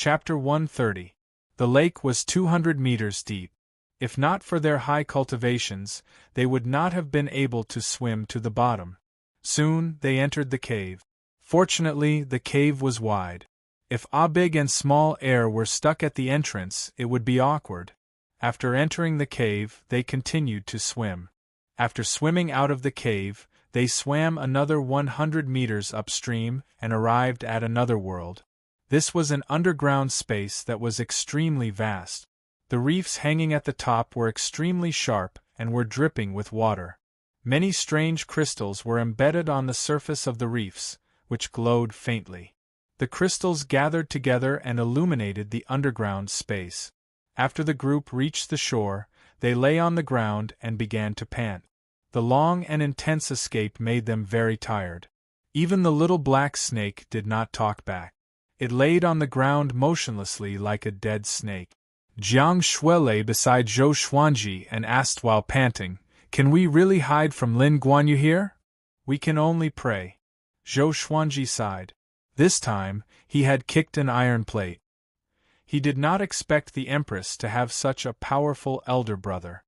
Chapter 130. The lake was 200 meters deep. If not for their high cultivations, they would not have been able to swim to the bottom. Soon, they entered the cave. Fortunately, the cave was wide. If big and small air were stuck at the entrance, it would be awkward. After entering the cave, they continued to swim. After swimming out of the cave, they swam another 100 meters upstream and arrived at another world. This was an underground space that was extremely vast. The reefs hanging at the top were extremely sharp and were dripping with water. Many strange crystals were embedded on the surface of the reefs, which glowed faintly. The crystals gathered together and illuminated the underground space. After the group reached the shore, they lay on the ground and began to pant. The long and intense escape made them very tired. Even the little black snake did not talk back. It laid on the ground motionlessly like a dead snake. Jiang Shui lay beside Zhou Xuanji and asked while panting, "Can we really hide from Lin Guanyu here?" "We can only pray." Zhou Xuanji sighed. This time, he had kicked an iron plate. He did not expect the Empress to have such a powerful elder brother.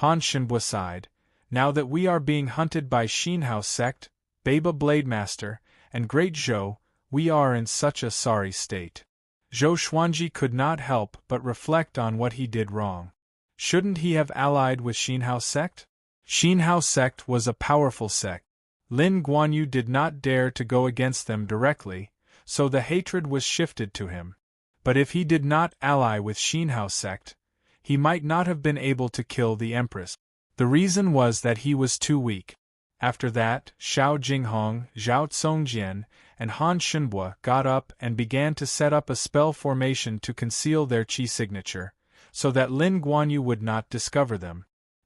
Han Shenbua sighed. "Now that we are being hunted by Xinhao sect, Baba Blademaster, and Great Zhou, we are in such a sorry state." Zhou Xuanji could not help but reflect on what he did wrong. Shouldn't he have allied with Xinhao sect? Xinhao sect was a powerful sect. Lin Guanyu did not dare to go against them directly, so the hatred was shifted to him. But if he did not ally with Xinhao sect, he might not have been able to kill the Empress. The reason was that he was too weak. After that, Xiao Jinghong, Zhao Tsongjian, and Han Shenbua got up and began to set up a spell formation to conceal their qi signature, so that Lin Guanyu would not discover them.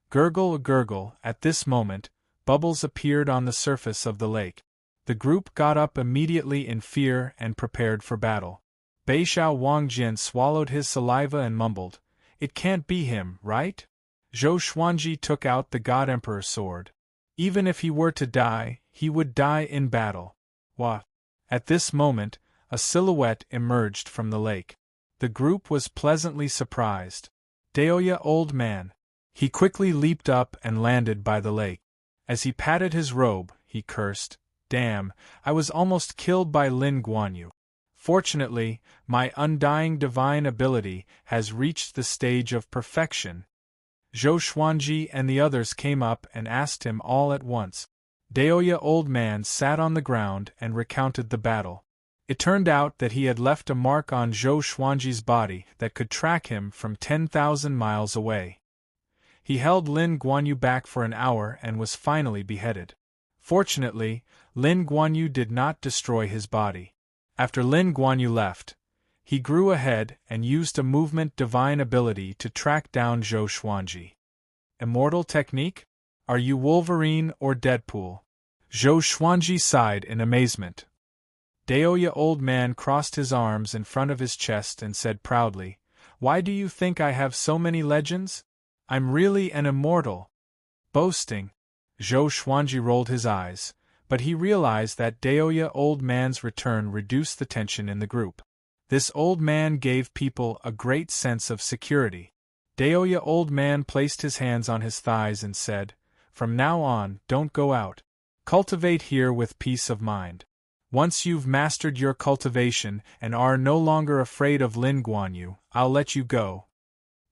Gurgle, gurgle, at this moment, bubbles appeared on the surface of the lake. The group got up immediately in fear and prepared for battle. Beixiao Wangjian swallowed his saliva and mumbled, "It can't be him, right?" Zhou Xuanji took out the God Emperor sword. Even if he were to die, he would die in battle. Wah! At this moment, a silhouette emerged from the lake. The group was pleasantly surprised. Daoya old man. He quickly leaped up and landed by the lake. As he patted his robe, he cursed, "Damn, I was almost killed by Lin Guanyu. Fortunately, my undying divine ability has reached the stage of perfection." Zhou Xuanji and the others came up and asked him all at once. Daoya old man sat on the ground and recounted the battle. It turned out that he had left a mark on Zhou Xuanji's body that could track him from 10,000 miles away. He held Lin Guanyu back for an hour and was finally beheaded. Fortunately, Lin Guanyu did not destroy his body. After Lin Guanyu left, he grew ahead and used a movement divine ability to track down Zhou Xuanji. Immortal technique? Are you Wolverine or Deadpool? Zhou Xuanji sighed in amazement. Daoya old man crossed his arms in front of his chest and said proudly, "Why do you think I have so many legends? I'm really an immortal." Boasting. Zhou Xuanji rolled his eyes, but he realized that Daoya old man's return reduced the tension in the group. This old man gave people a great sense of security. Daoya old man placed his hands on his thighs and said, "From now on, don't go out. Cultivate here with peace of mind. Once you've mastered your cultivation and are no longer afraid of Lin Guanyu, I'll let you go."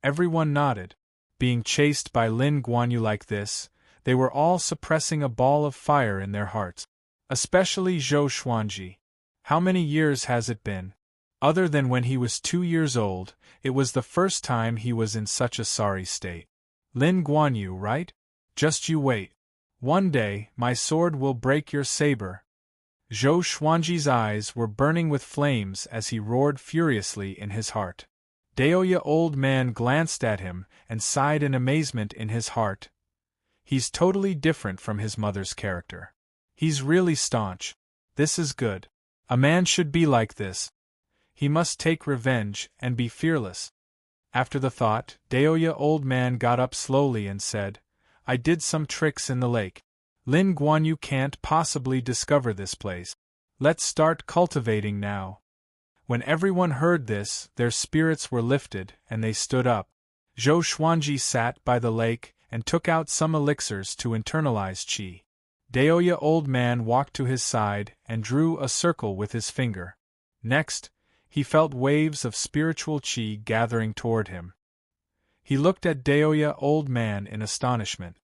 Everyone nodded. Being chased by Lin Guanyu like this, they were all suppressing a ball of fire in their hearts. Especially Zhou Xuanji. How many years has it been? Other than when he was 2 years old, it was the first time he was in such a sorry state. Lin Guanyu, right? Just you wait. One day, my sword will break your saber. Zhou Xuanji's eyes were burning with flames as he roared furiously in his heart. Daoya old man glanced at him and sighed in amazement in his heart. He's totally different from his mother's character. He's really staunch. This is good. A man should be like this. He must take revenge and be fearless. After the thought, Daoya old man got up slowly and said, "I did some tricks in the lake. Lin Guanyu can't possibly discover this place. Let's start cultivating now." When everyone heard this, their spirits were lifted, and they stood up. Zhou Xuanji sat by the lake and took out some elixirs to internalize qi. Daoya old man walked to his side and drew a circle with his finger. Next, he felt waves of spiritual qi gathering toward him. He looked at Daoya old man in astonishment.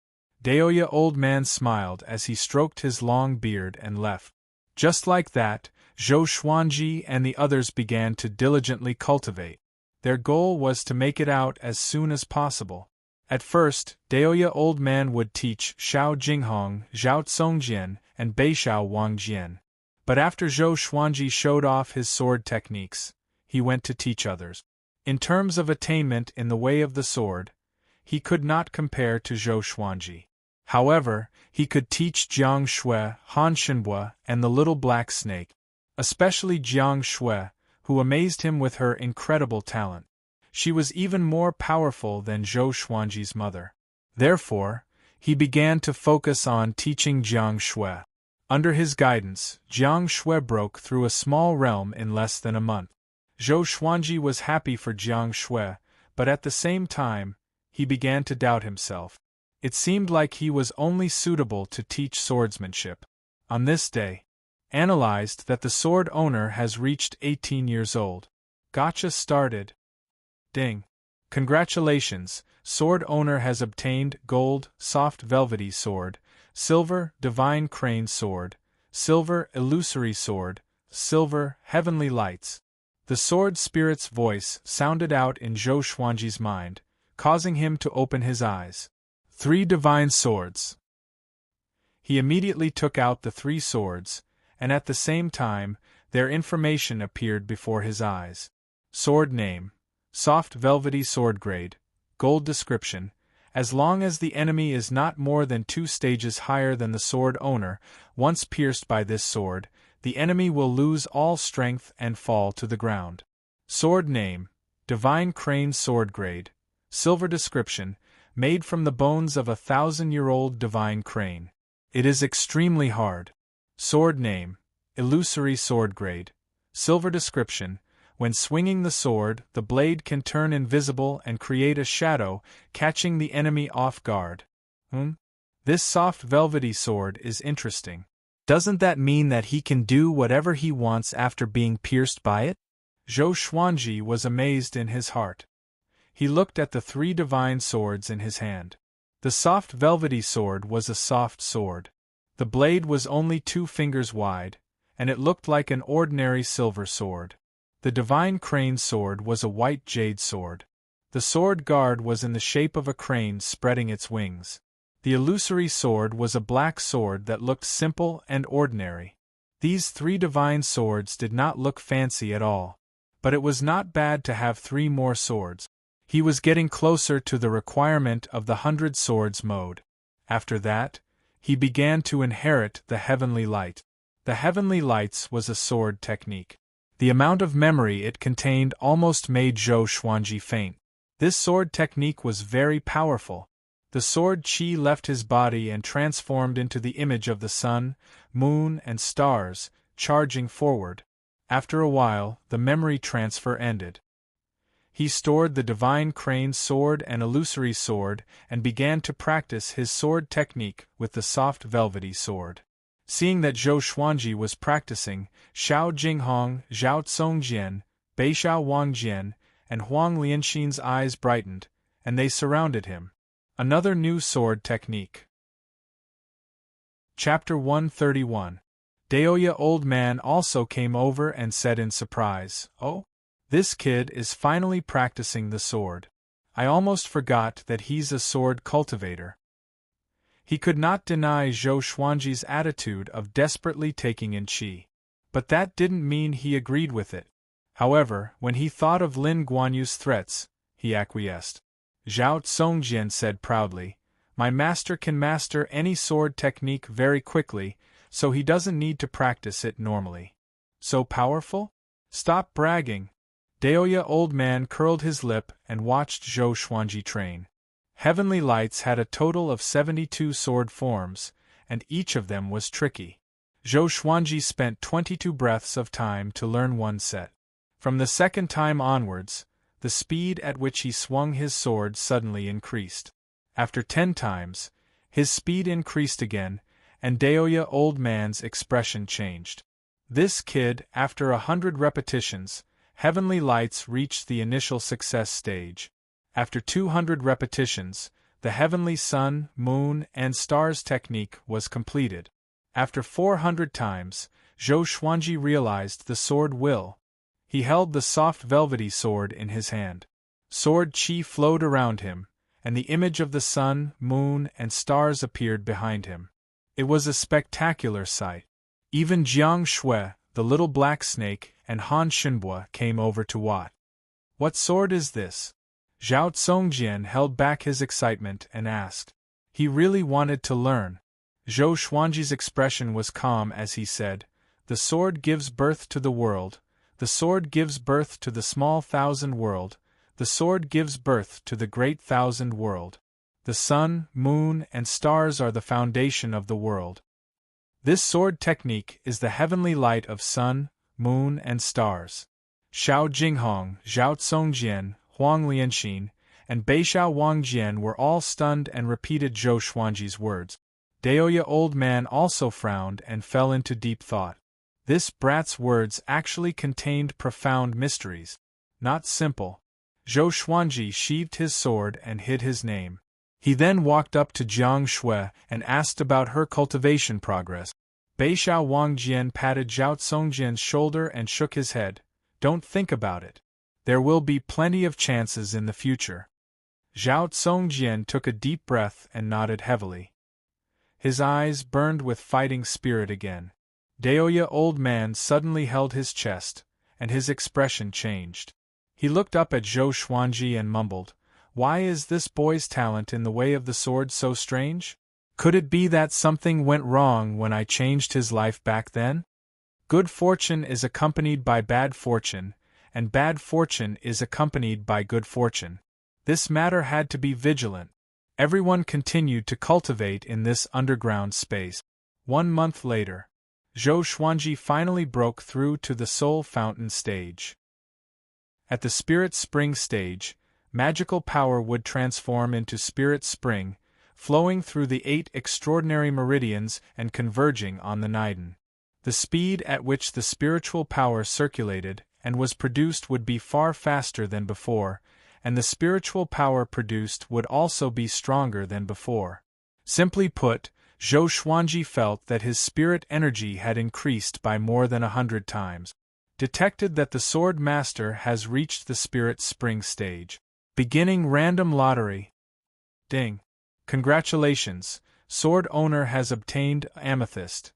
Daoya old man smiled as he stroked his long beard and left. Just like that, Zhou Xuanji and the others began to diligently cultivate. Their goal was to make it out as soon as possible. At first, Daoya old man would teach Xiao Jinghong, Zhao Tsongjian, and Beixiao Wangjian. But after Zhou Xuanji showed off his sword techniques, he went to teach others. In terms of attainment in the way of the sword, he could not compare to Zhou Xuanji. However, he could teach Jiang Shui, Han Shenbua, and the little black snake. Especially Jiang Shui, who amazed him with her incredible talent. She was even more powerful than Zhou Xuanji's mother. Therefore, he began to focus on teaching Jiang Shui. Under his guidance, Jiang Shui broke through a small realm in less than a month. Zhou Xuanji was happy for Jiang Shui, but at the same time, he began to doubt himself. It seemed like he was only suitable to teach swordsmanship. On this day, analyzed that the sword owner has reached 18 years old. Gotcha started. Ding. Congratulations, sword owner has obtained gold, soft velvety sword, silver, divine crane sword, silver, illusory sword, silver, heavenly lights. The sword spirit's voice sounded out in Zhou Xuanji's mind, causing him to open his eyes. 3 divine swords. He immediately took out the 3 swords, and at the same time, their information appeared before his eyes. Sword name: soft velvety sword grade, gold description: as long as the enemy is not more than 2 stages higher than the sword owner, once pierced by this sword, the enemy will lose all strength and fall to the ground. Sword name: divine crane sword grade, silver description: made from the bones of a 1,000-year-old divine crane. It is extremely hard. Sword name: illusory sword grade, silver description: when swinging the sword, the blade can turn invisible and create a shadow, catching the enemy off guard. This soft velvety sword is interesting. Doesn't that mean that he can do whatever he wants after being pierced by it? Zhou Xuanji was amazed in his heart. He looked at the 3 divine swords in his hand. The soft velvety sword was a soft sword. The blade was only 2 fingers wide, and it looked like an ordinary silver sword. The divine crane sword was a white jade sword. The sword guard was in the shape of a crane spreading its wings. The illusory sword was a black sword that looked simple and ordinary. These 3 divine swords did not look fancy at all. But it was not bad to have 3 more swords. He was getting closer to the requirement of the 100 swords mode. After that, he began to inherit the heavenly light. The heavenly lights was a sword technique. The amount of memory it contained almost made Zhou Xuanji faint. This sword technique was very powerful. The sword qi left his body and transformed into the image of the sun, moon, and stars, charging forward. After a while, the memory transfer ended. He stored the divine crane sword and illusory sword and began to practice his sword technique with the soft velvety sword. Seeing that Zhou Xuanji was practicing, Xiao Jinghong, Zhao Tsongjian, Beixiao Wangjian, and Huang Lianxin's eyes brightened, and they surrounded him. Another new sword technique. Chapter 131. Daoya old man also came over and said in surprise, "Oh? This kid is finally practicing the sword. I almost forgot that he's a sword cultivator." He could not deny Zhou Xuanji's attitude of desperately taking in qi. But that didn't mean he agreed with it. However, when he thought of Lin Guanyu's threats, he acquiesced. Zhao Tsongjian said proudly, "My master can master any sword technique very quickly, so he doesn't need to practice it normally." "So powerful? Stop bragging." Daoya old man curled his lip and watched Zhou Xuanji train. Heavenly lights had a total of 72 sword forms, and each of them was tricky. Zhou Xuanji spent 22 breaths of time to learn one set. From the second time onwards, the speed at which he swung his sword suddenly increased. After 10 times, his speed increased again, and Deoya Old Man's expression changed. This kid, after 100 repetitions, heavenly lights reached the initial success stage. After 200 repetitions, the heavenly sun, moon, and stars technique was completed. After 400 times, Zhou Xuanji realized the sword will. He held the soft velvety sword in his hand. Sword chi flowed around him, and the image of the sun, moon, and stars appeared behind him. It was a spectacular sight. Even Jiang Shui, the little black snake, and Han Xinbo came over to watch. What sword is this? Zhao Tsongjian held back his excitement and asked. He really wanted to learn. Zhou Xuanji's expression was calm as he said, "The sword gives birth to the world, the sword gives birth to the small thousand world, the sword gives birth to the great thousand world. The sun, moon, and stars are the foundation of the world. This sword technique is the heavenly light of sun, moon, and stars." Xiao Jinghong, Zhao Tsongjian, Huang Lianxin, and Beixiao Wangjian were all stunned and repeated Zhou Xuanji's words. Deoya Old Man also frowned and fell into deep thought. This brat's words actually contained profound mysteries. Not simple. Zhou Xuanji sheathed his sword and hid his name. He then walked up to Jiang Shui and asked about her cultivation progress. Beixiao Wangjian patted Zhao Tsongjian's shoulder and shook his head. "Don't think about it. There will be plenty of chances in the future." Zhao Tsongjian took a deep breath and nodded heavily. His eyes burned with fighting spirit again. Deoya Old Man suddenly held his chest, and his expression changed. He looked up at Zhou Xuanji and mumbled, "Why is this boy's talent in the way of the sword so strange? Could it be that something went wrong when I changed his life back then? Good fortune is accompanied by bad fortune, and bad fortune is accompanied by good fortune. This matter had to be vigilant." Everyone continued to cultivate in this underground space. 1 month later, Zhou Xuanji finally broke through to the Soul Fountain stage. At the Spirit Spring stage, magical power would transform into Spirit Spring, flowing through the 8 extraordinary meridians and converging on the Niden. The speed at which the spiritual power circulated and was produced would be far faster than before, and the spiritual power produced would also be stronger than before. Simply put, Zhou Xuanji felt that his spirit energy had increased by more than 100 times. Detected that the Sword Master has reached the Spirit Spring stage. Beginning random lottery. Ding. Congratulations, sword owner has obtained Amethyst.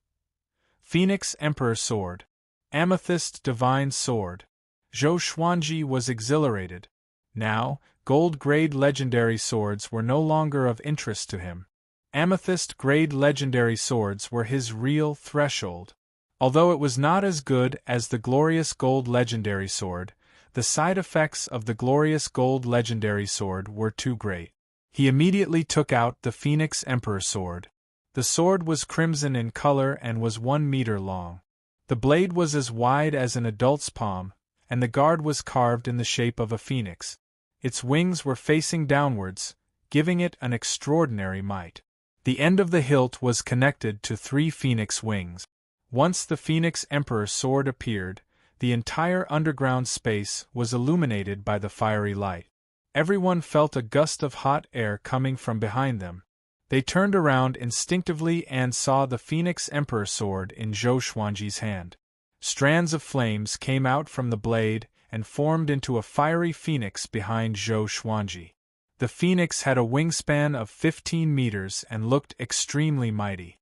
Phoenix Emperor Sword. Amethyst Divine Sword. Zhou Xuanji was exhilarated. Now, gold-grade legendary swords were no longer of interest to him. Amethyst-grade legendary swords were his real threshold. Although it was not as good as the glorious gold legendary sword, the side effects of the glorious gold legendary sword were too great. He immediately took out the Phoenix Emperor Sword. The sword was crimson in color and was 1 meter long. The blade was as wide as an adult's palm, and the guard was carved in the shape of a phoenix. Its wings were facing downwards, giving it an extraordinary might. The end of the hilt was connected to 3 phoenix wings. Once the Phoenix Emperor Sword appeared, the entire underground space was illuminated by the fiery light. Everyone felt a gust of hot air coming from behind them. They turned around instinctively and saw the Phoenix Emperor Sword in Zhou Xuanji's hand. Strands of flames came out from the blade and formed into a fiery phoenix behind Zhou Xuanji. The phoenix had a wingspan of 15 meters and looked extremely mighty.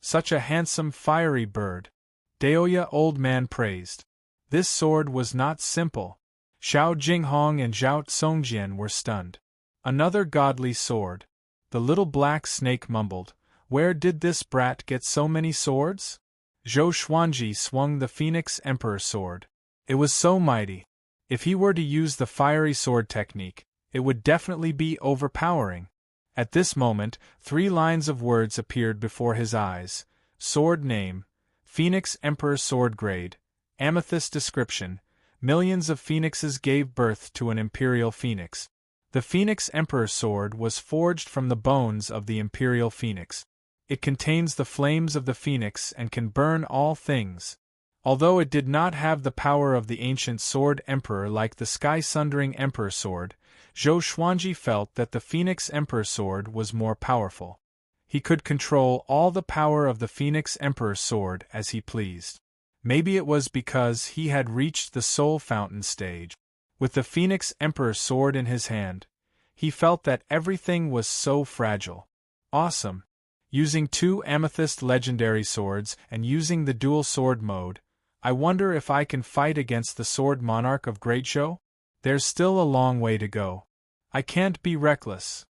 Such a handsome fiery bird. Deoya Old Man praised. This sword was not simple. Xiao Jinghong and Zhao Tsongjian were stunned. Another godly sword. The little black snake mumbled, "Where did this brat get so many swords?" Zhou Xuanji swung the Phoenix Emperor Sword. It was so mighty. If he were to use the fiery sword technique, it would definitely be overpowering. At this moment, 3 lines of words appeared before his eyes. Sword name, Phoenix Emperor Sword grade, Amethyst description, millions of phoenixes gave birth to an imperial phoenix. The Phoenix Emperor's sword was forged from the bones of the imperial phoenix. It contains the flames of the phoenix and can burn all things. Although it did not have the power of the ancient sword emperor like the sky-sundering emperor sword, Zhou Xuanji felt that the Phoenix Emperor sword was more powerful. He could control all the power of the Phoenix Emperor sword as he pleased. Maybe it was because he had reached the Soul Fountain stage. With the Phoenix Emperor sword in his hand, he felt that everything was so fragile. Awesome. Using 2 amethyst legendary swords and using the dual sword mode, I wonder if I can fight against the sword monarch of Great Zhou? There's still a long way to go. I can't be reckless.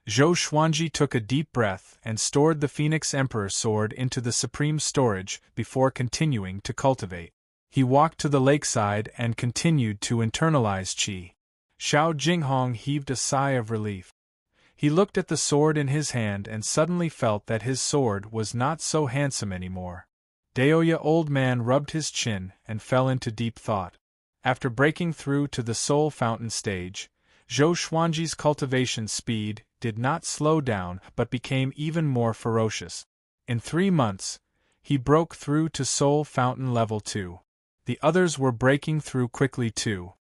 Zhou Xuanji took a deep breath and stored the Phoenix Emperor sword into the supreme storage before continuing to cultivate. He walked to the lakeside and continued to internalize qi. Xiao Jinghong heaved a sigh of relief. He looked at the sword in his hand and suddenly felt that his sword was not so handsome anymore. Daoya Old Man rubbed his chin and fell into deep thought. After breaking through to the Soul Fountain stage, Zhou Xuanji's cultivation speed did not slow down but became even more ferocious. In 3 months, he broke through to Soul Fountain Level 2. The others were breaking through quickly too.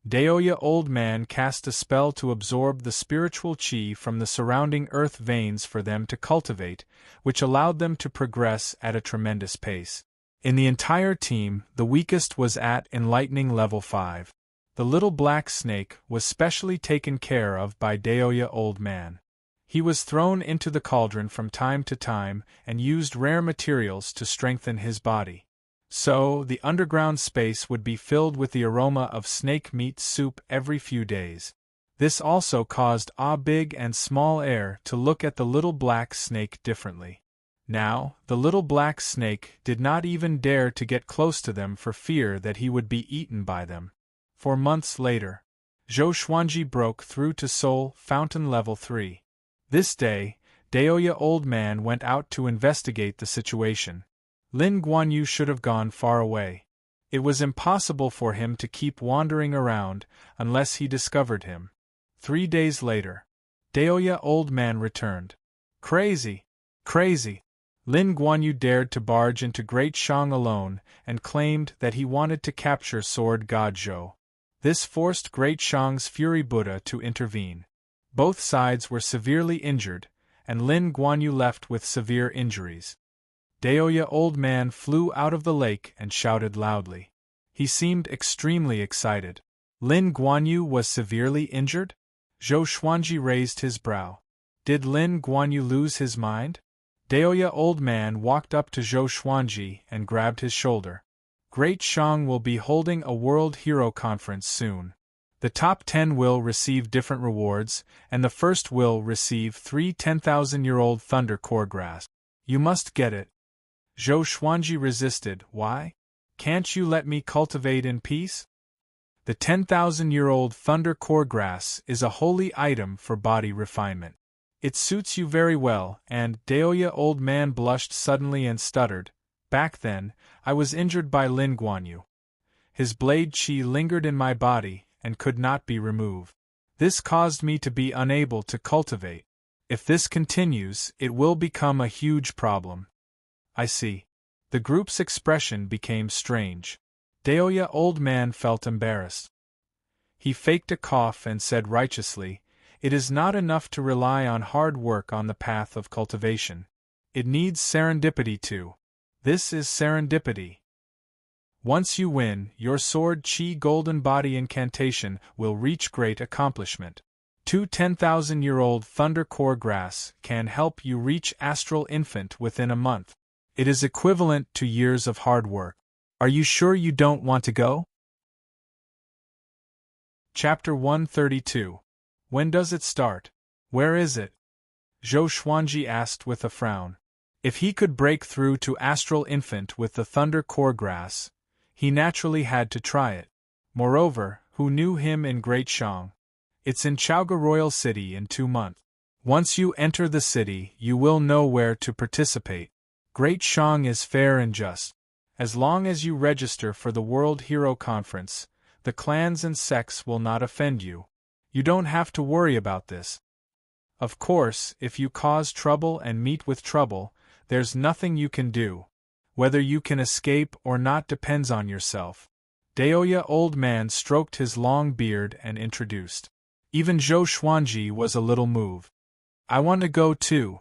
Daoya Old Man cast a spell to absorb the spiritual qi from the surrounding earth veins for them to cultivate, which allowed them to progress at a tremendous pace. In the entire team, the weakest was at Enlightening Level 5. The little black snake was specially taken care of by Daoya Old Man. He was thrown into the cauldron from time to time and used rare materials to strengthen his body. So, the underground space would be filled with the aroma of snake meat soup every few days. This also caused Big and Small Air to look at the little black snake differently. Now, the little black snake did not even dare to get close to them for fear that he would be eaten by them. 4 months later, Zhou Xuanji broke through to Soul Fountain Level 3. This day, Daoya Old Man went out to investigate the situation. Lin Guanyu should have gone far away. It was impossible for him to keep wandering around unless he discovered him. 3 days later, Daoya Old Man returned. Crazy! Crazy! Lin Guanyu dared to barge into Great Shang alone and claimed that he wanted to capture Sword God Zhou. This forced Great Shang's Fury Buddha to intervene. Both sides were severely injured, and Lin Guanyu left with severe injuries. Daoya Old Man flew out of the lake and shouted loudly. He seemed extremely excited. Lin Guanyu was severely injured? Zhou Xuanji raised his brow. Did Lin Guanyu lose his mind? Daoya Old Man walked up to Zhou Xuanji and grabbed his shoulder. Great Shang will be holding a World Hero Conference soon. The top 10 will receive different rewards, and the first will receive 3 10,000-year-old Thunder Core Grass. You must get it. Zhou Xuanji resisted. Why? Can't you let me cultivate in peace? The 10,000-year-old Thunder Core Grass is a holy item for body refinement. It suits you very well, and Daoya Old Man blushed suddenly and stuttered. Back then, I was injured by Lin Guanyu. His blade qi lingered in my body and could not be removed. This caused me to be unable to cultivate. If this continues, it will become a huge problem. I see. The group's expression became strange. Daoya Old Man felt embarrassed. He faked a cough and said righteously, "It is not enough to rely on hard work on the path of cultivation. It needs serendipity too. This is serendipity. Once you win, your Sword Qi Golden Body incantation will reach great accomplishment. 2 10,000-year-old Thunder Core Grass can help you reach Astral Infant within a month. It is equivalent to years of hard work. Are you sure you don't want to go?" Chapter 132. When does it start? Where is it? Zhou Xuanji asked with a frown. If he could break through to Astral Infant with the Thunder Core Grass, he naturally had to try it. Moreover, who knew him in Great Shang? It's in Chaoga Royal City in 2 months. Once you enter the city, you will know where to participate. Great Shang is fair and just. As long as you register for the World Hero Conference, the clans and sects will not offend you. You don't have to worry about this. Of course, if you cause trouble and meet with trouble, there's nothing you can do. Whether you can escape or not depends on yourself. Daoya old man stroked his long beard and introduced. Even Zhou Xuanji was a little moved. I want to go too,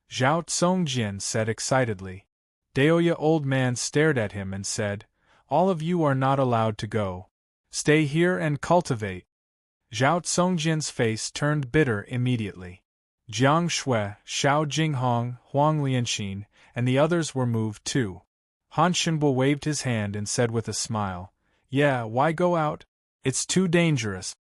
Zhao Tsongjin said excitedly. Daoya old man stared at him and said, all of you are not allowed to go. Stay here and cultivate. Zhao Tsongjin's face turned bitter immediately. Jiang Shui, Xiao Jinghong, Huang Lianxin, and the others were moved too. Han Shenbo waved his hand and said with a smile, yeah, why go out? It's too dangerous.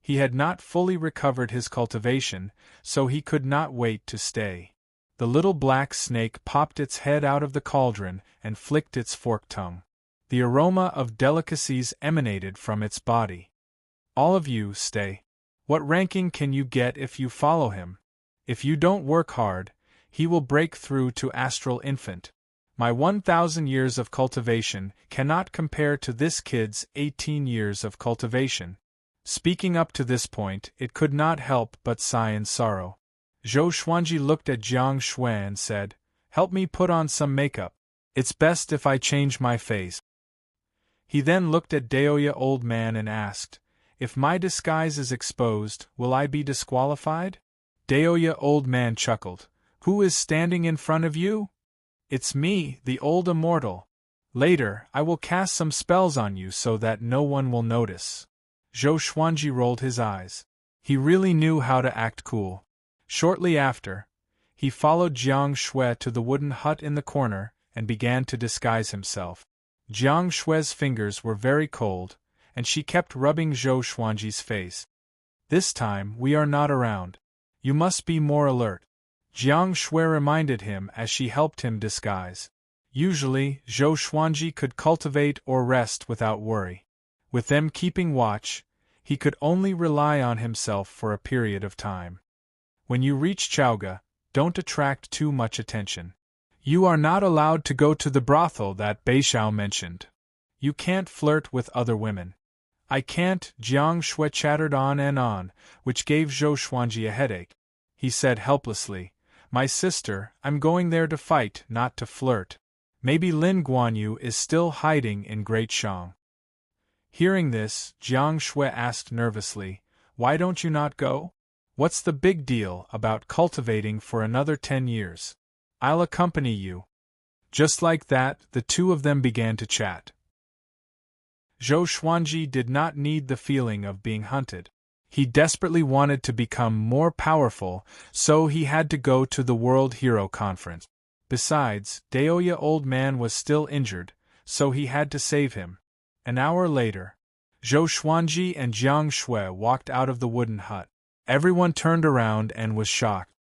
He had not fully recovered his cultivation, so he could not wait to stay. The little black snake popped its head out of the cauldron and flicked its forked tongue. The aroma of delicacies emanated from its body. All of you, stay. What ranking can you get if you follow him? If you don't work hard, he will break through to astral infant. My 1,000 years of cultivation cannot compare to this kid's 18 years of cultivation. Speaking up to this point, it could not help but sigh in sorrow. Zhou Xuanji looked at Jiang Shui and said, help me put on some makeup. It's best if I change my face. He then looked at Daoya old man and asked, if my disguise is exposed, will I be disqualified? Daoya old man chuckled. Who is standing in front of you? It's me, the old immortal. Later, I will cast some spells on you so that no one will notice. Zhou Xuanji rolled his eyes. He really knew how to act cool. Shortly after, he followed Jiang Shui to the wooden hut in the corner and began to disguise himself. Jiang Shui's fingers were very cold, and she kept rubbing Zhou Xuanji's face. This time we are not around. You must be more alert. Jiang Shui reminded him as she helped him disguise. Usually, Zhou Xuanji could cultivate or rest without worry. With them keeping watch, he could only rely on himself for a period of time. When you reach Chaoga, don't attract too much attention. You are not allowed to go to the brothel that Beixiao mentioned. You can't flirt with other women. I can't, Jiang Shui chattered on, which gave Zhou Xuanji a headache. He said helplessly, my sister, I'm going there to fight, not to flirt. Maybe Lin Guanyu is still hiding in Great Shang. Hearing this, Jiang Shui asked nervously, why don't you not go? What's the big deal about cultivating for another 10 years? I'll accompany you. Just like that, the two of them began to chat. Zhou Xuanji did not need the feeling of being hunted. He desperately wanted to become more powerful, so he had to go to the World Hero Conference. Besides, Daoya old man was still injured, so he had to save him. An hour later, Zhou Xuanji and Jiang Shui walked out of the wooden hut. Everyone turned around and was shocked.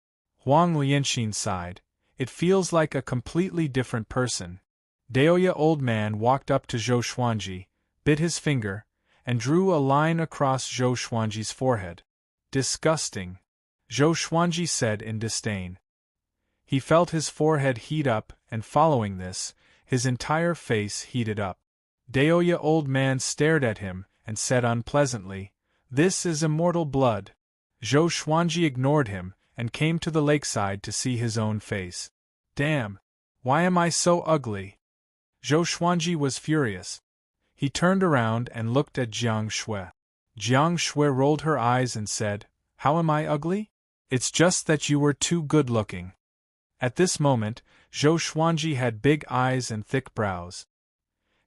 Huang Lianxin sighed. It feels like a completely different person. Daoya old man walked up to Zhou Xuanji, bit his finger, and drew a line across Zhou Xuanji's forehead. Disgusting, Zhou Xuanji said in disdain. He felt his forehead heat up, and following this, his entire face heated up. Daoya old man stared at him and said unpleasantly, this is immortal blood. Zhou Xuanji ignored him and came to the lakeside to see his own face. Damn! Why am I so ugly? Zhou Xuanji was furious. He turned around and looked at Jiang Shui. Jiang Shui rolled her eyes and said, how am I ugly? It's just that you were too good-looking. At this moment, Zhou Xuanji had big eyes and thick brows.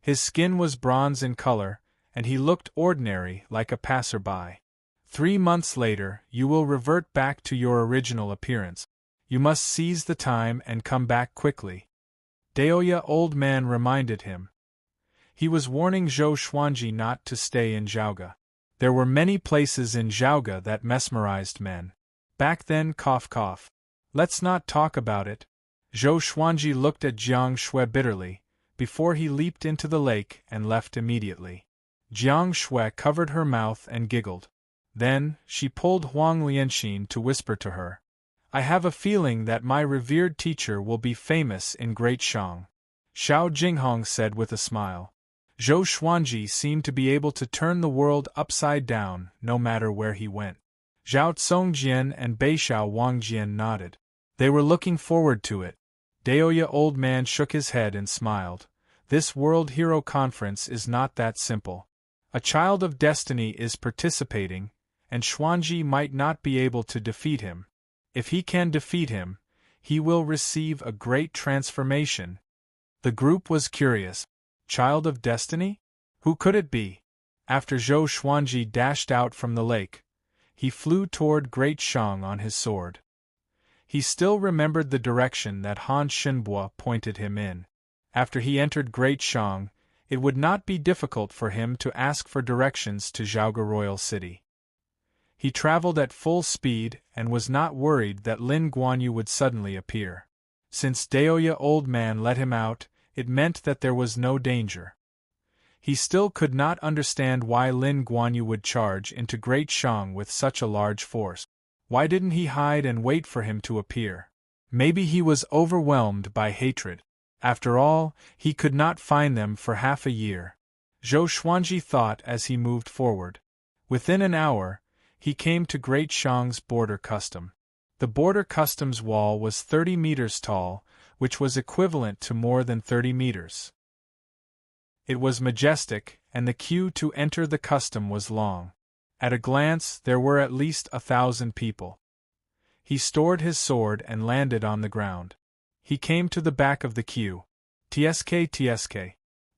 His skin was bronze in color, and he looked ordinary like a passerby. 3 months later, you will revert back to your original appearance. You must seize the time and come back quickly. Daoya old man reminded him. He was warning Zhou Xuanji not to stay in Zhaoga. There were many places in Zhaoga that mesmerized men. Back then, cough cough. Let's not talk about it. Zhou Xuanji looked at Jiang Shui bitterly, before he leaped into the lake and left immediately. Jiang Shui covered her mouth and giggled. Then, she pulled Huang Lianxin to whisper to her. I have a feeling that my revered teacher will be famous in Great Shang. Xiao Jinghong said with a smile. Zhou Xuanji seemed to be able to turn the world upside down, no matter where he went. Zhao Tsongjian and Beixiao Wangjian nodded. They were looking forward to it. Daoya Old Man shook his head and smiled. This World Hero Conference is not that simple. A child of destiny is participating, and Xuanji might not be able to defeat him. If he can defeat him, he will receive a great transformation. The group was curious. Child of destiny? Who could it be? After Zhou Xuanji dashed out from the lake, he flew toward Great Shang on his sword. He still remembered the direction that Han Shenbua pointed him in. After he entered Great Shang, it would not be difficult for him to ask for directions to Zhaoge Royal City. He traveled at full speed and was not worried that Lin Guanyu would suddenly appear. Since Daoya Old Man let him out, it meant that there was no danger. He still could not understand why Lin Guanyu would charge into Great Shang with such a large force. Why didn't he hide and wait for him to appear? Maybe he was overwhelmed by hatred. After all, he could not find them for half a year. Zhou Xuanji thought as he moved forward. Within an hour, he came to Great Shang's border custom. The border customs wall was 30 meters tall, which was equivalent to more than 30 meters. It was majestic, and the queue to enter the custom was long. At a glance, there were at least 1,000 people. He stored his sword and landed on the ground. He came to the back of the queue. TSK.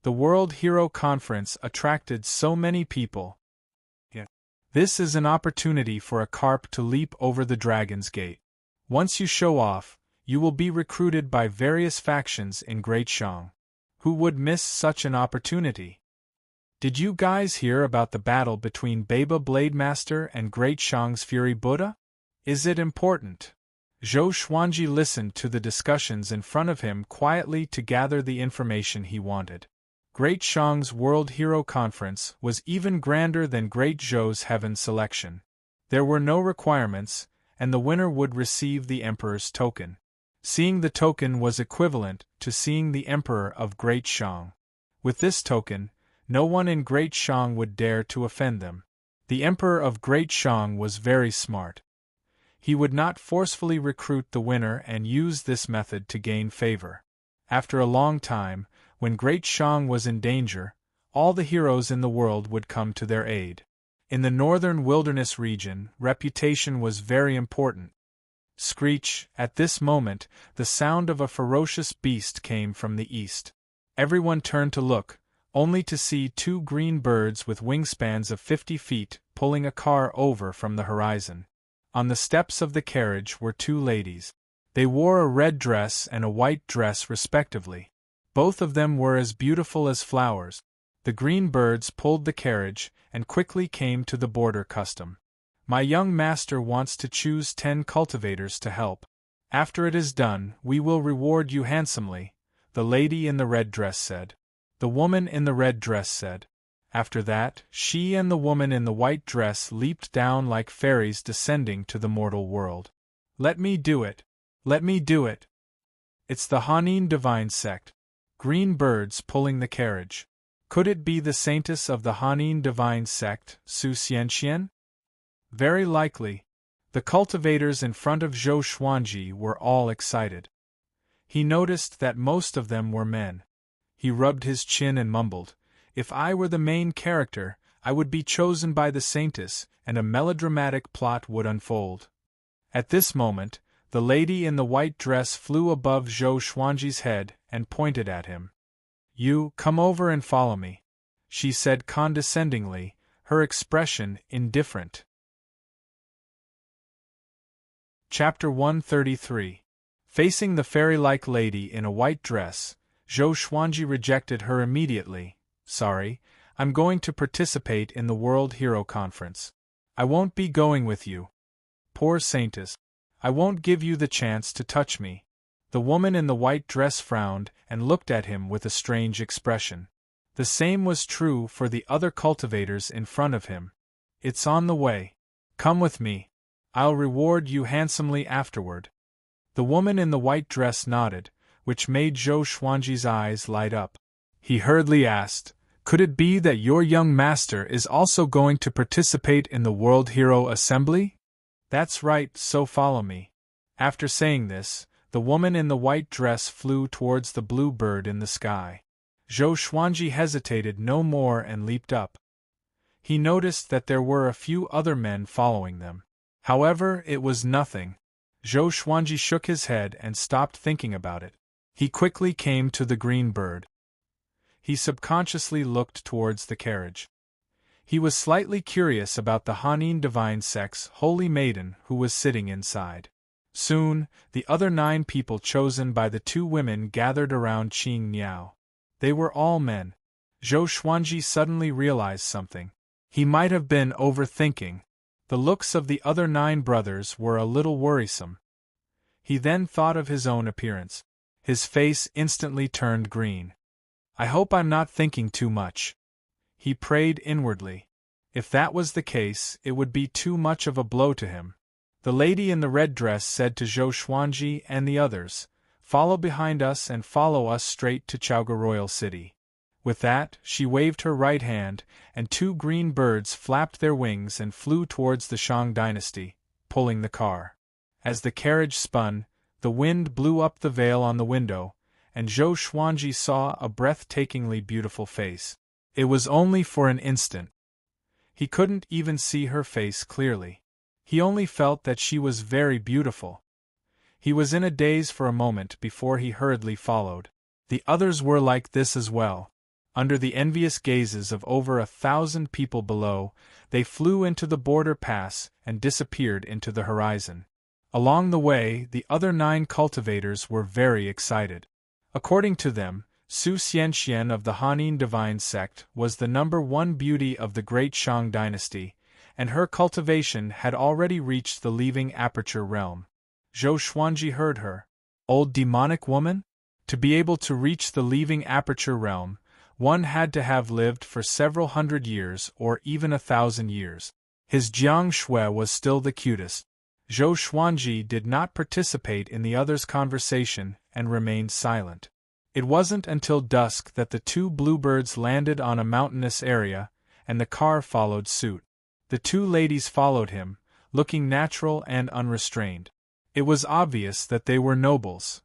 The World Hero Conference attracted so many people. This is an opportunity for a carp to leap over the Dragon's Gate. Once you show off, you will be recruited by various factions in Great Shang. Who would miss such an opportunity? Did you guys hear about the battle between Baba Blademaster and Great Shang's Fury Buddha? Is it important? Zhou Xuanji listened to the discussions in front of him quietly to gather the information he wanted. Great Shang's World Hero Conference was even grander than Great Zhou's Heaven Selection. There were no requirements, and the winner would receive the Emperor's token. Seeing the token was equivalent to seeing the Emperor of Great Shang. With this token, no one in Great Shang would dare to offend them. The Emperor of Great Shang was very smart. He would not forcefully recruit the winner and use this method to gain favor. After a long time, when Great Shang was in danger, all the heroes in the world would come to their aid. In the northern wilderness region, reputation was very important. Screech! At this moment, the sound of a ferocious beast came from the east. Everyone turned to look, only to see 2 green birds with wingspans of 50 feet pulling a car over from the horizon. On the steps of the carriage were 2 ladies. They wore a red dress and a white dress respectively. Both of them were as beautiful as flowers. The green birds pulled the carriage and quickly came to the border custom. My young master wants to choose 10 cultivators to help. After it is done, we will reward you handsomely, the lady in the red dress said. The woman in the red dress said. After that, she and the woman in the white dress leaped down like fairies descending to the mortal world. Let me do it. Let me do it. It's the Hanin divine sect. Green birds pulling the carriage. Could it be the saintess of the Hanin divine sect, Su Xianxian? Very likely. The cultivators in front of Zhou Xuanji were all excited. He noticed that most of them were men. He rubbed his chin and mumbled, "If I were the main character, I would be chosen by the saintess, and a melodramatic plot would unfold." At this moment, the lady in the white dress flew above Zhou Xuanji's head and pointed at him. "You, come over and follow me," she said condescendingly, her expression indifferent. Chapter 133. Facing the fairy-like lady in a white dress, Zhou Xuanji rejected her immediately. "Sorry, I'm going to participate in the World Hero Conference. I won't be going with you." "Poor saintess. I won't give you the chance to touch me." The woman in the white dress frowned and looked at him with a strange expression. The same was true for the other cultivators in front of him. "It's on the way. Come with me. I'll reward you handsomely afterward." The woman in the white dress nodded, which made Zhou Xuanji's eyes light up. He hurriedly asked, "Could it be that your young master is also going to participate in the World Hero Assembly?" "That's right, so follow me." After saying this, the woman in the white dress flew towards the blue bird in the sky. Zhou Xuanji hesitated no more and leaped up. He noticed that there were a few other men following them. However, it was nothing. Zhou Xuanji shook his head and stopped thinking about it. He quickly came to the green bird. He subconsciously looked towards the carriage. He was slightly curious about the Hanin divine sex holy maiden who was sitting inside. Soon, the other 9 people chosen by the 2 women gathered around Qing Niao. They were all men. Zhou Xuanji suddenly realized something. He might have been overthinking. The looks of the other 9 brothers were a little worrisome. He then thought of his own appearance. His face instantly turned green. "I hope I'm not thinking too much," he prayed inwardly. If that was the case, it would be too much of a blow to him. The lady in the red dress said to Zhou Xuanji and the others, "Follow behind us and follow us straight to Chaoga Royal City." With that, she waved her right hand, and 2 green birds flapped their wings and flew towards the Shang dynasty, pulling the car. As the carriage spun, the wind blew up the veil on the window, and Zhou Xuanji saw a breathtakingly beautiful face. It was only for an instant. He couldn't even see her face clearly. He only felt that she was very beautiful. He was in a daze for a moment before he hurriedly followed. The others were like this as well. Under the envious gazes of over 1,000 people below, they flew into the border pass and disappeared into the horizon. Along the way, the other 9 cultivators were very excited. According to them, Su Xianxian of the Hanin divine sect was the #1 beauty of the great Shang dynasty, and her cultivation had already reached the leaving aperture realm. Zhou Xuanji heard her. Old demonic woman? To be able to reach the leaving aperture realm, one had to have lived for several hundred years or even 1,000 years. His Jiang Shui was still the cutest. Zhou Xuanji did not participate in the others' conversation and remained silent. It wasn't until dusk that the 2 bluebirds landed on a mountainous area, and the car followed suit. The 2 ladies followed him, looking natural and unrestrained. It was obvious that they were nobles.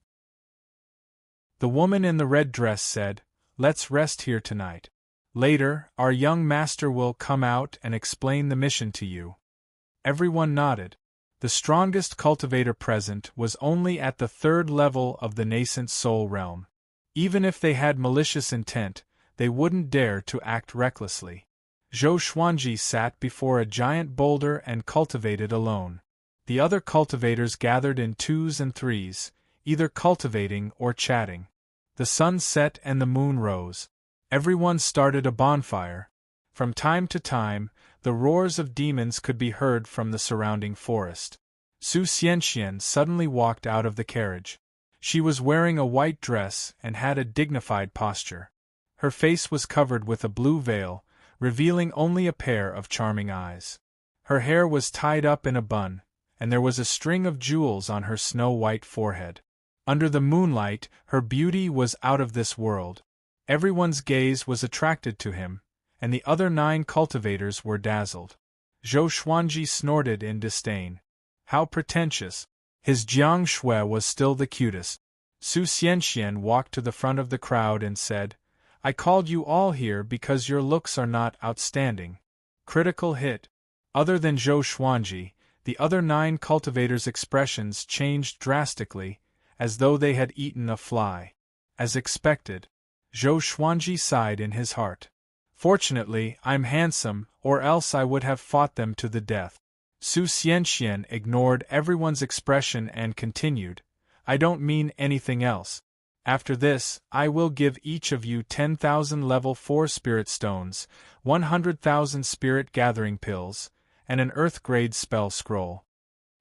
The woman in the red dress said, "Let's rest here tonight. Later, our young master will come out and explain the mission to you." Everyone nodded. The strongest cultivator present was only at the 3rd level of the nascent soul realm. Even if they had malicious intent, they wouldn't dare to act recklessly. Zhou Xuanji sat before a giant boulder and cultivated alone. The other cultivators gathered in 2s and 3s, either cultivating or chatting. The sun set and the moon rose. Everyone started a bonfire. From time to time, the roars of demons could be heard from the surrounding forest. Su Xianxian suddenly walked out of the carriage. She was wearing a white dress and had a dignified posture. Her face was covered with a blue veil, revealing only a pair of charming eyes. Her hair was tied up in a bun, and there was a string of jewels on her snow-white forehead. Under the moonlight, her beauty was out of this world. Everyone's gaze was attracted to him, and the other 9 cultivators were dazzled. Zhou Xuanji snorted in disdain. How pretentious! His Jiang Shui was still the cutest. Su Xianxian walked to the front of the crowd and said, "I called you all here because your looks are not outstanding." Critical hit. Other than Zhou Xuanji, the other 9 cultivators' expressions changed drastically, as though they had eaten a fly. As expected, Zhou Xuanji sighed in his heart. "Fortunately, I'm handsome, or else I would have fought them to the death." Su Xianxian ignored everyone's expression and continued, "I don't mean anything else. After this, I will give each of you 10,000 level 4 spirit stones, 100,000 spirit gathering pills, and an earth-grade spell scroll."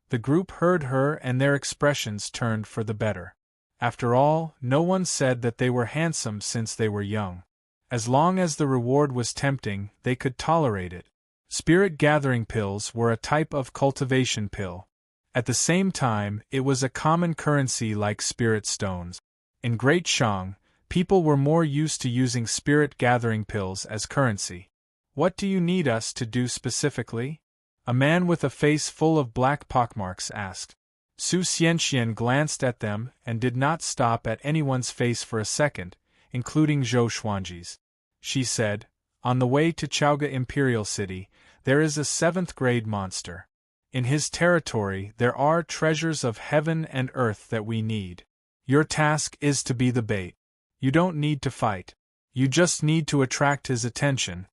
The group heard her and their expressions turned for the better. After all, no one said that they were handsome since they were young. As long as the reward was tempting, they could tolerate it. Spirit gathering pills were a type of cultivation pill. At the same time, it was a common currency like spirit stones. In Great Shang, people were more used to using spirit-gathering pills as currency. "What do you need us to do specifically?" a man with a face full of black pockmarks asked. Su Xianxian glanced at them and did not stop at anyone's face for a second, including Zhou Xuanji's. She said, "On the way to Chaoga Imperial City, there is a 7th-grade monster. In his territory there are treasures of heaven and earth that we need. Your task is to be the bait. You don't need to fight. You just need to attract his attention.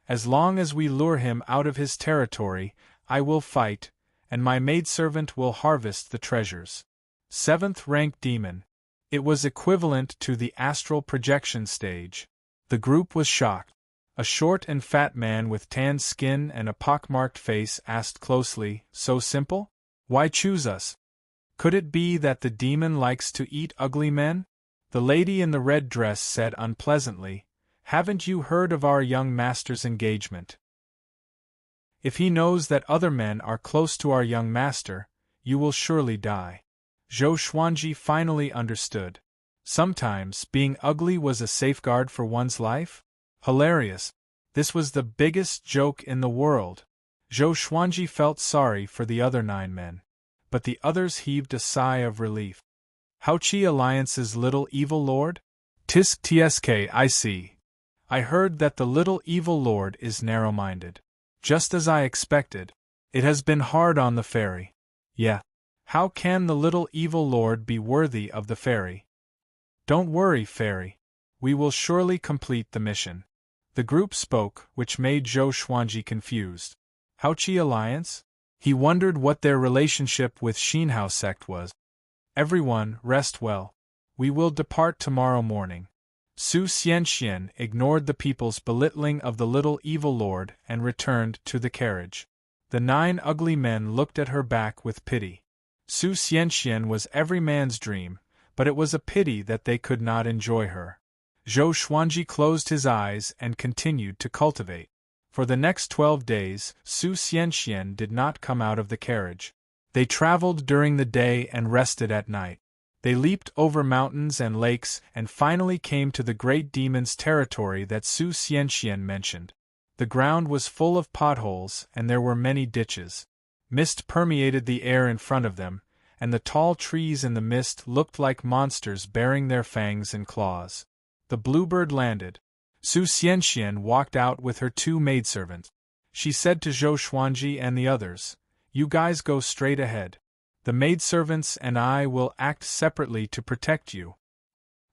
As long as we lure him out of his territory, I will fight, and my maidservant will harvest the treasures." 7th-rank demon. It was equivalent to the astral projection stage. The group was shocked. A short and fat man with tanned skin and a pockmarked face asked closely, "So simple? Why choose us? Could it be that the demon likes to eat ugly men?" The lady in the red dress said unpleasantly, "Haven't you heard of our young master's engagement? If he knows that other men are close to our young master, you will surely die." Zhou Xuanji finally understood. Sometimes being ugly was a safeguard for one's life? Hilarious. This was the biggest joke in the world. Zhou Xuanji felt sorry for the other 9 men. But the others heaved a sigh of relief. "Haoqi Alliance's little evil lord? Tisk tsk I see. I heard that the little evil lord is narrow-minded. Just as I expected. It has been hard on the fairy." "Yeah. How can the little evil lord be worthy of the fairy?" "Don't worry, fairy. We will surely complete the mission." The group spoke, which made Zhou Xuanji confused. Haoqi Alliance? He wondered what their relationship with Xinhao sect was. "Everyone, rest well. We will depart tomorrow morning." Su Xianxian ignored the people's belittling of the little evil lord and returned to the carriage. The 9 ugly men looked at her back with pity. Su Xianxian was every man's dream, but it was a pity that they could not enjoy her. Zhou Xuanji closed his eyes and continued to cultivate. For the next 12 days, Su Xianxian did not come out of the carriage. They traveled during the day and rested at night. They leaped over mountains and lakes and finally came to the great demon's territory that Su Xianxian mentioned. The ground was full of potholes and there were many ditches. Mist permeated the air in front of them, and the tall trees in the mist looked like monsters bearing their fangs and claws. The bluebird landed. Su Xianxian walked out with her 2 maidservants. She said to Zhou Xuanji and the others, "You guys go straight ahead. The maidservants and I will act separately to protect you.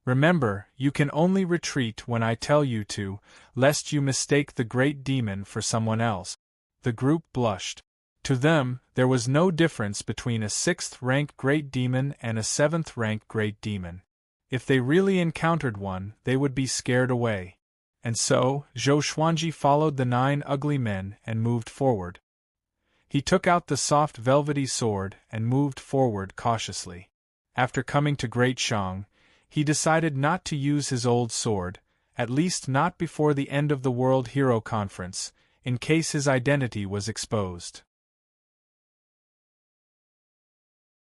Remember, you can only retreat when I tell you to, lest you mistake the great demon for someone else." The group blushed. To them, there was no difference between a 6th-rank great demon and a 7th-rank great demon. If they really encountered one, they would be scared away. And so, Zhou Xuanji followed the 9 ugly men and moved forward. He took out the soft velvety sword and moved forward cautiously. After coming to Great Shang, he decided not to use his old sword, at least not before the end of the World Hero Conference, in case his identity was exposed.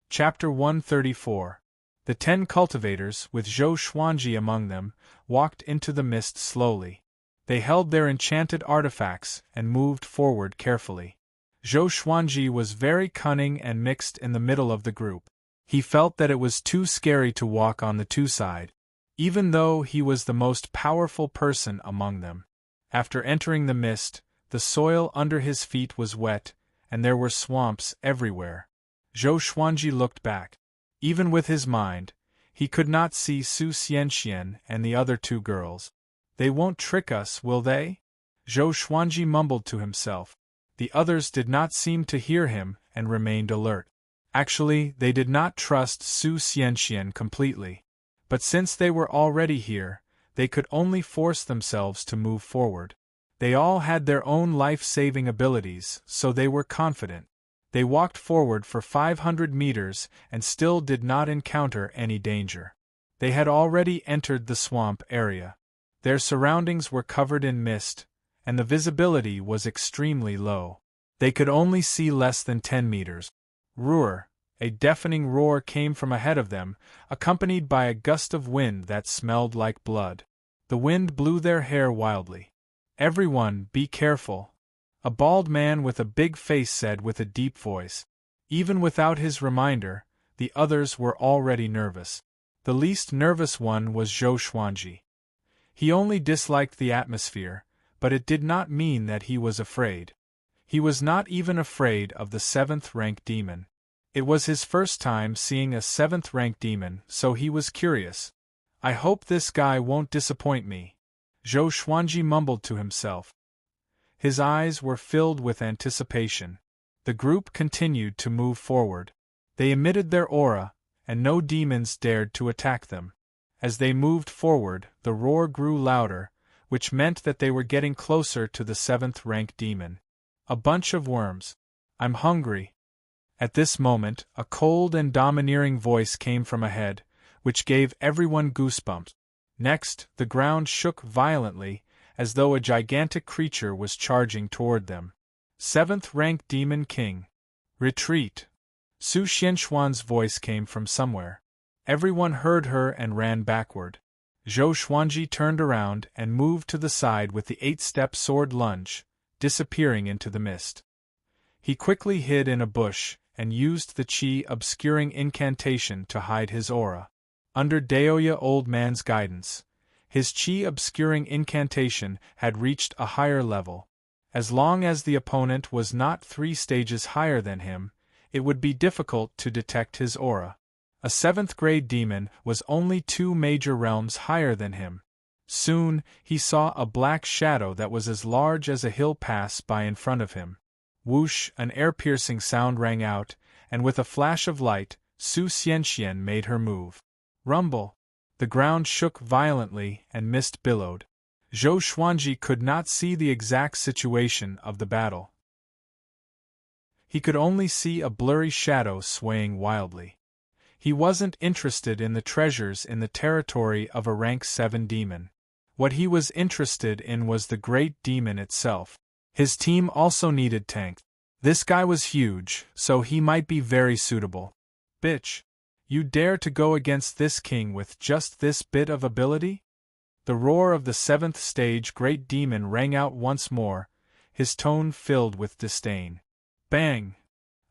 Chapter 134. The 10 cultivators, with Zhou Xuanji among them, walked into the mist slowly. They held their enchanted artifacts and moved forward carefully. Zhou Xuanji was very cunning and mixed in the middle of the group. He felt that it was too scary to walk on the 2 side, even though he was the most powerful person among them. After entering the mist, the soil under his feet was wet, and there were swamps everywhere. Zhou Xuanji looked back. Even with his mind, he could not see Su Xianxian and the other 2 girls. "They won't trick us, will they?" Zhou Xuanji mumbled to himself. The others did not seem to hear him and remained alert. Actually, they did not trust Su Xianxian completely. But since they were already here, they could only force themselves to move forward. They all had their own life-saving abilities, so they were confident. They walked forward for 500 meters and still did not encounter any danger. They had already entered the swamp area. Their surroundings were covered in mist, and the visibility was extremely low. They could only see less than 10 meters. Ruhr, A deafening roar came from ahead of them, accompanied by a gust of wind that smelled like blood. The wind blew their hair wildly. "Everyone, be careful," a bald man with a big face said with a deep voice. Even without his reminder, the others were already nervous. The least nervous one was Zhou Xuanji. He only disliked the atmosphere, but it did not mean that he was afraid. He was not even afraid of the 7th-rank demon. It was his first time seeing a 7th-rank demon, so he was curious. "I hope this guy won't disappoint me," Zhou Xuanji mumbled to himself. His eyes were filled with anticipation. The group continued to move forward. They emitted their aura, and no demons dared to attack them. As they moved forward, the roar grew louder, which meant that they were getting closer to the 7th-rank demon. "A bunch of worms. I'm hungry." At this moment, a cold and domineering voice came from ahead, which gave everyone goosebumps. Next, the ground shook violently, as though a gigantic creature was charging toward them. 7th-rank Demon King. "Retreat!" Su Xianxuan's voice came from somewhere. Everyone heard her and ran backward. Zhou Xuanji turned around and moved to the side with the 8-step sword lunge, disappearing into the mist. He quickly hid in a bush and used the qi obscuring incantation to hide his aura. Under Daoya Old Man's guidance, his qi obscuring incantation had reached a higher level. As long as the opponent was not 3 stages higher than him, it would be difficult to detect his aura. A 7th-grade demon was only 2 major realms higher than him. Soon, he saw a black shadow that was as large as a hill pass by in front of him. Whoosh! An air-piercing sound rang out, and with a flash of light, Su Xianxian made her move. Rumble! The ground shook violently and mist billowed. Zhou Xuanji could not see the exact situation of the battle. He could only see a blurry shadow swaying wildly. He wasn't interested in the treasures in the territory of a rank 7 demon. What he was interested in was the great demon itself. His team also needed tanks. This guy was huge, so he might be very suitable. "Bitch! You dare to go against this king with just this bit of ability?" The roar of the 7th stage great demon rang out once more, his tone filled with disdain. Bang!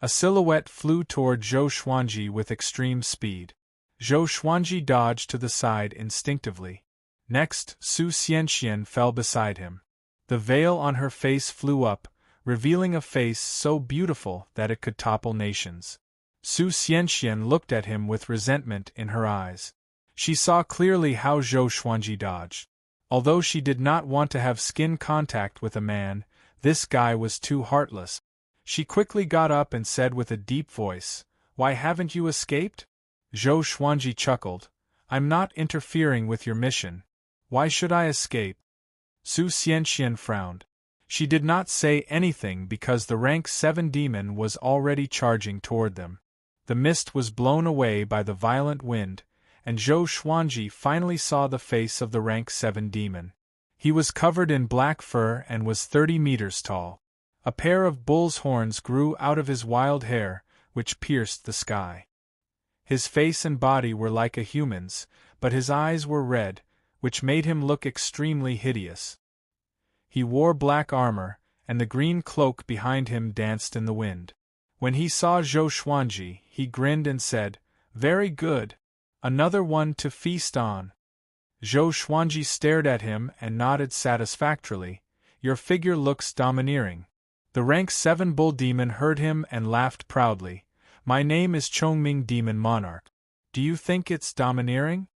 A silhouette flew toward Zhou Xuanji with extreme speed. Zhou Xuanji dodged to the side instinctively. Next, Su Xianxian fell beside him. The veil on her face flew up, revealing a face so beautiful that it could topple nations. Su Xianxian looked at him with resentment in her eyes. She saw clearly how Zhou Xuanji dodged. Although she did not want to have skin contact with a man, this guy was too heartless. She quickly got up and said with a deep voice, "Why haven't you escaped?" Zhou Xuanji chuckled. "I'm not interfering with your mission. Why should I escape?" Su Xianxian frowned. She did not say anything because the rank 7 demon was already charging toward them. The mist was blown away by the violent wind, and Zhou Xuanji finally saw the face of the rank 7 demon. He was covered in black fur and was 30 meters tall. A pair of bull's horns grew out of his wild hair, which pierced the sky. His face and body were like a human's, but his eyes were red, which made him look extremely hideous. He wore black armor, and the green cloak behind him danced in the wind. When he saw Zhou Xuanji, he grinned and said, "Very good. Another one to feast on." Zhou Xuanji stared at him and nodded satisfactorily. "Your figure looks domineering." The rank 7 bull demon heard him and laughed proudly. "My name is Chongming Demon Monarch. Do you think it's domineering?"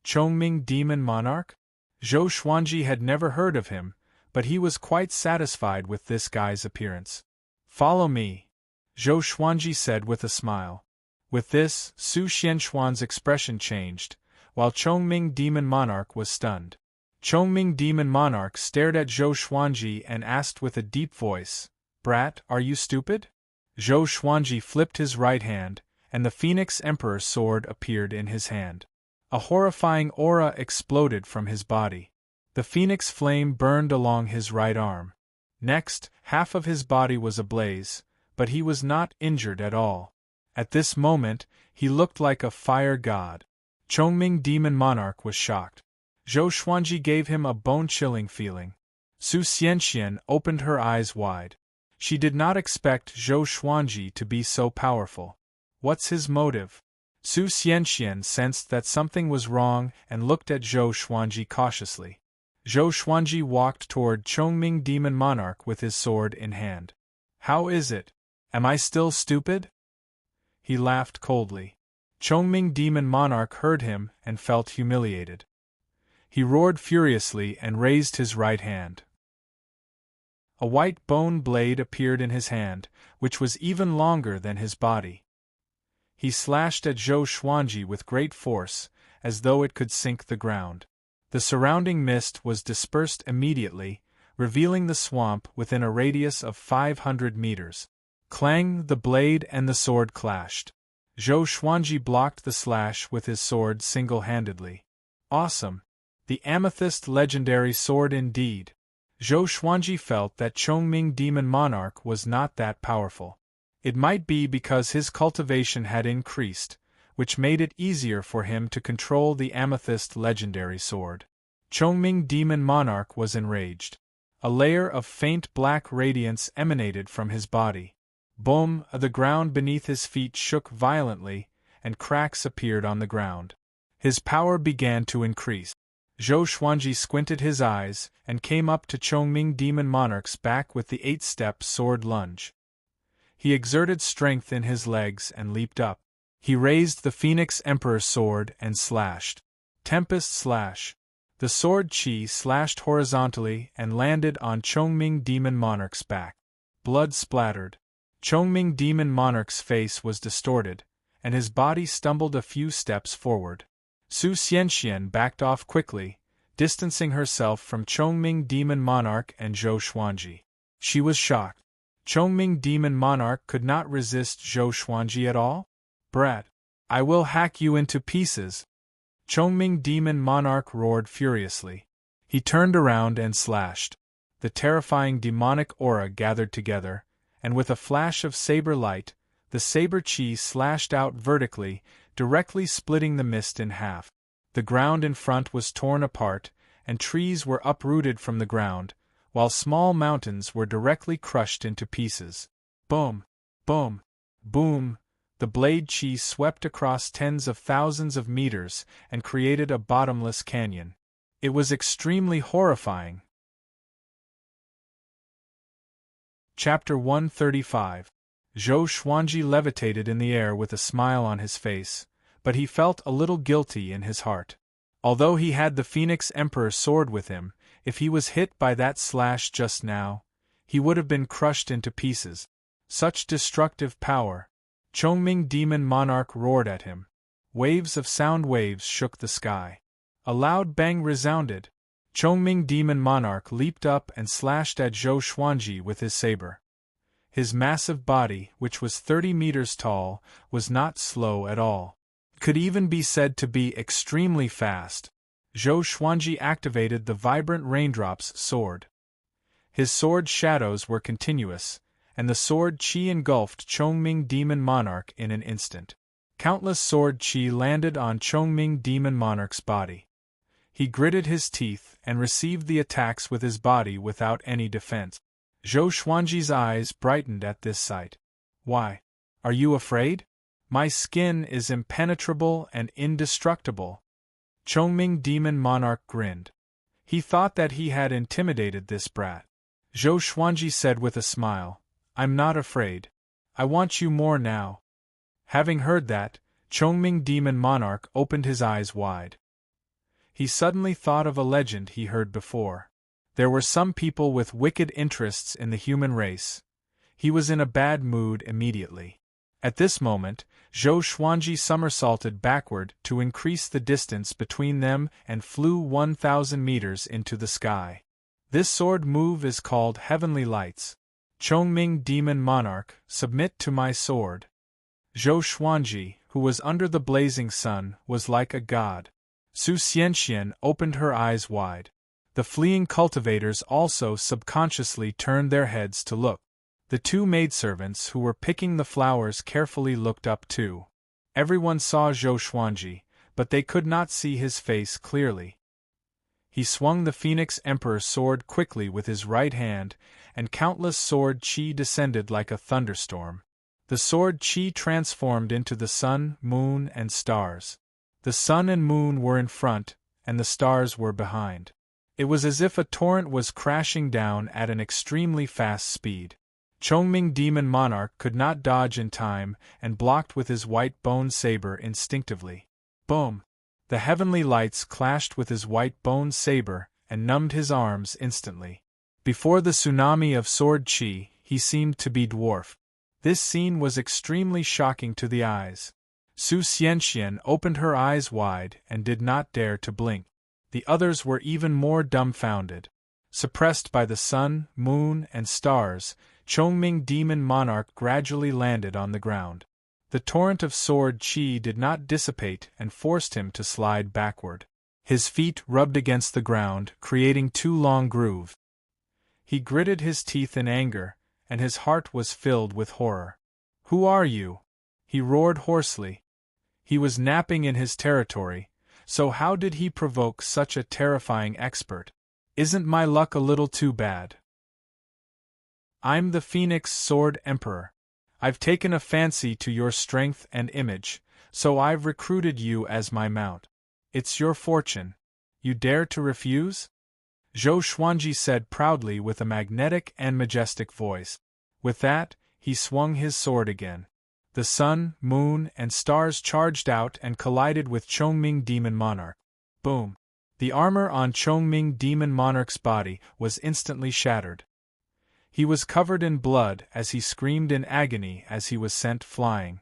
Chongming Demon Monarch? Zhou Xuanji had never heard of him, but he was quite satisfied with this guy's appearance. "Follow me," Zhou Xuanji said with a smile. With this, Su Xianxuan's expression changed, while Chongming Demon Monarch was stunned. Chongming Demon Monarch stared at Zhou Xuanji and asked with a deep voice, "Brat, are you stupid?" Zhou Xuanji flipped his right hand, and the Phoenix Emperor sword appeared in his hand. A horrifying aura exploded from his body. The phoenix flame burned along his right arm. Next, half of his body was ablaze, but he was not injured at all. At this moment, he looked like a fire god. Chongming Demon Monarch was shocked. Zhou Xuanji gave him a bone-chilling feeling. Su Xianxian opened her eyes wide. She did not expect Zhou Xuanji to be so powerful. What's his motive? Su Xianxian sensed that something was wrong and looked at Zhou Xuanji cautiously. Zhou Xuanji walked toward Chongming Demon Monarch with his sword in hand. How is it? Am I still stupid? He laughed coldly. Chongming Demon Monarch heard him and felt humiliated. He roared furiously and raised his right hand. A white bone blade appeared in his hand, which was even longer than his body. He slashed at Zhou Xuanji with great force, as though it could sink the ground. The surrounding mist was dispersed immediately, revealing the swamp within a radius of 500 meters. Clang! The blade and the sword clashed. Zhou Xuanji blocked the slash with his sword single-handedly. Awesome! The amethyst legendary sword indeed! Zhou Xuanji felt that Chongming Demon Monarch was not that powerful. It might be because his cultivation had increased, which made it easier for him to control the amethyst legendary sword. Chongming Demon Monarch was enraged. A layer of faint black radiance emanated from his body. Boom! The ground beneath his feet shook violently, and cracks appeared on the ground. His power began to increase. Zhou Xuanji squinted his eyes and came up to Chongming Demon Monarch's back with the 8-step sword lunge. He exerted strength in his legs and leaped up. He raised the Phoenix Emperor sword and slashed. Tempest slash. The sword chi slashed horizontally and landed on Chongming Demon Monarch's back. Blood splattered. Chongming Demon Monarch's face was distorted, and his body stumbled a few steps forward. Su Xianxian backed off quickly, distancing herself from Chongming Demon Monarch and Zhou Xuanji. She was shocked. Chongming Demon Monarch could not resist Zhou Xuanji at all? Brat! I will hack you into pieces! Chongming Demon Monarch roared furiously. He turned around and slashed. The terrifying demonic aura gathered together, and with a flash of saber light, the saber chi slashed out vertically, directly splitting the mist in half. The ground in front was torn apart, and trees were uprooted from the ground, while small mountains were directly crushed into pieces. Boom! Boom! Boom! The blade chi swept across tens of thousands of meters and created a bottomless canyon. It was extremely horrifying. Chapter 135. Zhou Xuanji levitated in the air with a smile on his face, but he felt a little guilty in his heart. Although he had the Phoenix Emperor sword with him, if he was hit by that slash just now, he would have been crushed into pieces. Such destructive power! Chongming Demon Monarch roared at him. Waves of sound waves shook the sky. A loud bang resounded. Chongming Demon Monarch leaped up and slashed at Zhou Xuanji with his saber. His massive body, which was 30 meters tall, was not slow at all. It could even be said to be extremely fast. Zhou Xuanji activated the vibrant raindrops sword. His sword shadows were continuous, and the sword chi engulfed Chongming Demon Monarch in an instant. Countless sword chi landed on Chongming Demon Monarch's body. He gritted his teeth and received the attacks with his body without any defense. Zhou Xuanji's eyes brightened at this sight. Why? Are you afraid? My skin is impenetrable and indestructible. Chongming Demon Monarch grinned. He thought that he had intimidated this brat. Zhou Xuanji said with a smile, I'm not afraid. I want you more now. Having heard that, Chongming Demon Monarch opened his eyes wide. He suddenly thought of a legend he heard before. There were some people with wicked interests in the human race. He was in a bad mood immediately. At this moment, Zhou Xuanji somersaulted backward to increase the distance between them and flew 1,000 meters into the sky. This sword move is called Heavenly Lights. Chongming Demon Monarch, submit to my sword. Zhou Xuanji, who was under the blazing sun, was like a god. Su Xianxian opened her eyes wide. The fleeing cultivators also subconsciously turned their heads to look. The two maidservants who were picking the flowers carefully looked up too. Everyone saw Zhou Xuanji, but they could not see his face clearly. He swung the Phoenix Emperor's sword quickly with his right hand, and countless sword qi descended like a thunderstorm. The sword qi transformed into the sun, moon, and stars. The sun and moon were in front, and the stars were behind. It was as if a torrent was crashing down at an extremely fast speed. Chongming Demon Monarch could not dodge in time and blocked with his white bone saber instinctively. Boom! The heavenly lights clashed with his white bone saber and numbed his arms instantly. Before the tsunami of sword qi, he seemed to be dwarfed. This scene was extremely shocking to the eyes. Su Xianxian opened her eyes wide and did not dare to blink. The others were even more dumbfounded. Suppressed by the sun, moon, and stars, Chongming Demon Monarch gradually landed on the ground. The torrent of sword qi did not dissipate and forced him to slide backward. His feet rubbed against the ground, creating two long grooves. He gritted his teeth in anger, and his heart was filled with horror. "Who are you?" he roared hoarsely. He was napping in his territory, so how did he provoke such a terrifying expert? Isn't my luck a little too bad? I'm the Phoenix Sword Emperor. I've taken a fancy to your strength and image, so I've recruited you as my mount. It's your fortune. You dare to refuse? Zhou Xuanji said proudly with a magnetic and majestic voice. With that, he swung his sword again. The sun, moon, and stars charged out and collided with Chongming Demon Monarch. Boom! The armor on Chongming Demon Monarch's body was instantly shattered. He was covered in blood as he screamed in agony as he was sent flying.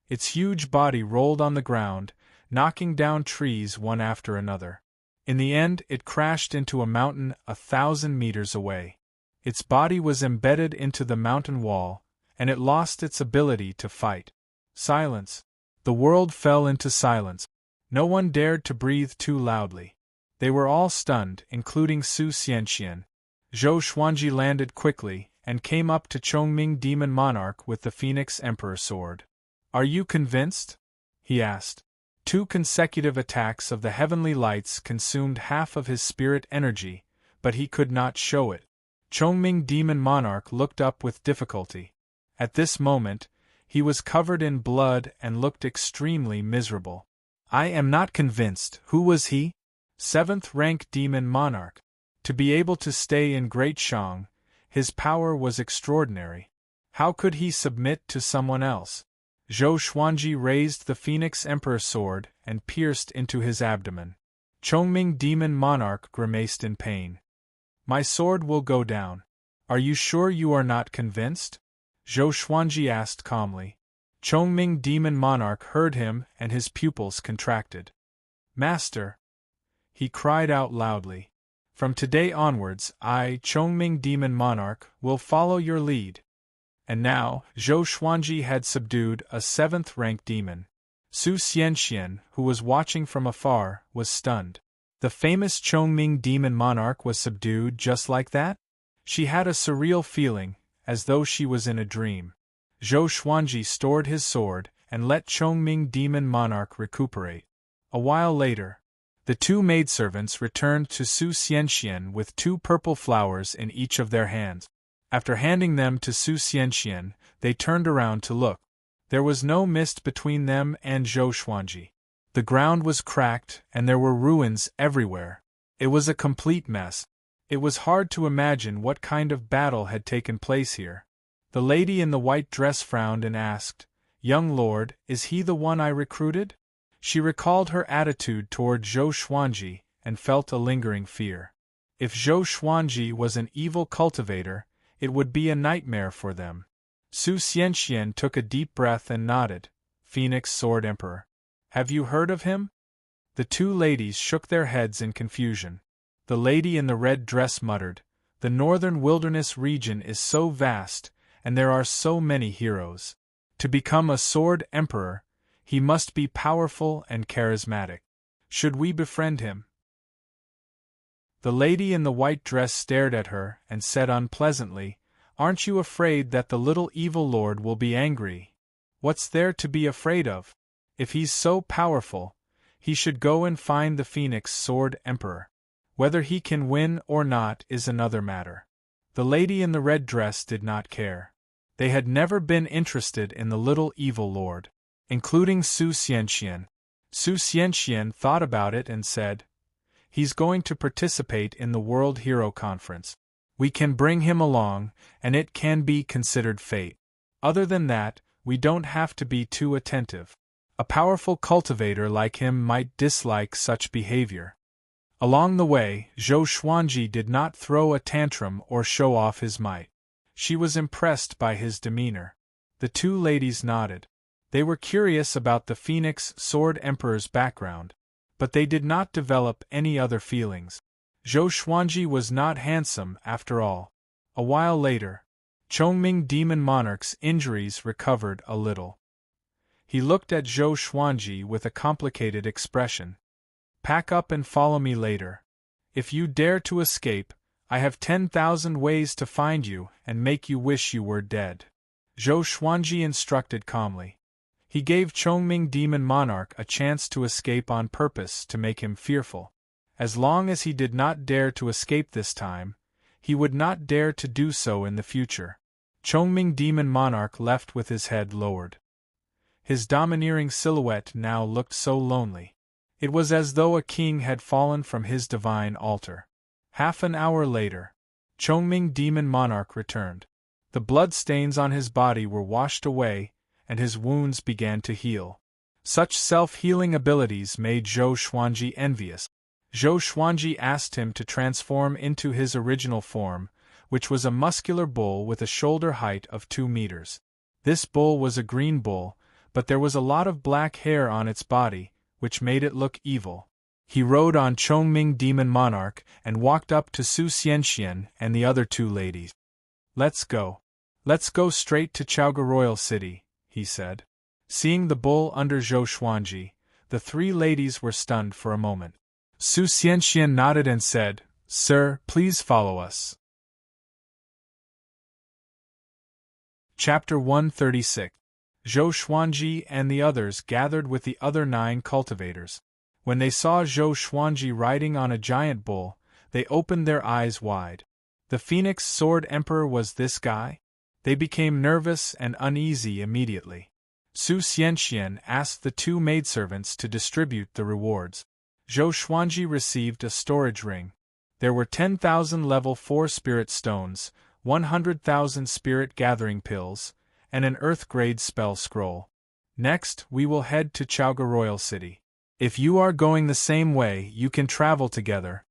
Its huge body rolled on the ground, knocking down trees one after another. In the end, it crashed into a mountain 1,000 meters away. Its body was embedded into the mountain wall, and it lost its ability to fight. Silence. The world fell into silence. No one dared to breathe too loudly. They were all stunned, including Su Xianxian. Zhou Xuanji landed quickly and came up to Chongming Demon Monarch with the Phoenix Emperor sword. "Are you convinced?" he asked. 2 consecutive attacks of the heavenly lights consumed half of his spirit energy, but he could not show it. Chongming Demon Monarch looked up with difficulty. At this moment, he was covered in blood and looked extremely miserable. "I am not convinced." Who was he? 7th rank Demon Monarch. To be able to stay in Great Shang, his power was extraordinary. How could he submit to someone else? Zhou Xuanji raised the Phoenix Emperor sword and pierced into his abdomen. Chongming Demon Monarch grimaced in pain. "My sword will go down. Are you sure you are not convinced?" Zhou Xuanji asked calmly. Chongming Demon Monarch heard him and his pupils contracted. "Master!" he cried out loudly. "From today onwards, I, Chongming Demon Monarch, will follow your lead." And now, Zhou Xuanji had subdued a 7th rank demon. Su Xianxian, who was watching from afar, was stunned. The famous Chongming Demon Monarch was subdued just like that? She had a surreal feeling, as though she was in a dream. Zhou Xuanji stored his sword and let Chongming Demon Monarch recuperate. A while later, the 2 maidservants returned to Su Xianxian with 2 purple flowers in each of their hands. After handing them to Su Xianxian, they turned around to look. There was no mist between them and Zhou Xuanji. The ground was cracked and there were ruins everywhere. It was a complete mess. It was hard to imagine what kind of battle had taken place here. The lady in the white dress frowned and asked, "Young lord, is he the one I recruited?" She recalled her attitude toward Zhou Xuanji and felt a lingering fear. If Zhou Xuanji was an evil cultivator, it would be a nightmare for them. Su Xianxian took a deep breath and nodded. "Phoenix Sword Emperor. Have you heard of him?" The 2 ladies shook their heads in confusion. The lady in the red dress muttered, "The northern wilderness region is so vast, and there are so many heroes. To become a Sword Emperor, he must be powerful and charismatic. Should we befriend him?" The lady in the white dress stared at her and said unpleasantly, Aren't you afraid that the little evil lord will be angry? What's there to be afraid of? If he's so powerful, he should go and find the Phoenix Sword Emperor. Whether he can win or not is another matter. The lady in the red dress did not care. They had never been interested in the little evil lord, including Su Xianxian. Su Xianxian thought about it and said, "He's going to participate in the World Hero Conference. We can bring him along, and it can be considered fate. Other than that, we don't have to be too attentive. A powerful cultivator like him might dislike such behavior." Along the way, Zhou Xuanji did not throw a tantrum or show off his might. She was impressed by his demeanor. The two ladies nodded. They were curious about the Phoenix Sword Emperor's background, but they did not develop any other feelings. Zhou Xuanji was not handsome after all. A while later, Chongming Demon Monarch's injuries recovered a little. He looked at Zhou Xuanji with a complicated expression. "Pack up and follow me later. If you dare to escape, I have 10,000 ways to find you and make you wish you were dead." Zhou Xuanji instructed calmly. He gave Chongming Demon Monarch a chance to escape on purpose to make him fearful. As long as he did not dare to escape this time, he would not dare to do so in the future. Chongming Demon Monarch left with his head lowered. His domineering silhouette now looked so lonely. It was as though a king had fallen from his divine altar. Half an hour later, Chongming Demon Monarch returned. The bloodstains on his body were washed away, and his wounds began to heal. Such self-healing abilities made Zhou Xuanji envious. Zhou Xuanji asked him to transform into his original form, which was a muscular bull with a shoulder height of 2 meters. This bull was a green bull, but there was a lot of black hair on its body, which made it look evil. He rode on Chongming Demon Monarch and walked up to Su Xianxian and the other two ladies. "Let's go. Let's go straight to Chaoga Royal City," he said. Seeing the bull under Zhou Xuanji, the three ladies were stunned for a moment. Su Xianxian nodded and said, "Sir, please follow us." Chapter 136. Zhou Xuanji and the others gathered with the other 9 cultivators. When they saw Zhou Xuanji riding on a giant bull, they opened their eyes wide. The Phoenix Sword Emperor was this guy? They became nervous and uneasy immediately. Su Xianxian asked the 2 maidservants to distribute the rewards. Zhou Xuanji received a storage ring. There were 10,000 level 4 spirit stones, 100,000 spirit gathering pills, and an earth-grade spell scroll. "Next, we will head to Chaoga Royal City. If you are going the same way, you can travel together,"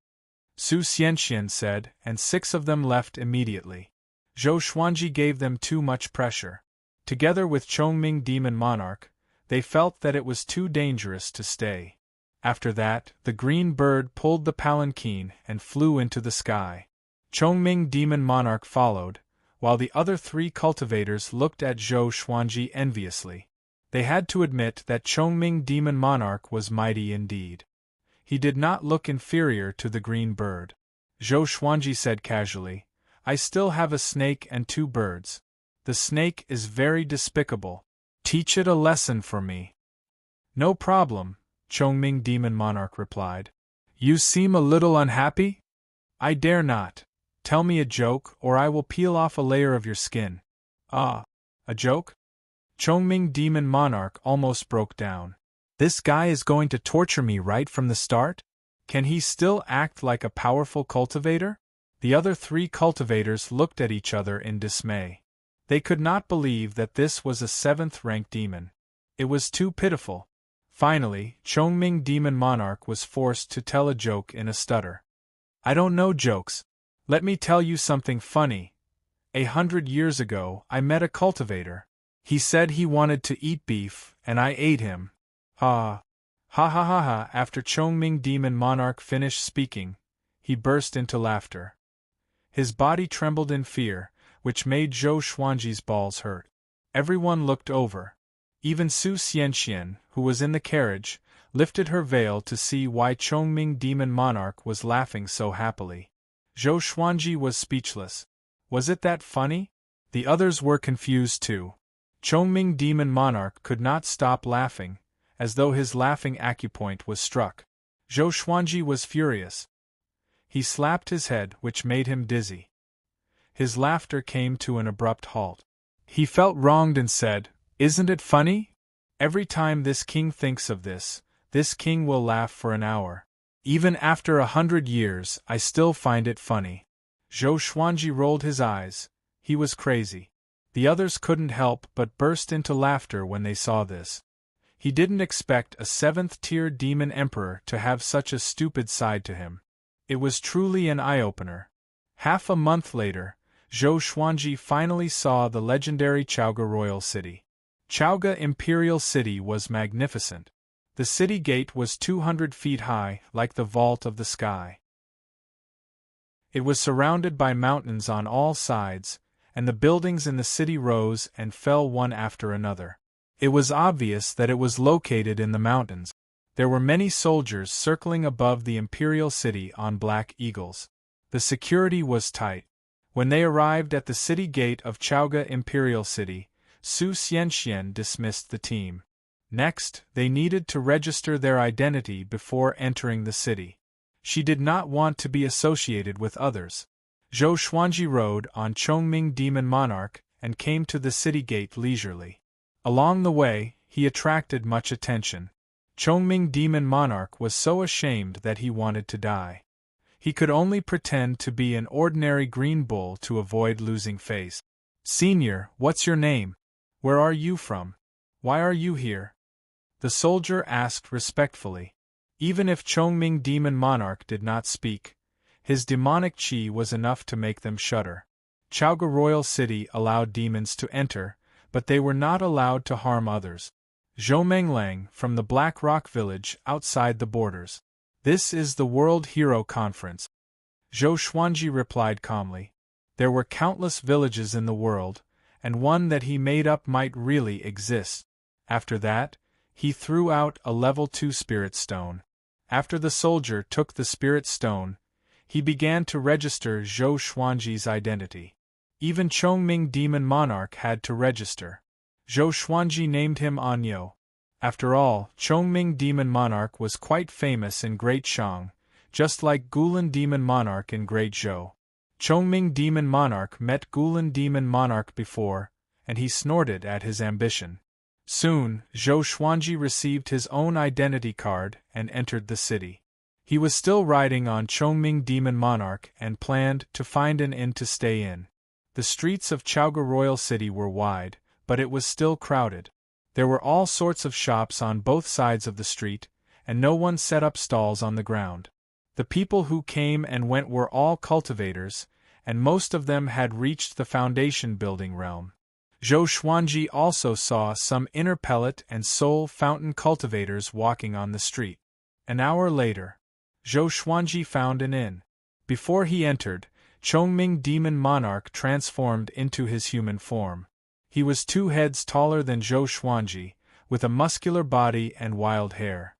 Su Xianxian said, and 6 of them left immediately. Zhou Xuanji gave them too much pressure. Together with Chongming Demon Monarch, they felt that it was too dangerous to stay. After that, the green bird pulled the palanquin and flew into the sky. Chongming Demon Monarch followed, while the other 3 cultivators looked at Zhou Xuanji enviously. They had to admit that Chongming Demon Monarch was mighty indeed. He did not look inferior to the green bird. Zhou Xuanji said casually, "I still have a snake and 2 birds. The snake is very despicable. Teach it a lesson for me." "No problem," Chongming Demon Monarch replied. "You seem a little unhappy?" "I dare not. Tell me a joke, or I will peel off a layer of your skin." "Ah, a joke?" Chongming Demon Monarch almost broke down. "This guy is going to torture me right from the start? Can he still act like a powerful cultivator?" The other 3 cultivators looked at each other in dismay. They could not believe that this was a 7th-rank demon. It was too pitiful. Finally, Chongming Demon Monarch was forced to tell a joke in a stutter. "I don't know jokes. Let me tell you something funny. 100 years ago, I met a cultivator. He said he wanted to eat beef, and I ate him. Ha! Ha ha ha ha!" After Chongming Demon Monarch finished speaking, he burst into laughter. His body trembled in fear, which made Zhou Xuanji's balls hurt. Everyone looked over. Even Su Xianxian, who was in the carriage, lifted her veil to see why Chongming Demon Monarch was laughing so happily. Zhou Xuanji was speechless. Was it that funny? The others were confused too. Chongming Demon Monarch could not stop laughing, as though his laughing acupoint was struck. Zhou Xuanji was furious. He slapped his head, which made him dizzy. His laughter came to an abrupt halt. He felt wronged and said, "Isn't it funny? Every time this king thinks of this king will laugh for an hour. Even after 100 years, I still find it funny." Zhou Xuanji rolled his eyes. He was crazy. The others couldn't help but burst into laughter when they saw this. He didn't expect a 7th-tier demon emperor to have such a stupid side to him. It was truly an eye-opener. Half a month later, Zhou Xuanji finally saw the legendary Chaoga Royal City. Chaoga Imperial City was magnificent. The city gate was 200 feet high, like the vault of the sky. It was surrounded by mountains on all sides, and the buildings in the city rose and fell one after another. It was obvious that it was located in the mountains. There were many soldiers circling above the imperial city on black eagles. The security was tight. When they arrived at the city gate of Chaoga Imperial City, Su Xianxian dismissed the team. Next, they needed to register their identity before entering the city. She did not want to be associated with others. Zhou Xuanji rode on Chongming Demon Monarch and came to the city gate leisurely. Along the way, he attracted much attention. Chongming Demon Monarch was so ashamed that he wanted to die. He could only pretend to be an ordinary green bull to avoid losing face. "Senior, what's your name? Where are you from? Why are you here?" the soldier asked respectfully. Even if Chongming Demon Monarch did not speak, his demonic qi was enough to make them shudder. Chaoga Royal City allowed demons to enter, but they were not allowed to harm others. Zhou Menglang, from the Black Rock Village outside the borders. "This is the World Hero Conference." Zhou Xuanji replied calmly. There were countless villages in the world, and one that he made up might really exist. After that, he threw out a level 2 spirit stone. After the soldier took the spirit stone, he began to register Zhou Xuanji's identity. Even Chongming Demon Monarch had to register. Zhou Xuanji named him Anyo. After all, Chongming Demon Monarch was quite famous in Great Shang, just like Gulan Demon Monarch in Great Zhou. Chongming Demon Monarch met Gulan Demon Monarch before, and he snorted at his ambition. Soon, Zhou Xuanji received his own identity card and entered the city. He was still riding on Chongming Demon Monarch and planned to find an inn to stay in. The streets of Chaoga Royal City were wide, but it was still crowded. There were all sorts of shops on both sides of the street, and no one set up stalls on the ground. The people who came and went were all cultivators, and most of them had reached the foundation building realm. Zhou Xuanji also saw some inner pellet and soul fountain cultivators walking on the street. An hour later, Zhou Xuanji found an inn. Before he entered, Chongming Demon Monarch transformed into his human form. He was 2 heads taller than Zhou Xuanji, with a muscular body and wild hair.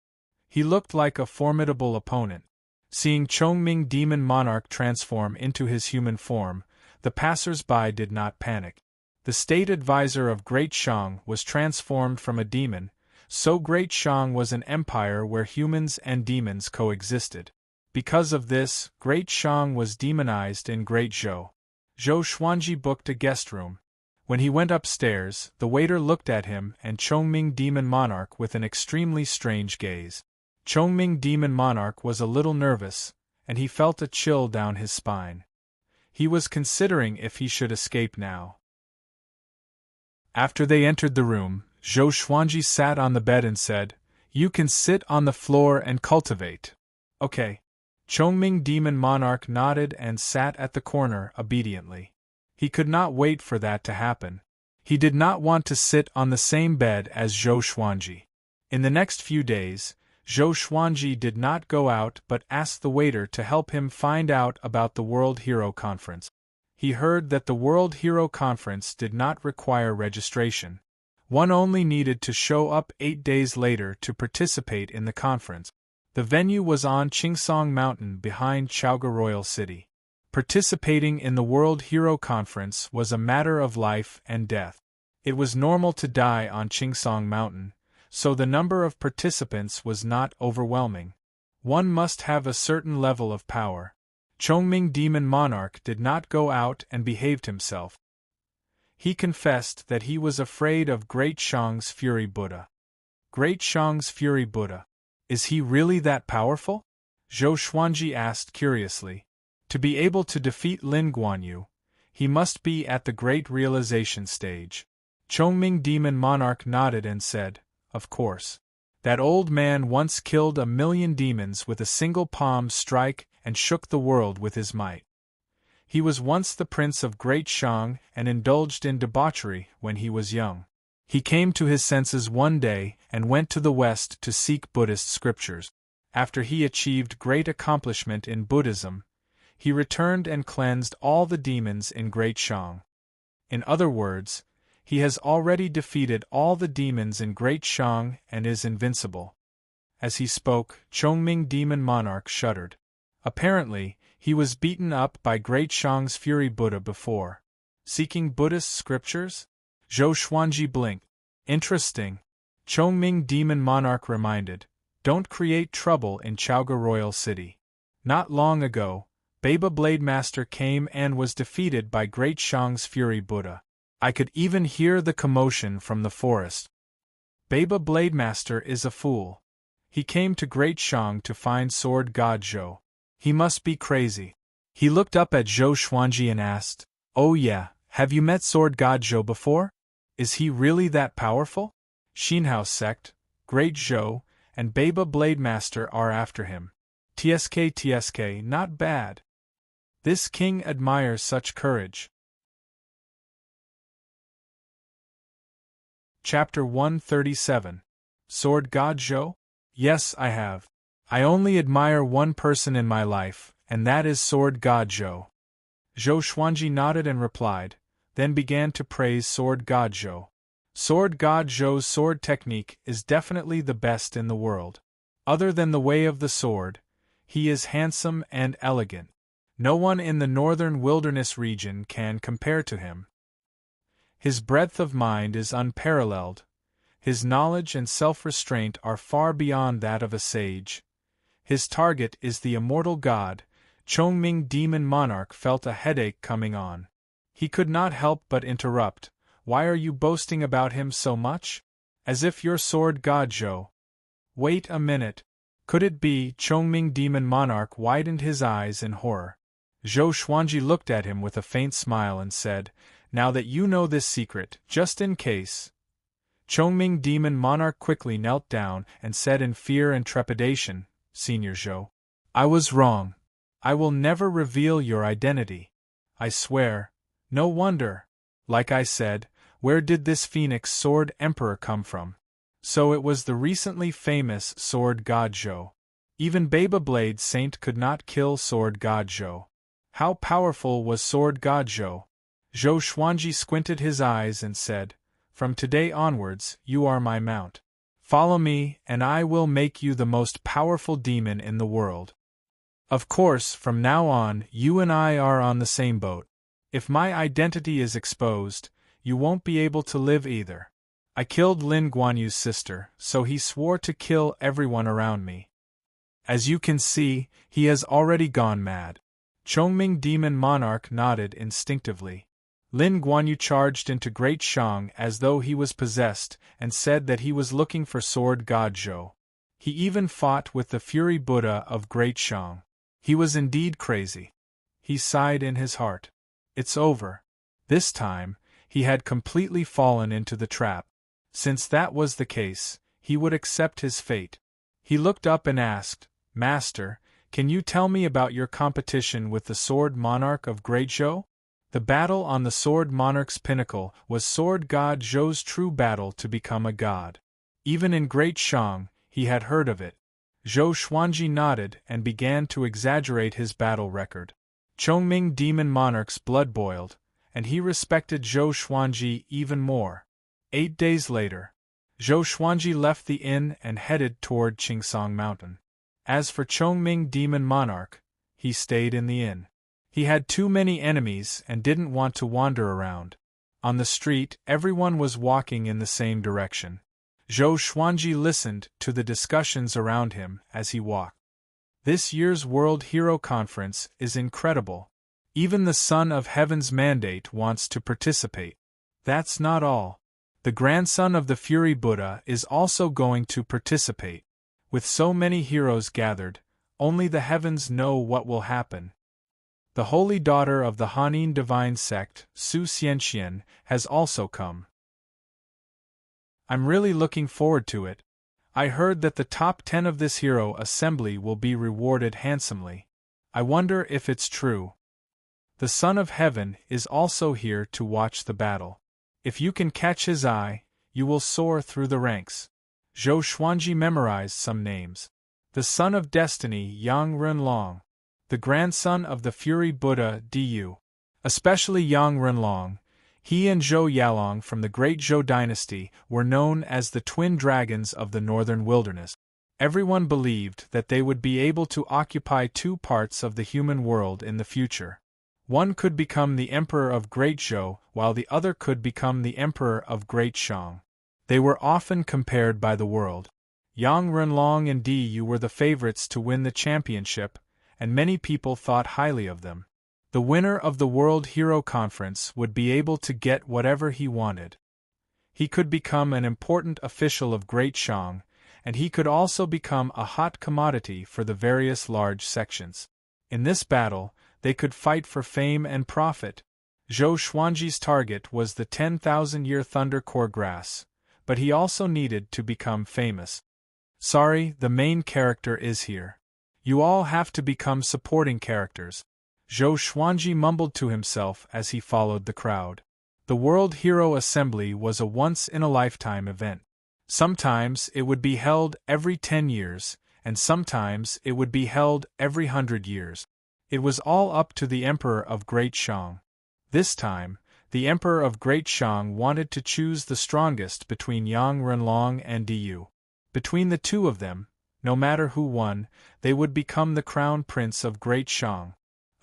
He looked like a formidable opponent. Seeing Chongming Demon Monarch transform into his human form, the passers-by did not panic. The state advisor of Great Shang was transformed from a demon, so Great Shang was an empire where humans and demons coexisted. Because of this, Great Shang was demonized in Great Zhou. Zhou Xuanji booked a guest room. When he went upstairs, the waiter looked at him and Chongming Demon Monarch with an extremely strange gaze. Chongming Demon Monarch was a little nervous, and he felt a chill down his spine. He was considering if he should escape now. After they entered the room, Zhou Xuanji sat on the bed and said, "You can sit on the floor and cultivate." "Okay." Chongming Demon Monarch nodded and sat at the corner obediently. He could not wait for that to happen. He did not want to sit on the same bed as Zhou Xuanji. In the next few days, Zhou Xuanji did not go out but asked the waiter to help him find out about the World Hero Conference. He heard that the World Hero Conference did not require registration. One only needed to show up 8 days later to participate in the conference. The venue was on Qingsong Mountain behind Chaoga Royal City. Participating in the World Hero Conference was a matter of life and death. It was normal to die on Chingsong Mountain, so the number of participants was not overwhelming. One must have a certain level of power. Chongming Demon Monarch did not go out and behaved himself. He confessed that he was afraid of Great Shang's Fury Buddha. Great Shang's Fury Buddha. Is he really that powerful? Zhou Xuanji asked curiously. To be able to defeat Lin Guanyu, he must be at the Great Realization stage. Chongming Demon Monarch nodded and said, "Of course. That old man once killed 1,000,000 demons with a single palm strike and shook the world with his might. He was once the prince of Great Shang and indulged in debauchery when he was young. He came to his senses one day and went to the West to seek Buddhist scriptures. After he achieved great accomplishment in Buddhism, he returned and cleansed all the demons in Great Shang. In other words, he has already defeated all the demons in Great Shang and is invincible." As he spoke, Chongming Demon Monarch shuddered. Apparently, he was beaten up by Great Shang's Fury Buddha before. Seeking Buddhist scriptures? Zhou Xuanji blinked. Interesting. Chongming Demon Monarch reminded, "Don't create trouble in Chaoga Royal City. Not long ago, Baba Blade Master came and was defeated by Great Shang's Fury Buddha. I could even hear the commotion from the forest. Baba Blade Master is a fool. He came to Great Shang to find Sword God Zhou. He must be crazy." He looked up at Zhou Xuanji and asked, "Oh yeah, have you met Sword God Zhou before? Is he really that powerful? Xinhao sect, Great Zhou, and Baba Blade Master are after him. TSK, not bad. This king admires such courage." Chapter 137. Sword God Zhou? Yes, I have. I only admire one person in my life, and that is Sword God Zhou. Zhou Xuanji nodded and replied, then began to praise Sword God Zhou. Sword God Zhou's sword technique is definitely the best in the world. Other than the way of the sword, he is handsome and elegant. No one in the northern wilderness region can compare to him. His breadth of mind is unparalleled. His knowledge and self-restraint are far beyond that of a sage. His target is the immortal god. Chongming Demon Monarch felt a headache coming on. He could not help but interrupt, "Why are you boasting about him so much? As if your Sword God Zhou." "Wait a minute. Could it be?" Chongming Demon Monarch widened his eyes in horror. Zhou Xuanji looked at him with a faint smile and said, "Now that you know this secret, just in case." Chongming Demon Monarch quickly knelt down and said in fear and trepidation, "Senior Zhou, I was wrong. I will never reveal your identity. I swear. No wonder. Like I said, where did this Phoenix Sword Emperor come from?" So it was the recently famous Sword God Zhou. Even Baba Blade Saint could not kill Sword God Zhou. How powerful was Sword God Zhou? Zhou Xuanji squinted his eyes and said, "From today onwards, you are my mount. Follow me, and I will make you the most powerful demon in the world. Of course, from now on, you and I are on the same boat. If my identity is exposed, you won't be able to live either. I killed Lin Guanyu's sister, so he swore to kill everyone around me. As you can see, he has already gone mad." Chongming Demon Monarch nodded instinctively. Lin Guanyu charged into Great Shang as though he was possessed and said that he was looking for Sword God Zhou. He even fought with the Fury Buddha of Great Shang. He was indeed crazy. He sighed in his heart. It's over. This time, he had completely fallen into the trap. Since that was the case, he would accept his fate. He looked up and asked, "Master, can you tell me about your competition with the Sword Monarch of Great Zhou?" The battle on the Sword Monarch's pinnacle was Sword God Zhou's true battle to become a god. Even in Great Shang, he had heard of it. Zhou Xuanji nodded and began to exaggerate his battle record. Chongming Demon Monarch's blood boiled, and he respected Zhou Xuanji even more. 8 days later, Zhou Xuanji left the inn and headed toward Chingsong Mountain. As for Chongming Demon Monarch, he stayed in the inn. He had too many enemies and didn't want to wander around. On the street, everyone was walking in the same direction. Zhou Xuanji listened to the discussions around him as he walked. This year's World Hero Conference is incredible. Even the Son of Heaven's mandate wants to participate. That's not all. The grandson of the Fury Buddha is also going to participate. With so many heroes gathered, only the heavens know what will happen. The holy daughter of the Hanin divine sect, Su Xianxian, has also come. I'm really looking forward to it. I heard that the top 10 of this hero assembly will be rewarded handsomely. I wonder if it's true. The Son of Heaven is also here to watch the battle. If you can catch his eye, you will soar through the ranks. Zhou Xuanji memorized some names. The Son of Destiny Yang Renlong. The grandson of the Fury Buddha Du. Especially Yang Renlong. He and Zhou Yalong from the Great Zhou dynasty were known as the twin dragons of the northern wilderness. Everyone believed that they would be able to occupy two parts of the human world in the future. One could become the Emperor of Great Zhou, while the other could become the Emperor of Great Shang. They were often compared by the world. Yang Renlong and Du were the favorites to win the championship, and many people thought highly of them. The winner of the World Hero Conference would be able to get whatever he wanted. He could become an important official of Great Shang, and he could also become a hot commodity for the various large sections. In this battle, they could fight for fame and profit. Zhou Xuanji's target was the 10,000-year Thunder Core grass, but he also needed to become famous. Sorry, the main character is here. You all have to become supporting characters. Zhou Xuanji mumbled to himself as he followed the crowd. The World Hero Assembly was a once-in-a-lifetime event. Sometimes it would be held every 10 years, and sometimes it would be held every 100 years. It was all up to the Emperor of Great Shang. This time, the Emperor of Great Shang wanted to choose the strongest between Yang Renlong and Du. Between the two of them, no matter who won, they would become the crown prince of Great Shang.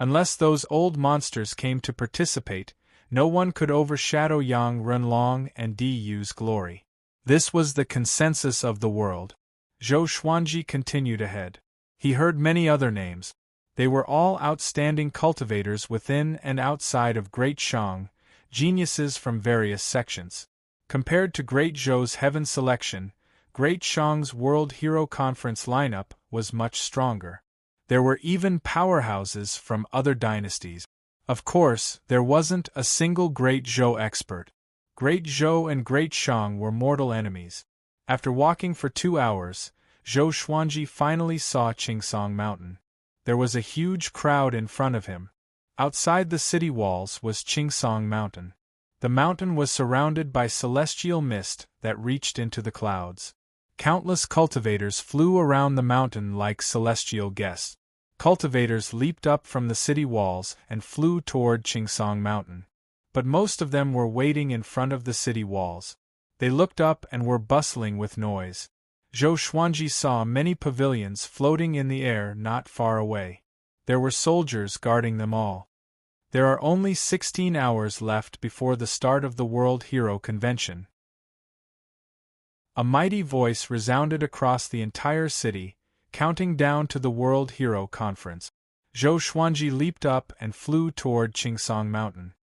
Unless those old monsters came to participate, no one could overshadow Yang Renlong and Du's glory. This was the consensus of the world. Zhou Xuanji continued ahead. He heard many other names. They were all outstanding cultivators within and outside of Great Shang, geniuses from various sections. Compared to Great Zhou's Heaven selection, Great Shang's World Hero Conference lineup was much stronger. There were even powerhouses from other dynasties. Of course, there wasn't a single Great Zhou expert. Great Zhou and Great Shang were mortal enemies. After walking for 2 hours, Zhou Xuanji finally saw Qingsong Mountain. There was a huge crowd in front of him. Outside the city walls was Qingsong Mountain. The mountain was surrounded by celestial mist that reached into the clouds. Countless cultivators flew around the mountain like celestial guests. Cultivators leaped up from the city walls and flew toward Qingsong Mountain. But most of them were waiting in front of the city walls. They looked up and were bustling with noise. Zhou Xuanji saw many pavilions floating in the air not far away. There were soldiers guarding them all. There are only 16 hours left before the start of the World Hero Convention. A mighty voice resounded across the entire city, counting down to the World Hero Conference. Zhou Xuanji leaped up and flew toward Qingsong Mountain.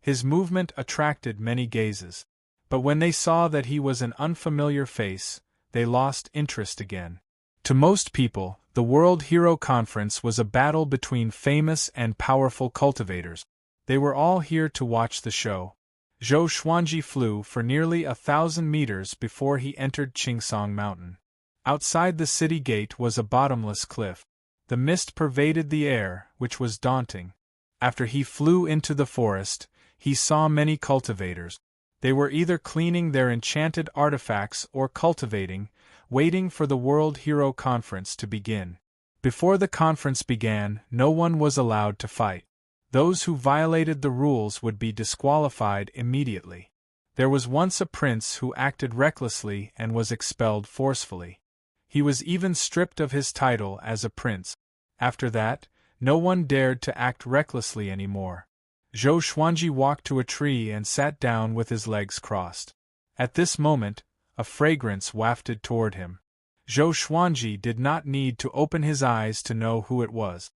His movement attracted many gazes. But when they saw that he was an unfamiliar face, they lost interest again. To most people, the World Hero Conference was a battle between famous and powerful cultivators. They were all here to watch the show. Zhou Xuanji flew for nearly 1,000 meters before he entered Qingsong Mountain. Outside the city gate was a bottomless cliff. The mist pervaded the air, which was daunting. After he flew into the forest, he saw many cultivators. They were either cleaning their enchanted artifacts or cultivating, waiting for the World Hero Conference to begin. Before the conference began, no one was allowed to fight. Those who violated the rules would be disqualified immediately. There was once a prince who acted recklessly and was expelled forcefully. He was even stripped of his title as a prince. After that, No one dared to act recklessly anymore. Zhou Xuanji walked to a tree and sat down with his legs crossed. At this moment, a fragrance wafted toward him. Zhou Xuanji did not need to open his eyes to know who it was.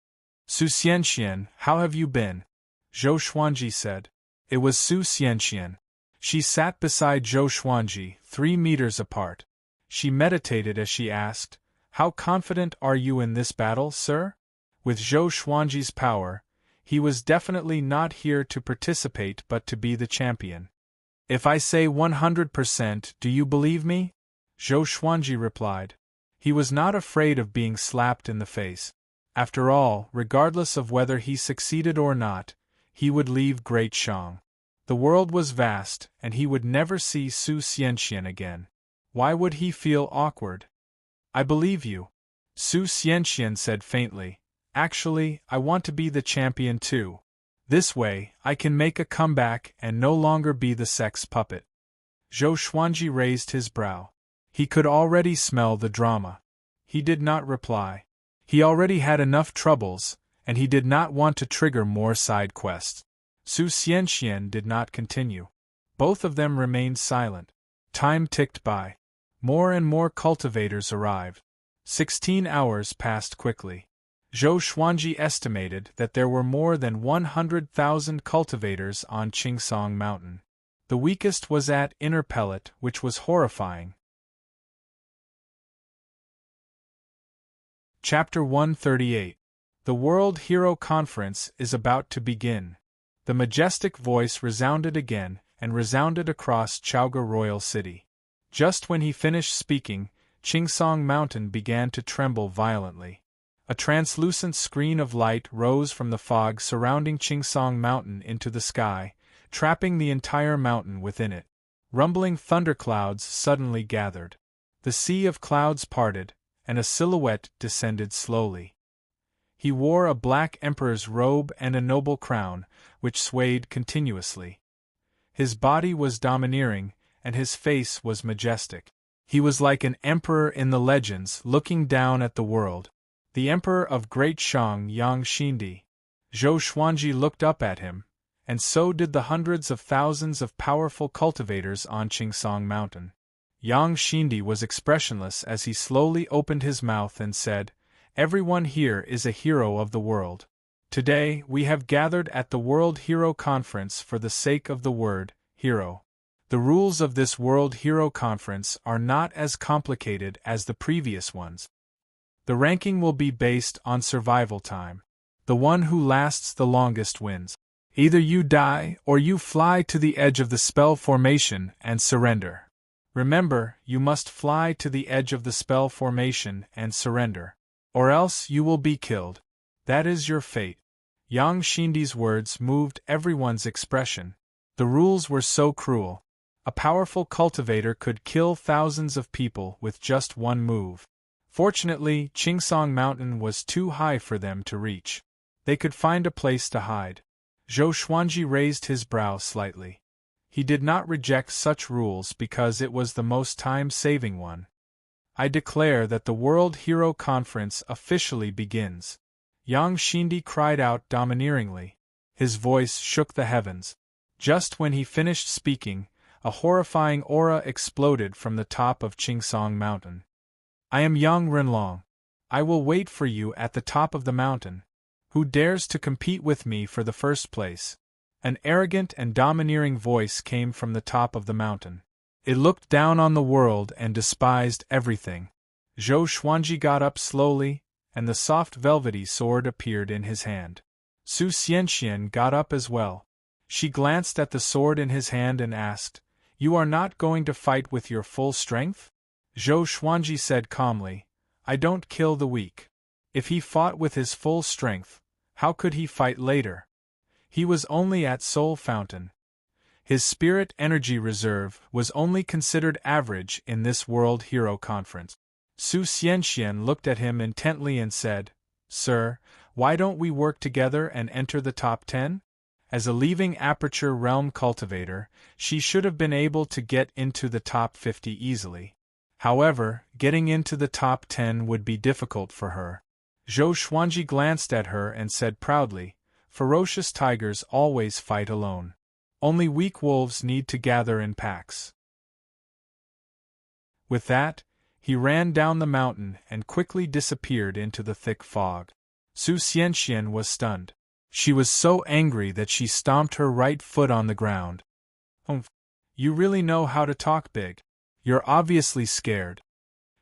Su Xianxian, how have you been? Zhou Xuanji said. It was Su Xianxian. She sat beside Zhou Xuanji, 3 meters apart. She meditated as she asked, How confident are you in this battle, sir? With Zhou Xuanji's power, he was definitely not here to participate but to be the champion. If I say 100%, do you believe me? Zhou Xuanji replied. He was not afraid of being slapped in the face. After all, regardless of whether he succeeded or not, he would leave Great Shang. The world was vast, and he would never see Su Xianxian again. Why would he feel awkward? I believe you. Su Xianxian said faintly. Actually, I want to be the champion too. This way, I can make a comeback and no longer be the sex puppet. Zhou Xuanji raised his brow. He could already smell the drama. He did not reply. He already had enough troubles, and he did not want to trigger more side quests. Su Xianxian did not continue. Both of them remained silent. Time ticked by. More and more cultivators arrived. 16 hours passed quickly. Zhou Xuanji estimated that there were more than 100,000 cultivators on Qingsong Mountain. The weakest was at Inner Pellet, which was horrifying. Chapter 138. The World Hero Conference is about to begin. The majestic voice resounded again, and resounded across Chaoga Royal City. Just when he finished speaking, Qingsong Mountain began to tremble violently. A translucent screen of light rose from the fog surrounding Qingsong Mountain into the sky, trapping the entire mountain within it. Rumbling thunderclouds suddenly gathered. The sea of clouds parted, and a silhouette descended slowly. He wore a black emperor's robe and a noble crown, which swayed continuously. His body was domineering, and his face was majestic. He was like an emperor in the legends looking down at the world. The emperor of Great Shang, Yang Xindi. Zhou Xuanji looked up at him, and so did the hundreds of thousands of powerful cultivators on Qingsong Mountain. Yang Xindi was expressionless as he slowly opened his mouth and said, Everyone here is a hero of the world. Today, we have gathered at the World Hero Conference for the sake of the word, hero. The rules of this World Hero Conference are not as complicated as the previous ones. The ranking will be based on survival time. The one who lasts the longest wins. Either you die or you fly to the edge of the spell formation and surrender. Remember, you must fly to the edge of the spell formation and surrender. Or else you will be killed. That is your fate. Yang Xindi's words moved everyone's expression. The rules were so cruel. A powerful cultivator could kill thousands of people with just one move. Fortunately, Qingsong Mountain was too high for them to reach. They could find a place to hide. Zhou Xuanji raised his brow slightly. He did not reject such rules because it was the most time-saving one. I declare that the World Hero Conference officially begins. Yang Xindi cried out domineeringly. His voice shook the heavens. Just when he finished speaking, a horrifying aura exploded from the top of Qingsong Mountain. I am Yang Renlong. I will wait for you at the top of the mountain. Who dares to compete with me for the first place? An arrogant and domineering voice came from the top of the mountain. It looked down on the world and despised everything. Zhou Xuanji got up slowly, and the soft velvety sword appeared in his hand. Su Xianxian got up as well. She glanced at the sword in his hand and asked, You are not going to fight with your full strength? Zhou Xuanji said calmly, I don't kill the weak. If he fought with his full strength, how could he fight later? He was only at Soul Fountain. His spirit energy reserve was only considered average in this World Hero Conference. Su Xianxian looked at him intently and said, Sir, why don't we work together and enter the top 10? As a leaving Aperture Realm cultivator, she should have been able to get into the top 50 easily. However, getting into the top 10 would be difficult for her. Zhou Xuanji glanced at her and said proudly, "Ferocious tigers always fight alone. Only weak wolves need to gather in packs." With that, he ran down the mountain and quickly disappeared into the thick fog. Su Xianxian was stunned. She was so angry that she stomped her right foot on the ground. "Humph! You really know how to talk big. You're obviously scared."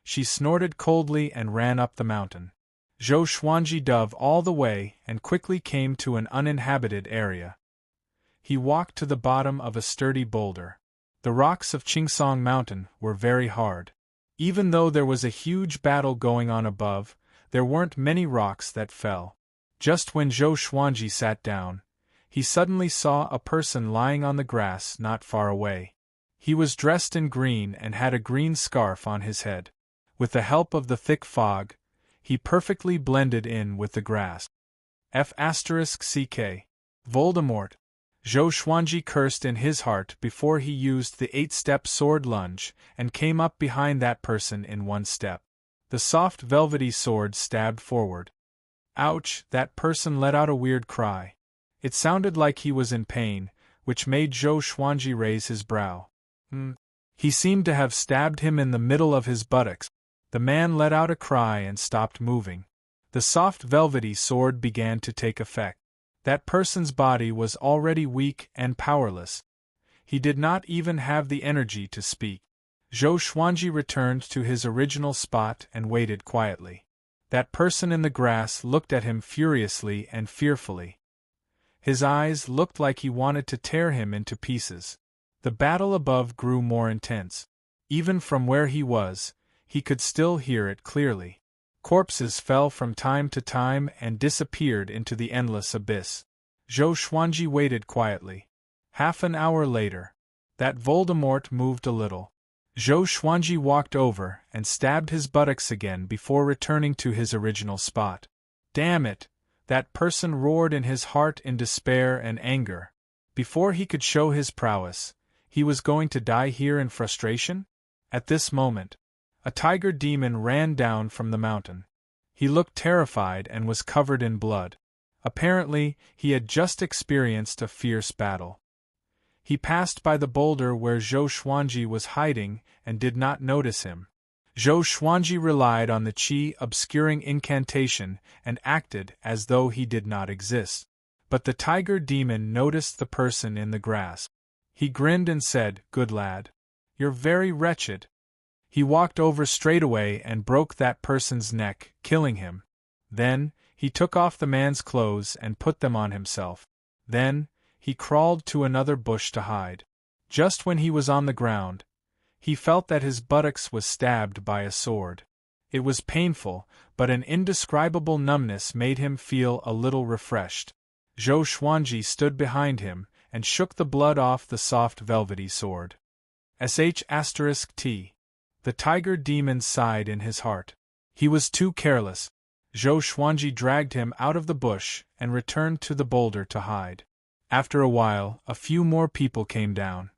She snorted coldly and ran up the mountain. Zhou Xuanji dove all the way and quickly came to an uninhabited area. He walked to the bottom of a sturdy boulder. The rocks of Qingsong Mountain were very hard. Even though there was a huge battle going on above, there weren't many rocks that fell. Just when Zhou Xuanji sat down, he suddenly saw a person lying on the grass not far away. He was dressed in green and had a green scarf on his head. With the help of the thick fog, he perfectly blended in with the grass. F***ck. Voldemort. Zhou Xuanji cursed in his heart before he used the 8-step sword lunge and came up behind that person in 1 step. The soft velvety sword stabbed forward. Ouch! That person let out a weird cry. It sounded like he was in pain, which made Zhou Xuanji raise his brow. He seemed to have stabbed him in the middle of his buttocks. The man let out a cry and stopped moving. The soft velvety sword began to take effect. That person's body was already weak and powerless. He did not even have the energy to speak. Zhou Xuanji returned to his original spot and waited quietly. That person in the grass looked at him furiously and fearfully. His eyes looked like he wanted to tear him into pieces. The battle above grew more intense. Even from where he was, he could still hear it clearly. Corpses fell from time to time and disappeared into the endless abyss. Zhou Xuanji waited quietly. Half an hour later, that Voldemort moved a little. Zhou Xuanji walked over and stabbed his buttocks again before returning to his original spot. "Damn it!" that person roared in his heart in despair and anger. Before he could show his prowess, he was going to die here in frustration? At this moment, a tiger demon ran down from the mountain. He looked terrified and was covered in blood. Apparently, he had just experienced a fierce battle. He passed by the boulder where Zhou Xuanji was hiding and did not notice him. Zhou Xuanji relied on the qi obscuring incantation and acted as though he did not exist. But the tiger demon noticed the person in the grass. He grinned and said, "Good lad. You're very wretched." He walked over straightaway and broke that person's neck, killing him. Then, he took off the man's clothes and put them on himself. Then, he crawled to another bush to hide. Just when he was on the ground, he felt that his buttocks was stabbed by a sword. It was painful, but an indescribable numbness made him feel a little refreshed. Zhou Xuanji stood behind him and shook the blood off the soft velvety sword. **T. The tiger demon sighed in his heart. He was too careless. Zhou Xuanji dragged him out of the bush and returned to the boulder to hide. After a while, a few more people came down.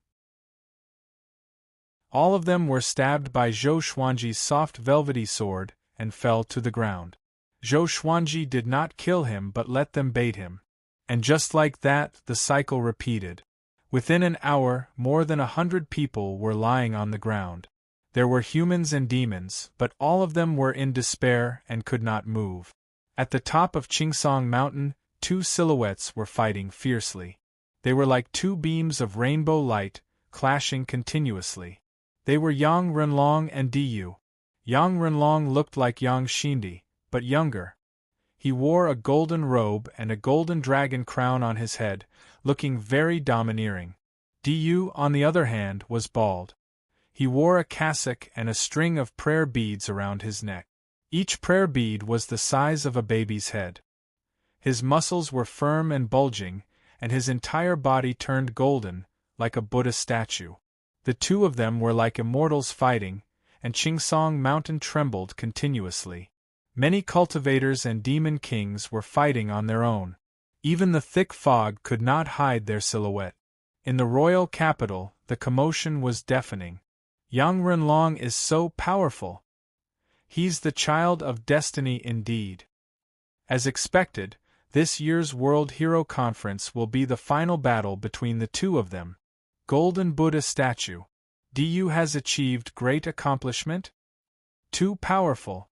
All of them were stabbed by Zhou Xuanji's soft velvety sword and fell to the ground. Zhou Xuanji did not kill him but let them bait him. And just like that, the cycle repeated. Within an hour, more than 100 people were lying on the ground. There were humans and demons, but all of them were in despair and could not move. At the top of Qingsong Mountain, 2 silhouettes were fighting fiercely. They were like 2 beams of rainbow light, clashing continuously. They were Yang Renlong and Diyu. Yang Renlong looked like Yang Xindi, but younger. He wore a golden robe and a golden dragon crown on his head, looking very domineering. Diyu, on the other hand, was bald. He wore a cassock and a string of prayer beads around his neck. Each prayer bead was the size of a baby's head. His muscles were firm and bulging, and his entire body turned golden, like a Buddha statue. The 2 of them were like immortals fighting, and Qingsong Mountain trembled continuously. Many cultivators and demon kings were fighting on their own. Even the thick fog could not hide their silhouette. In the royal capital, the commotion was deafening. Yang Renlong is so powerful. He's the child of destiny indeed. As expected, this year's World Hero Conference will be the final battle between the two of them. Golden Buddha statue. Du has achieved great accomplishment? Too powerful.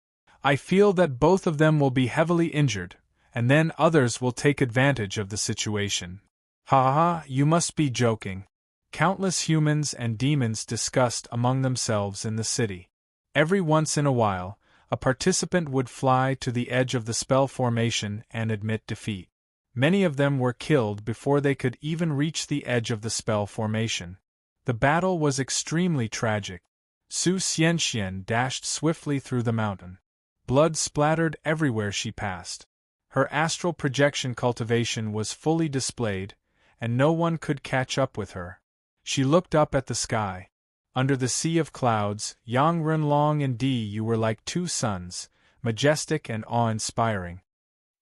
I feel that both of them will be heavily injured, and then others will take advantage of the situation. Ha ha, you must be joking. Countless humans and demons discussed among themselves in the city. Every once in a while, a participant would fly to the edge of the spell formation and admit defeat. Many of them were killed before they could even reach the edge of the spell formation. The battle was extremely tragic. Su Xianxian dashed swiftly through the mountain. Blood splattered everywhere she passed. Her astral projection cultivation was fully displayed, and no one could catch up with her. She looked up at the sky. Under the sea of clouds, Yang Renlong and Du were like two suns, majestic and awe-inspiring.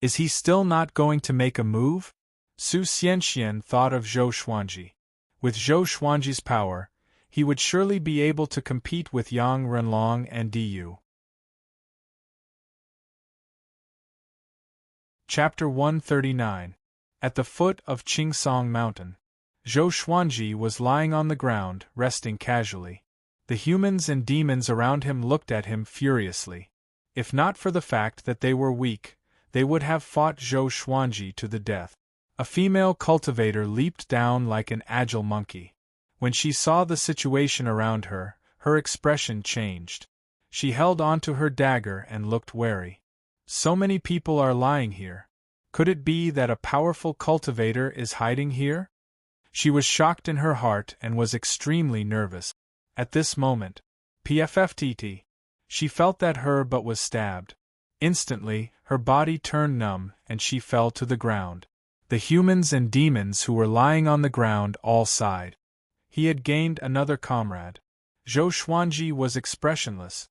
Is he still not going to make a move? Su Xianxian thought of Zhou Xuanji. With Zhou Xuanji's power, he would surely be able to compete with Yang Renlong and Du. Chapter 139. At the foot of Qingsong Mountain. Zhou Xuanji was lying on the ground, resting casually. The humans and demons around him looked at him furiously. If not for the fact that they were weak, they would have fought Zhou Xuanji to the death. A female cultivator leaped down like an agile monkey. When she saw the situation around her, her expression changed. She held onto her dagger and looked wary. So many people are lying here. Could it be that a powerful cultivator is hiding here? She was shocked in her heart and was extremely nervous. At this moment, PFFTT. She felt that her butt was stabbed. Instantly, her body turned numb and she fell to the ground. The humans and demons who were lying on the ground all sighed. He had gained another comrade. Zhou Xuanji was expressionless.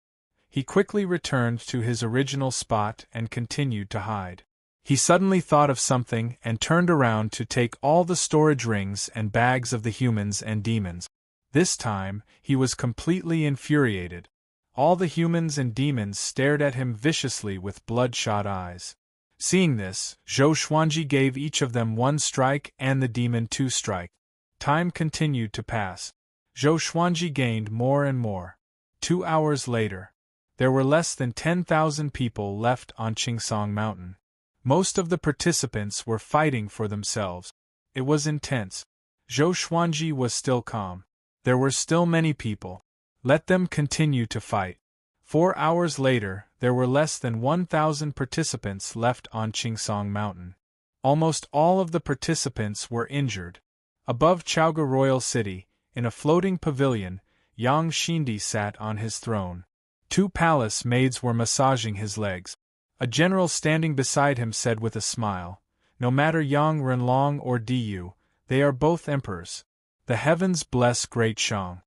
He quickly returned to his original spot and continued to hide. He suddenly thought of something and turned around to take all the storage rings and bags of the humans and demons. This time, he was completely infuriated. All the humans and demons stared at him viciously with bloodshot eyes. Seeing this, Zhou Xuanji gave each of them 1 strike and the demon 2 strikes. Time continued to pass. Zhou Xuanji gained more and more. 2 hours later, there were less than 10,000 people left on Qingsong Mountain. Most of the participants were fighting for themselves. It was intense. Zhou Xuanji was still calm. There were still many people. Let them continue to fight. 4 hours later, there were less than 1,000 participants left on Qingsong Mountain. Almost all of the participants were injured. Above Chaoga Royal City, in a floating pavilion, Yang Xindi sat on his throne. 2 palace maids were massaging his legs. A general standing beside him said with a smile, "No matter Yang Renlong or Du, they are both emperors. The heavens bless Great Shang."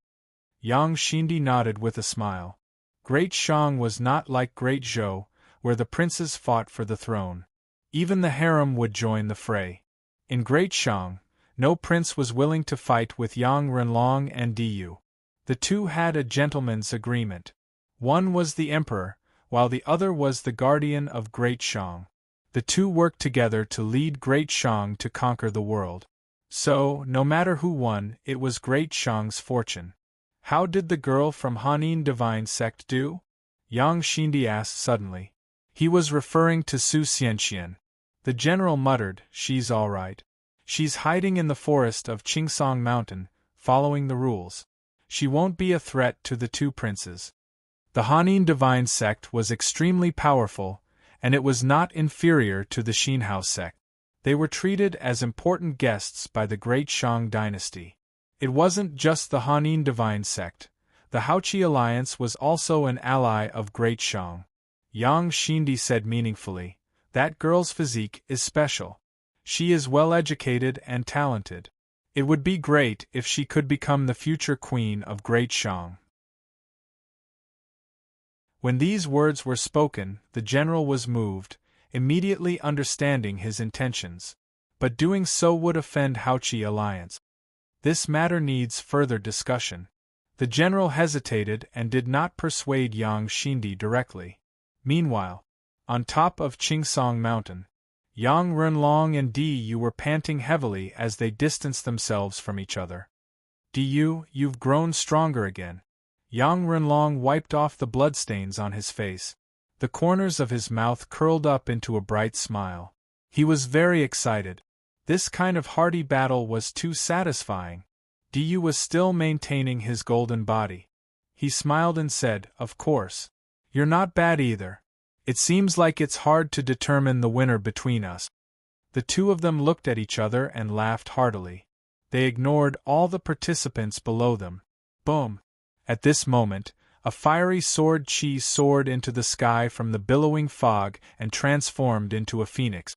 Yang Xindi nodded with a smile. Great Shang was not like Great Zhou, where the princes fought for the throne. Even the harem would join the fray. In Great Shang, no prince was willing to fight with Yang Renlong and Du. The two had a gentleman's agreement. One was the emperor, while the other was the guardian of Great Shang. The two worked together to lead Great Shang to conquer the world. So, no matter who won, it was Great Shang's fortune. How did the girl from Hanin Divine Sect do? Yang Xindi asked suddenly. He was referring to Su Xianxian. The general muttered, "She's all right. She's hiding in the forest of Qingsong Mountain, following the rules. She won't be a threat to the two princes." The Hanin Divine Sect was extremely powerful, and it was not inferior to the Xinhao sect. They were treated as important guests by the Great Shang dynasty. It wasn't just the Hanin Divine Sect. The Haoqi Alliance was also an ally of Great Shang. Yang Xindi said meaningfully, "That girl's physique is special. She is well-educated and talented. It would be great if she could become the future queen of Great Shang." When these words were spoken, the general was moved, immediately understanding his intentions. But doing so would offend Haoqi Alliance. This matter needs further discussion. The general hesitated and did not persuade Yang Xindi directly. Meanwhile, On top of Qingsong Mountain, Yang Renlong and Diyu were panting heavily as they distanced themselves from each other. Diyu, you've grown stronger again. Yang Renlong wiped off the bloodstains on his face. The corners of his mouth curled up into a bright smile. He was very excited. This kind of hearty battle was too satisfying. Diyu was still maintaining his golden body. He smiled and said, "Of course. You're not bad either. It seems like it's hard to determine the winner between us." The two of them looked at each other and laughed heartily. They ignored all the participants below them. Boom! At this moment, a fiery sword chi soared into the sky from the billowing fog and transformed into a phoenix.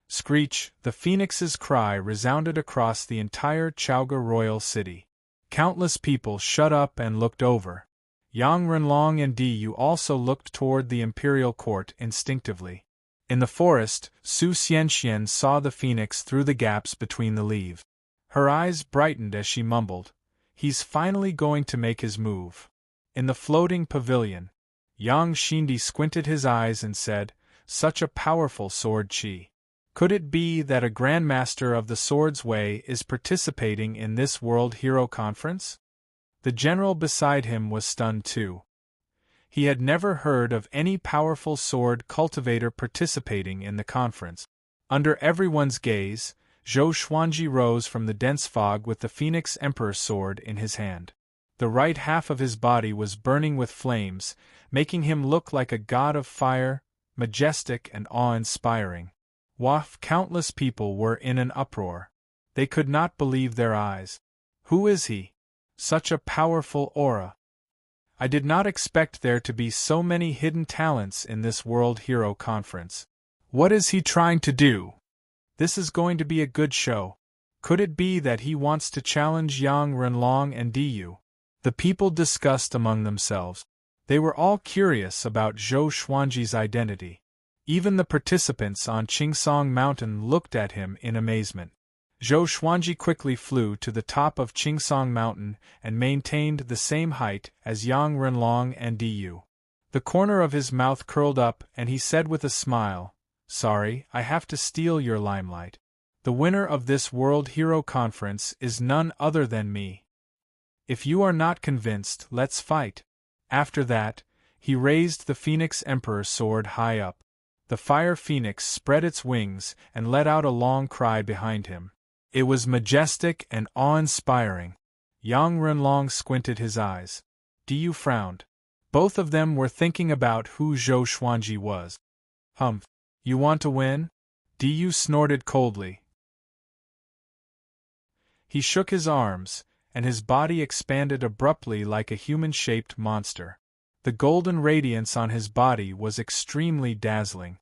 Screech! The phoenix's cry resounded across the entire Chaoga royal city. Countless people shut up and looked over. Yang Renlong and Diyu also looked toward the imperial court instinctively. In the forest, Su Xianxian saw the phoenix through the gaps between the leaves. Her eyes brightened as she mumbled, "He's finally going to make his move." In the floating pavilion, Yang Xindi squinted his eyes and said, "Such a powerful sword chi. Could it be that a Grandmaster of the Sword's Way is participating in this World Hero Conference?" The general beside him was stunned too. He had never heard of any powerful sword cultivator participating in the conference. Under everyone's gaze, Zhou Xuanji rose from the dense fog with the Phoenix Emperor's sword in his hand. The right half of his body was burning with flames, making him look like a god of fire, majestic and awe-inspiring. Countless people were in an uproar. They could not believe their eyes. Who is he? Such a powerful aura. I did not expect there to be so many hidden talents in this World Hero Conference. What is he trying to do? This is going to be a good show. Could it be that he wants to challenge Yang Renlong and Diyu? The people discussed among themselves. They were all curious about Zhou Xuanji's identity. Even the participants on Qingsong Mountain looked at him in amazement. Zhou Xuanji quickly flew to the top of Qingsong Mountain and maintained the same height as Yang Renlong and Diyu. The corner of his mouth curled up and he said with a smile, "Sorry, I have to steal your limelight. The winner of this World Hero Conference is none other than me. If you are not convinced, let's fight." After that, he raised the Phoenix Emperor's sword high up. The fire phoenix spread its wings and let out a long cry behind him. It was majestic and awe-inspiring. Yang Renlong squinted his eyes. Diyu frowned. Both of them were thinking about who Zhou Xuanji was. "Humph. You want to win?" Diyu snorted coldly. He shook his arms, and his body expanded abruptly like a human-shaped monster. The golden radiance on his body was extremely dazzling.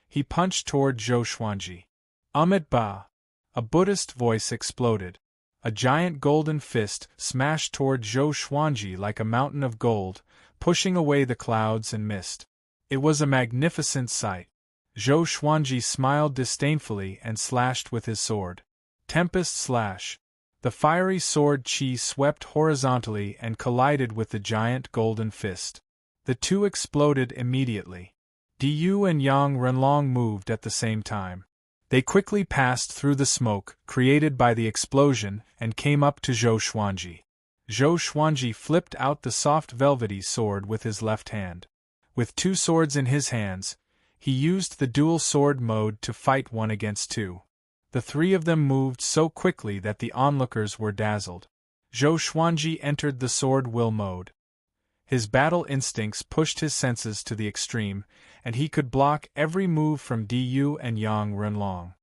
He punched toward Zhou Xuanji. Amit Ba! A Buddhist voice exploded. A giant golden fist smashed toward Zhou Xuanji like a mountain of gold, pushing away the clouds and mist. It was a magnificent sight. Zhou Xuanji smiled disdainfully and slashed with his sword. Tempest slash. The fiery sword chi swept horizontally and collided with the giant golden fist. The two exploded immediately. Diyu and Yang Renlong moved at the same time. They quickly passed through the smoke created by the explosion and came up to Zhou Xuanji. Zhou Xuanji flipped out the soft velvety sword with his left hand. With two swords in his hands, he used the dual sword mode to fight one against two. The three of them moved so quickly that the onlookers were dazzled. Zhou Xuanji entered the sword will mode. His battle instincts pushed his senses to the extreme, and he could block every move from Diyu and Yang Renlong.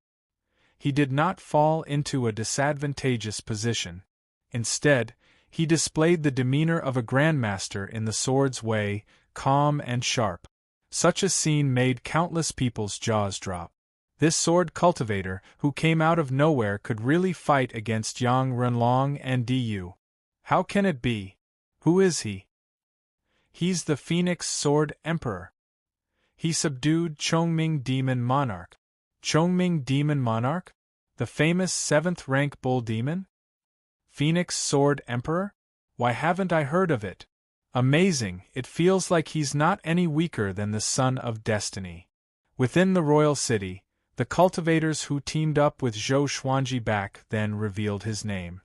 He did not fall into a disadvantageous position. Instead, he displayed the demeanor of a grandmaster in the sword's way, calm and sharp. Such a scene made countless people's jaws drop. This sword cultivator, who came out of nowhere, could really fight against Yang Renlong and Diyu. How can it be? Who is he? He's the Phoenix Sword Emperor. He subdued Chongming Demon Monarch. Chongming Demon Monarch? The famous 7th-rank bull demon? Phoenix Sword Emperor? Why haven't I heard of it? Amazing, it feels like he's not any weaker than the Son of Destiny. Within the royal city, the cultivators who teamed up with Zhou Xuanji back then revealed his name.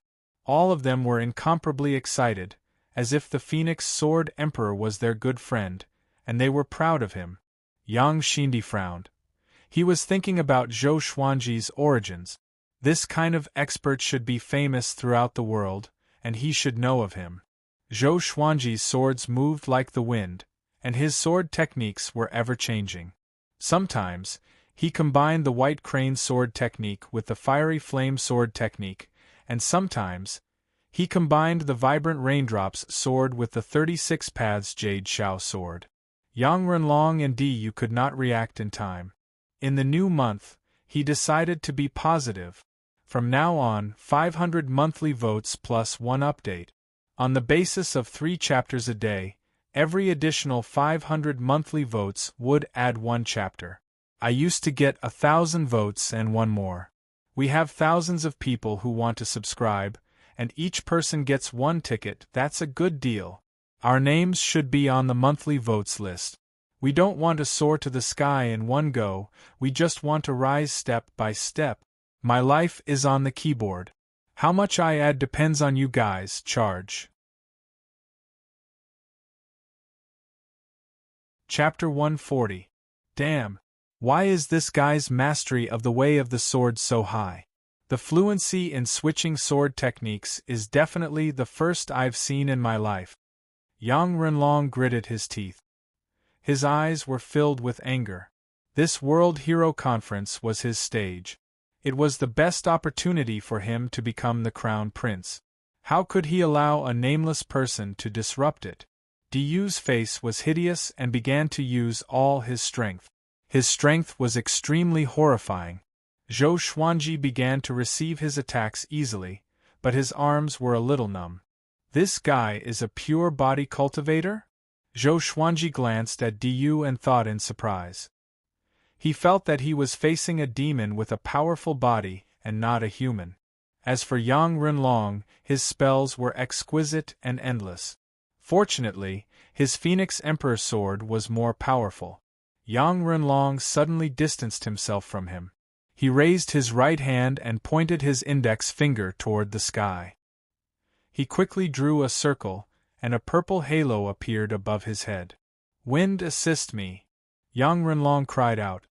All of them were incomparably excited, as if the Phoenix Sword Emperor was their good friend, and they were proud of him. Yang Xindi frowned. He was thinking about Zhou Xuanji's origins. This kind of expert should be famous throughout the world, and he should know of him. Zhou Xuanji's swords moved like the wind, and his sword techniques were ever-changing. Sometimes, he combined the white crane sword technique with the fiery flame sword technique, and sometimes, he combined the vibrant raindrops sword with the 36 paths jade shao sword. Yang Renlong and Diyu could not react in time. In the new month, he decided to be positive. From now on, 500 monthly votes plus 1 update. On the basis of 3 chapters a day, every additional 500 monthly votes would add 1 chapter. I used to get 1,000 votes and 1 more. We have thousands of people who want to subscribe, and each person gets 1 ticket. That's a good deal. Our names should be on the monthly votes list. We don't want to soar to the sky in one go, we just want to rise step by step. My life is on the keyboard. How much I add depends on you guys. Charge. Chapter 140. Damn. Why is this guy's mastery of the way of the sword so high? The fluency in switching sword techniques is definitely the first I've seen in my life. Yang Renlong gritted his teeth. His eyes were filled with anger. This World Hero Conference was his stage. It was the best opportunity for him to become the crown prince. How could he allow a nameless person to disrupt it? Diyu's face was hideous and began to use all his strength. His strength was extremely horrifying. Zhou Xuanji began to receive his attacks easily, but his arms were a little numb. This guy is a pure body cultivator? Zhou Xuanji glanced at Diyu and thought in surprise. He felt that he was facing a demon with a powerful body and not a human. As for Yang Renlong, his spells were exquisite and endless. Fortunately, his Phoenix Emperor sword was more powerful. Yang Renlong suddenly distanced himself from him. He raised his right hand and pointed his index finger toward the sky. He quickly drew a circle, and a purple halo appeared above his head. "Wind, assist me!" Yang Renlong cried out.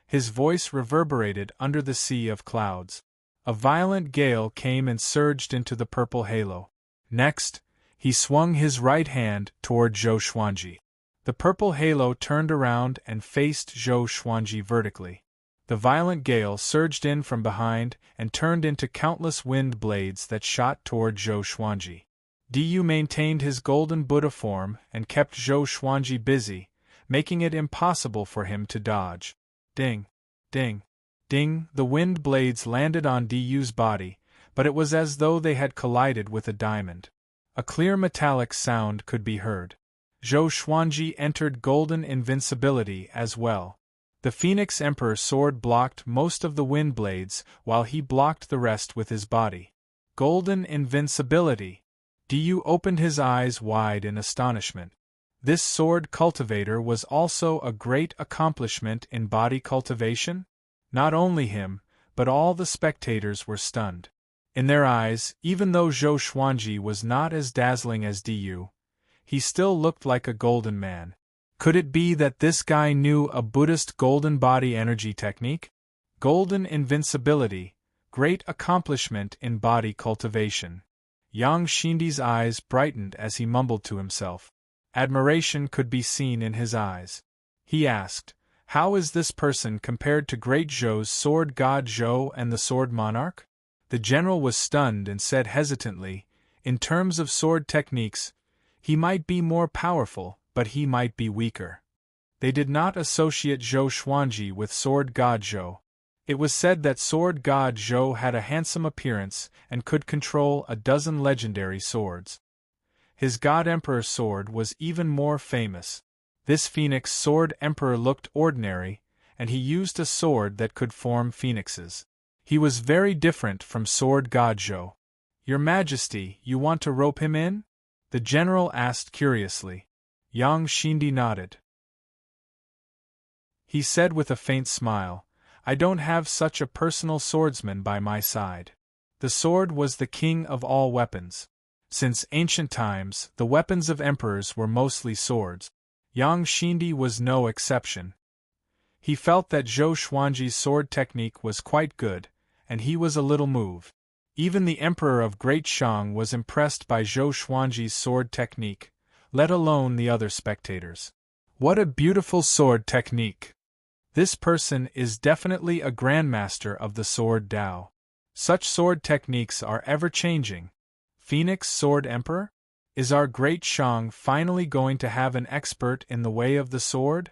His voice reverberated under the sea of clouds. A violent gale came and surged into the purple halo. Next, he swung his right hand toward Zhou Xuanji. The purple halo turned around and faced Zhou Xuanji vertically. The violent gale surged in from behind and turned into countless wind blades that shot toward Zhou Xuanji. Diyu maintained his golden Buddha form and kept Zhou Xuanji busy, making it impossible for him to dodge. Ding! Ding! Ding! The wind blades landed on Diyu's body, but it was as though they had collided with a diamond. A clear metallic sound could be heard. Zhou Xuanji entered golden invincibility as well. The Phoenix Emperor sword blocked most of the wind blades while he blocked the rest with his body. Golden invincibility! Diyu opened his eyes wide in astonishment. This sword cultivator was also a great accomplishment in body cultivation? Not only him, but all the spectators were stunned. In their eyes, even though Zhou Xuanji was not as dazzling as Diyu, he still looked like a golden man. Could it be that this guy knew a Buddhist golden body energy technique? Golden invincibility, great accomplishment in body cultivation. Yang Xindi's eyes brightened as he mumbled to himself. Admiration could be seen in his eyes. He asked, "How is this person compared to Great Zhou's sword god Zhou and the sword monarch?" The general was stunned and said hesitantly, "In terms of sword techniques, he might be more powerful, but he might be weaker." They did not associate Zhou Xuanji with sword god Zhou. It was said that sword god Zhou had a handsome appearance and could control a dozen legendary swords. His God Emperor sword was even more famous. This Phoenix Sword Emperor looked ordinary, and he used a sword that could form phoenixes. He was very different from sword god Zhou. "Your Majesty, you want to rope him in?" the general asked curiously. Yang Shindi nodded. He said with a faint smile, I don't have such a personal swordsman by my side. The sword was the king of all weapons. Since ancient times, the weapons of emperors were mostly swords. Yang Shindi was no exception. He felt that Zhou Xuanji's sword technique was quite good, and he was a little moved. Even the emperor of Great Shang was impressed by Zhou Xuanji's sword technique, let alone the other spectators. What a beautiful sword technique! This person is definitely a grandmaster of the sword Dao. Such sword techniques are ever-changing. Phoenix Sword Emperor? Is our Great Shang finally going to have an expert in the way of the sword?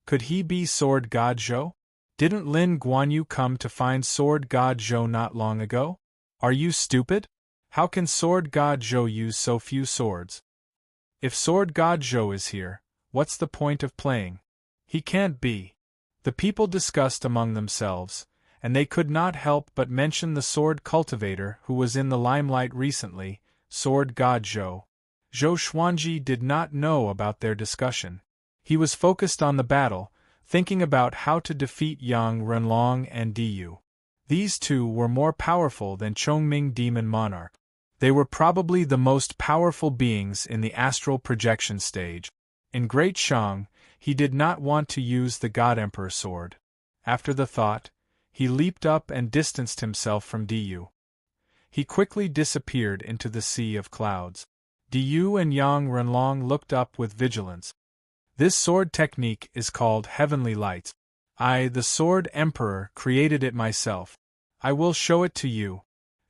Could he be Sword God Zhou? Didn't Lin Guanyu come to find Sword God Zhou not long ago? Are you stupid? How can Sword God Zhou use so few swords? If Sword God Zhou is here, what's the point of playing? He can't be. The people discussed among themselves, and they could not help but mention the sword cultivator who was in the limelight recently, Sword God Zhou. Zhou Xuanji did not know about their discussion. He was focused on the battle, thinking about how to defeat Yang Renlong and Diyu. These two were more powerful than Chongming Demon Monarch. They were probably the most powerful beings in the astral projection stage. In Great Shang, he did not want to use the God Emperor sword. After the thought, he leaped up and distanced himself from Diyu. He quickly disappeared into the sea of clouds. Diyu and Yang Renlong looked up with vigilance. This sword technique is called Heavenly Lights. I, the Sword Emperor, created it myself. I will show it to you.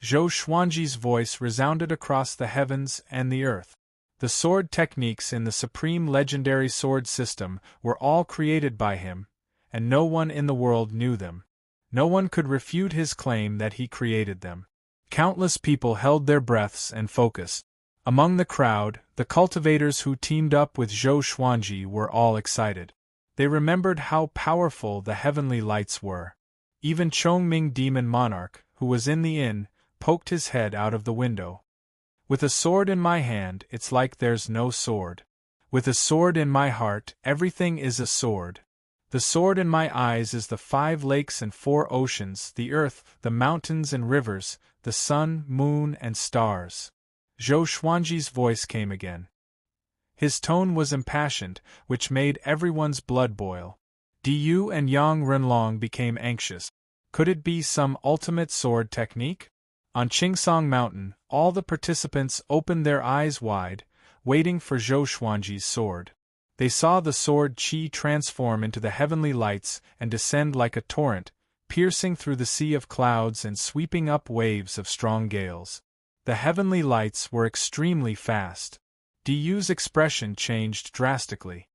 Zhou Xuanji's voice resounded across the heavens and the earth. The sword techniques in the supreme legendary sword system were all created by him, and no one in the world knew them. No one could refute his claim that he created them. Countless people held their breaths and focused. Among the crowd, the cultivators who teamed up with Zhou Xuanji were all excited. They remembered how powerful the heavenly lights were. Even Chongming Demon Monarch, who was in the inn, poked his head out of the window. With a sword in my hand, it's like there's no sword. With a sword in my heart, everything is a sword. The sword in my eyes is the 5 lakes and 4 oceans, the earth, the mountains and rivers, the sun, moon, and stars. Zhou Xuanji's voice came again. His tone was impassioned, which made everyone's blood boil. Diyu and Yang Renlong became anxious. Could it be some ultimate sword technique? On Qingsong Mountain, all the participants opened their eyes wide, waiting for Zhou Xuanji's sword. They saw the sword qi transform into the heavenly lights and descend like a torrent, piercing through the sea of clouds and sweeping up waves of strong gales. The heavenly lights were extremely fast. Diyu's expression changed drastically.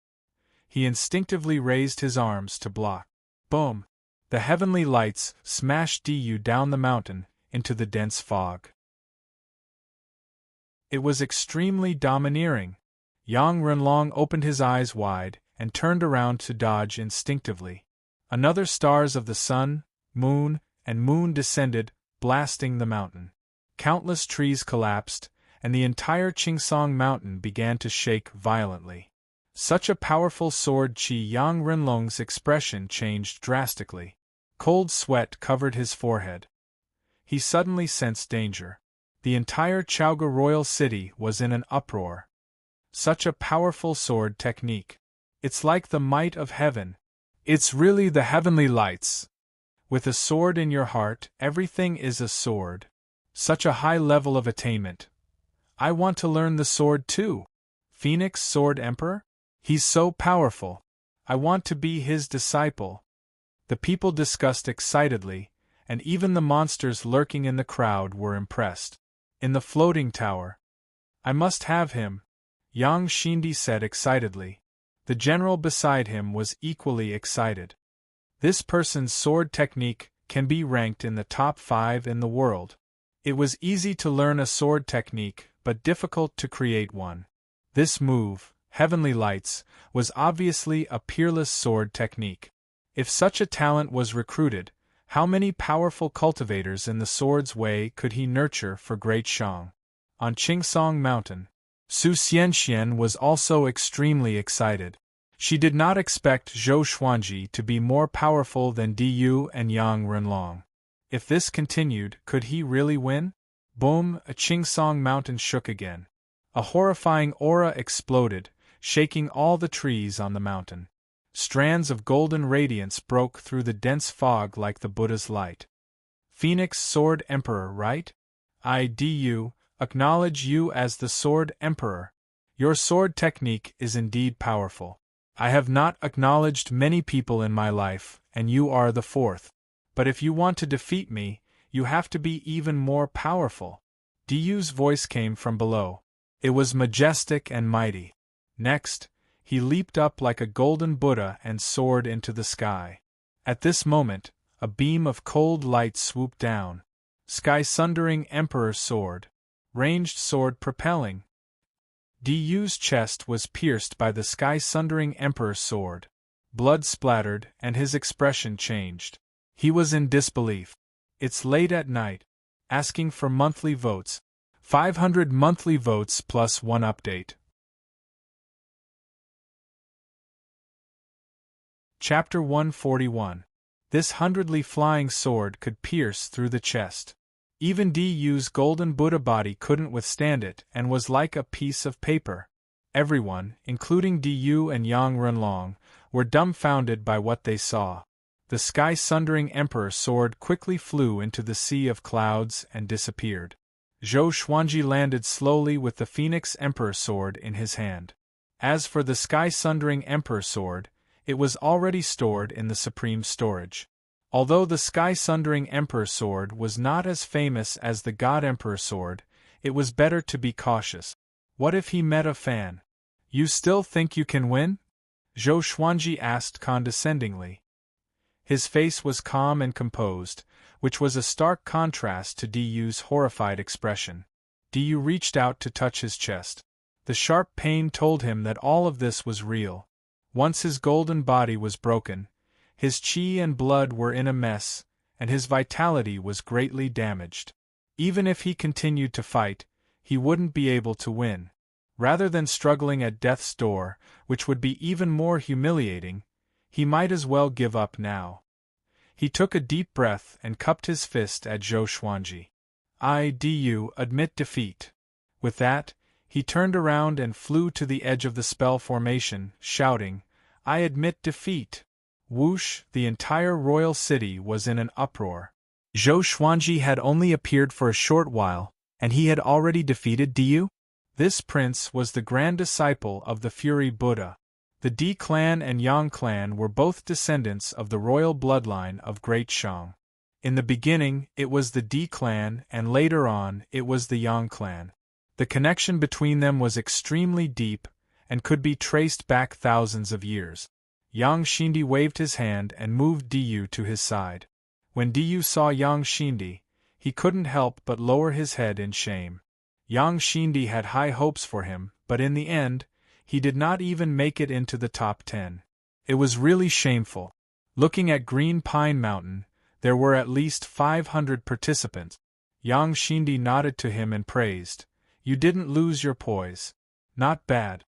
He instinctively raised his arms to block. Boom! The heavenly lights smashed Diyu down the mountain into the dense fog. It was extremely domineering. Yang Renlong opened his eyes wide and turned around to dodge instinctively. Another stars of the sun, moon, and moon descended, blasting the mountain. Countless trees collapsed, and the entire Qingsong Mountain began to shake violently. Such a powerful sword qi. Yang Renlong's expression changed drastically. Cold sweat covered his forehead. He suddenly sensed danger. The entire Chaoga royal city was in an uproar. Such a powerful sword technique. It's like the might of heaven. It's really the heavenly lights. With a sword in your heart, everything is a sword. Such a high level of attainment. I want to learn the sword too. Phoenix Sword Emperor? He's so powerful. I want to be his disciple. The people discussed excitedly, and even the monsters lurking in the crowd were impressed. In the floating tower. I must have him, Yang Shindi said excitedly. The general beside him was equally excited. This person's sword technique can be ranked in the top 5 in the world. It was easy to learn a sword technique, but difficult to create one. This move, Heavenly Lights, was obviously a peerless sword technique. If such a talent was recruited, how many powerful cultivators in the sword's way could he nurture for Great Shang? On Qingsong Mountain, Su Xianxian was also extremely excited. She did not expect Zhou Xuanji to be more powerful than Diyu and Yang Renlong. If this continued, could he really win? Boom! A Qingsong mountain shook again. A horrifying aura exploded, shaking all the trees on the mountain. Strands of golden radiance broke through the dense fog like the Buddha's light. Phoenix Sword Emperor, right? I, Diyu, acknowledge you as the Sword Emperor. Your sword technique is indeed powerful. I have not acknowledged many people in my life, and you are the fourth. But if you want to defeat me, you have to be even more powerful. Diyu's voice came from below. It was majestic and mighty. Next, he leaped up like a golden Buddha and soared into the sky. At this moment, a beam of cold light swooped down. Sky-sundering Emperor's sword. Ranged sword propelling. Diyu's chest was pierced by the sky-sundering Emperor's sword. Blood splattered, and his expression changed. He was in disbelief. It's late at night. Asking for monthly votes. 500 monthly votes plus 1 update. Chapter 141. This hundredly flying sword could pierce through the chest. Even Diyu's golden Buddha body couldn't withstand it and was like a piece of paper. Everyone, including Diyu and Yang Renlong, were dumbfounded by what they saw. The sky-sundering Emperor sword quickly flew into the sea of clouds and disappeared. Zhou Xuanji landed slowly with the Phoenix Emperor sword in his hand. As for the sky-sundering Emperor sword, it was already stored in the supreme storage. Although the sky-sundering Emperor sword was not as famous as the God Emperor sword, it was better to be cautious. What if he met a fan? You still think you can win? Zhou Xuanji asked condescendingly. His face was calm and composed, which was a stark contrast to Diyu's horrified expression. Diyu reached out to touch his chest. The sharp pain told him that all of this was real. Once his golden body was broken, his qi and blood were in a mess, and his vitality was greatly damaged. Even if he continued to fight, he wouldn't be able to win. Rather than struggling at death's door, which would be even more humiliating, he might as well give up now. He took a deep breath and cupped his fist at Zhou Xuanji. I, Diyu, admit defeat. With that, he turned around and flew to the edge of the spell formation, shouting, I admit defeat. Whoosh, the entire royal city was in an uproar. Zhou Xuanji had only appeared for a short while, and he had already defeated Diyu? This prince was the grand disciple of the Fury Buddha. The Di clan and Yang clan were both descendants of the royal bloodline of Great Shang. In the beginning, it was the Di clan, and later on, it was the Yang clan. The connection between them was extremely deep, and could be traced back thousands of years. Yang Xindi waved his hand and moved Diyu to his side. When Diyu saw Yang Xindi, he couldn't help but lower his head in shame. Yang Xindi had high hopes for him, but in the end, he did not even make it into the top 10. It was really shameful. Looking at Green Pine Mountain, there were at least 500 participants. Yang Xindi nodded to him and praised, You didn't lose your poise. Not bad.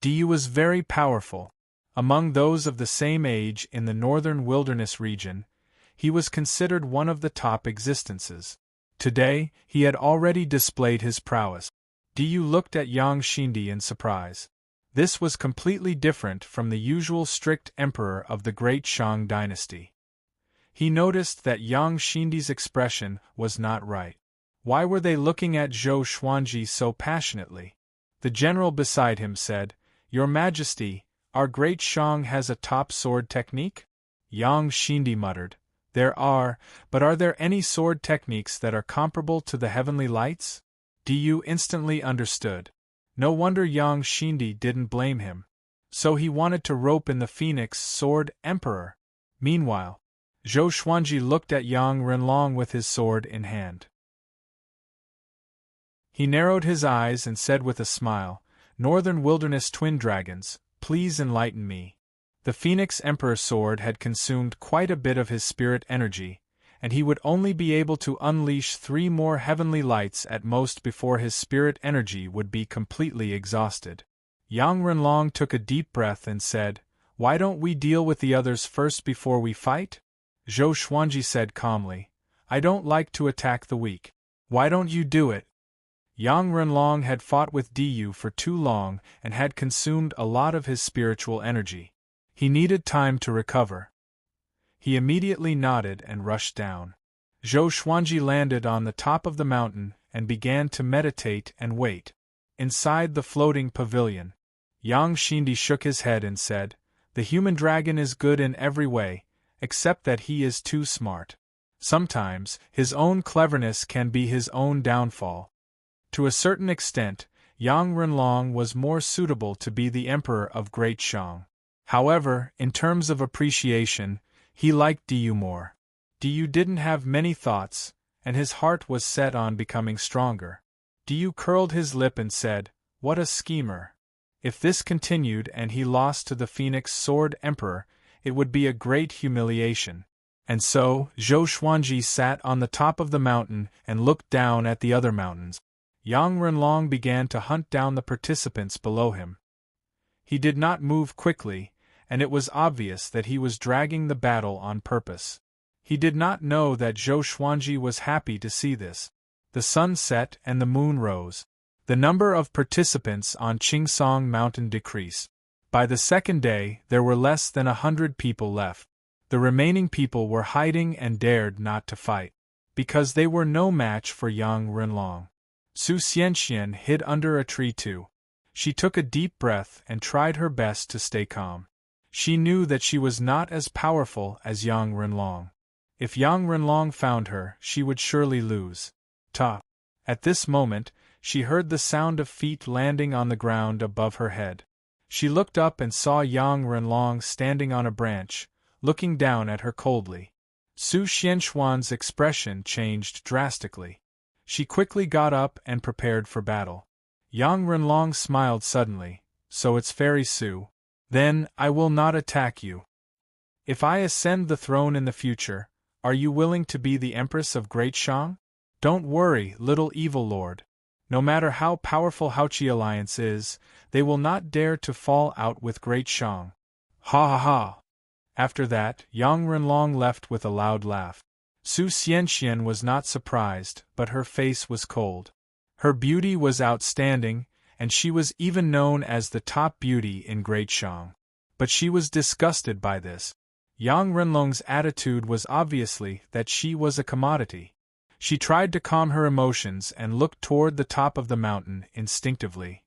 Diyu was very powerful. Among those of the same age in the northern wilderness region, he was considered one of the top existences. Today, he had already displayed his prowess. Diyu looked at Yang Xindi in surprise. This was completely different from the usual strict emperor of the Great Shang dynasty. He noticed that Yang Xindi's expression was not right. Why were they looking at Zhou Xuanji so passionately? The general beside him said, Your Majesty, our Great Shang has a top sword technique? Yang Xindi muttered, There are, but are there any sword techniques that are comparable to the heavenly lights? Diyu instantly understood. No wonder Yang Xindi didn't blame him. So he wanted to rope in the Phoenix Sword Emperor. Meanwhile, Zhou Xuanji looked at Yang Renlong with his sword in hand. He narrowed his eyes and said with a smile, Northern Wilderness Twin Dragons, please enlighten me. The Phoenix Emperor sword had consumed quite a bit of his spirit energy, and he would only be able to unleash 3 more heavenly lights at most before his spirit energy would be completely exhausted. Yang Renlong took a deep breath and said, "Why don't we deal with the others first before we fight?" Zhou Xuanji said calmly, "I don't like to attack the weak. Why don't you do it?" Yang Renlong had fought with Diyu for too long and had consumed a lot of his spiritual energy. He needed time to recover. He immediately nodded and rushed down. Zhou Xuanji landed on the top of the mountain and began to meditate and wait. Inside the floating pavilion, Yang Xindi shook his head and said, "The human dragon is good in every way, except that he is too smart. Sometimes, his own cleverness can be his own downfall." To a certain extent, Yang Renlong was more suitable to be the emperor of Great Shang. However, in terms of appreciation, he liked Diyu more. Diyu didn't have many thoughts, and his heart was set on becoming stronger. Diyu curled his lip and said, "What a schemer. If this continued and he lost to the Phoenix Sword Emperor, it would be a great humiliation." And so, Zhou Xuanji sat on the top of the mountain and looked down at the other mountains. Yang Renlong began to hunt down the participants below him. He did not move quickly, and it was obvious that he was dragging the battle on purpose. He did not know that Zhou Xuanji was happy to see this. The sun set and the moon rose. The number of participants on Qingsong Mountain decreased. By the second day, there were less than 100 people left. The remaining people were hiding and dared not to fight, because they were no match for Yang Renlong. Su Xianxian hid under a tree too. She took a deep breath and tried her best to stay calm. She knew that she was not as powerful as Yang Renlong. If Yang Renlong found her, she would surely lose. Ta! At this moment, she heard the sound of feet landing on the ground above her head. She looked up and saw Yang Renlong standing on a branch, looking down at her coldly. Su Xianxuan's expression changed drastically. She quickly got up and prepared for battle. Yang Renlong smiled suddenly. "So it's Fairy Su. Then, I will not attack you. If I ascend the throne in the future, are you willing to be the Empress of Great Shang? Don't worry, little evil lord. No matter how powerful Haoqi Alliance is, they will not dare to fall out with Great Shang." Ha ha ha! After that, Yang Renlong left with a loud laugh. Su Xianxian was not surprised, but her face was cold. Her beauty was outstanding, and she was even known as the top beauty in Great Shang. But she was disgusted by this. Yang Renlong's attitude was obviously that she was a commodity. She tried to calm her emotions and looked toward the top of the mountain instinctively.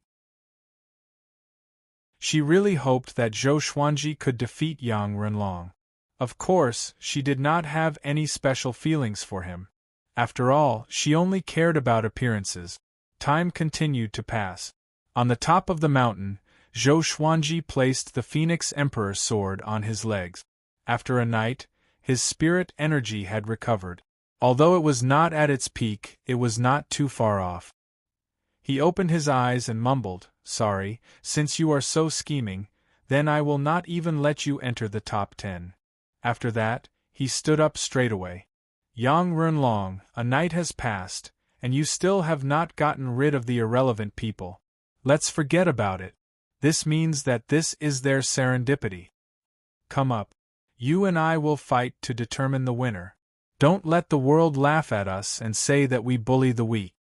She really hoped that Zhou Xuanji could defeat Yang Renlong. Of course, she did not have any special feelings for him. After all, she only cared about appearances. Time continued to pass. On the top of the mountain, Zhou Xuanji placed the Phoenix Emperor's sword on his legs. After a night, his spirit energy had recovered. Although it was not at its peak, it was not too far off. He opened his eyes and mumbled, "Sorry, since you are so scheming, then I will not even let you enter the top 10. After that, he stood up straightaway. "Yang Renlong, a night has passed, and you still have not gotten rid of the irrelevant people. Let's forget about it. This means that this is their serendipity. Come up. You and I will fight to determine the winner. Don't let the world laugh at us and say that we bully the weak."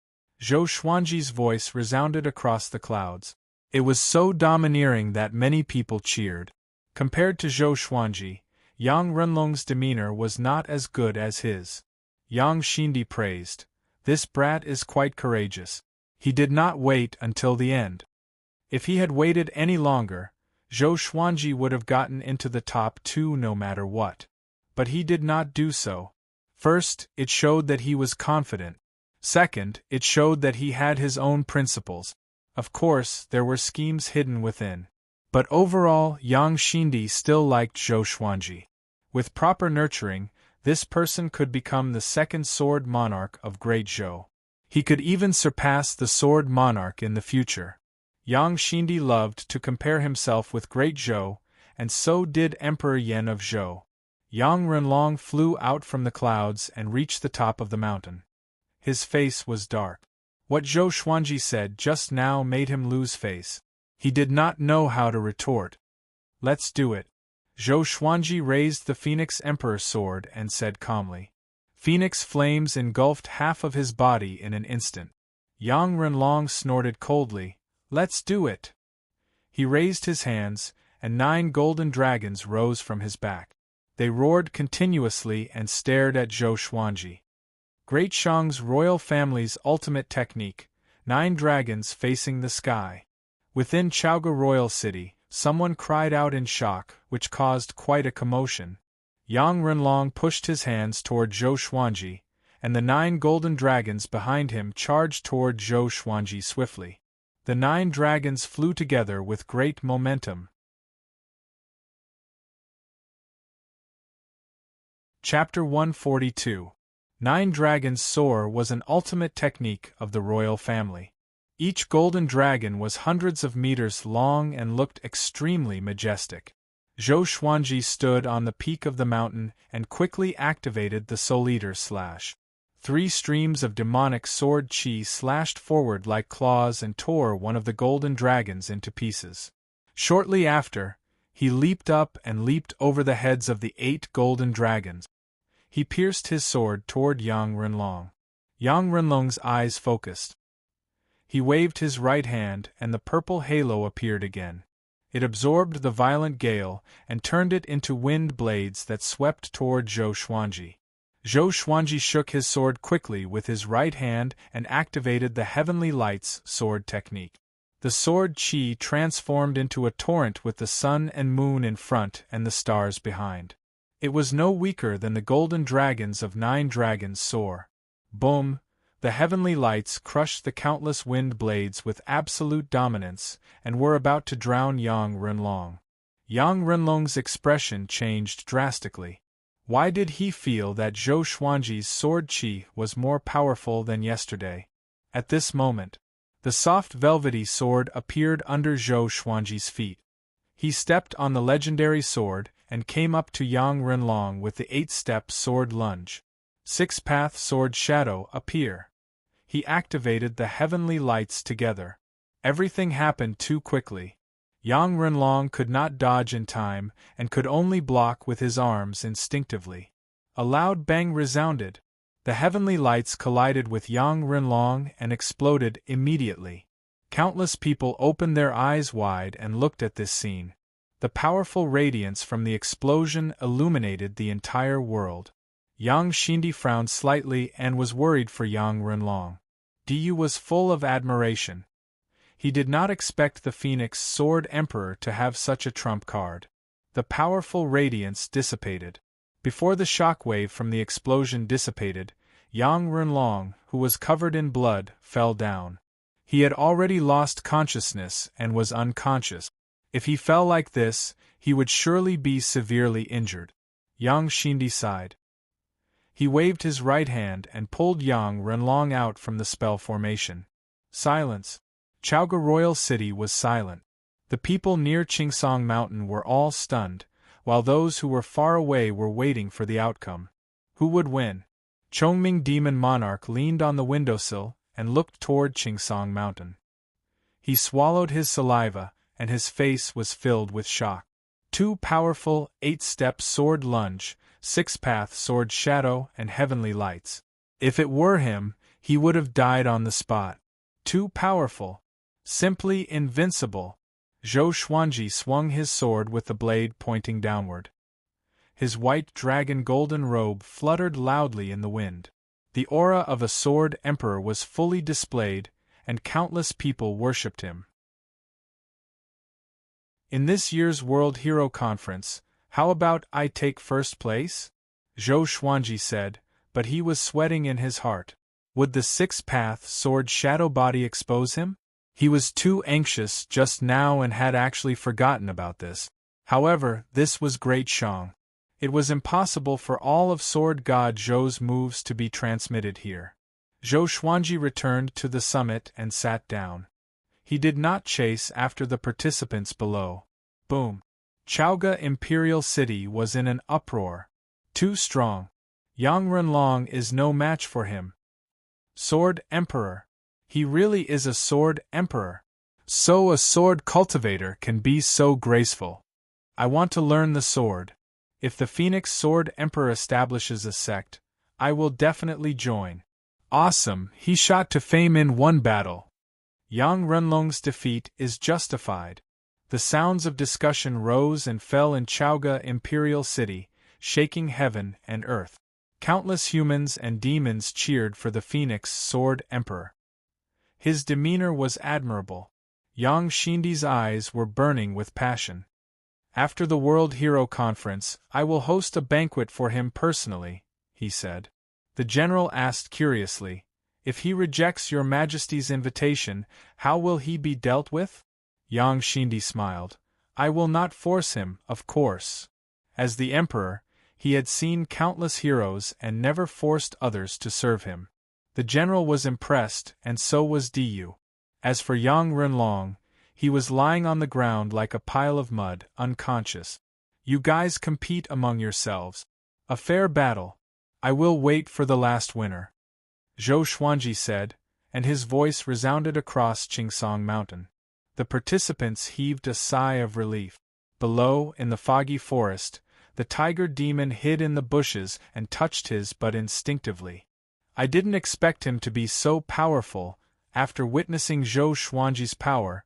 Zhou Xuanji's voice resounded across the clouds. It was so domineering that many people cheered. Compared to Zhou Xuanji, Yang Renlong's demeanor was not as good as his. Yang Xindi praised, "This brat is quite courageous. He did not wait until the end. If he had waited any longer, Zhou Xuanji would have gotten into the top 2 no matter what. But he did not do so. First, it showed that he was confident. Second, it showed that he had his own principles. Of course, there were schemes hidden within. But overall, Yang Xindi still liked Zhou Xuanji. With proper nurturing, this person could become the second sword monarch of Great Zhou. He could even surpass the sword monarch in the future. Yang Xindi loved to compare himself with Great Zhou, and so did Emperor Yan of Zhou. Yang Renlong flew out from the clouds and reached the top of the mountain. His face was dark. What Zhou Xuanji said just now made him lose face. He did not know how to retort. Let's do it. Zhou Xuanji raised the Phoenix Emperor's sword and said calmly. Phoenix flames engulfed half of his body in an instant. Yang Renlong snorted coldly. Let's do it. He raised his hands, and 9 golden dragons rose from his back. They roared continuously and stared at Zhou Xuanji. Great Shang's royal family's ultimate technique, 9 dragons facing the sky. Within Chaoga Royal City, someone cried out in shock, which caused quite a commotion. Yang Renlong pushed his hands toward Zhou Xuanji, and the 9 golden dragons behind him charged toward Zhou Xuanji swiftly. The 9 dragons flew together with great momentum. Chapter 142. 9 Dragons Soar was an ultimate technique of the royal family. Each golden dragon was hundreds of meters long and looked extremely majestic. Zhou Xuanji stood on the peak of the mountain and quickly activated the Soul Eater slash. 3 streams of demonic sword chi slashed forward like claws and tore one of the golden dragons into pieces. Shortly after, he leaped up and leaped over the heads of the 8 golden dragons. He pierced his sword toward Yang Renlong. Yang Renlong's eyes focused. He waved his right hand and the purple halo appeared again. It absorbed the violent gale and turned it into wind blades that swept toward Zhou Xuanji. Zhou Xuanji shook his sword quickly with his right hand and activated the Heavenly Lights sword technique. The sword chi transformed into a torrent with the sun and moon in front and the stars behind. It was no weaker than the golden dragons of 9 Dragons Soar. Boom! The heavenly lights crushed the countless wind blades with absolute dominance and were about to drown Yang Renlong. Yang Renlong's expression changed drastically. Why did he feel that Zhou Xuanji's sword chi was more powerful than yesterday? At this moment, the soft velvety sword appeared under Zhou Xuanji's feet. He stepped on the legendary sword and came up to Yang Renlong with the 8-step sword lunge. 6-path sword shadow appear. He activated the heavenly lights together. Everything happened too quickly. Yang Renlong could not dodge in time and could only block with his arms instinctively. A loud bang resounded. The heavenly lights collided with Yang Renlong and exploded immediately. Countless people opened their eyes wide and looked at this scene. The powerful radiance from the explosion illuminated the entire world. Yang Xindi frowned slightly and was worried for Yang Renlong. Du was full of admiration. He did not expect the Phoenix Sword Emperor to have such a trump card. The powerful radiance dissipated. Before the shock wave from the explosion dissipated, Yang Renlong, who was covered in blood, fell down. He had already lost consciousness and was unconscious. If he fell like this, he would surely be severely injured. Yang Xindi sighed. He waved his right hand and pulled Yang Renlong out from the spell formation. Silence. Chaoga Royal City was silent. The people near Qingsong Mountain were all stunned, while those who were far away were waiting for the outcome. Who would win? Chongming Demon Monarch leaned on the windowsill and looked toward Qingsong Mountain. He swallowed his saliva, and his face was filled with shock. 2 powerful 8-step sword lunge, 6-path sword shadow, and heavenly lights. If it were him, he would have died on the spot. Too powerful. Simply invincible. Zhou Xuanji swung his sword with the blade pointing downward. His white dragon golden robe fluttered loudly in the wind. The aura of a sword emperor was fully displayed, and countless people worshipped him. In this year's World Hero Conference, how about I take first place? Zhou Xuanji said, but he was sweating in his heart. Would the 6-path sword shadow body expose him? He was too anxious just now and had actually forgotten about this. However, this was Great Shang. It was impossible for all of Sword God Zhou's moves to be transmitted here. Zhou Xuanji returned to the summit and sat down. He did not chase after the participants below. Boom! Chaoga Imperial City was in an uproar. Too strong. Yang Renlong is no match for him. Sword Emperor. He really is a sword emperor. So a sword cultivator can be so graceful. I want to learn the sword. If the Phoenix Sword Emperor establishes a sect, I will definitely join. Awesome, he shot to fame in one battle. Yang Renlong's defeat is justified. The sounds of discussion rose and fell in Chaoga Imperial City, shaking heaven and earth. Countless humans and demons cheered for the Phoenix Sword Emperor. His demeanor was admirable. Yang Shindi's eyes were burning with passion. After the World Hero Conference, I will host a banquet for him personally, he said. The general asked curiously, if he rejects your Majesty's invitation, how will he be dealt with? Yang Shindi smiled. I will not force him, of course. As the Emperor, he had seen countless heroes and never forced others to serve him. The general was impressed, and so was Du. As for Yang Renlong, he was lying on the ground like a pile of mud, unconscious. You guys compete among yourselves. A fair battle. I will wait for the last winner. Zhou Xuanji said, and his voice resounded across Qingsong Mountain. The participants heaved a sigh of relief. Below, in the foggy forest, the tiger demon hid in the bushes and touched his butt instinctively. I didn't expect him to be so powerful. After witnessing Zhou Xuanji's power,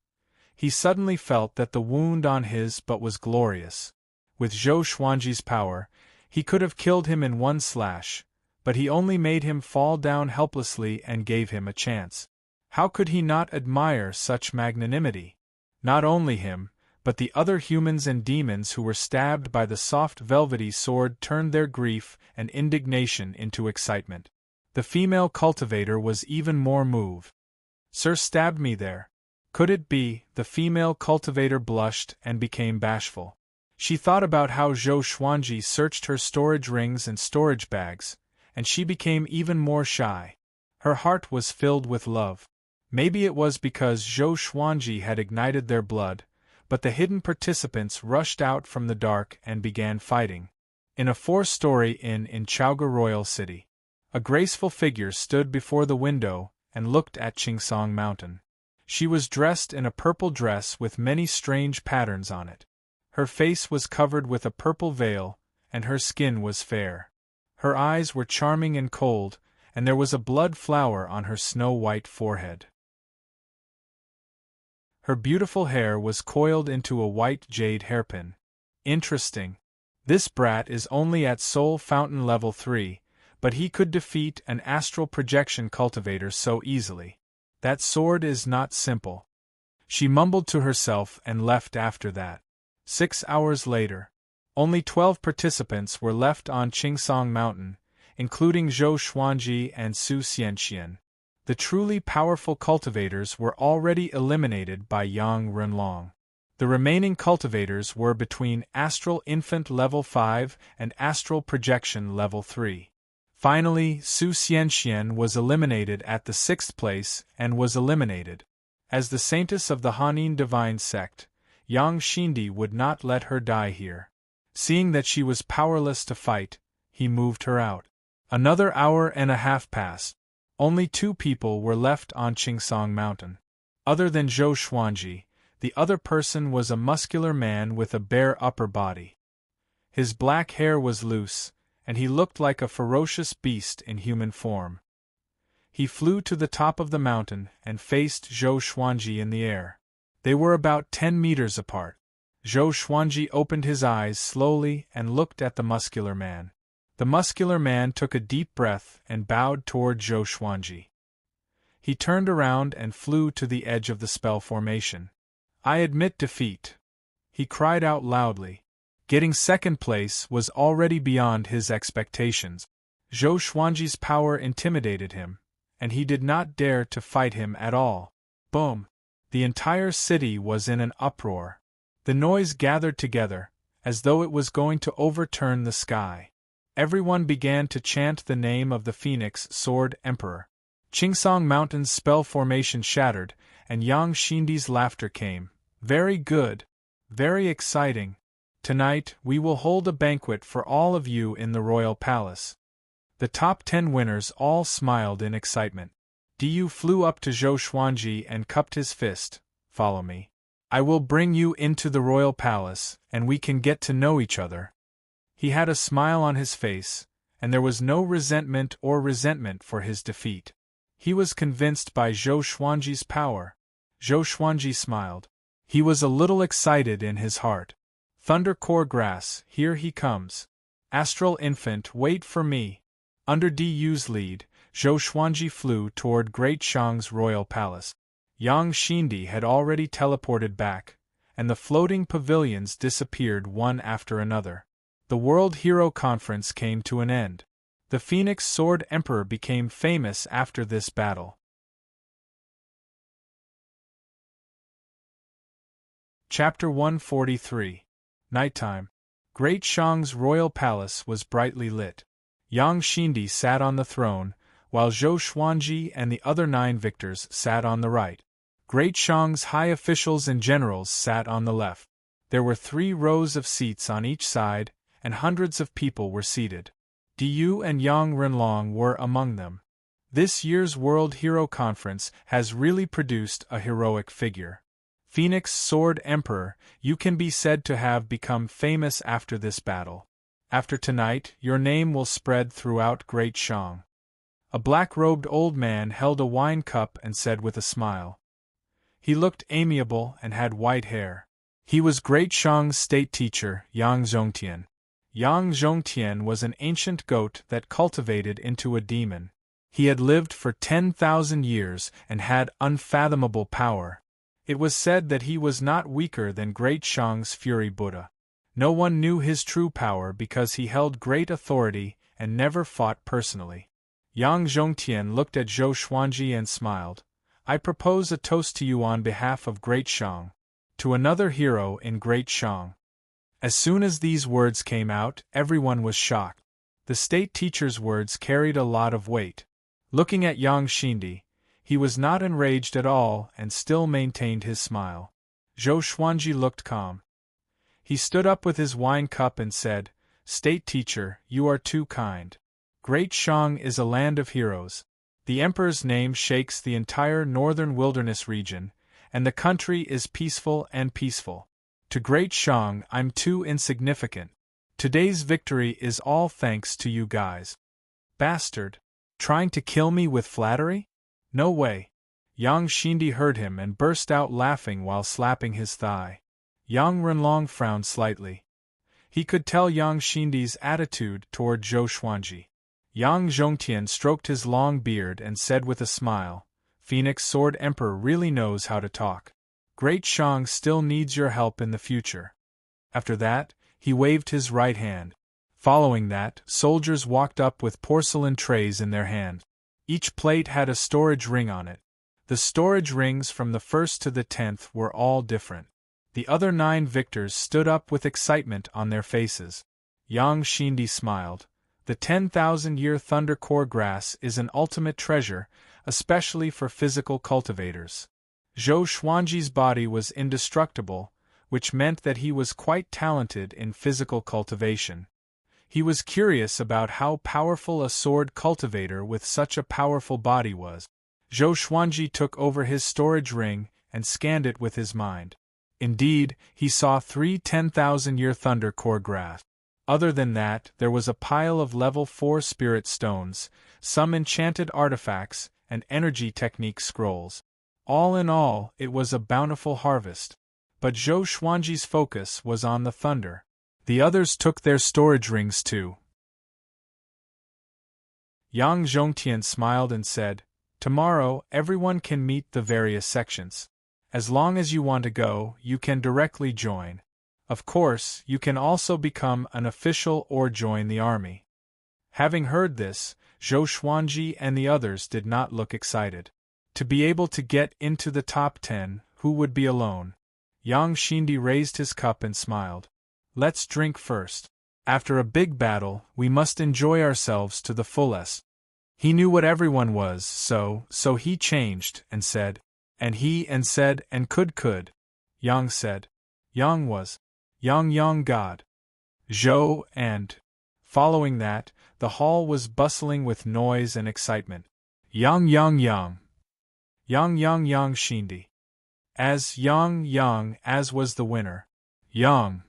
he suddenly felt that the wound on his butt was glorious. With Zhou Xuanji's power, he could have killed him in one slash, but he only made him fall down helplessly and gave him a chance. How could he not admire such magnanimity? Not only him, but the other humans and demons who were stabbed by the soft velvety sword turned their grief and indignation into excitement. The female cultivator was even more moved. Sir stabbed me there. Could it be? The female cultivator blushed and became bashful. She thought about how Zhou Xuanji searched her storage rings and storage bags, and she became even more shy. Her heart was filled with love. Maybe it was because Zhou Xuanji had ignited their blood, but the hidden participants rushed out from the dark and began fighting. In a four-story inn in Chaoga Royal City, a graceful figure stood before the window and looked at Qingsong Mountain. She was dressed in a purple dress with many strange patterns on it. Her face was covered with a purple veil, and her skin was fair. Her eyes were charming and cold, and there was a blood flower on her snow-white forehead. Her beautiful hair was coiled into a white jade hairpin. Interesting. This brat is only at Soul Fountain level 3, but he could defeat an astral projection cultivator so easily. That sword is not simple. She mumbled to herself and left after that. 6 hours later, only 12 participants were left on Qingsong Mountain, including Zhou Xuanji and Su Xianxian. The truly powerful cultivators were already eliminated by Yang Renlong. The remaining cultivators were between Astral Infant level 5 and Astral Projection level 3. Finally, Su Xianxian was eliminated at the 6th place and was eliminated. As the saintess of the Hanin divine sect, Yang Shindi would not let her die here. Seeing that she was powerless to fight, he moved her out. Another hour and a half passed. Only 2 people were left on Qingsong Mountain. Other than Zhou Xuanji, the other person was a muscular man with a bare upper body. His black hair was loose, and he looked like a ferocious beast in human form. He flew to the top of the mountain and faced Zhou Xuanji in the air. They were about 10 meters apart. Zhou Xuanji opened his eyes slowly and looked at the muscular man. The muscular man took a deep breath and bowed toward Zhou Xuanji. He turned around and flew to the edge of the spell formation. I admit defeat, he cried out loudly. Getting 2nd place was already beyond his expectations. Zhou Xuanji's power intimidated him, and he did not dare to fight him at all. Boom! The entire city was in an uproar. The noise gathered together, as though it was going to overturn the sky. Everyone began to chant the name of the Phoenix Sword Emperor. Qingsong Mountain's spell formation shattered, and Yang Shindi's laughter came. Very good. Very exciting. Tonight, we will hold a banquet for all of you in the royal palace. The top 10 winners all smiled in excitement. Du flew up to Zhou Xuanji and cupped his fist. Follow me. I will bring you into the royal palace, and we can get to know each other. He had a smile on his face, and there was no resentment for his defeat. He was convinced by Zhou Xuanji's power. Zhou Xuanji smiled. He was a little excited in his heart. Thunder Core Grass, here he comes. Astral Infant, wait for me. Under Du's lead, Zhou Xuanji flew toward Great Shang's royal palace. Yang Xindi had already teleported back, and the floating pavilions disappeared one after another. The World Hero Conference came to an end. The Phoenix Sword Emperor became famous after this battle. Chapter 143. Nighttime. Great Shang's royal palace was brightly lit. Yang Xindi sat on the throne, while Zhou Xuanji and the other 9 victors sat on the right. Great Shang's high officials and generals sat on the left. There were 3 rows of seats on each side, and hundreds of people were seated. Du and Yang Renlong were among them. This year's World Hero Conference has really produced a heroic figure. Phoenix Sword Emperor, you can be said to have become famous after this battle. After tonight, your name will spread throughout Great Shang. A black-robed old man held a wine cup and said with a smile. He looked amiable and had white hair. He was Great Shang's state teacher, Yang Zhongtian. Yang Zhongtian was an ancient goat that cultivated into a demon. He had lived for 10,000 years and had unfathomable power. It was said that he was not weaker than Great Shang's Fury Buddha. No one knew his true power because he held great authority and never fought personally. Yang Zhongtian looked at Zhou Xuanji and smiled. I propose a toast to you on behalf of Great Shang. To another hero in Great Shang. As soon as these words came out, everyone was shocked. The state teacher's words carried a lot of weight. Looking at Yang Xindi, he was not enraged at all and still maintained his smile. Zhou Xuanji looked calm. He stood up with his wine cup and said, State teacher, you are too kind. Great Shang is a land of heroes. The emperor's name shakes the entire northern wilderness region, and the country is peaceful and peaceful. To Great Shang, I'm too insignificant. Today's victory is all thanks to you guys. Bastard! Trying to kill me with flattery? No way. Yang Xindi heard him and burst out laughing while slapping his thigh. Yang Renlong frowned slightly. He could tell Yang Xindi's attitude toward Zhou Xuanji. Yang Zhongtian stroked his long beard and said with a smile, Phoenix Sword Emperor really knows how to talk. Great Shang still needs your help in the future. After that, he waved his right hand. Following that, soldiers walked up with porcelain trays in their hand. Each plate had a storage ring on it. The storage rings from the 1st to the 10th were all different. The other 9 victors stood up with excitement on their faces. Yang Xindi smiled. The 10,000-year Thunder Core Grass is an ultimate treasure, especially for physical cultivators. Zhou Xuanji's body was indestructible, which meant that he was quite talented in physical cultivation. He was curious about how powerful a sword cultivator with such a powerful body was. Zhou Xuanji took over his storage ring and scanned it with his mind. Indeed, he saw 3 10,000-year Thunder Core Grass. Other than that, there was a pile of level 4 spirit stones, some enchanted artifacts, and energy technique scrolls. All in all, it was a bountiful harvest. But Zhou Xuanji's focus was on the thunder. The others took their storage rings too. Yang Zhongtian smiled and said, Tomorrow, everyone can meet the various sections. As long as you want to go, you can directly join. Of course, you can also become an official or join the army. Having heard this, Zhou Xuanji and the others did not look excited. To be able to get into the top 10, who would be alone? Yang Xindi raised his cup and smiled. Let's drink first. After a big battle, we must enjoy ourselves to the fullest. He knew what everyone was, so he changed, and said, and he and said and could. Yang said. Yang was. Yang God. Zhou and. Following that, the hall was bustling with noise and excitement. Yang. Yang Shindi. As was the winner. Yang.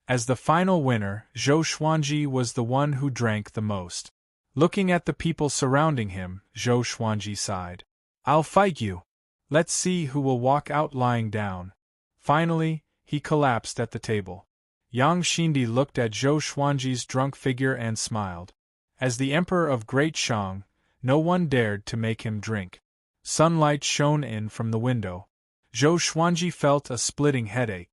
As the final winner, Zhou Xuanji was the one who drank the most. Looking at the people surrounding him, Zhou Xuanji sighed. I'll fight you. Let's see who will walk out lying down. Finally, he collapsed at the table. Yang Xindi looked at Zhou Xuanji's drunk figure and smiled. As the emperor of Great Shang, no one dared to make him drink. Sunlight shone in from the window. Zhou Xuanji felt a splitting headache.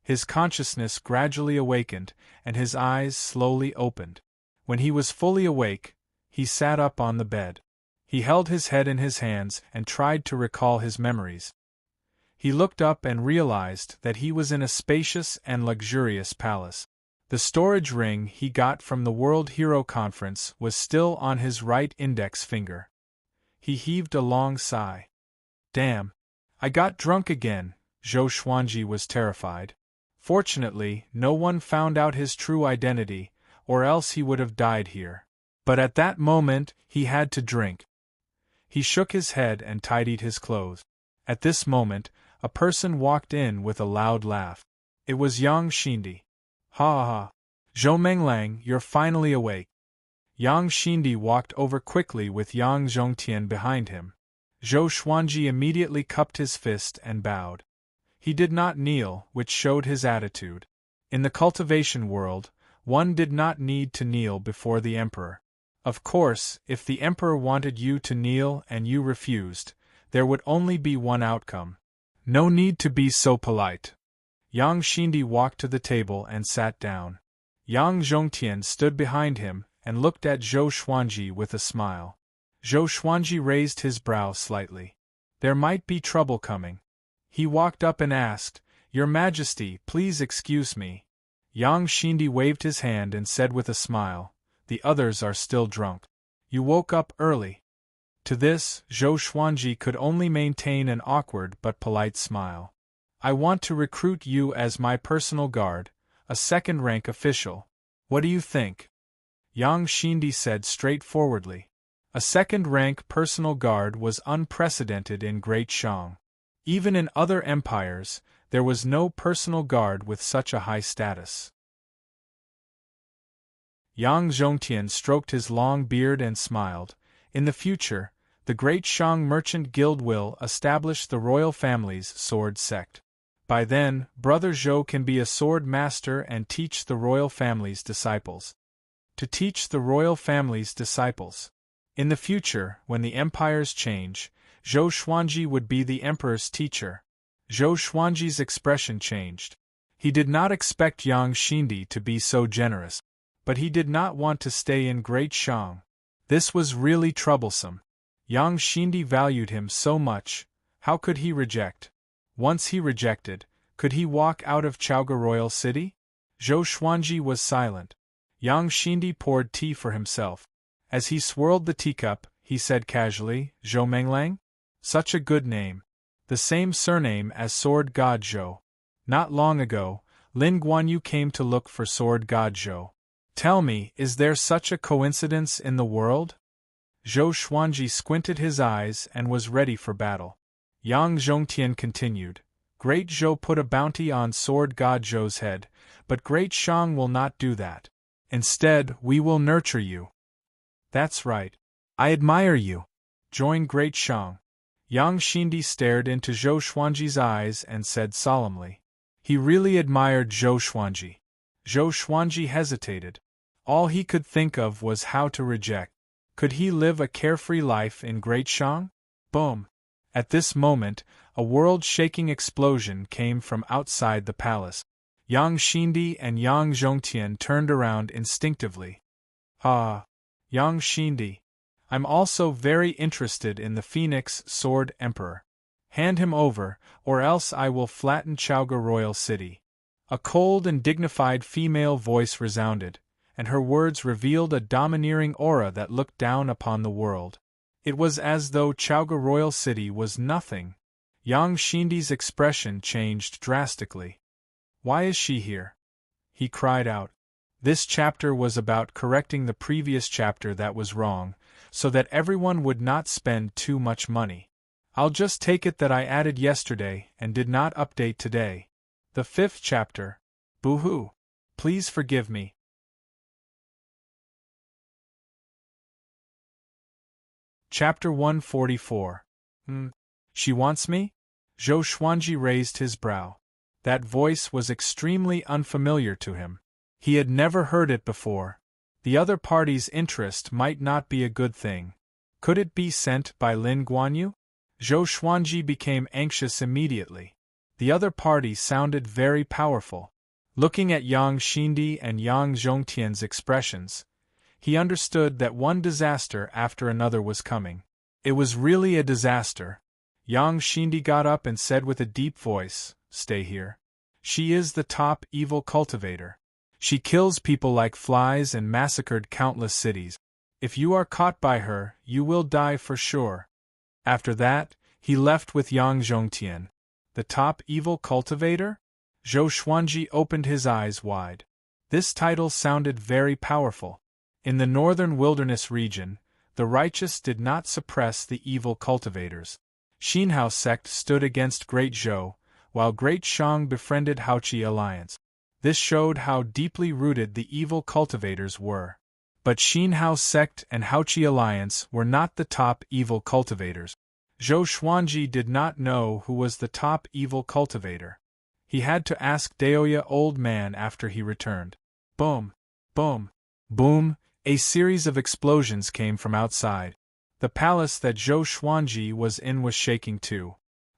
His consciousness gradually awakened, and his eyes slowly opened. When he was fully awake, he sat up on the bed. He held his head in his hands and tried to recall his memories. He looked up and realized that he was in a spacious and luxurious palace. The storage ring he got from the World Hero Conference was still on his right index finger. He heaved a long sigh. Damn! I got drunk again, Zhou Xuanji was terrified. Fortunately, no one found out his true identity, or else he would have died here. But at that moment, he had to drink. He shook his head and tidied his clothes. At this moment, a person walked in with a loud laugh. It was Yang Xindi. Ha ha ha! Zhou Menglang, you're finally awake. Yang Xindi walked over quickly with Yang Zhongtian behind him. Zhou Xuanji immediately cupped his fist and bowed. He did not kneel, which showed his attitude. In the cultivation world, one did not need to kneel before the emperor. Of course, if the emperor wanted you to kneel and you refused, there would only be one outcome. No need to be so polite. Yang Xindi walked to the table and sat down. Yang Zhongtian stood behind him and looked at Zhou Xuanji with a smile. Zhou Xuanji raised his brow slightly. There might be trouble coming. He walked up and asked, Your Majesty, please excuse me. Yang Xindi waved his hand and said with a smile, The others are still drunk. You woke up early. To this, Zhou Xuanji could only maintain an awkward but polite smile. I want to recruit you as my personal guard, a second-rank official. What do you think? Yang Xindi said straightforwardly. A second-rank personal guard was unprecedented in Great Shang. Even in other empires, there was no personal guard with such a high status. Yang Zhongtian stroked his long beard and smiled. In the future, the Great Shang Merchant Guild will establish the royal family's sword sect. By then, Brother Zhou can be a sword master and teach the royal family's disciples. To teach the royal family's disciples. In the future, when the empires change, Zhou Xuanji would be the emperor's teacher. Zhou Xuanji's expression changed. He did not expect Yang Xindi to be so generous. But he did not want to stay in Great Shang. This was really troublesome. Yang Xindi valued him so much, how could he reject? Once he rejected, could he walk out of Chaoga Royal City? Zhou Xuanji was silent. Yang Xindi poured tea for himself. As he swirled the teacup, he said casually, Zhou Menglang? Such a good name. The same surname as Sword God Zhou. Not long ago, Lin Guanyu came to look for Sword God Zhou. Tell me, is there such a coincidence in the world? Zhou Xuanji squinted his eyes and was ready for battle. Yang Zhongtian continued, Great Zhou put a bounty on Sword God Zhou's head, but Great Shang will not do that. Instead, we will nurture you. That's right. I admire you. Join Great Shang. Yang Xindi stared into Zhou Xuanji's eyes and said solemnly. He really admired Zhou Xuanji. Zhou Xuanji hesitated. All he could think of was how to reject. Could he live a carefree life in Great Shang? Boom! At this moment, a world-shaking explosion came from outside the palace. Yang Xindi and Yang Zhongtian turned around instinctively. Ah! Yang Xindi. I'm also very interested in the Phoenix Sword Emperor. Hand him over, or else I will flatten Chaoga Royal City. A cold and dignified female voice resounded, and her words revealed a domineering aura that looked down upon the world. It was as though Chaoga Royal City was nothing. Yang Xindi's expression changed drastically. Why is she here? He cried out. This chapter was about correcting the previous chapter that was wrong, so that everyone would not spend too much money. I'll just take it that I added yesterday and did not update today. The 5th chapter. Boo-hoo. Please forgive me. Chapter 144. She wants me? Zhou Xuanji raised his brow. That voice was extremely unfamiliar to him. He had never heard it before. The other party's interest might not be a good thing. Could it be sent by Lin Guanyu? Zhou Xuanji became anxious immediately. The other party sounded very powerful. Looking at Yang Xindi and Yang Zhongtian's expressions, he understood that one disaster after another was coming. It was really a disaster. Yang Xindi got up and said with a deep voice, "Stay here. She is the top evil cultivator. She kills people like flies and massacred countless cities. If you are caught by her, you will die for sure." After that, he left with Yang Zhongtian. The top evil cultivator? Zhou Xuanji opened his eyes wide. This title sounded very powerful. In the northern wilderness region, the righteous did not suppress the evil cultivators. Xinhao sect stood against Great Zhou, while Great Shang befriended Haoqi alliance. This showed how deeply rooted the evil cultivators were. But Xinhao sect and Haoqi alliance were not the top evil cultivators. Zhou Xuanji did not know who was the top evil cultivator. He had to ask Daoya old man after he returned. Boom! Boom! Boom! A series of explosions came from outside. The palace that Zhou Xuanji was in was shaking too.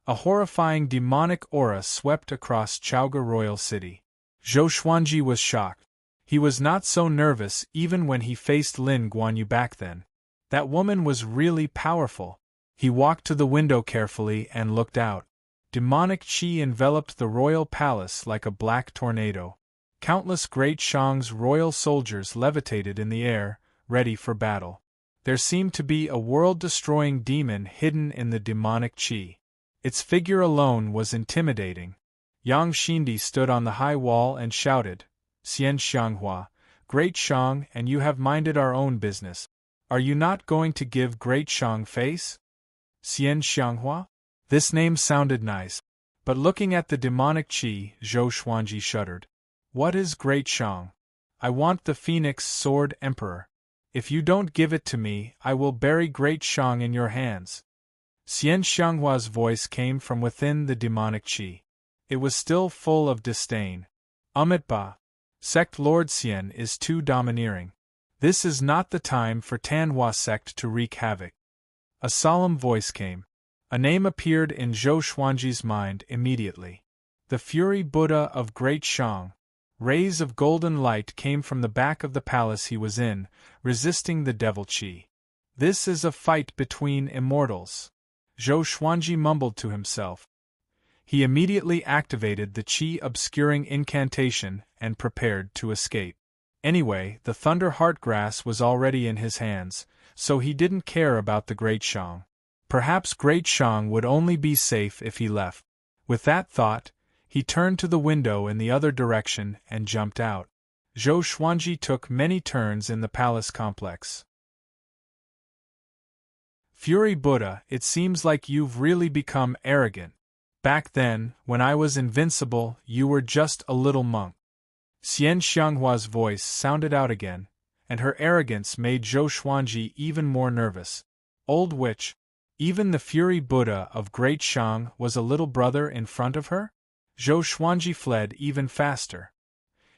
A horrifying demonic aura swept across Chaoga Royal City. Zhou Xuanji was shocked. He was not so nervous even when he faced Lin Guanyu back then. That woman was really powerful. He walked to the window carefully and looked out. Demonic qi enveloped the royal palace like a black tornado. Countless Great Shang's royal soldiers levitated in the air, ready for battle. There seemed to be a world-destroying demon hidden in the demonic qi. Its figure alone was intimidating. Yang Xindi stood on the high wall and shouted, "Xian Xianghua, Great Shang, and you have minded our own business. Are you not going to give Great Shang face?" Xian Xianghua? This name sounded nice. But looking at the demonic qi, Zhou Xuanji shuddered. What is Great Shang? I want the Phoenix Sword Emperor. If you don't give it to me, I will bury Great Shang in your hands. Xian Xianghua's voice came from within the demonic qi. It was still full of disdain. Ba. Sect Lord Xian is too domineering. This is not the time for Tanhua sect to wreak havoc. A solemn voice came. A name appeared in Zhou Xuanji's mind immediately. The Fury Buddha of Great Shang. Rays of golden light came from the back of the palace he was in, resisting the devil qi. This is a fight between immortals. Zhou Xuanji mumbled to himself. He immediately activated the qi obscuring incantation and prepared to escape. Anyway, the Thunder Heart Grass was already in his hands, so he didn't care about the Great Shang. Perhaps Great Shang would only be safe if he left. With that thought, he turned to the window in the other direction and jumped out. Zhou Xuanji took many turns in the palace complex. Fury Buddha, it seems like you've really become arrogant. Back then, when I was invincible, you were just a little monk. Xian Xianghua's voice sounded out again, and her arrogance made Zhou Xuanji even more nervous. Old witch, even the Fury Buddha of Great Shang was a little brother in front of her? Zhou Xuanji fled even faster.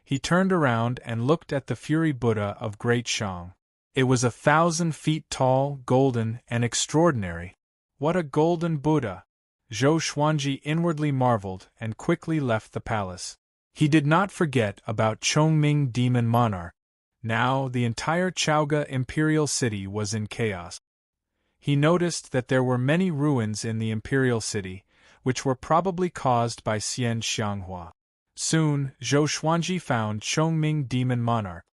He turned around and looked at the Fury Buddha of Great Shang. It was 1,000 feet tall, golden, and extraordinary. What a golden Buddha! Zhou Xuanji inwardly marveled and quickly left the palace. He did not forget about Chongming Demon Monarch. Now the entire Chaoga Imperial City was in chaos. He noticed that there were many ruins in the Imperial City, which were probably caused by Xian Xianghua. Soon, Zhou Xuanji found Chongming Demon Monarch.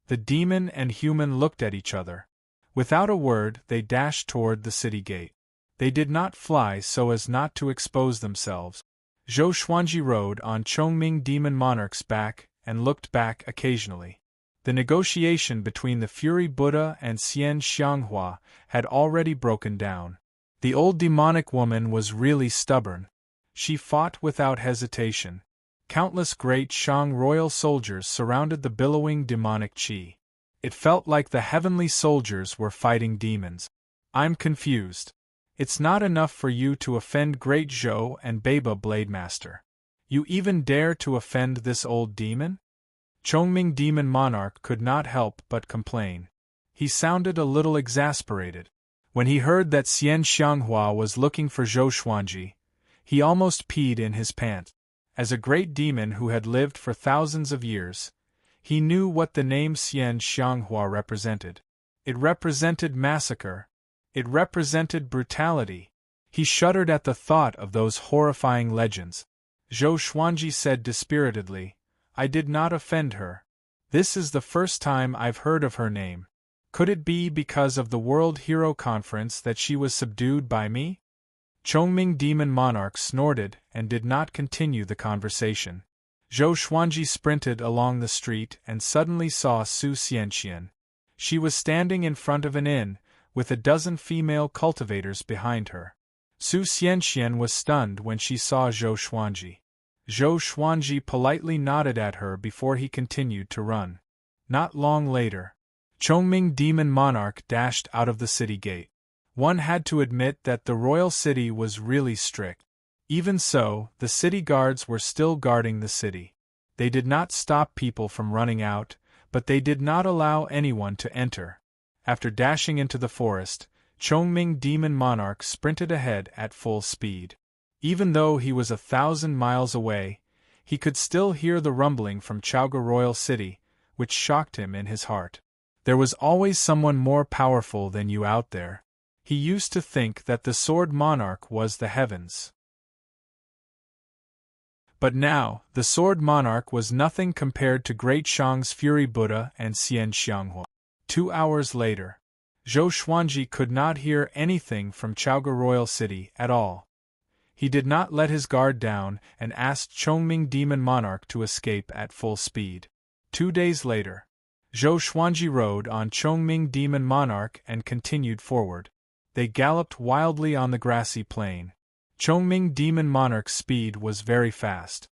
The demon and human looked at each other. Without a word, they dashed toward the city gate. They did not fly so as not to expose themselves. Zhou Xuanji rode on Chongming Demon Monarch's back and looked back occasionally. The negotiation between the Fury Buddha and Xian Xianghua had already broken down. The old demonic woman was really stubborn. She fought without hesitation. Countless great Shang royal soldiers surrounded the billowing demonic qi. It felt like the heavenly soldiers were fighting demons. I'm confused. It's not enough for you to offend Great Zhou and Baba Blademaster. You even dare to offend this old demon? Chongming Demon Monarch could not help but complain. He sounded a little exasperated. When he heard that Xian Xianghua was looking for Zhou Xuanji, he almost peed in his pants. As a great demon who had lived for thousands of years, he knew what the name Xian Xianghua represented. It represented massacre. It represented brutality. He shuddered at the thought of those horrifying legends. Zhou Xuanji said dispiritedly, I did not offend her. This is the first time I've heard of her name. Could it be because of the World Hero Conference that she was subdued by me? Chongming Demon Monarch snorted and did not continue the conversation. Zhou Xuanji sprinted along the street and suddenly saw Su Xianxian. She was standing in front of an inn, with a dozen female cultivators behind her. Su Xianxian was stunned when she saw Zhou Xuanji. Zhou Xuanji politely nodded at her before he continued to run. Not long later, Chongming Demon Monarch dashed out of the city gate. One had to admit that the royal city was really strict. Even so, the city guards were still guarding the city. They did not stop people from running out, but they did not allow anyone to enter. After dashing into the forest, Chongming Demon Monarch sprinted ahead at full speed. Even though he was 1,000 miles away, he could still hear the rumbling from Chaoga Royal City, which shocked him in his heart. There was always someone more powerful than you out there. He used to think that the Sword Monarch was the heavens. But now, the Sword Monarch was nothing compared to Great Shang's Fury Buddha and Xian Xianghua. 2 hours later, Zhou Xuanji could not hear anything from Chaoga Royal City at all. He did not let his guard down and asked Chongming Demon Monarch to escape at full speed. 2 days later, Zhou Xuanji rode on Chongming Demon Monarch and continued forward. They galloped wildly on the grassy plain. Chongming Demon Monarch's speed was very fast.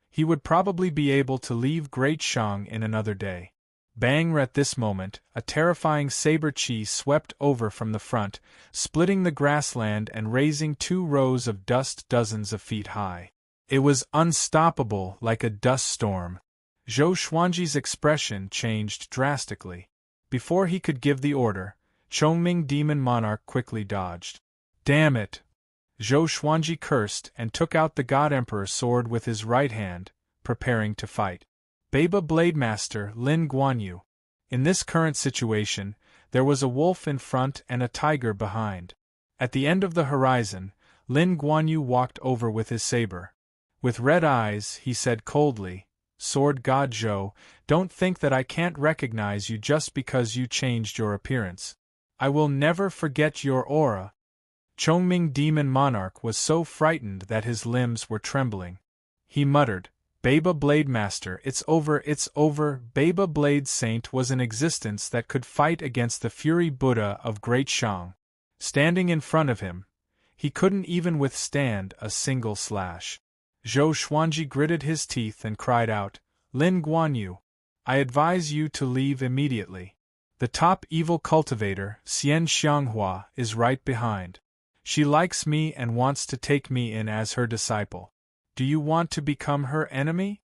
He would probably be able to leave Great Shang in another day. Bang! At this moment, a terrifying saber chi swept over from the front, splitting the grassland and raising 2 rows of dust dozens of feet high. It was unstoppable, like a dust storm. Zhou Xuanji's expression changed drastically. Before he could give the order, Chongming Demon Monarch quickly dodged. Damn it! Zhou Xuanji cursed and took out the God Emperor sword with his right hand, preparing to fight. Baba Blademaster Lin Guanyu. In this current situation, there was a wolf in front and a tiger behind. At the end of the horizon, Lin Guanyu walked over with his saber. With red eyes, he said coldly, Sword God Zhou, don't think that I can't recognize you just because you changed your appearance. I will never forget your aura. Chongming Demon Monarch was so frightened that his limbs were trembling. He muttered, Baba Blademaster, it's over, it's over. Baba Blade Saint was an existence that could fight against the Fury Buddha of Great Shang. Standing in front of him, he couldn't even withstand a single slash. Zhou Xuanji gritted his teeth and cried out, Lin Guanyu, I advise you to leave immediately. The top evil cultivator, Xian Xianghua, is right behind. She likes me and wants to take me in as her disciple. Do you want to become her enemy?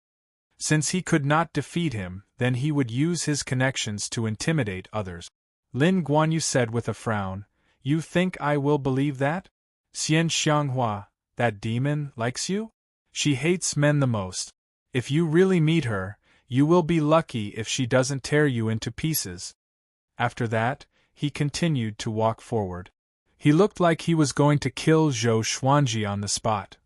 Since he could not defeat him, then he would use his connections to intimidate others. Lin Guanyu said with a frown, You think I will believe that? Xian Xianghua, that demon, likes you? She hates men the most. If you really meet her, you will be lucky if she doesn't tear you into pieces. After that, he continued to walk forward. He looked like he was going to kill Zhou Xuanji on the spot.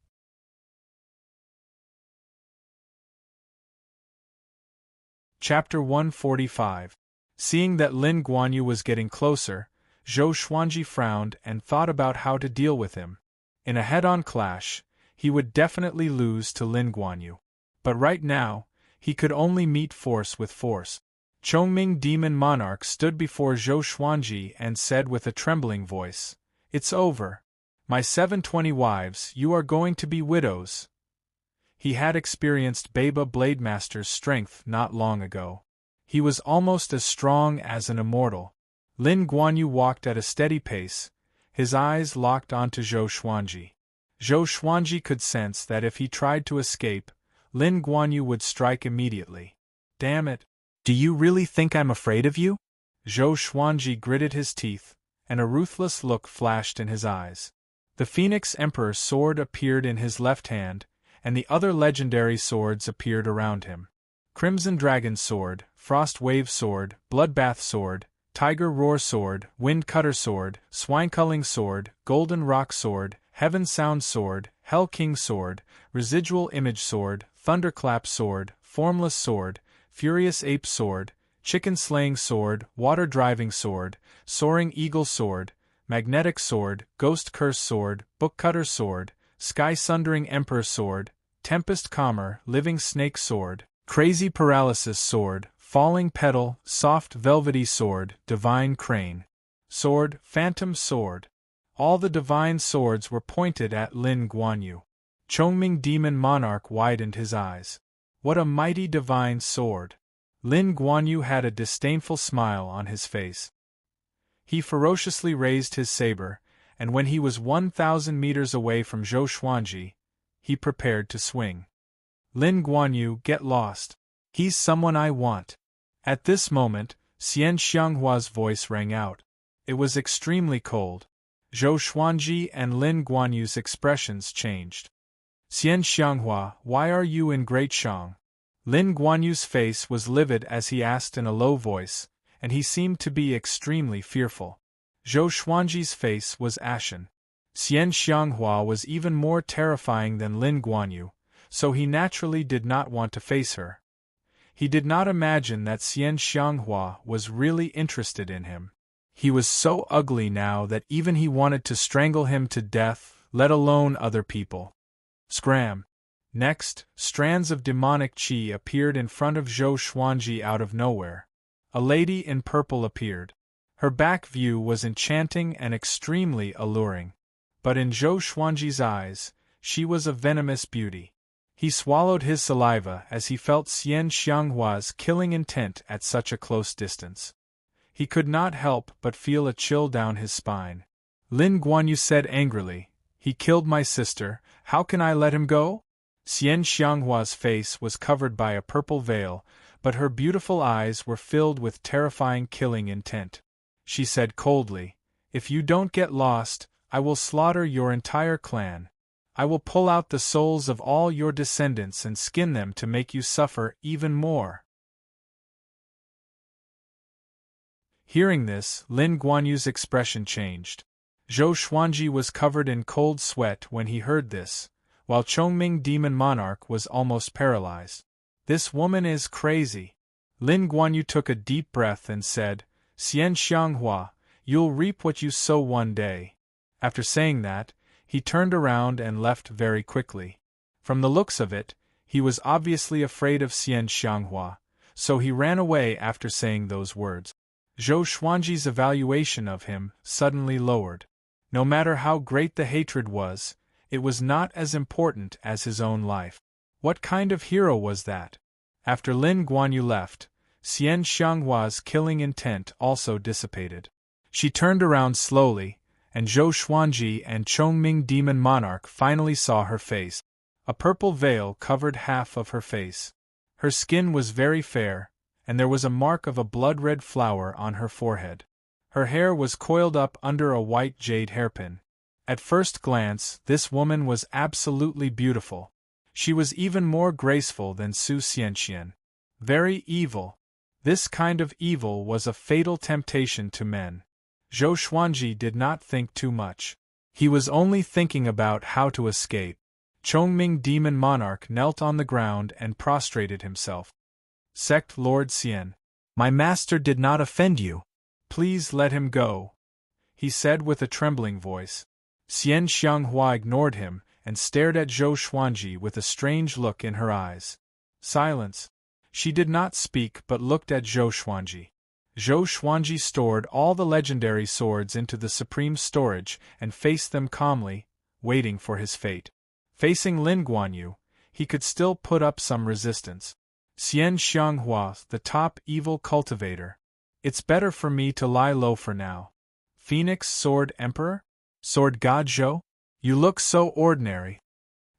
Chapter 145. Seeing that Lin Guanyu was getting closer, Zhou Xuanji frowned and thought about how to deal with him. In a head-on clash, he would definitely lose to Lin Guanyu. But right now, he could only meet force with force. Chongming Demon Monarch stood before Zhou Xuanji and said with a trembling voice, "It's over. My 720 wives, you are going to be widows." He had experienced Baba Blademaster's strength not long ago. He was almost as strong as an immortal. Lin Guanyu walked at a steady pace, his eyes locked onto Zhou Xuanji. Zhou Xuanji could sense that if he tried to escape, Lin Guanyu would strike immediately. "Damn it! Do you really think I'm afraid of you?" Zhou Xuanji gritted his teeth, and a ruthless look flashed in his eyes. The Phoenix Emperor's sword appeared in his left hand, and the other legendary swords appeared around him. Crimson Dragon Sword, Frost Wave Sword, Bloodbath Sword, Tiger Roar Sword, Wind Cutter Sword, Swineculling Sword, Golden Rock Sword, Heaven Sound Sword, Hell King Sword, Residual Image Sword, Thunderclap Sword, Formless Sword, Furious Ape Sword, Chicken Slaying Sword, Water Driving Sword, Soaring Eagle Sword, Magnetic Sword, Ghost Curse Sword, Book Cutter Sword, Sky Sundering Emperor Sword, Tempest Calmer, Living Snake Sword, Crazy Paralysis Sword, Falling Petal, Soft Velvety Sword, Divine Crane Sword, Phantom Sword. All the divine swords were pointed at Lin Guanyu. Chongming Demon Monarch widened his eyes. What a mighty divine sword! Lin Guanyu had a disdainful smile on his face. He ferociously raised his saber, and when he was 1,000 meters away from Zhou Xuanji, he prepared to swing. "Lin Guanyu, get lost. He's someone I want." At this moment, Xian Xianghua's voice rang out. It was extremely cold. Zhou Xuanji and Lin Guanyu's expressions changed. "Xian Xianghua, why are you in Great Shang?" Lin Guanyu's face was livid as he asked in a low voice, and he seemed to be extremely fearful. Zhou Xuanji's face was ashen. Xian Xianghua was even more terrifying than Lin Guanyu, so he naturally did not want to face her. He did not imagine that Xian Xianghua was really interested in him. He was so ugly now that even he wanted to strangle him to death, let alone other people. Scram! Next, strands of demonic qi appeared in front of Zhou Xuanji out of nowhere. A lady in purple appeared. Her back view was enchanting and extremely alluring. But in Zhou Xuanji's eyes, she was a venomous beauty. He swallowed his saliva as he felt Xian Xianghua's killing intent at such a close distance. He could not help but feel a chill down his spine. Lin Guanyu said angrily, "He killed my sister, how can I let him go?" Xian Xianghua's face was covered by a purple veil, but her beautiful eyes were filled with terrifying killing intent. She said coldly, "If you don't get lost, I will slaughter your entire clan. I will pull out the souls of all your descendants and skin them to make you suffer even more." Hearing this, Lin Guanyu's expression changed. Zhou Xuanji was covered in cold sweat when he heard this, while Chongming Demon Monarch was almost paralyzed. "This woman is crazy." Lin Guanyu took a deep breath and said, "Xian Xianghua, you'll reap what you sow one day." After saying that, he turned around and left very quickly. From the looks of it, he was obviously afraid of Xian Xianghua, so he ran away after saying those words. Zhou Xuanji's evaluation of him suddenly lowered. No matter how great the hatred was, it was not as important as his own life. What kind of hero was that? After Lin Guanyu left, Xian Xianghua's killing intent also dissipated. She turned around slowly, and Zhou Xuanji and Chongming Demon Monarch finally saw her face. A purple veil covered half of her face. Her skin was very fair, and there was a mark of a blood-red flower on her forehead. Her hair was coiled up under a white jade hairpin. At first glance, this woman was absolutely beautiful. She was even more graceful than Su Xianxian. Very evil. This kind of evil was a fatal temptation to men. Zhou Xuanji did not think too much. He was only thinking about how to escape. Chongming Demon Monarch knelt on the ground and prostrated himself. "Sect Lord Xian, my master did not offend you. Please let him go," he said with a trembling voice. Xian Xianghua ignored him, and stared at Zhou Xuanji with a strange look in her eyes. Silence. She did not speak but looked at Zhou Xuanji. Zhou Xuanji stored all the legendary swords into the supreme storage and faced them calmly, waiting for his fate. Facing Lin Guanyu, he could still put up some resistance. Xian Xianghua, the top evil cultivator. It's better for me to lie low for now. Phoenix Sword Emperor? Sword God Zhou? You look so ordinary.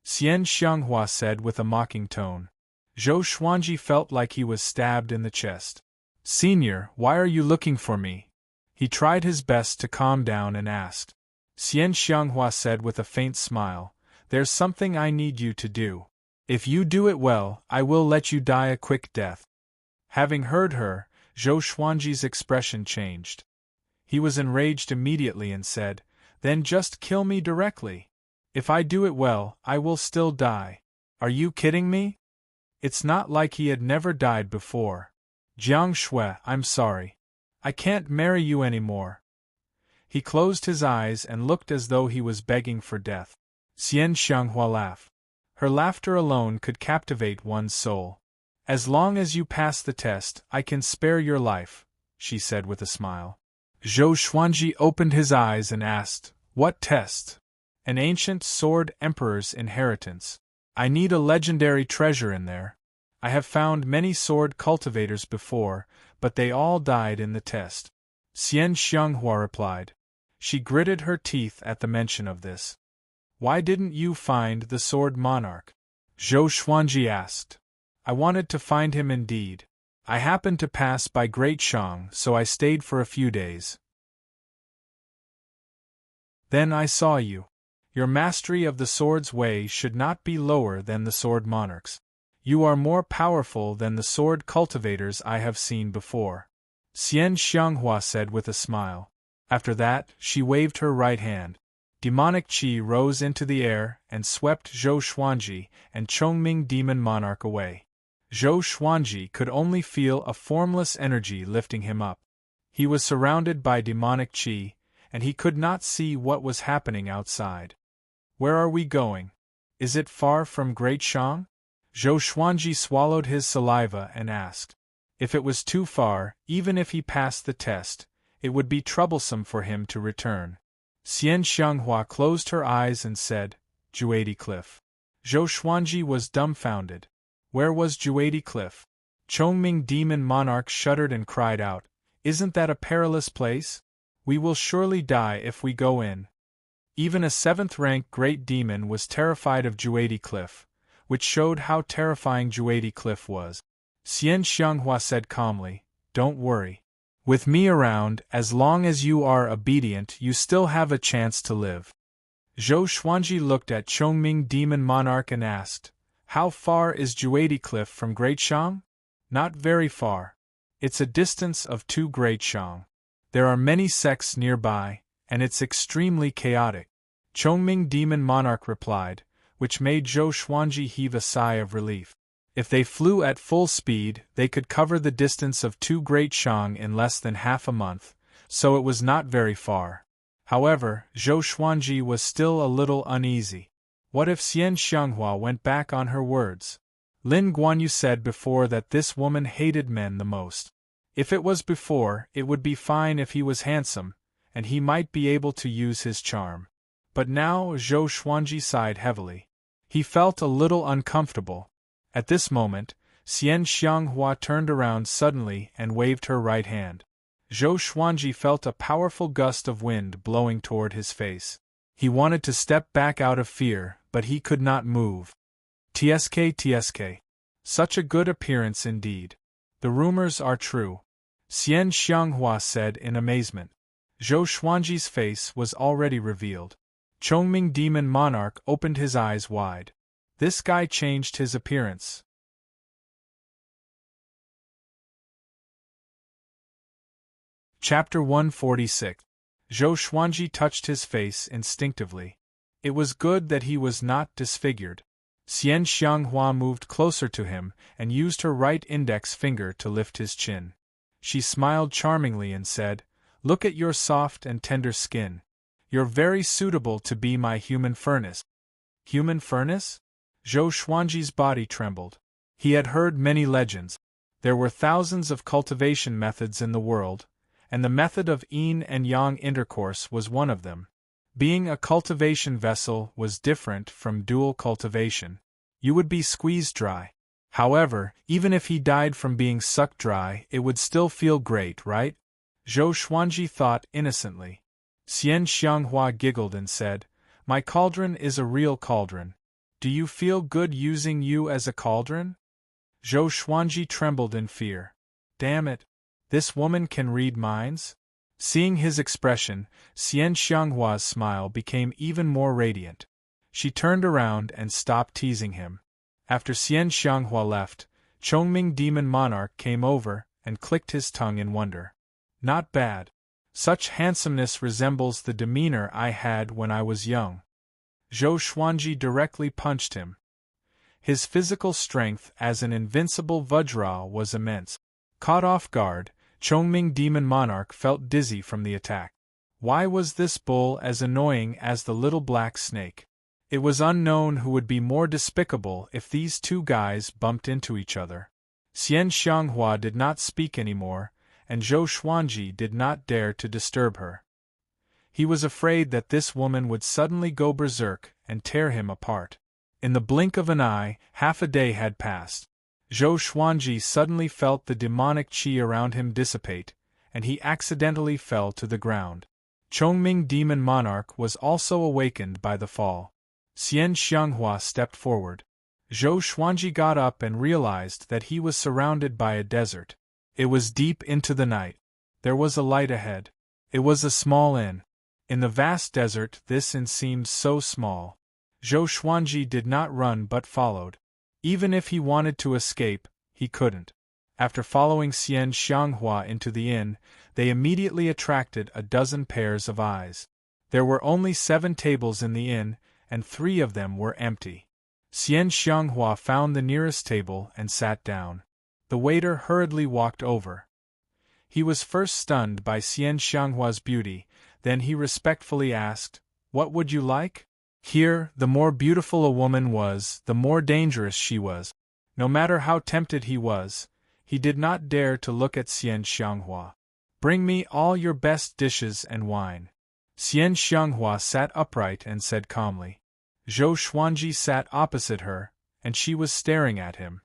Xian Xianghua said with a mocking tone. Zhou Xuanji felt like he was stabbed in the chest. Senior, why are you looking for me? He tried his best to calm down and asked. Xian Xianghua said with a faint smile, There's something I need you to do. If you do it well, I will let you die a quick death. Having heard her, Zhou Xuanji's expression changed. He was enraged immediately and said, Then just kill me directly. If I do it well, I will still die. Are you kidding me? It's not like he had never died before. Jiang Shui, I'm sorry. I can't marry you anymore. He closed his eyes and looked as though he was begging for death. Xian Xianghua laughed. Her laughter alone could captivate one's soul. As long as you pass the test, I can spare your life, she said with a smile. Zhou Xuanji opened his eyes and asked, What test? An ancient sword emperor's inheritance. I need a legendary treasure in there. I have found many sword cultivators before, but they all died in the test. Xian Xianghua replied. She gritted her teeth at the mention of this. Why didn't you find the sword monarch? Zhou Xuanji asked. I wanted to find him indeed. I happened to pass by Great Shang, so I stayed for a few days. Then I saw you. Your mastery of the sword's way should not be lower than the sword monarch's. You are more powerful than the sword cultivators I have seen before. Xian Xianghua said with a smile. After that, she waved her right hand. Demonic qi rose into the air and swept Zhou Xuanji and Chongming Demon Monarch away. Zhou Xuanji could only feel a formless energy lifting him up. He was surrounded by demonic qi, and he could not see what was happening outside. Where are we going? Is it far from Great Shang? Zhou Xuanji swallowed his saliva and asked. If it was too far, even if he passed the test, it would be troublesome for him to return. Xian Xianghua closed her eyes and said, Juadi Cliff. Zhou Xuanji was dumbfounded. Where was Juadi Cliff? Chongming Demon Monarch shuddered and cried out, Isn't that a perilous place? We will surely die if we go in. Even a 7th-rank great demon was terrified of Juadi Cliff, which showed how terrifying Juadi Cliff was. Xian Xianghua said calmly, Don't worry. With me around, as long as you are obedient, you still have a chance to live. Zhou Xuanji looked at Chongming Demon Monarch and asked, How far is Juadi Cliff from Great Shang? Not very far. It's a distance of 2 Great Shang. There are many sects nearby, and it's extremely chaotic. Chongming Demon Monarch replied, which made Zhou Xuanji heave a sigh of relief. If they flew at full speed, they could cover the distance of 2 Great Shang in less than half a month, so it was not very far. However, Zhou Xuanji was still a little uneasy. What if Xian Xianghua went back on her words? Lin Guanyu said before that this woman hated men the most. If it was before, it would be fine if he was handsome, and he might be able to use his charm. But now Zhou Xuanji sighed heavily. He felt a little uncomfortable. At this moment, Xian Xianghua turned around suddenly and waved her right hand. Zhou Xuanji felt a powerful gust of wind blowing toward his face. He wanted to step back out of fear, but he could not move. Tsk. Such a good appearance indeed. The rumors are true. Xian Xianghua said in amazement. Zhou Xuanji's face was already revealed. Chongming Demon Monarch opened his eyes wide. This guy changed his appearance. Chapter 146. Zhou Xuanji touched his face instinctively. It was good that he was not disfigured. Xian Xianghua moved closer to him and used her right index finger to lift his chin. She smiled charmingly and said, Look at your soft and tender skin. You're very suitable to be my human furnace. Human furnace? Zhou Xuanji's body trembled. He had heard many legends. There were thousands of cultivation methods in the world, and the method of yin and yang intercourse was one of them. Being a cultivation vessel was different from dual cultivation. You would be squeezed dry. However, even if he died from being sucked dry, it would still feel great, right? Zhou Xuanji thought innocently. Xian Xianghua giggled and said, "My cauldron is a real cauldron. Do you feel good using you as a cauldron?" Zhou Xuanji trembled in fear. Damn it! This woman can read minds? Seeing his expression, Xian Xianghua's smile became even more radiant. She turned around and stopped teasing him. After Xian Xianghua left, Chongming Demon Monarch came over and clicked his tongue in wonder. Not bad. Such handsomeness resembles the demeanor I had when I was young. Zhou Xuanji directly punched him. His physical strength as an invincible Vajra was immense. Caught off guard, Chongming Demon Monarch felt dizzy from the attack. Why was this bull as annoying as the little black snake? It was unknown who would be more despicable if these two guys bumped into each other. Xian Xianghua did not speak anymore, and Zhou Xuanji did not dare to disturb her. He was afraid that this woman would suddenly go berserk and tear him apart. In the blink of an eye, half a day had passed. Zhou Xuanji suddenly felt the demonic qi around him dissipate, and he accidentally fell to the ground. Chongming Demon Monarch was also awakened by the fall. Xian Xianghua stepped forward. Zhou Xuanji got up and realized that he was surrounded by a desert. It was deep into the night. There was a light ahead. It was a small inn. In the vast desert, this inn seemed so small. Zhou Xuanji did not run but followed. Even if he wanted to escape, he couldn't. After following Xian Xianghua into the inn, they immediately attracted a dozen pairs of eyes. There were only 7 tables in the inn, and 3 of them were empty. Xian Xianghua found the nearest table and sat down. The waiter hurriedly walked over. He was first stunned by Xian Xianghua's beauty, then he respectfully asked, "What would you like?" Here, the more beautiful a woman was, the more dangerous she was. No matter how tempted he was, he did not dare to look at Xian Xianghua. "Bring me all your best dishes and wine." Xian Xianghua sat upright and said calmly. Zhou Xuanji sat opposite her, and she was staring at him.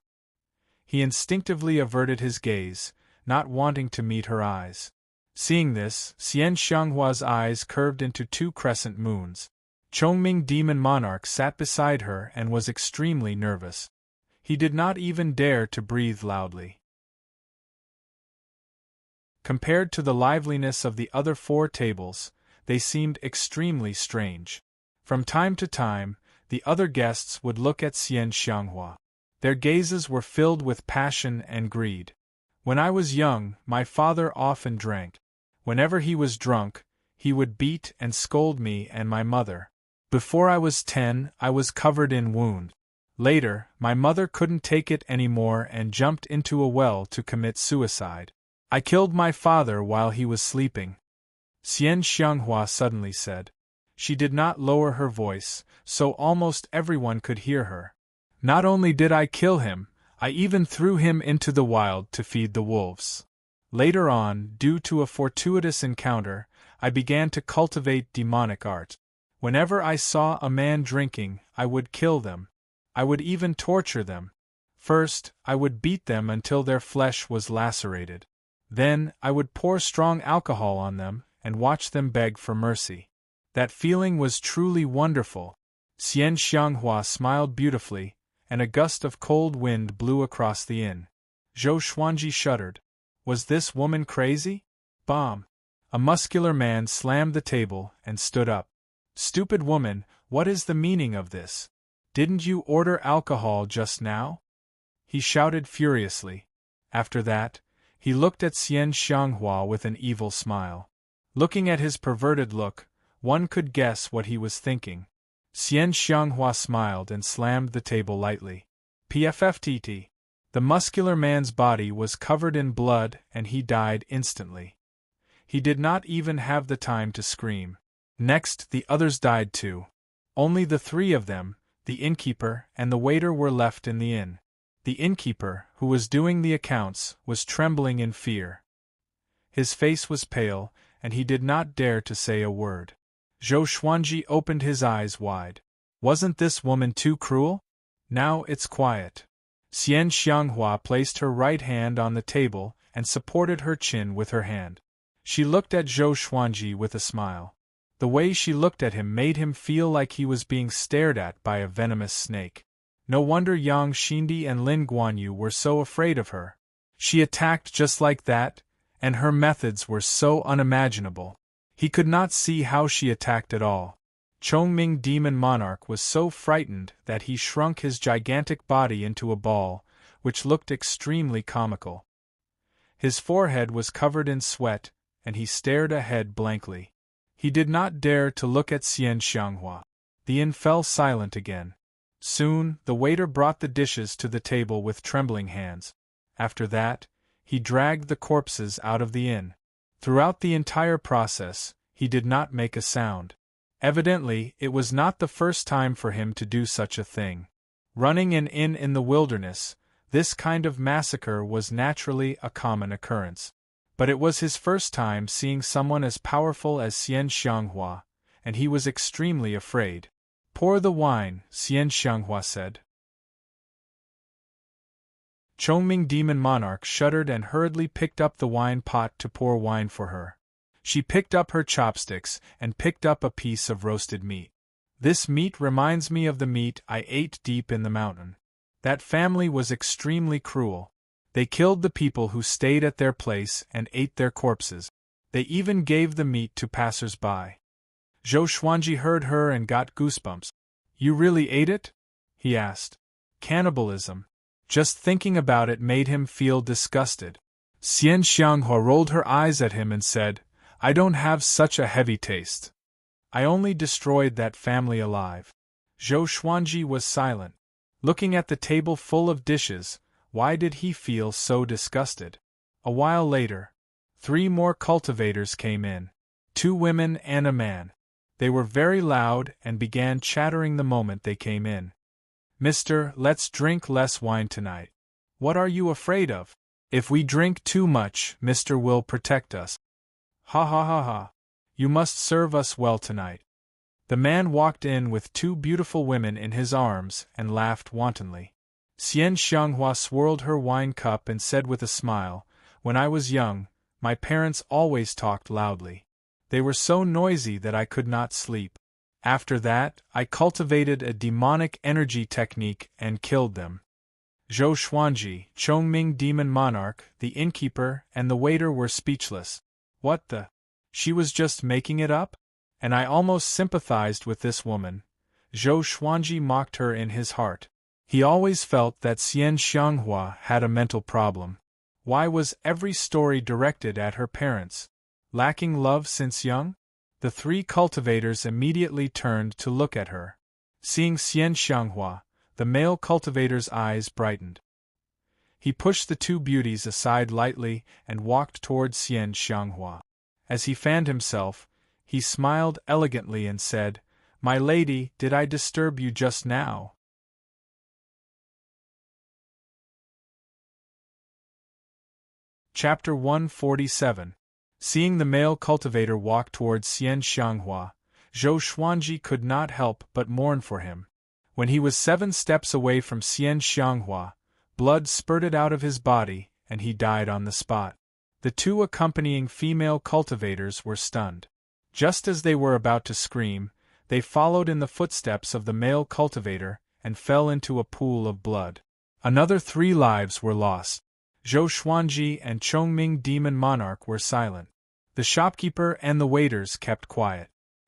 He instinctively averted his gaze, not wanting to meet her eyes. Seeing this, Xian Xianghua's eyes curved into 2 crescent moons. Chongming Demon Monarch sat beside her and was extremely nervous. He did not even dare to breathe loudly. Compared to the liveliness of the other 4 tables, they seemed extremely strange. From time to time, the other guests would look at Xian Xianghua. Their gazes were filled with passion and greed. When I was young, my father often drank. Whenever he was drunk, he would beat and scold me and my mother. Before I was 10, I was covered in wounds. Later, my mother couldn't take it anymore and jumped into a well to commit suicide. I killed my father while he was sleeping. Xian Xianghua suddenly said. She did not lower her voice, so almost everyone could hear her. Not only did I kill him, I even threw him into the wild to feed the wolves. Later on, due to a fortuitous encounter, I began to cultivate demonic art. Whenever I saw a man drinking, I would kill them. I would even torture them. First, I would beat them until their flesh was lacerated. Then, I would pour strong alcohol on them and watch them beg for mercy. That feeling was truly wonderful. Xian Xianghua smiled beautifully, and a gust of cold wind blew across the inn. Zhou Xuanji shuddered. Was this woman crazy? Bomb! A muscular man slammed the table and stood up. Stupid woman, what is the meaning of this? Didn't you order alcohol just now? He shouted furiously. After that, he looked at Xian Xianghua with an evil smile. Looking at his perverted look, one could guess what he was thinking. Xian Xianghua smiled and slammed the table lightly. PFFTT. The muscular man's body was covered in blood and he died instantly. He did not even have the time to scream. Next, the others died too. Only the 3 of them, the innkeeper, and the waiter were left in the inn. The innkeeper, who was doing the accounts, was trembling in fear. His face was pale, and he did not dare to say a word. Zhou Xuanji opened his eyes wide. Wasn't this woman too cruel? Now it's quiet. Xian Xianghua placed her right hand on the table and supported her chin with her hand. She looked at Zhou Xuanji with a smile. The way she looked at him made him feel like he was being stared at by a venomous snake. No wonder Yang Xindi and Lin Guanyu were so afraid of her. She attacked just like that, and her methods were so unimaginable. He could not see how she attacked at all. Chongming Demon Monarch was so frightened that he shrunk his gigantic body into a ball, which looked extremely comical. His forehead was covered in sweat, and he stared ahead blankly. He did not dare to look at Xian Xianghua. The inn fell silent again. Soon, the waiter brought the dishes to the table with trembling hands. After that, he dragged the corpses out of the inn. Throughout the entire process, he did not make a sound. Evidently, it was not the first time for him to do such a thing. Running an inn in the wilderness, this kind of massacre was naturally a common occurrence. But it was his first time seeing someone as powerful as Xian Xianghua, and he was extremely afraid. Pour the wine, Xian Xianghua said. Chongming Demon Monarch shuddered and hurriedly picked up the wine pot to pour wine for her. She picked up her chopsticks and picked up a piece of roasted meat. This meat reminds me of the meat I ate deep in the mountain. That family was extremely cruel. They killed the people who stayed at their place and ate their corpses. They even gave the meat to passers-by. Zhou Xuanji heard her and got goosebumps. You really ate it? He asked. Cannibalism. Just thinking about it made him feel disgusted. Xian Xianghua rolled her eyes at him and said, I don't have such a heavy taste. I only destroyed that family alive. Zhou Xuanji was silent. Looking at the table full of dishes, why did he feel so disgusted? A while later, 3 more cultivators came in. 2 women and a man. They were very loud and began chattering the moment they came in. Mister, let's drink less wine tonight. What are you afraid of? If we drink too much, Mister will protect us. Ha ha ha ha. You must serve us well tonight. The man walked in with 2 beautiful women in his arms and laughed wantonly. Xian Xianghua swirled her wine cup and said with a smile, When I was young, my parents always talked loudly. They were so noisy that I could not sleep. After that, I cultivated a demonic energy technique and killed them. Zhou Xuanji, Chongming Demon Monarch, the innkeeper, and the waiter were speechless. What the? She was just making it up? And I almost sympathized with this woman. Zhou Xuanji mocked her in his heart. He always felt that Xian Xianghua had a mental problem. Why was every story directed at her parents? Lacking love since young? The 3 cultivators immediately turned to look at her. Seeing Xian Xianghua, the male cultivator's eyes brightened. He pushed the 2 beauties aside lightly and walked toward Xian Xianghua. As he fanned himself, he smiled elegantly and said, My lady, did I disturb you just now? Chapter 147. Seeing the male cultivator walk towards Xian Xianghua, Zhou Xuanji could not help but mourn for him. When he was 7 steps away from Xian Xianghua, blood spurted out of his body, and he died on the spot. The 2 accompanying female cultivators were stunned. Just as they were about to scream, they followed in the footsteps of the male cultivator and fell into a pool of blood. Another 3 lives were lost. Zhou Xuanji and Chongming Demon Monarch were silent. The shopkeeper and the waiters kept quiet.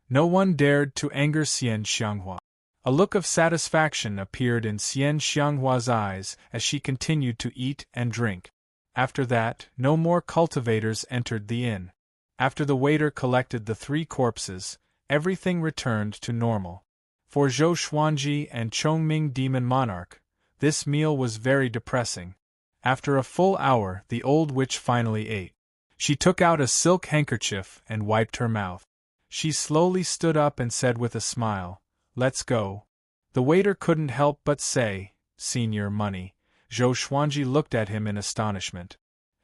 No one dared to anger Xian Xianghua. A look of satisfaction appeared in Xian Xianghua's eyes as she continued to eat and drink. After that, no more cultivators entered the inn. After the waiter collected the 3 corpses, everything returned to normal. For Zhou Xuanji and Chongming Demon Monarch, this meal was very depressing. After a full hour, the old witch finally ate. She took out a silk handkerchief and wiped her mouth. She slowly stood up and said with a smile, Let's go. The waiter couldn't help but say, "Senior money." Zhou Xuanji looked at him in astonishment.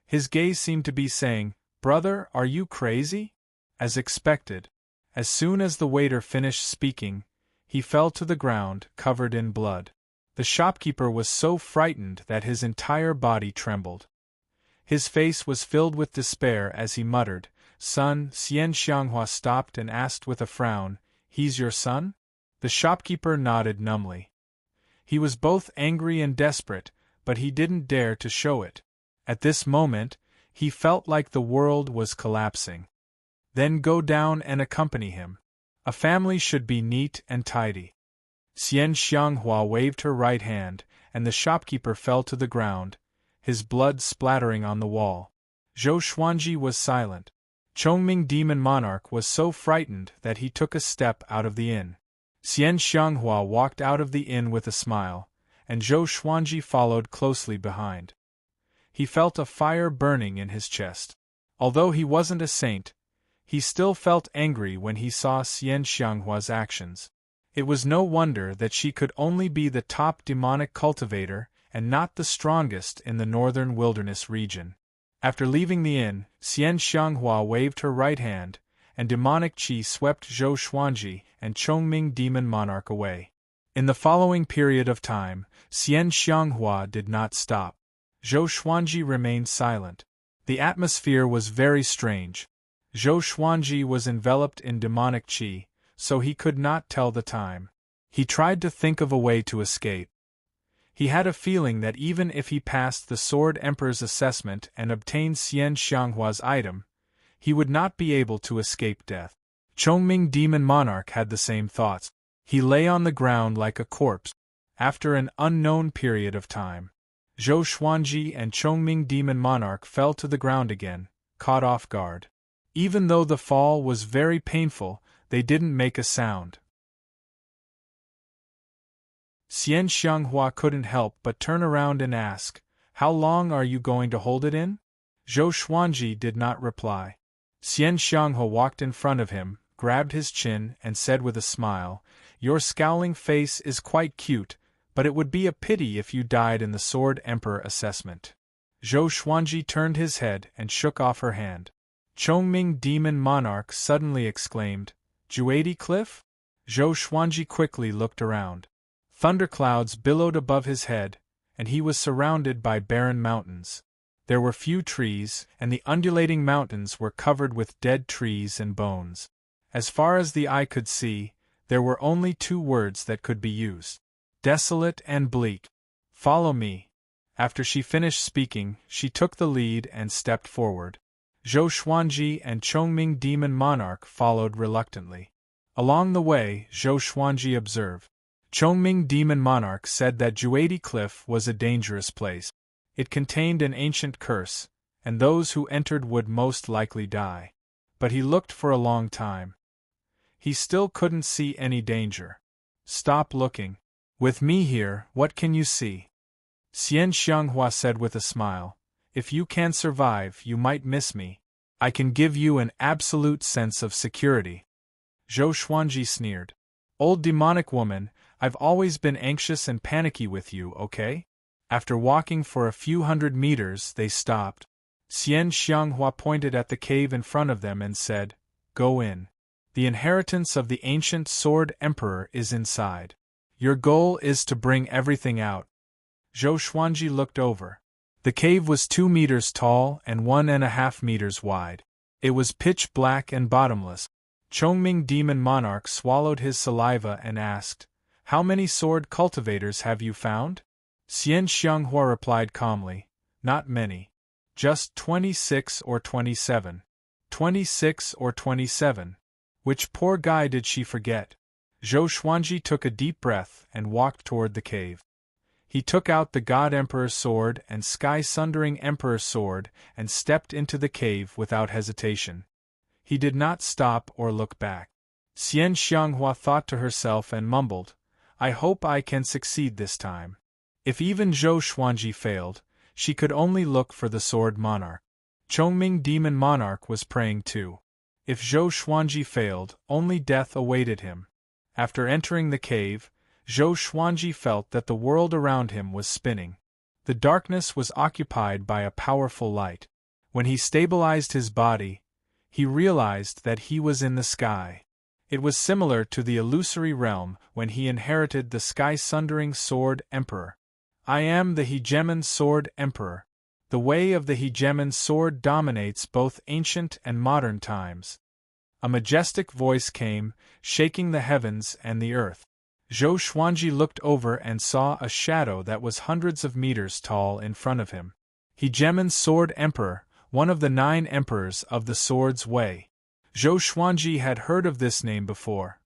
His gaze seemed to be saying, "Brother, are you crazy?" As expected, as soon as the waiter finished speaking, he fell to the ground, covered in blood. The shopkeeper was so frightened that his entire body trembled. His face was filled with despair as he muttered, "Son." Xian Xianghua stopped and asked with a frown, "He's your son?" The shopkeeper nodded numbly. He was both angry and desperate, but he didn't dare to show it. At this moment, he felt like the world was collapsing. Then go down and accompany him. A family should be neat and tidy. Xian Xianghua waved her right hand, and the shopkeeper fell to the ground, his blood splattering on the wall. Zhou Xuanji was silent. Chongming Demon Monarch was so frightened that he took a step out of the inn. Xian Xianghua walked out of the inn with a smile, and Zhou Xuanji followed closely behind. He felt a fire burning in his chest. Although he wasn't a saint, he still felt angry when he saw Xian Xianghua's actions. It was no wonder that she could only be the top demonic cultivator and not the strongest in the northern wilderness region. After leaving the inn, Xian Xianghua waved her right hand, and demonic qi swept Zhou Xuanji and Chongming Demon Monarch away. In the following period of time, Xian Xianghua did not stop. Zhou Xuanji remained silent. The atmosphere was very strange. Zhou Xuanji was enveloped in demonic qi, so he could not tell the time. He tried to think of a way to escape. He had a feeling that even if he passed the Sword Emperor's assessment and obtained Xian Xianghua's item, he would not be able to escape death. Chongming Demon Monarch had the same thoughts. He lay on the ground like a corpse. After an unknown period of time, Zhou Xuanji and Chongming Demon Monarch fell to the ground again, caught off guard. Even though the fall was very painful, they didn't make a sound. Xian Xianghua couldn't help but turn around and ask, "How long are you going to hold it in?" Zhou Xuanji did not reply. Xian Xianghua walked in front of him, grabbed his chin, and said with a smile, "Your scowling face is quite cute, but it would be a pity if you died in the Sword Emperor assessment." Zhou Xuanji turned his head and shook off her hand. Chongming Demon Monarch suddenly exclaimed, "Juadi Cliff?" Zhou Xuanji quickly looked around. Thunderclouds billowed above his head, and he was surrounded by barren mountains. There were few trees, and the undulating mountains were covered with dead trees and bones. As far as the eye could see, there were only two words that could be used: desolate and bleak. "Follow me." After she finished speaking, she took the lead and stepped forward. Zhou Xuanji and Chongming Demon Monarch followed reluctantly. Along the way, Zhou Xuanji observed. Chongming Demon Monarch said that Juadi Cliff was a dangerous place. It contained an ancient curse, and those who entered would most likely die. But he looked for a long time. He still couldn't see any danger. "Stop looking. With me here, what can you see?" Xian Xianghua said with a smile, "If you can survive, you might miss me. I can give you an absolute sense of security." Zhou Xuanji sneered. "Old demonic woman, I've always been anxious and panicky with you, okay?" After walking for a few hundred meters, they stopped. Xian Xianghua pointed at the cave in front of them and said, "Go in. The inheritance of the ancient Sword Emperor is inside. Your goal is to bring everything out." Zhou Xuanji looked over. The cave was 2 meters tall and 1.5 meters wide. It was pitch black and bottomless. Chongming Demon Monarch swallowed his saliva and asked, "How many sword cultivators have you found?" Xian Xianghua replied calmly, "Not many. Just 26 or 27. 26 or 27. Which poor guy did she forget?" Zhou Xuanji took a deep breath and walked toward the cave. He took out the God Emperor sword and Sky Sundering Emperor sword and stepped into the cave without hesitation. He did not stop or look back. Xian Xianghua thought to herself and mumbled, "I hope I can succeed this time." If even Zhou Xuanji failed, she could only look for the Sword Monarch. Chongming Demon Monarch was praying too. If Zhou Xuanji failed, only death awaited him. After entering the cave, Zhou Xuanji felt that the world around him was spinning. The darkness was occupied by a powerful light. When he stabilized his body, he realized that he was in the sky. It was similar to the illusory realm when he inherited the sky-sundering Sword Emperor. I am the Hegemon Sword Emperor. The way of the Hegemon Sword dominates both ancient and modern times. A majestic voice came, shaking the heavens and the earth. Zhou Xuanji looked over and saw a shadow that was hundreds of meters tall in front of him. Hegemon Sword Emperor, one of the 9 emperors of the Sword's Way. Zhou Xuanji had heard of this name before.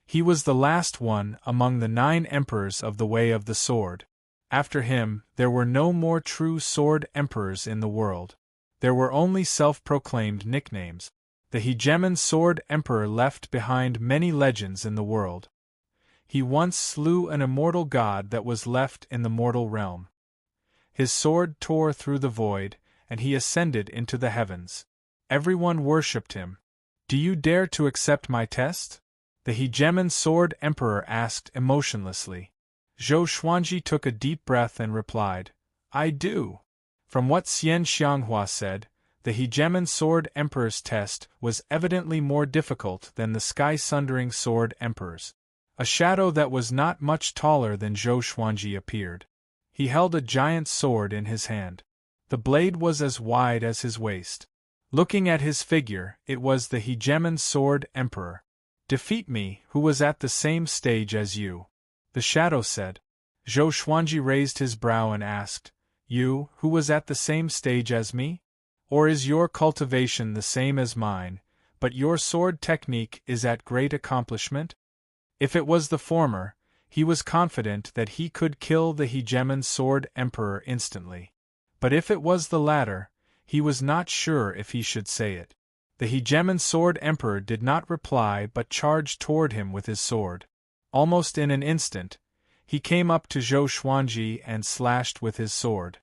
He was the last one among the 9 emperors of the Way of the Sword. After him, there were no more true Sword Emperors in the world. There were only self-proclaimed nicknames. The Hegemon Sword Emperor left behind many legends in the world. He once slew an immortal god that was left in the mortal realm. His sword tore through the void, and he ascended into the heavens. Everyone worshipped him. Do you dare to accept my test? The Hegemon Sword Emperor asked emotionlessly. Zhou Xuanji took a deep breath and replied, I do. From what Xian Xianghua said, the Hegemon Sword Emperor's test was evidently more difficult than the sky-sundering Sword Emperor's. A shadow that was not much taller than Zhou Xuanji appeared. He held a giant sword in his hand. The blade was as wide as his waist. Looking at his figure, it was the Hegemon Sword Emperor. Defeat me, who was at the same stage as you. The shadow said. Zhou Xuanji raised his brow and asked, You, who was at the same stage as me? Or is your cultivation the same as mine, but your sword technique is at great accomplishment? If it was the former, he was confident that he could kill the Hegemon Sword Emperor instantly. But if it was the latter, he was not sure if he should say it. The Hegemon Sword Emperor did not reply but charged toward him with his sword. Almost in an instant, he came up to Zhou Xuanji and slashed with his sword.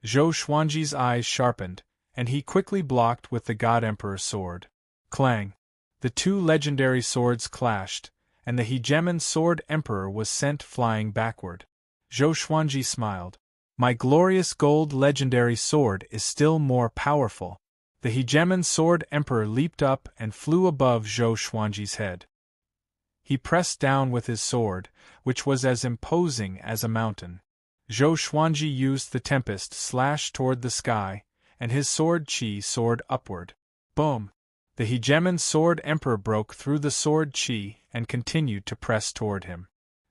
Zhou Xuanji's eyes sharpened, and he quickly blocked with the God Emperor's sword. Clang! The 2 legendary swords clashed, and the Hegemon Sword Emperor was sent flying backward. Zhou Xuanji smiled. My glorious gold legendary sword is still more powerful. The Hegemon Sword Emperor leaped up and flew above Zhou Xuanji's head. He pressed down with his sword, which was as imposing as a mountain. Zhou Xuanji used the tempest slash toward the sky, and his sword qi soared upward. Boom! The Hegemon Sword Emperor broke through the sword qi and continued to press toward him.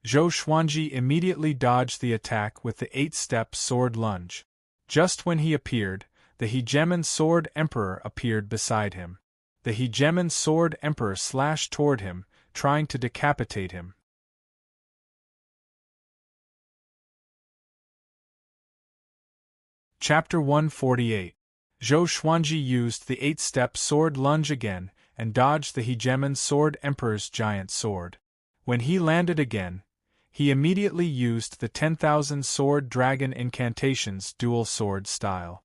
Zhou Xuanji immediately dodged the attack with the 8-step sword lunge. Just when he appeared, the Hegemon Sword Emperor appeared beside him. The Hegemon Sword Emperor slashed toward him, trying to decapitate him. Chapter 148. Zhou Xuanji used the 8-step sword lunge again and dodged the Hegemon Sword Emperor's giant sword. When he landed again, he immediately used the 10,000 Sword Dragon Incantations dual sword style.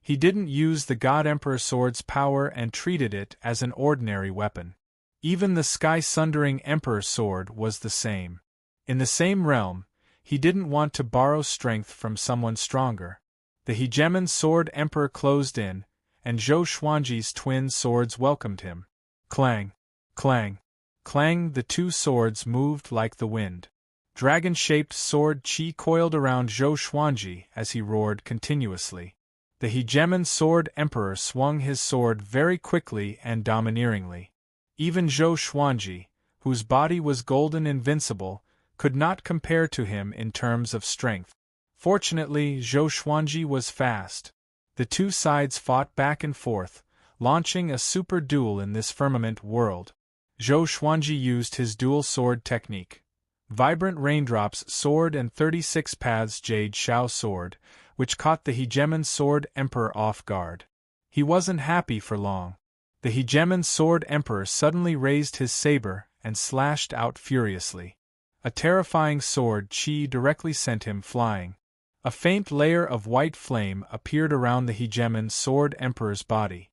He didn't use the God Emperor sword's power and treated it as an ordinary weapon. Even the sky-sundering Emperor sword was the same. In the same realm, he didn't want to borrow strength from someone stronger. The Hegemon Sword Emperor closed in, and Zhou Xuanji's twin swords welcomed him. Clang! Clang! Clang! The 2 swords moved like the wind. Dragon-shaped sword qi coiled around Zhou Xuanji as he roared continuously. The Hegemon Sword Emperor swung his sword very quickly and domineeringly. Even Zhou Xuanji, whose body was golden invincible, could not compare to him in terms of strength. Fortunately, Zhou Xuanji was fast. The 2 sides fought back and forth, launching a super duel in this firmament world. Zhou Xuanji used his dual sword technique. Vibrant Raindrops sword and 36 Paths Jade Shao sword, which caught the Hegemon Sword Emperor off guard. He wasn't happy for long. The Hegemon Sword Emperor suddenly raised his saber and slashed out furiously. A terrifying sword qi directly sent him flying. A faint layer of white flame appeared around the Hegemon Sword Emperor's body.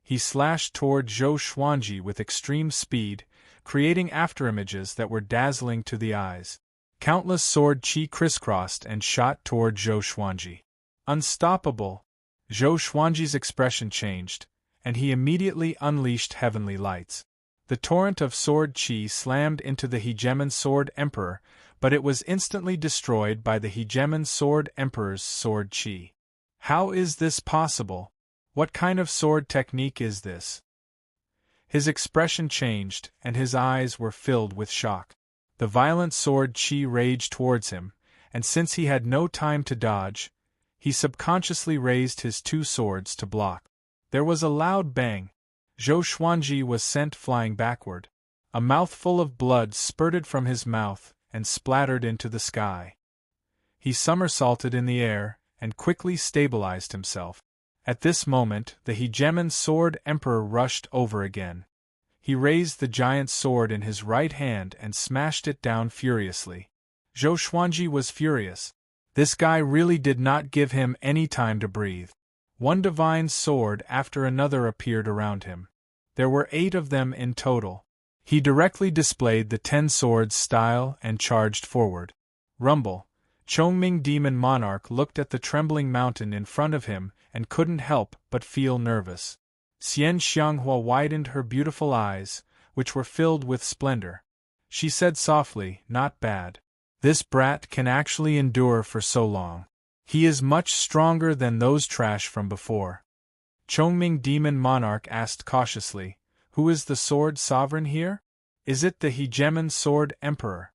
He slashed toward Zhou Xuanji with extreme speed, creating afterimages that were dazzling to the eyes. Countless sword qi crisscrossed and shot toward Zhou Xuanji. Unstoppable! Zhou Xuanji's expression changed, and he immediately unleashed heavenly lights. The torrent of sword qi slammed into the Hegemon Sword Emperor, but it was instantly destroyed by the Hegemon Sword Emperor's sword qi. How is this possible? What kind of sword technique is this? His expression changed, and his eyes were filled with shock. The violent sword qi raged towards him, and since he had no time to dodge, he subconsciously raised his two swords to block. There was a loud bang. Zhou Xuanji was sent flying backward. A mouthful of blood spurted from his mouth and splattered into the sky. He somersaulted in the air and quickly stabilized himself. At this moment, the Hegemon Sword Emperor rushed over again. He raised the giant sword in his right hand and smashed it down furiously. Zhou Xuanji was furious. This guy really did not give him any time to breathe. One divine sword after another appeared around him. There were 8 of them in total. He directly displayed the 10 swords style and charged forward. Rumble! Chongming Demon Monarch looked at the trembling mountain in front of him and couldn't help but feel nervous. Xian Xianghua widened her beautiful eyes, which were filled with splendor. She said softly, "Not bad. This brat can actually endure for so long. He is much stronger than those trash from before." Chongming Demon Monarch asked cautiously, "Who is the sword sovereign here? Is it the Hegemon Sword Emperor?"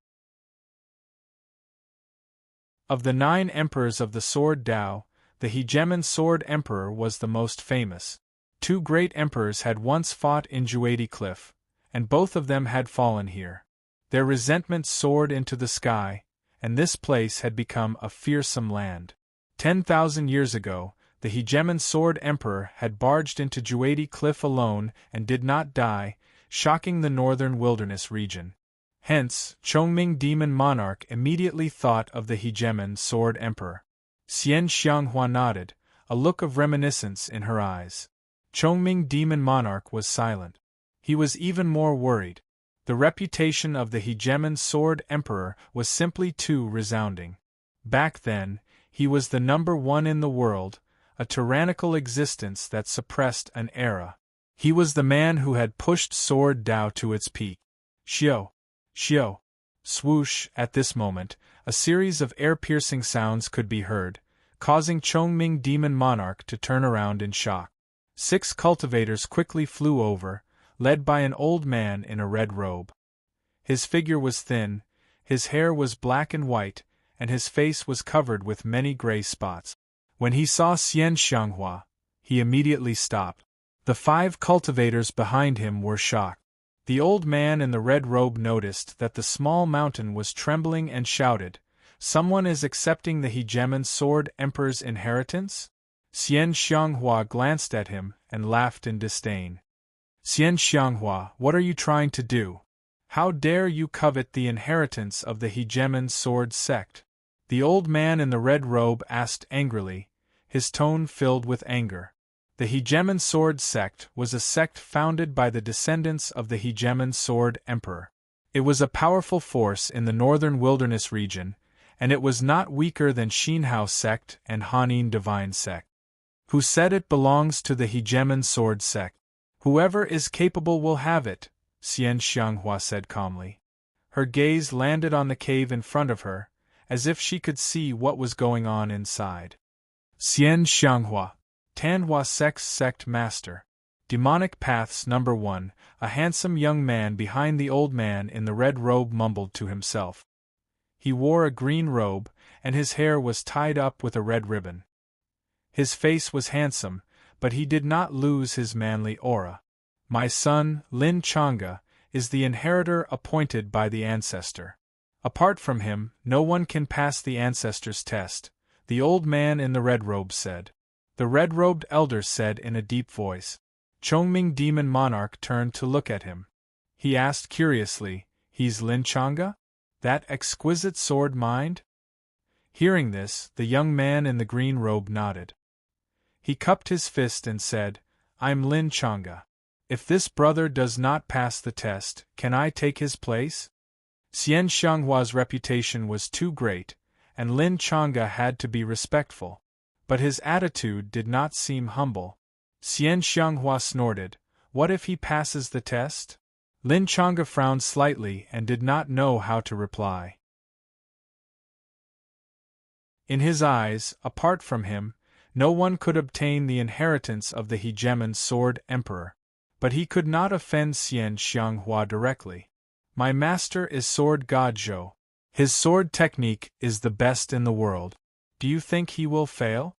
Of the 9 emperors of the Sword Dao, the Hegemon Sword Emperor was the most famous. 2 great emperors had once fought in Juadi Cliff, and both of them had fallen here. Their resentment soared into the sky, and this place had become a fearsome land. 10,000 years ago, the Hegemon Sword Emperor had barged into Juadi Cliff alone and did not die, shocking the northern wilderness region. Hence, Chongming Demon Monarch immediately thought of the Hegemon Sword Emperor. Xian Xianghua nodded, a look of reminiscence in her eyes. Chongming Demon Monarch was silent. He was even more worried. The reputation of the Hegemon Sword Emperor was simply too resounding. Back then, he was the number 1 in the world, a tyrannical existence that suppressed an era. He was the man who had pushed Sword Dao to its peak. Xiao! Xiao! Swoosh! At this moment, a series of air-piercing sounds could be heard, causing Chongming Demon Monarch to turn around in shock. 6 cultivators quickly flew over, led by an old man in a red robe. His figure was thin, his hair was black and white, and his face was covered with many gray spots. When he saw Xian Xianghua, he immediately stopped. The 5 cultivators behind him were shocked. The old man in the red robe noticed that the small mountain was trembling and shouted, "Someone is accepting the Hegemon Sword Emperor's inheritance?" Xian Xianghua glanced at him and laughed in disdain. "Xian Xianghua, what are you trying to do? How dare you covet the inheritance of the Hegemon Sword sect?" The old man in the red robe asked angrily, his tone filled with anger. The Hegemon Sword sect was a sect founded by the descendants of the Hegemon Sword Emperor. It was a powerful force in the northern wilderness region, and it was not weaker than Xinhao sect and Hanin Divine sect. Who said it belongs to the Hegemon Sword sect? Whoever is capable will have it, Xian Xianghua said calmly. Her gaze landed on the cave in front of her, as if she could see what was going on inside. Xian Xianghua, Tanhua Sect's sect master. Demonic Paths Number 1, a handsome young man behind the old man in the red robe mumbled to himself. He wore a green robe, and his hair was tied up with a red ribbon. His face was handsome, but he did not lose his manly aura. "My son, Lin Changa, is the inheritor appointed by the ancestor. Apart from him, no one can pass the ancestor's test," the old man in the red robe said. The red-robed elder said in a deep voice. Chongming Demon Monarch turned to look at him. He asked curiously, "He's Lin Changa? That exquisite sword mind?" Hearing this, the young man in the green robe nodded. He cupped his fist and said, "I'm Lin Changa. If this brother does not pass the test, can I take his place? Xian Xianghua's reputation was too great, and Lin Chang'e had to be respectful. But his attitude did not seem humble. Xian Xianghua snorted, "What if he passes the test?" Lin Chang'e frowned slightly and did not know how to reply. In his eyes, apart from him, no one could obtain the inheritance of the hegemon Sword Emperor. But he could not offend Xian Xianghua directly. "My master is Sword God Zhou. His sword technique is the best in the world. Do you think he will fail?"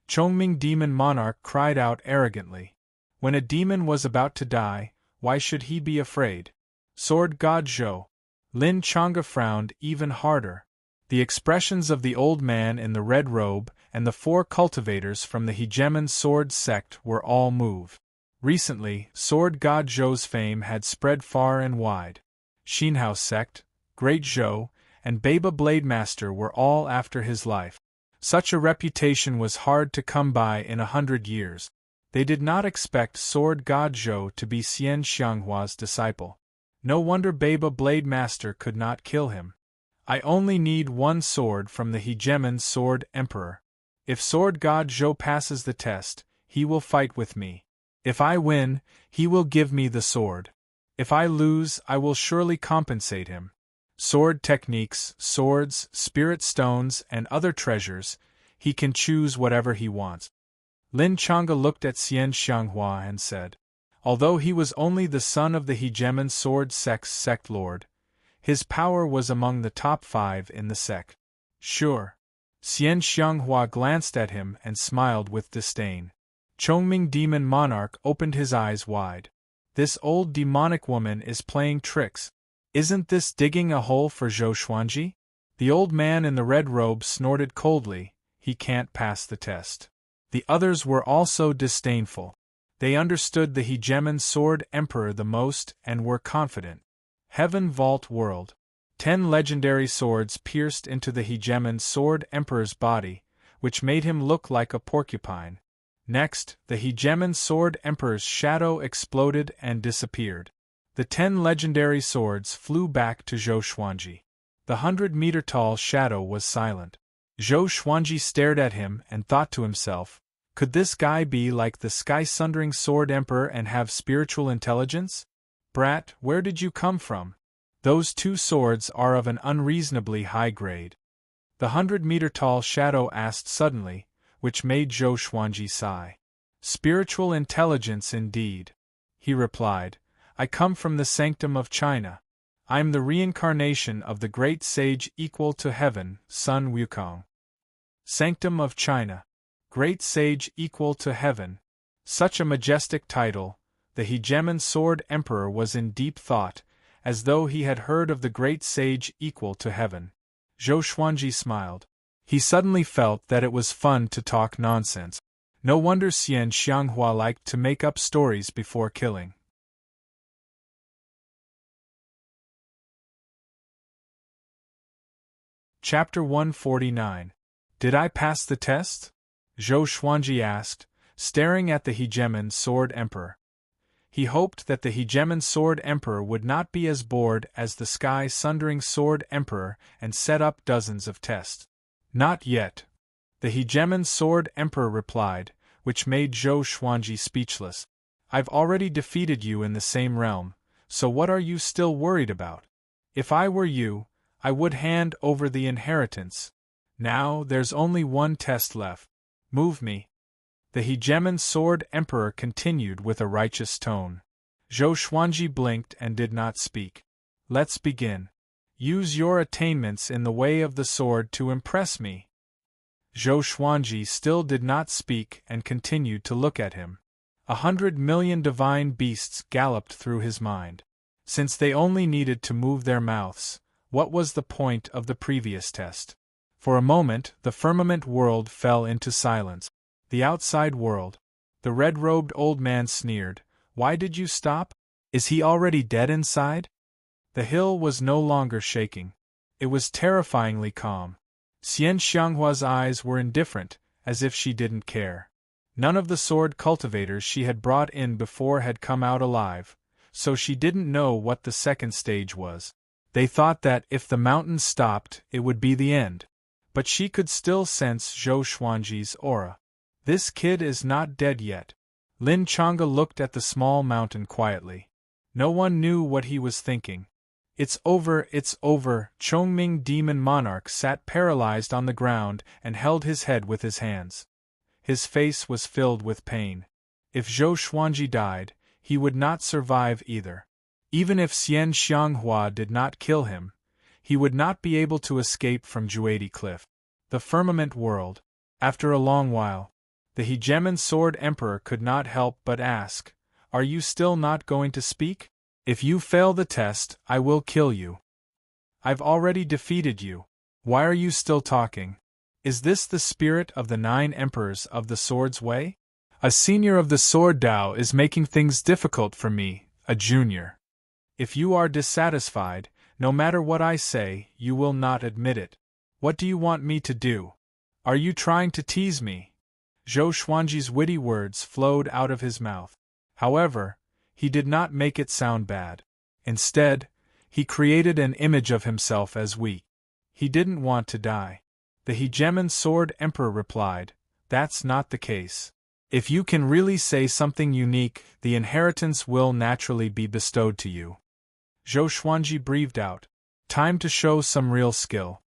Chongming Demon Monarch cried out arrogantly. When a demon was about to die, why should he be afraid? Sword God Zhou. Lin Chang'e frowned even harder. The expressions of the old man in the red robe and the 4 cultivators from the hegemon sword sect were all moved. Recently, Sword God Zhou's fame had spread far and wide. Xinhao sect, Great Zhou, and Baba Blademaster were all after his life. Such a reputation was hard to come by in 100 years. They did not expect Sword God Zhou to be Xian Xianghua's disciple. No wonder Baba Blademaster could not kill him. "I only need 1 sword from the hegemon Sword Emperor. If Sword God Zhou passes the test, he will fight with me. If I win, he will give me the sword. If I lose, I will surely compensate him. Sword techniques, swords, spirit stones, and other treasures, he can choose whatever he wants." Lin Chang'e looked at Xian Xianghua and said, although he was only the son of the hegemon sword sect's sect lord, his power was among the top 5 in the sect. "Sure." Xian Xianghua glanced at him and smiled with disdain. Chongming Demon Monarch opened his eyes wide. This old demonic woman is playing tricks. Isn't this digging a hole for Zhou Xuanji? The old man in the red robe snorted coldly. He can't pass the test. The others were also disdainful. They understood the hegemon Sword Emperor the most and were confident. Heaven Vault World. 10 legendary swords pierced into the hegemon Sword Emperor's body, which made him look like a porcupine. Next, the hegemon Sword Emperor's shadow exploded and disappeared. The 10 legendary swords flew back to Zhou Xuanji. The 100-meter-tall shadow was silent. Zhou Xuanji stared at him and thought to himself, could this guy be like the sky-sundering Sword Emperor and have spiritual intelligence? Brat, where did you come from? Those 2 swords are of an unreasonably high grade. The 100-meter-tall shadow asked suddenly, which made Zhou Xuanji sigh. Spiritual intelligence indeed. He replied, I come from the sanctum of China. I'm the reincarnation of the great sage equal to heaven, Sun Wukong. Sanctum of China. Great sage equal to heaven. Such a majestic title. The hegemon Sword Emperor was in deep thought, as though he had heard of the great sage equal to heaven. Zhou Xuanji smiled. He suddenly felt that it was fun to talk nonsense. No wonder Xian Xianghua liked to make up stories before killing. Chapter 149. Did I pass the test? Zhou Xuanji asked, staring at the hegemon Sword Emperor. He hoped that the hegemon Sword Emperor would not be as bored as the sky-sundering Sword Emperor and set up dozens of tests. Not yet. The hegemon Sword Emperor replied, which made Zhou Xuanji speechless. I've already defeated you in the same realm, so what are you still worried about? If I were you, I would hand over the inheritance. Now there's only one test left. Move me. The hegemon Sword Emperor continued with a righteous tone. Zhou Xuanji blinked and did not speak. Let's begin. Use your attainments in the way of the sword to impress me. Zhou Xuanji still did not speak and continued to look at him. 100 million divine beasts galloped through his mind. Since they only needed to move their mouths, what was the point of the previous test? For a moment, the firmament world fell into silence. The outside world. The red-robed old man sneered. Why did you stop? Is he already dead inside? The hill was no longer shaking. It was terrifyingly calm. Xian Xianghua's eyes were indifferent, as if she didn't care. None of the sword cultivators she had brought in before had come out alive, so she didn't know what the second stage was. They thought that if the mountains stopped, it would be the end. But she could still sense Zhou Xuanji's aura. This kid is not dead yet. Lin Changa looked at the small mountain quietly. No one knew what he was thinking. It's over, it's over. Chongming Demon Monarch sat paralyzed on the ground and held his head with his hands. His face was filled with pain. If Zhou Xuanji died, he would not survive either. Even if Xian Xianghua did not kill him, he would not be able to escape from Juadi Cliff. The firmament world. After a long while, the Hegemon Sword Emperor could not help but ask, "Are you still not going to speak? If you fail the test, I will kill you. I've already defeated you. Why are you still talking? Is this the spirit of the 9 emperors of the Sword's Way? A senior of the Sword Dao is making things difficult for me, a junior. If you are dissatisfied, no matter what I say, you will not admit it. What do you want me to do? Are you trying to tease me?" Zhou Xuanji's witty words flowed out of his mouth. However, he did not make it sound bad. Instead, he created an image of himself as weak. He didn't want to die. The Hegemon Sword Emperor replied, "That's not the case. If you can really say something unique, the inheritance will naturally be bestowed to you." Zhou Xuanji breathed out, "Time to show some real skill.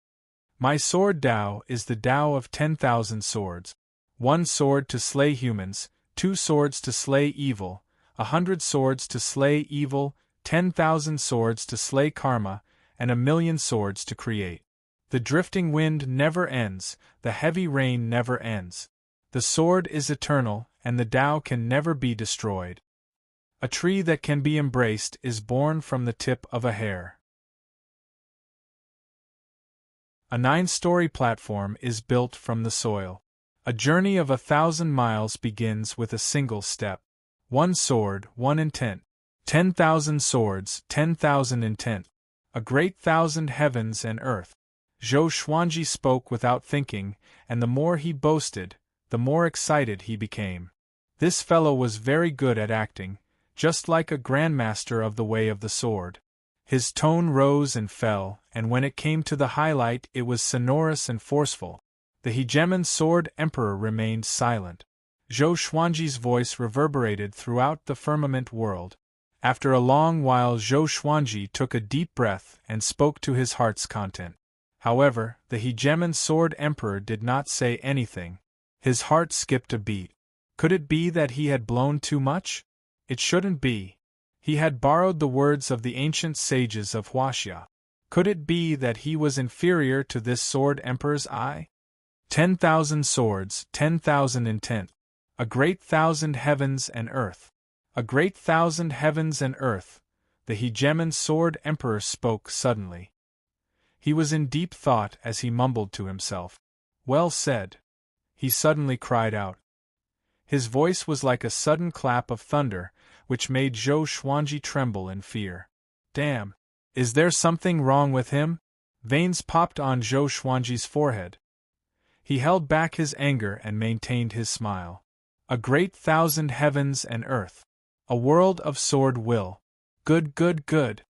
My sword Dao is the Dao of 10,000 swords. 1 sword to slay humans, 2 swords to slay evil, 100 swords to slay evil, 10,000 swords to slay karma, and 1,000,000 swords to create. The drifting wind never ends, the heavy rain never ends. The sword is eternal, and the Dao can never be destroyed. A tree that can be embraced is born from the tip of a hair. A 9-story platform is built from the soil. A journey of 1,000 miles begins with a single step. 1 sword, 1 intent. 10,000 swords, 10,000 intent. A great 1,000 heavens and earth. Zhou Xuanji spoke without thinking, and the more he boasted, the more excited he became. This fellow was very good at acting, just like a grandmaster of the way of the sword. His tone rose and fell, and when it came to the highlight it was sonorous and forceful. The Hegemon Sword Emperor remained silent. Zhou Xuanji's voice reverberated throughout the firmament world. After a long while Zhou Xuanji took a deep breath and spoke to his heart's content. However, the Hegemon Sword Emperor did not say anything. His heart skipped a beat. Could it be that he had blown too much? It shouldn't be. He had borrowed the words of the ancient sages of Huaxia. Could it be that he was inferior to this Sword Emperor's eye? 10,000 swords, 10,000 intent. A great 1,000 heavens and earth. A great 1,000 heavens and earth. The Hegemon Sword Emperor spoke suddenly. He was in deep thought as he mumbled to himself. "Well said." He suddenly cried out. His voice was like a sudden clap of thunder, which made Zhou Xuanji tremble in fear. "Damn! Is there something wrong with him?" Veins popped on Zhou Xuanji's forehead. He held back his anger and maintained his smile. A great 1,000 heavens and earth. A world of sword will. Good, good, good.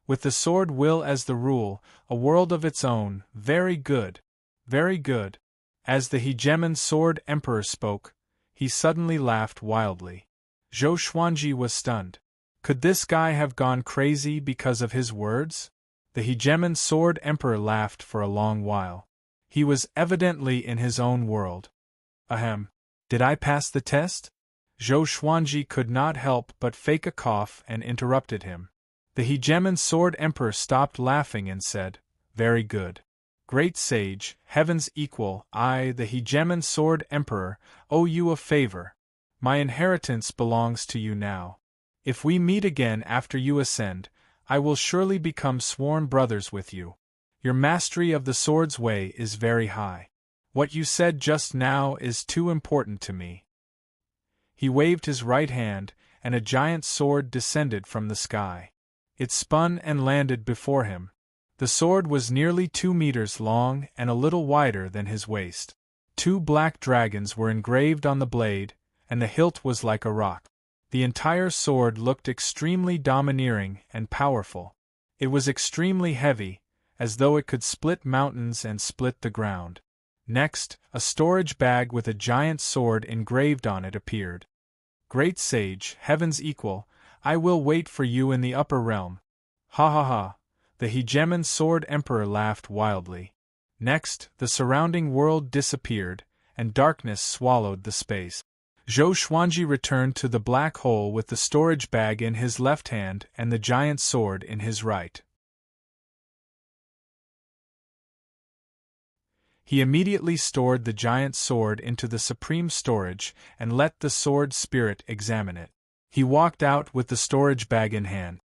With the sword will as the rule, a world of its own, very good, very good. As the Hegemon Sword Emperor spoke, he suddenly laughed wildly. Zhou Xuanji was stunned. Could this guy have gone crazy because of his words? The Hegemon Sword Emperor laughed for a long while. He was evidently in his own world. Ahem. Did I pass the test? Zhou Xuanji could not help but fake a cough and interrupted him. The Hegemon Sword Emperor stopped laughing and said, "Very good. Great sage, heavens equal, I, the Hegemon Sword Emperor, owe you a favor. My inheritance belongs to you now. If we meet again after you ascend, I will surely become sworn brothers with you. Your mastery of the sword's way is very high. What you said just now is too important to me." He waved his right hand, and a giant sword descended from the sky. It spun and landed before him. The sword was nearly 2 meters long and a little wider than his waist. 2 black dragons were engraved on the blade, and the hilt was like a rock. The entire sword looked extremely domineering and powerful. It was extremely heavy, as though it could split mountains and split the ground. Next, a storage bag with a giant sword engraved on it appeared. Great sage, heaven's equal, I will wait for you in the upper realm. Ha ha ha! The Hegemon Sword Emperor laughed wildly. Next, the surrounding world disappeared, and darkness swallowed the space. Zhou Xuanji returned to the black hole with the storage bag in his left hand and the giant sword in his right. He immediately stored the giant sword into the supreme storage and let the sword spirit examine it. He walked out with the storage bag in hand.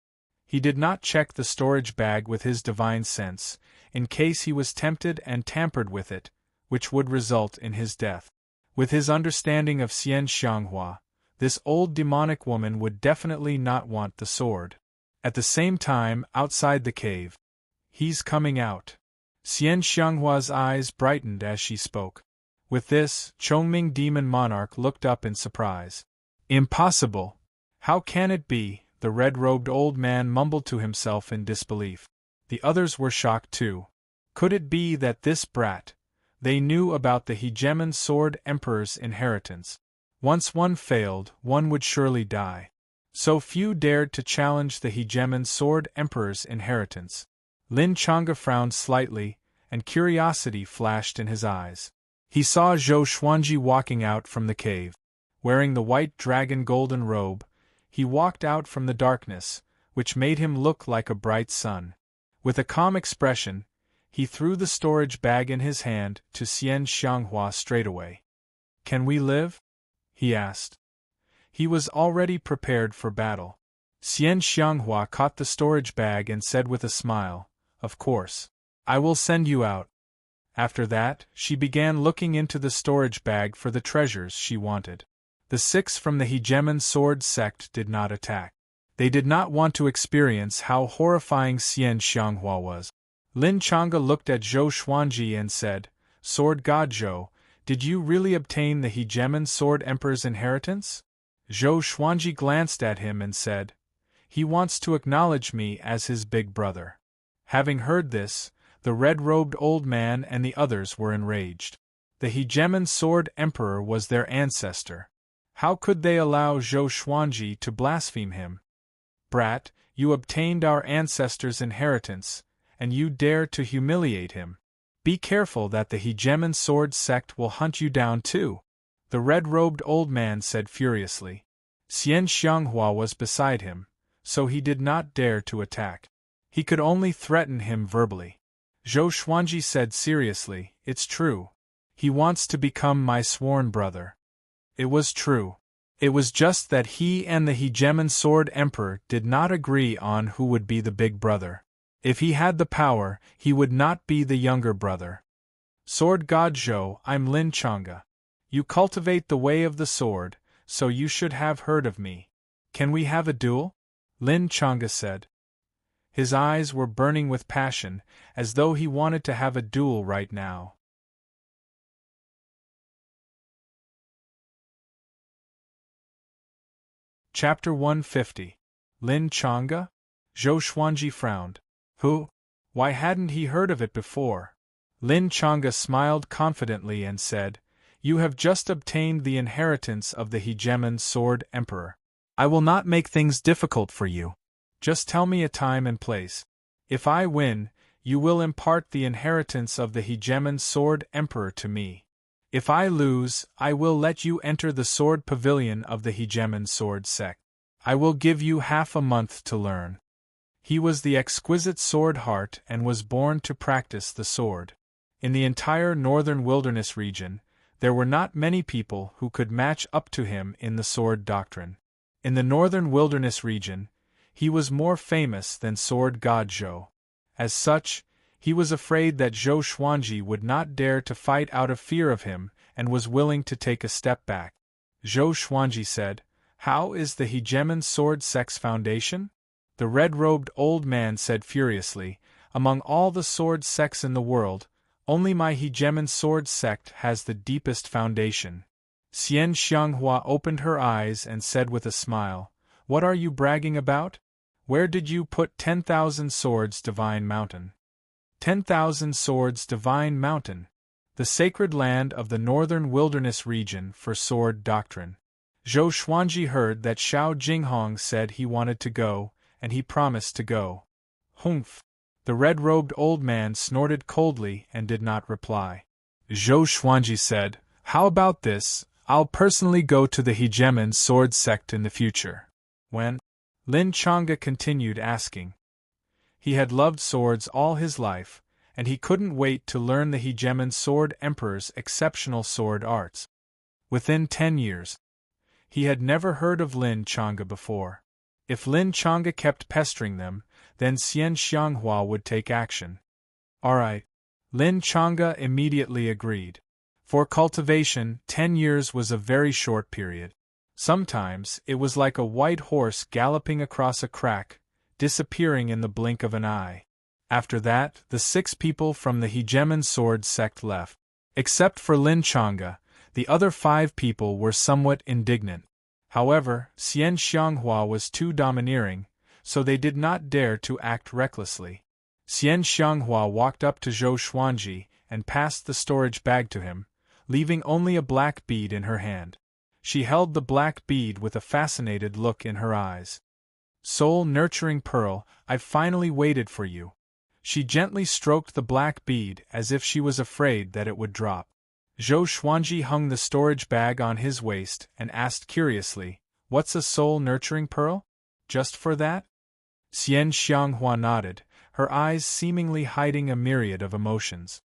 He did not check the storage bag with his divine sense, in case he was tempted and tampered with it, which would result in his death. With his understanding of Xian Xianghua, this old demonic woman would definitely not want the sword. At the same time, outside the cave, "He's coming out." Xian Xianghua's eyes brightened as she spoke. With this, Chongming Demon Monarch looked up in surprise. "Impossible! How can it be?" the red-robed old man mumbled to himself in disbelief. The others were shocked too. Could it be that this brat? They knew about the Hegemon Sword Emperor's inheritance. Once one failed, one would surely die. So few dared to challenge the Hegemon Sword Emperor's inheritance. Lin Chang'e frowned slightly, and curiosity flashed in his eyes. He saw Zhou Xuanji walking out from the cave. Wearing the white dragon golden robe, he walked out from the darkness, which made him look like a bright sun. With a calm expression, he threw the storage bag in his hand to Xian Xianghua straightaway. "Can we live?" he asked. He was already prepared for battle. Xian Xianghua caught the storage bag and said with a smile, "Of course. I will send you out." After that, she began looking into the storage bag for the treasures she wanted. The 6 from the Hegemon Sword sect did not attack. They did not want to experience how horrifying Xian Xianghua was. Lin Chang'e looked at Zhou Xuanji and said, "Sword God Zhou, did you really obtain the Hegemon Sword Emperor's inheritance?" Zhou Xuanji glanced at him and said, "He wants to acknowledge me as his big brother." Having heard this, the red-robed old man and the others were enraged. The Hegemon Sword Emperor was their ancestor. How could they allow Zhou Xuanji to blaspheme him? "Brat, you obtained our ancestor's inheritance, and you dare to humiliate him. Be careful that the Hegemon Sword sect will hunt you down too," the red-robed old man said furiously. Xian Xianghua was beside him, so he did not dare to attack. He could only threaten him verbally. Zhou Xuanji said seriously, "It's true. He wants to become my sworn brother." It was true. It was just that he and the Hegemon Sword Emperor did not agree on who would be the big brother. If he had the power, he would not be the younger brother. "Sword God Zhou, I'm Lin Chang'e. You cultivate the way of the sword, so you should have heard of me. Can we have a duel?" Lin Chang'e said. His eyes were burning with passion, as though he wanted to have a duel right now. Chapter 150. Lin Chang'e? Zhou Xuanji frowned. Who? Why hadn't he heard of it before? Lin Chang'e smiled confidently and said, "You have just obtained the inheritance of the Hegemon Sword Emperor. I will not make things difficult for you. Just tell me a time and place. If I win, you will impart the inheritance of the Hegemon Sword Emperor to me. If I lose, I will let you enter the sword pavilion of the Hegemon Sword sect. I will give you half a month to learn." He was the exquisite sword heart and was born to practice the sword. In the entire northern wilderness region, there were not many people who could match up to him in the sword doctrine. In the northern wilderness region, he was more famous than Sword God Zhou. As such, he was afraid that Zhou Xuanji would not dare to fight out of fear of him and was willing to take a step back. Zhou Xuanji said, "How is the Hegemon Sword sect's foundation?" The red-robed old man said furiously, "Among all the sword sects in the world, Only my hegemon sword sect has the deepest foundation. Xian Xianghua opened her eyes and said with a smile, "What are you bragging about? Where did you put 10,000 swords Divine Mountain?" 10,000 swords Divine Mountain, the sacred land of the northern wilderness region for sword doctrine. Zhou Xuanji heard that Xiao Jinghong said he wanted to go, and he promised to go. Humph! The red-robed old man snorted coldly and did not reply. Zhou Xuanji said, "How about this? I'll personally go to the hegemon sword sect in the future." When? Lin Changa continued asking. He had loved swords all his life, and he couldn't wait to learn the hegemon sword emperor's exceptional sword arts. Within 10 years. He had never heard of Lin Changa before. If Lin Changa kept pestering them, then Xian Xianghua would take action. Alright. Lin Changa immediately agreed. For cultivation, 10 years was a very short period. Sometimes, it was like a white horse galloping across a crack, disappearing in the blink of an eye. After that, the 6 people from the hegemon sword sect left. Except for Lin Changa, the other 5 people were somewhat indignant. However, Xian Xianghua was too domineering, so they did not dare to act recklessly. Xian Xianghua walked up to Zhou Xuanji and passed the storage bag to him, leaving only a black bead in her hand. She held the black bead with a fascinated look in her eyes. "Soul-nurturing pearl, I've finally waited for you." She gently stroked the black bead as if she was afraid that it would drop. Zhou Xuanji hung the storage bag on his waist and asked curiously, "What's a soul-nurturing pearl? Just for that?" Xian Xianghua nodded, her eyes seemingly hiding a myriad of emotions.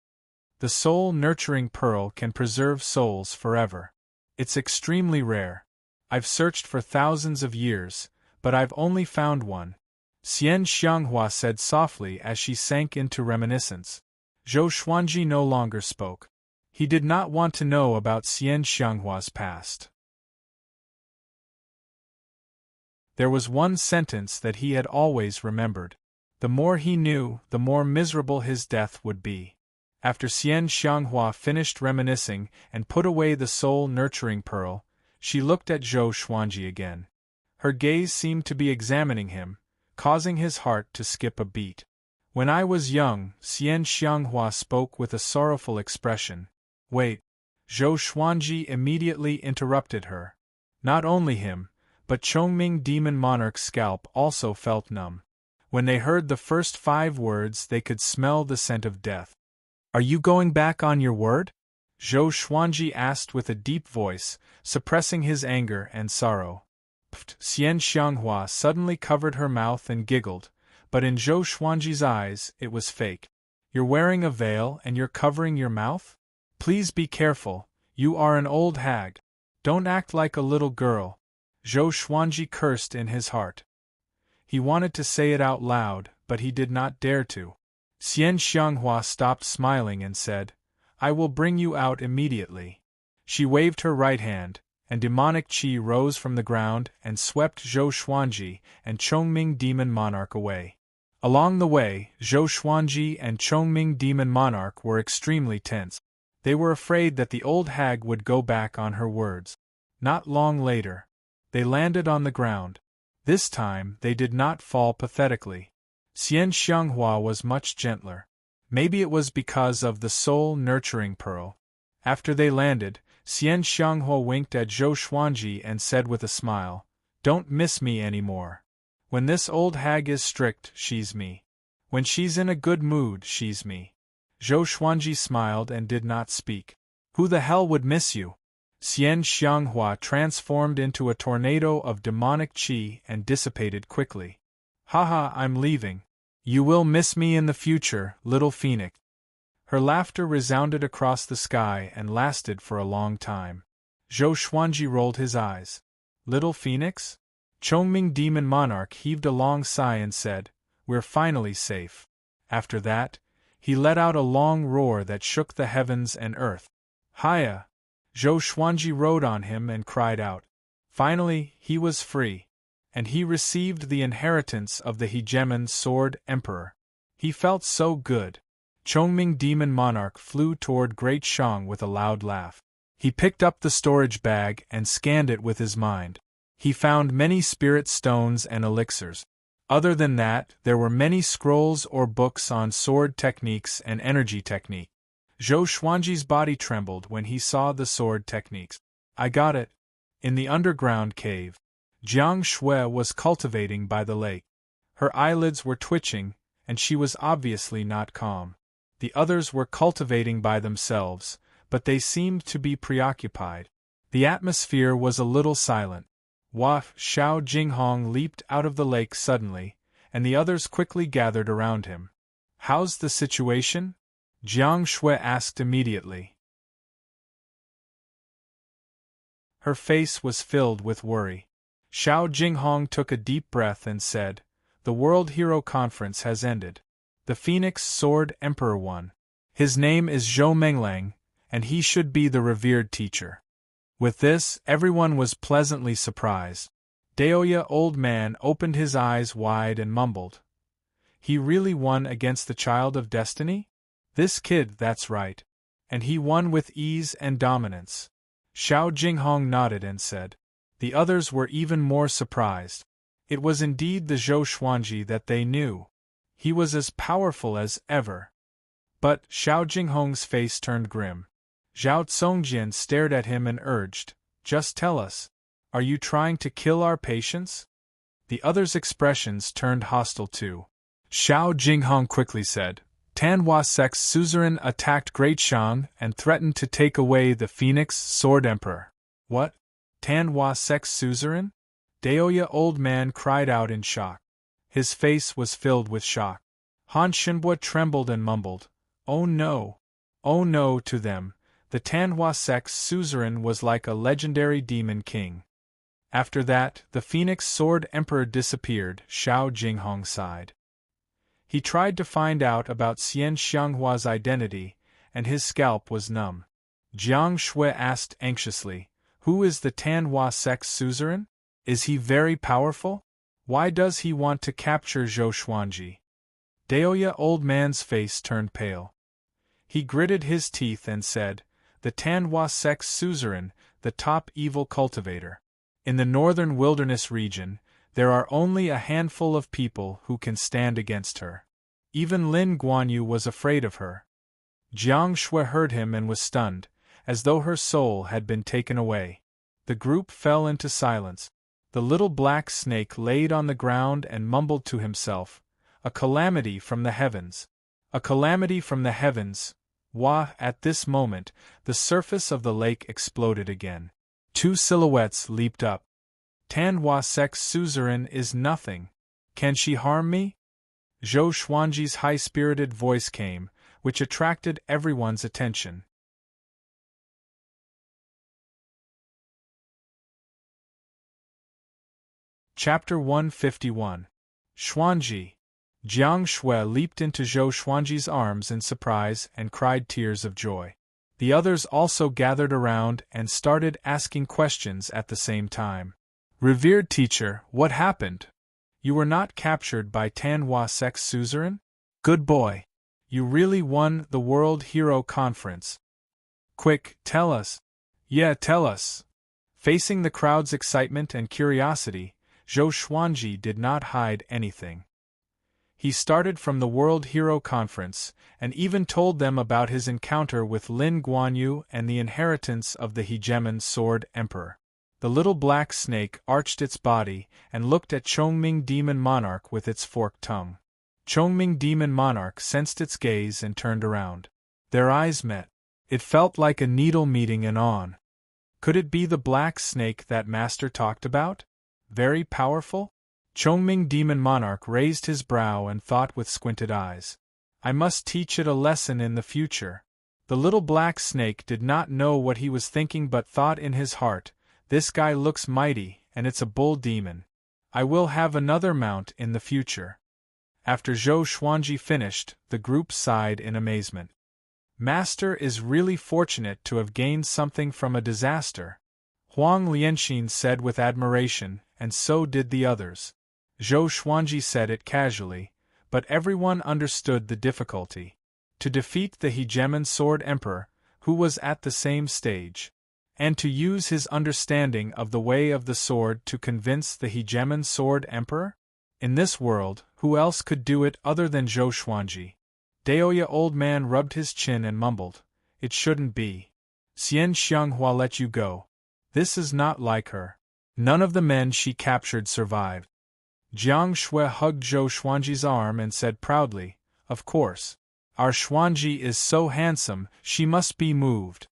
"The soul-nurturing pearl can preserve souls forever. It's extremely rare. I've searched for thousands of years, but I've only found one," Xian Xianghua said softly as she sank into reminiscence. Zhou Xuanji no longer spoke. He did not want to know about Xian Xianghua's past. There was one sentence that he had always remembered. The more he knew, the more miserable his death would be. After Xian Xianghua finished reminiscing and put away the soul-nurturing pearl, she looked at Zhou Xuanji again. Her gaze seemed to be examining him, causing his heart to skip a beat. "When I was young," Xian Xianghua spoke with a sorrowful expression. "Wait." Zhou Xuanji immediately interrupted her. Not only him, but Chongming Demon Monarch's scalp also felt numb. When they heard the first 5 words, they could smell the scent of death. "Are you going back on your word?" Zhou Xuanji asked with a deep voice, suppressing his anger and sorrow. Pft! Xian Xianghua suddenly covered her mouth and giggled, but in Zhou Xuanji's eyes, it was fake. "You're wearing a veil and you're covering your mouth? Please be careful, you are an old hag. Don't act like a little girl." Zhou Xuanji cursed in his heart. He wanted to say it out loud, but he did not dare to. Xian Xianghua stopped smiling and said, "I will bring you out immediately." She waved her right hand, and demonic qi rose from the ground and swept Zhou Xuanji and Chongming Demon Monarch away. Along the way, Zhou Xuanji and Chongming Demon Monarch were extremely tense. They were afraid that the old hag would go back on her words. Not long later, they landed on the ground. This time, they did not fall pathetically. Xian Xianghua was much gentler. Maybe it was because of the soul-nurturing pearl. After they landed, Xian Xianghua winked at Zhou Xuanji and said with a smile, "Don't miss me anymore. When this old hag is strict, she's me. When she's in a good mood, she's me." Zhou Xuanji smiled and did not speak. "Who the hell would miss you?" Xian Xianghua transformed into a tornado of demonic qi and dissipated quickly. "Haha, I'm leaving. You will miss me in the future, little phoenix." Her laughter resounded across the sky and lasted for a long time. Zhou Xuanji rolled his eyes. "Little phoenix?" Chongming Demon Monarch heaved a long sigh and said, "We're finally safe." After that, he let out a long roar that shook the heavens and earth. "Hiya!" Zhou Xuanji rode on him and cried out. Finally, he was free. And he received the inheritance of the hegemon sword emperor. He felt so good. Chongming Demon Monarch flew toward Great Shang with a loud laugh. He picked up the storage bag and scanned it with his mind. He found many spirit stones and elixirs. Other than that, there were many scrolls or books on sword techniques and energy technique. Zhou Xuanji's body trembled when he saw the sword techniques. I got it. In the underground cave, Jiang Shui was cultivating by the lake. Her eyelids were twitching, and she was obviously not calm. The others were cultivating by themselves, but they seemed to be preoccupied. The atmosphere was a little silent. Xiao Jinghong leaped out of the lake suddenly, and the others quickly gathered around him. How's the situation? Jiang Shui asked immediately. Her face was filled with worry. Xiao Jinghong took a deep breath and said, The World Hero Conference has ended. The Phoenix Sword Emperor won. His name is Zhou Menglang, and he should be the revered teacher. With this, everyone was pleasantly surprised. Daoya Old Man opened his eyes wide and mumbled. He really won against the Child of Destiny? This kid, that's right. And he won with ease and dominance. Xiao Jinghong nodded and said. The others were even more surprised. It was indeed the Zhou Xuanji that they knew. He was as powerful as ever. But Xiao Jinghong's face turned grim. Zhao Tsongjian stared at him and urged, Just tell us. Are you trying to kill our patients? The others' expressions turned hostile too. Xiao Jinghong quickly said, Tanhua Sect's suzerain attacked Great Shang and threatened to take away the Phoenix Sword Emperor. What? Tanhua Sect's suzerain? Daoya Old Man cried out in shock. His face was filled with shock. Han Shenbua trembled and mumbled, Oh no! Oh no to them, the Tanhua Sect's suzerain was like a legendary demon king. After that, the Phoenix Sword Emperor disappeared, Xiao Jinghong sighed. He tried to find out about Xian Xianghua's identity, and his scalp was numb. Jiang Shui asked anxiously, Who is the Tanhua Sect's suzerain? Is he very powerful? Why does he want to capture Zhou Xuanji? Daoya Old Man's face turned pale. He gritted his teeth and said, The Tanhua Sect's suzerain, the top evil cultivator. In the northern wilderness region, there are only a handful of people who can stand against her. Even Lin Guanyu was afraid of her. Jiang Shui heard him and was stunned, as though her soul had been taken away. The group fell into silence. The little black snake laid on the ground and mumbled to himself, A calamity from the heavens. A calamity from the heavens. At this moment, the surface of the lake exploded again. Two silhouettes leaped up. Tanhua Sect's suzerain is nothing. Can she harm me? Zhou Xuanji's high-spirited voice came, which attracted everyone's attention. Chapter 151. Xuanji. Jiang Shui leaped into Zhou Xuanji's arms in surprise and cried tears of joy. The others also gathered around and started asking questions at the same time. Revered teacher, what happened? You were not captured by Tanhua Sect's suzerain? Good boy. You really won the World Hero Conference. Quick, tell us. Yeah, tell us. Facing the crowd's excitement and curiosity, Zhou Xuanji did not hide anything. He started from the World Hero Conference, and even told them about his encounter with Lin Guanyu and the inheritance of the Hegemon Sword Emperor. The little black snake arched its body and looked at Chongming Demon Monarch with its forked tongue. Chongming Demon Monarch sensed its gaze and turned around. Their eyes met. It felt like a needle meeting an awn. Could it be the black snake that Master talked about? Very powerful? Chongming Demon Monarch raised his brow and thought with squinted eyes. I must teach it a lesson in the future. The little black snake did not know what he was thinking but thought in his heart, This guy looks mighty, and it's a bull demon. I will have another mount in the future. After Zhou Xuanji finished, the group sighed in amazement. Master is really fortunate to have gained something from a disaster, Huang Lianxin said with admiration, and so did the others. Zhou Xuanji said it casually, but everyone understood the difficulty. to defeat the Hegemon Sword Emperor, who was at the same stage, and to use his understanding of the way of the sword to convince the Hegemon Sword Emperor? In this world, who else could do it other than Zhou Xuanji? Daoya old man rubbed his chin and mumbled, "It shouldn't be. Xian Xianghua let you go. This is not like her. None of the men she captured survived." Jiang Shui hugged Zhou Xuanji's arm and said proudly, "Of course. Our Xuanji is so handsome, she must be moved."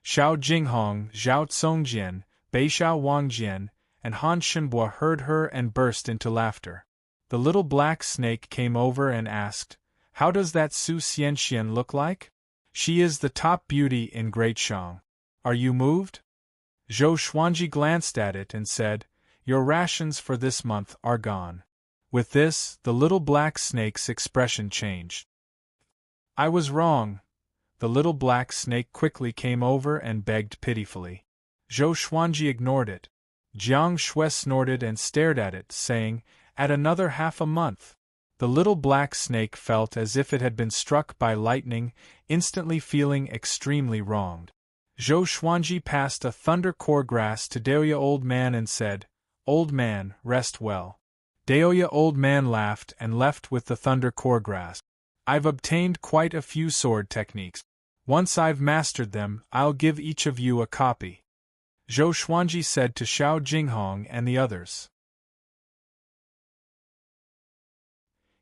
Xiao Jinghong, Zhao Tsongjian, Beixiao Wangjian, and Han Shenbua heard her and burst into laughter. The little black snake came over and asked, "How does that Su Xianxian look like? She is the top beauty in Great Shang. Are you moved?" Zhou Xuanji glanced at it and said, "Your rations for this month are gone." With this, the little black snake's expression changed. "I was wrong." The little black snake quickly came over and begged pitifully. Zhou Xuanji ignored it. Jiang Shui snorted and stared at it, saying, "At another half a month." The little black snake felt as if it had been struck by lightning, instantly feeling extremely wronged. Zhou Xuanji passed a thunder core grass to Daoya old man and said, "Old man, rest well." Daoya old man laughed and left with the thunder core grass. "I've obtained quite a few sword techniques. Once I've mastered them, I'll give each of you a copy," Zhou Xuanji said to Xiao Jinghong and the others.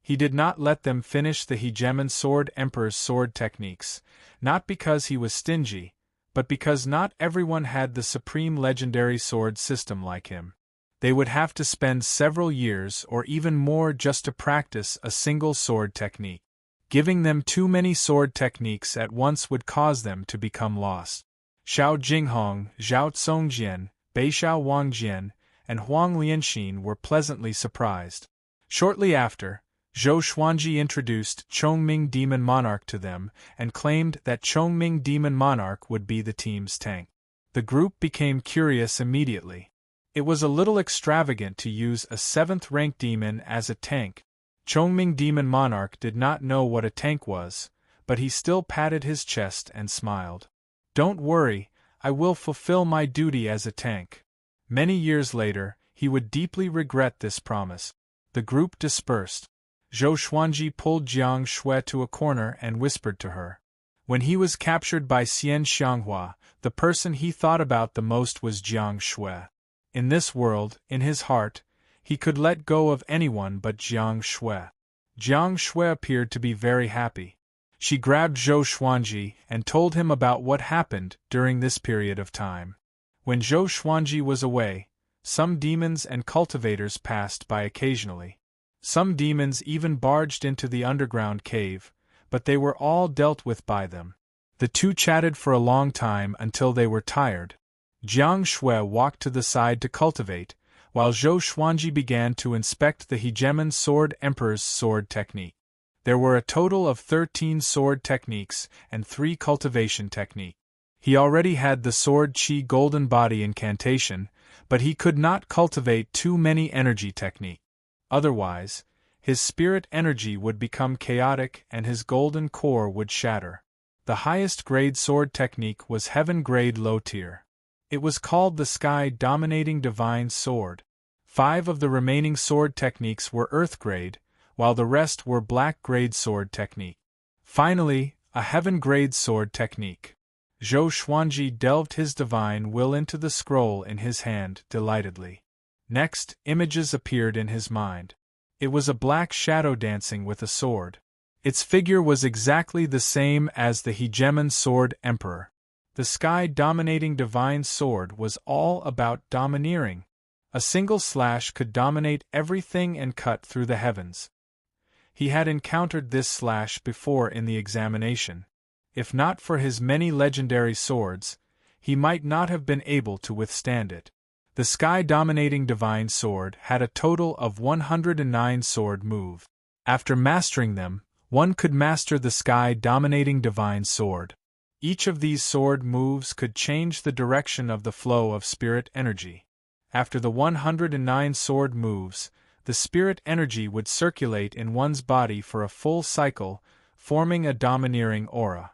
He did not let them finish the Hegemon Sword Emperor's sword techniques, not because he was stingy, but because not everyone had the supreme legendary sword system like him. They would have to spend several years or even more just to practice a single sword technique. Giving them too many sword techniques at once would cause them to become lost. Xiao Jinghong, Zhao Tsongjian, Beixiao Wangjian, and Huang Lianxin were pleasantly surprised. Shortly after, Zhou Xuanji introduced Chongming Demon Monarch to them and claimed that Chongming Demon Monarch would be the team's tank. The group became curious immediately. It was a little extravagant to use a 7th-rank demon as a tank. Chongming Demon Monarch did not know what a tank was, but he still patted his chest and smiled. "Don't worry, I will fulfill my duty as a tank." Many years later, he would deeply regret this promise. The group dispersed. Zhou Xuanji pulled Jiang Shui to a corner and whispered to her. When he was captured by Xian Xianghua, the person he thought about the most was Jiang Shui. In this world, in his heart, he could let go of anyone but Jiang Shui. Jiang Shui appeared to be very happy. She grabbed Zhou Xuanji and told him about what happened during this period of time. When Zhou Xuanji was away, some demons and cultivators passed by occasionally. Some demons even barged into the underground cave, but they were all dealt with by them. The two chatted for a long time until they were tired. Jiang Shui walked to the side to cultivate, while Zhou Xuanji began to inspect the Hegemon Sword Emperor's sword technique. There were a total of 13 sword techniques and 3 cultivation techniques. He already had the Sword Qi Golden Body incantation, but he could not cultivate too many energy techniques. Otherwise, his spirit energy would become chaotic and his golden core would shatter. The highest grade sword technique was heaven grade low tier. It was called the Sky Dominating Divine Sword. 5 of the remaining sword techniques were earth grade, while the rest were black grade sword technique. Finally, a heaven grade sword technique. Zhou Xuanji delved his divine will into the scroll in his hand delightedly. Next, images appeared in his mind. It was a black shadow dancing with a sword. Its figure was exactly the same as the Hegemon Sword Emperor. The Sky Dominating Divine Sword was all about domineering. A single slash could dominate everything and cut through the heavens. He had encountered this slash before in the examination. If not for his many legendary swords, he might not have been able to withstand it. The Sky Dominating Divine Sword had a total of 109 sword moves. After mastering them, one could master the Sky Dominating Divine Sword. Each of these sword moves could change the direction of the flow of spirit energy. After the 109 sword moves, the spirit energy would circulate in one's body for a full cycle, forming a domineering aura.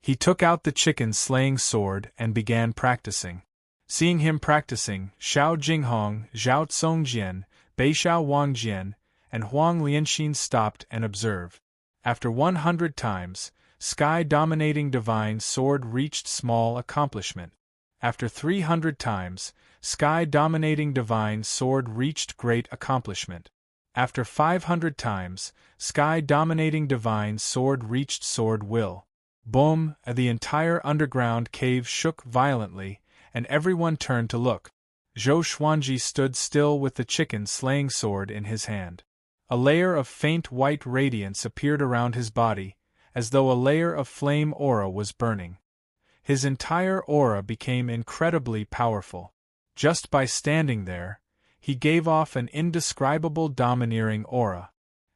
He took out the chicken-slaying sword and began practicing. Seeing him practicing, Xiao Jinghong, Zhao Tsongjian, Beishao Wangjian, and Huang Lianxin stopped and observed. After 100 times, sky-dominating divine sword reached small accomplishment. After 300 times, sky-dominating divine sword reached great accomplishment. After 500 times, sky-dominating divine sword reached sword will. Boom! The entire underground cave shook violently, and everyone turned to look. Zhou Xuanji stood still with the chicken-slaying sword in his hand. A layer of faint white radiance appeared around his body, as though a layer of flame aura was burning. His entire aura became incredibly powerful. Just by standing there, he gave off an indescribable domineering aura.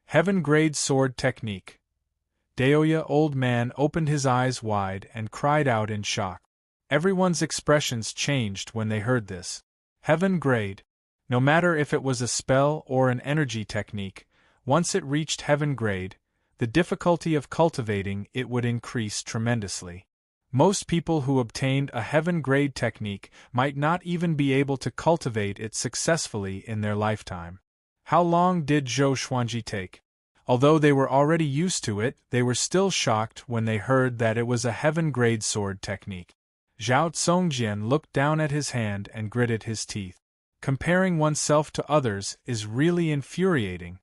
Heaven-grade sword technique. Daoya Old Man opened his eyes wide and cried out in shock. Everyone's expressions changed when they heard this. Heaven grade. No matter if it was a spell or an energy technique, once it reached heaven grade, the difficulty of cultivating it would increase tremendously. Most people who obtained a heaven grade technique might not even be able to cultivate it successfully in their lifetime. How long did Zhou Xuanji take? Although they were already used to it, they were still shocked when they heard that it was a heaven grade sword technique. Zhao Tsongjian looked down at his hand and gritted his teeth. Comparing oneself to others is really infuriating.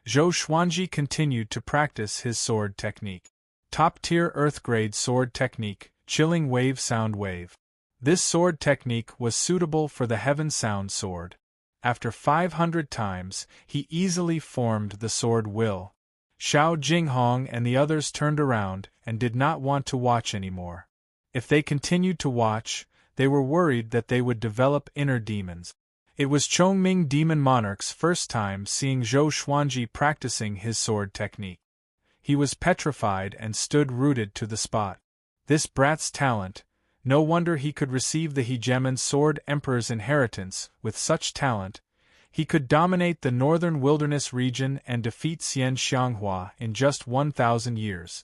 Zhou Xuanji continued to practice his sword technique. Top-tier earth-grade sword technique, chilling wave sound wave. This sword technique was suitable for the heaven sound sword. After 500 times, he easily formed the sword will. Xiao Jinghong and the others turned around and did not want to watch anymore. If they continued to watch, they were worried that they would develop inner demons. It was Chongming Demon Monarch's first time seeing Zhou Xuanji practicing his sword technique. He was petrified and stood rooted to the spot. This brat's talent, no wonder he could receive the Hegemon Sword Emperor's inheritance. With such talent, he could dominate the northern wilderness region and defeat Xian Xianghua in just 1,000 years.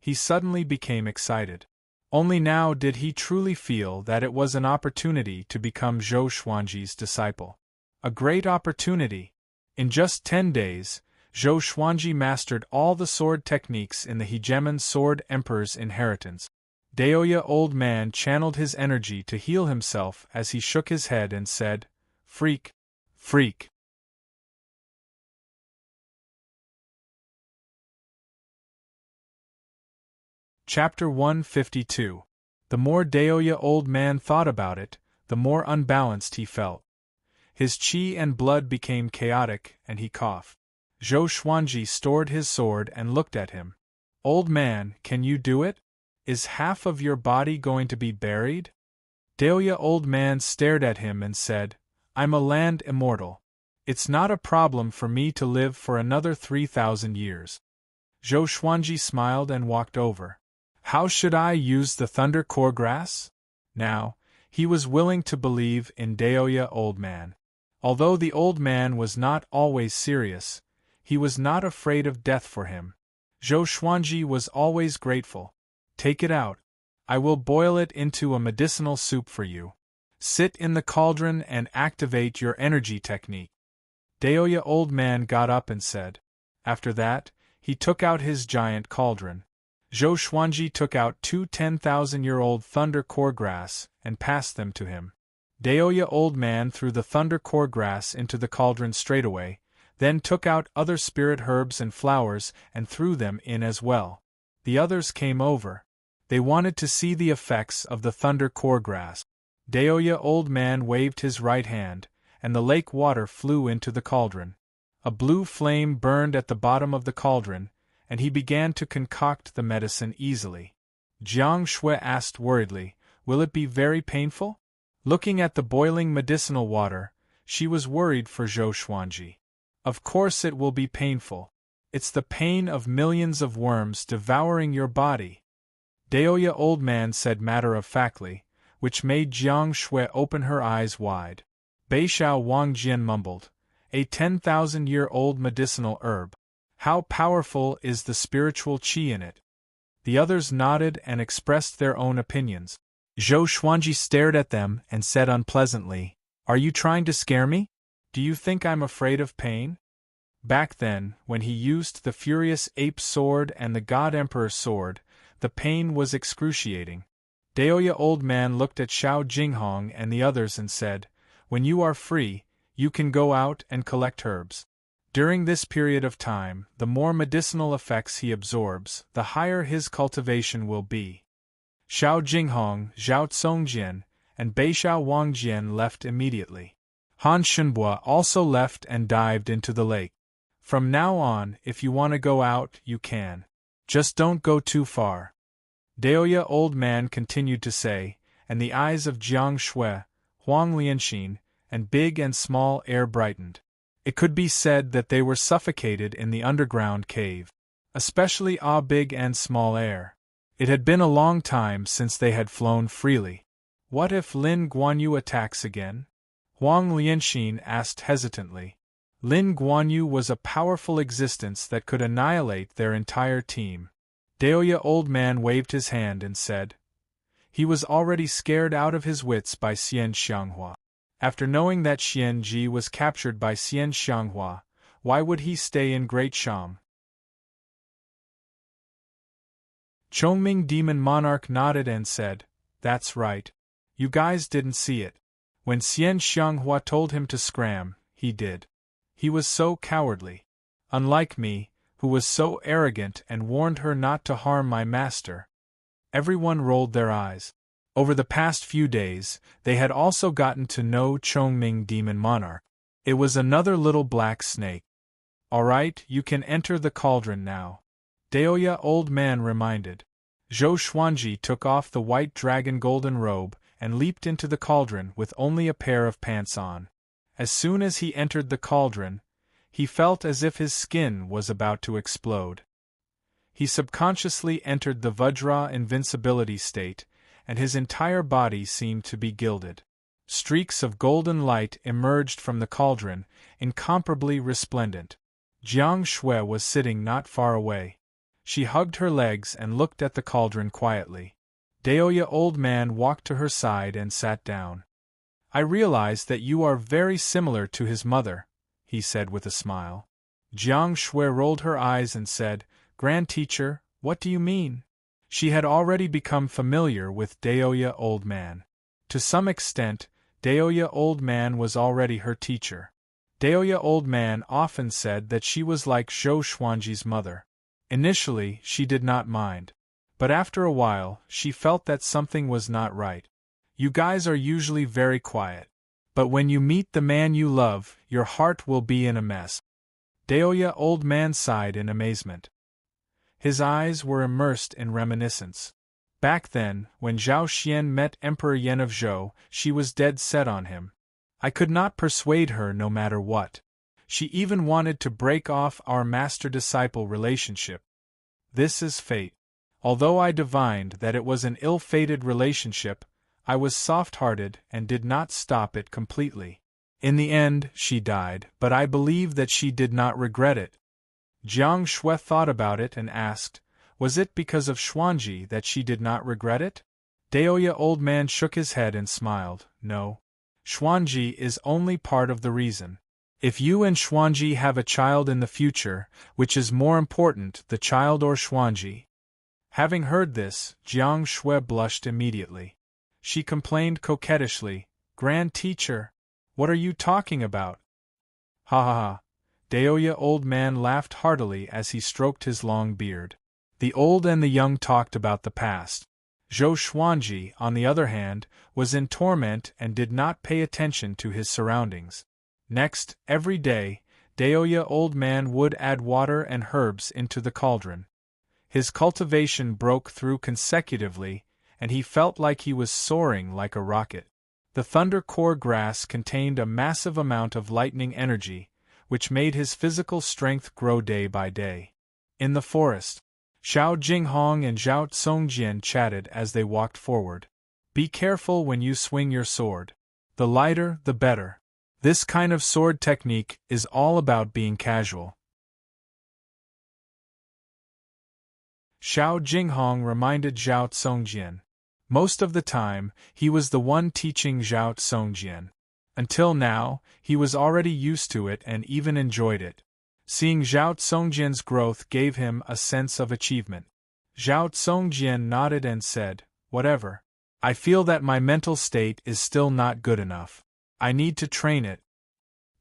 He suddenly became excited. Only now did he truly feel that it was an opportunity to become Zhou Xuanji's disciple. A great opportunity. In just 10 days, Zhou Xuanji mastered all the sword techniques in the Hegemon Sword Emperor's inheritance. Daoya Old Man channeled his energy to heal himself as he shook his head and said, "Freak! Freak!" Chapter 152. The more Daoya Old Man thought about it, the more unbalanced he felt. His qi and blood became chaotic, and he coughed. Zhou Xuanji stored his sword and looked at him. "Old man, can you do it? Is half of your body going to be buried?" Daoya Old Man stared at him and said, "I'm a land immortal. It's not a problem for me to live for another 3,000 years." Zhou Xuanji smiled and walked over. "How should I use the thunder core grass?" Now, he was willing to believe in Daoya Old Man. Although the old man was not always serious, he was not afraid of death for him. Zhou Xuanji was always grateful. "Take it out. I will boil it into a medicinal soup for you. Sit in the cauldron and activate your energy technique." Daoya Old Man got up and said. After that, he took out his giant cauldron. Zhou Xuanji took out 2 10,000-year-old thunder core grass and passed them to him. Daoya Old Man threw the thunder core grass into the cauldron straightaway, then took out other spirit herbs and flowers and threw them in as well. The others came over. They wanted to see the effects of the thunder core grass. Daoya Old Man waved his right hand, and the lake water flew into the cauldron. A blue flame burned at the bottom of the cauldron, and he began to concoct the medicine easily. Jiang Shui asked worriedly, "Will it be very painful?" Looking at the boiling medicinal water, she was worried for Zhou Xuanji. "Of course it will be painful. It's the pain of millions of worms devouring your body," Daoya Old Man said matter-of-factly, which made Jiang Shui open her eyes wide. Beishao Wangjian mumbled, a 10,000-year-old medicinal herb. How powerful is the spiritual qi in it? The others nodded and expressed their own opinions. Zhou Xuanji stared at them and said unpleasantly, "Are you trying to scare me? Do you think I'm afraid of pain?" Back then, when he used the Furious Ape Sword and the God Emperor Sword, the pain was excruciating. Daoya Old Man looked at Xiao Jinghong and the others and said, "When you are free, you can go out and collect herbs. During this period of time, the more medicinal effects he absorbs, the higher his cultivation will be." Xiao Jinghong, Zhao Tsongjian, and Beixiao Wangjian left immediately. Han Shenhua also left and dived into the lake. "From now on, if you want to go out, you can. Just don't go too far," Daoya Old Man continued to say, and the eyes of Jiang Shui, Huang Lianxin, and Big and Small Air brightened. It could be said that they were suffocated in the underground cave. Especially Big and Small Air. It had been a long time since they had flown freely. What if Lin Guanyu attacks again? Huang Lianxin asked hesitantly. Lin Guanyu was a powerful existence that could annihilate their entire team. Daoya Old Man waved his hand and said, he was already scared out of his wits by Xian Xianghua. After knowing that Xian Ji was captured by Xian Xianghua, why would he stay in Great Sham? Chongming Demon Monarch nodded and said, "That's right. You guys didn't see it. When Xian Xianghua told him to scram, he did. He was so cowardly. Unlike me, who was so arrogant and warned her not to harm my master." Everyone rolled their eyes. Over the past few days, they had also gotten to know Chongming Demon Monarch. It was another little black snake. "All right, you can enter the cauldron now," Daoya Old Man reminded. Zhou Xuanji took off the white dragon golden robe and leaped into the cauldron with only a pair of pants on. As soon as he entered the cauldron, he felt as if his skin was about to explode. He subconsciously entered the Vajra invincibility state, and his entire body seemed to be gilded. Streaks of golden light emerged from the cauldron, incomparably resplendent. Jiang Shui was sitting not far away. She hugged her legs and looked at the cauldron quietly. Daoya Old Man walked to her side and sat down. "I realize that you are very similar to his mother," he said with a smile. Jiang Shui rolled her eyes and said, "Grand Teacher, what do you mean?" She had already become familiar with Daoya Old Man. To some extent, Daoya Old Man was already her teacher. Daoya Old Man often said that she was like Zhou Xuanji's mother. Initially, she did not mind. But after a while, she felt that something was not right. "You guys are usually very quiet. But when you meet the man you love, your heart will be in a mess." Daoya Old Man sighed in amazement. His eyes were immersed in reminiscence. Back then, when Zhao Xian met Emperor Yan of Zhou, she was dead set on him. I could not persuade her no matter what. She even wanted to break off our master-disciple relationship. This is fate. Although I divined that it was an ill-fated relationship, I was soft-hearted and did not stop it completely. In the end, she died, but I believe that she did not regret it. Jiang Shui thought about it and asked, was it because of Xuanji that she did not regret it? Daoya Old Man shook his head and smiled. No. Xuanji is only part of the reason. If you and Xuanji have a child in the future, which is more important, the child or Xuanji? Having heard this, Jiang Shui blushed immediately. She complained coquettishly, "Grand Teacher, what are you talking about?" Ha ha ha. Daoya Old Man laughed heartily as he stroked his long beard. The old and the young talked about the past. Zhou Xuanji, on the other hand, was in torment and did not pay attention to his surroundings. Next, every day, Daoya Old Man would add water and herbs into the cauldron. His cultivation broke through consecutively, and he felt like he was soaring like a rocket. The Thunder Core grass contained a massive amount of lightning energy, which made his physical strength grow day by day. In the forest, Xiao Jinghong and Zhao Tsongjian chatted as they walked forward. "Be careful when you swing your sword. The lighter, the better." This kind of sword technique is all about being casual. Xiao Jinghong reminded Zhao Tsongjian. Most of the time, he was the one teaching Zhao Tsongjian. Until now, he was already used to it and even enjoyed it. Seeing Zhao Tsongjian's growth gave him a sense of achievement. Zhao Tsongjian nodded and said, "Whatever. I feel that my mental state is still not good enough. I need to train it.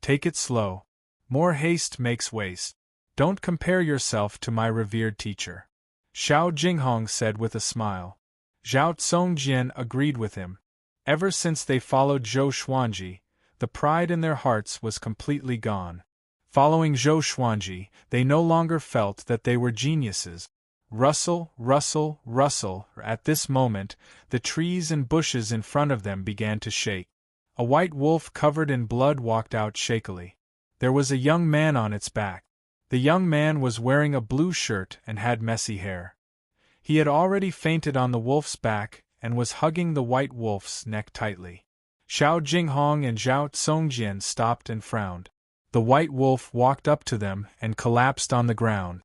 Take it slow. More haste makes waste. Don't compare yourself to my revered teacher," Xiao Jinghong said with a smile. Zhao Tsongjian agreed with him. Ever since they followed Zhou Xuanji, the pride in their hearts was completely gone. Following Zhou Xuanji, they no longer felt that they were geniuses. Rustle, rustle, rustle. At this moment, the trees and bushes in front of them began to shake. A white wolf covered in blood walked out shakily. There was a young man on its back. The young man was wearing a blue shirt and had messy hair. He had already fainted on the wolf's back and was hugging the white wolf's neck tightly. Xiao Jinghong and Zhao Tsongjian stopped and frowned. The white wolf walked up to them and collapsed on the ground.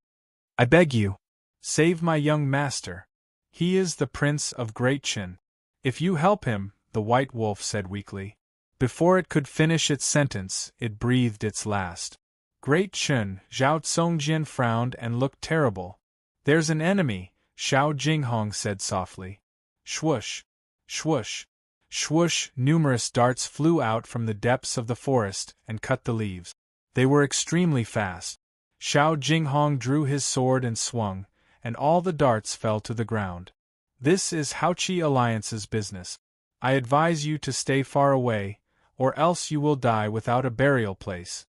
"I beg you, save my young master. He is the Prince of Great Qin. If you help him," the white wolf said weakly. Before it could finish its sentence, it breathed its last. "Great Qin," Zhao Tsongjian frowned and looked terrible. "There's an enemy," Xiao Jinghong said softly. Swoosh! Swoosh! Swoosh! Numerous darts flew out from the depths of the forest and cut the leaves. They were extremely fast. Xiao Jinghong drew his sword and swung, and all the darts fell to the ground. "This is Haoqi Alliance's business. I advise you to stay far away, or else you will die without a burial place."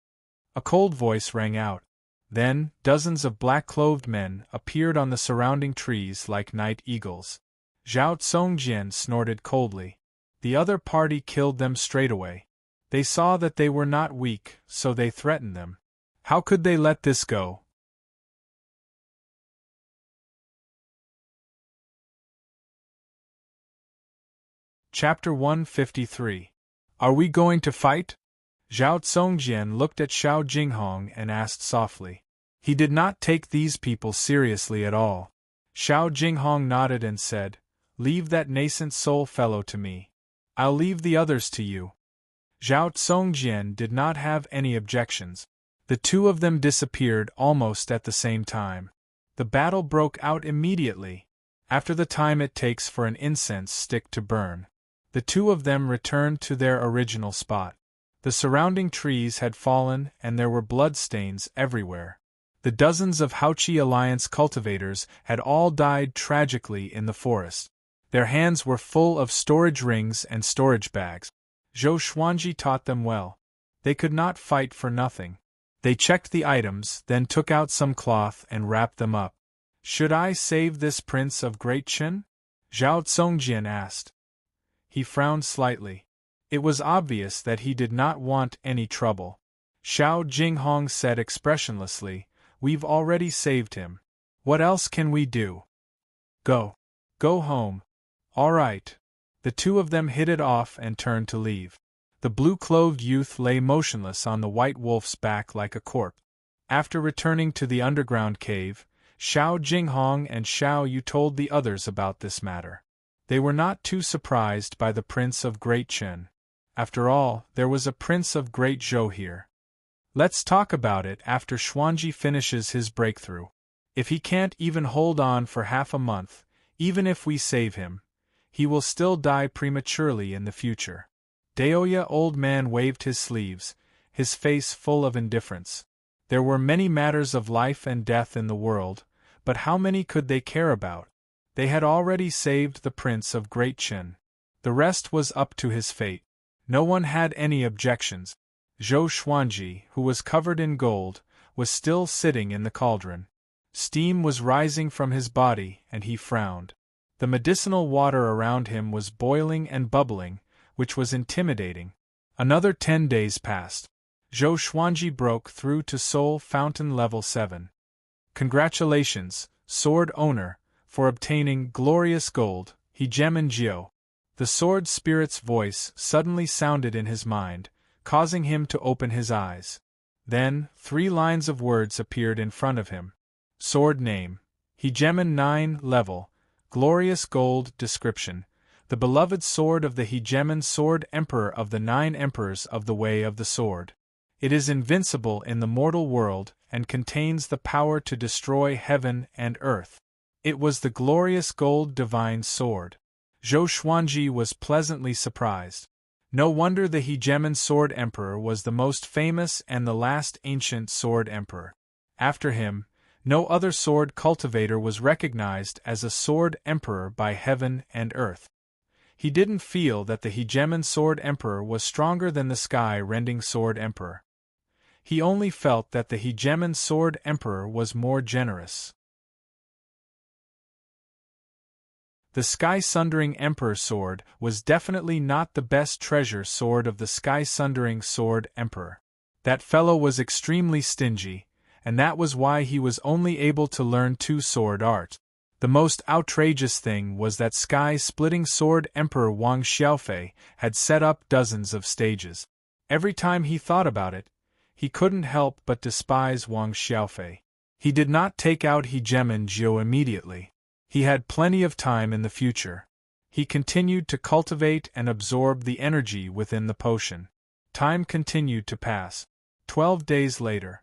A cold voice rang out. Then, dozens of black-clothed men appeared on the surrounding trees like night eagles. Zhao Tsongjian snorted coldly. The other party killed them straight away. They saw that they were not weak, so they threatened them. How could they let this go? Chapter 153. Are we going to fight? Zhao Tsongjian looked at Xiao Jinghong and asked softly. He did not take these people seriously at all. Xiao Jinghong nodded and said, "Leave that nascent soul fellow to me. I'll leave the others to you." Zhao Tsongjian did not have any objections. The two of them disappeared almost at the same time. The battle broke out immediately, after the time it takes for an incense stick to burn. The two of them returned to their original spot. The surrounding trees had fallen and there were bloodstains everywhere. The dozens of Haoqi Alliance cultivators had all died tragically in the forest. Their hands were full of storage rings and storage bags. Zhou Xuanji taught them well. They could not fight for nothing. They checked the items, then took out some cloth and wrapped them up. "Should I save this Prince of Great Qin?" Zhao Tsongjian asked. He frowned slightly. It was obvious that he did not want any trouble. Xiao Jinghong said expressionlessly, "We've already saved him. What else can we do? Go. Go home." "All right." The two of them hit it off and turned to leave. The blue-clothed youth lay motionless on the white wolf's back like a corpse. After returning to the underground cave, Xiao Jinghong and Xiao Yu told the others about this matter. They were not too surprised by the Prince of Great Qin. After all, there was a Prince of Great Zhou here. "Let's talk about it after Xuanji finishes his breakthrough. If he can't even hold on for half a month, even if we save him, he will still die prematurely in the future." Daoya old man waved his sleeves, his face full of indifference. There were many matters of life and death in the world, but how many could they care about? They had already saved the Prince of Great Qin. The rest was up to his fate. No one had any objections. Zhou Xuanji, who was covered in gold, was still sitting in the cauldron. Steam was rising from his body, and he frowned. The medicinal water around him was boiling and bubbling, which was intimidating. Another 10 days passed. Zhou Xuanji broke through to Soul Fountain Level 7. "Congratulations, Sword Owner, for obtaining glorious gold," he Geminjiu. The Sword Spirit's voice suddenly sounded in his mind, causing him to open his eyes. Then, 3 lines of words appeared in front of him. Sword name. Hegemon 9 level. Glorious gold description. The beloved sword of the Hegemon Sword Emperor of the 9 Emperors of the Way of the Sword. It is invincible in the mortal world and contains the power to destroy heaven and earth. It was the glorious gold divine sword. Zhou Xuanji was pleasantly surprised. No wonder the Hegemon Sword Emperor was the most famous and the last ancient sword emperor. After him, no other sword cultivator was recognized as a sword emperor by heaven and earth. He didn't feel that the Hegemon Sword Emperor was stronger than the sky-rending Sword Emperor. He only felt that the Hegemon Sword Emperor was more generous. The Sky-Sundering Emperor sword was definitely not the best treasure sword of the Sky-Sundering Sword Emperor. That fellow was extremely stingy, and that was why he was only able to learn 2 sword art. The most outrageous thing was that Sky-Splitting Sword Emperor Wang Xiaofei had set up dozens of stages. Every time he thought about it, he couldn't help but despise Wang Xiaofei. He did not take out Hegemon Jiu immediately. He had plenty of time in the future. He continued to cultivate and absorb the energy within the potion. Time continued to pass. 12 days later,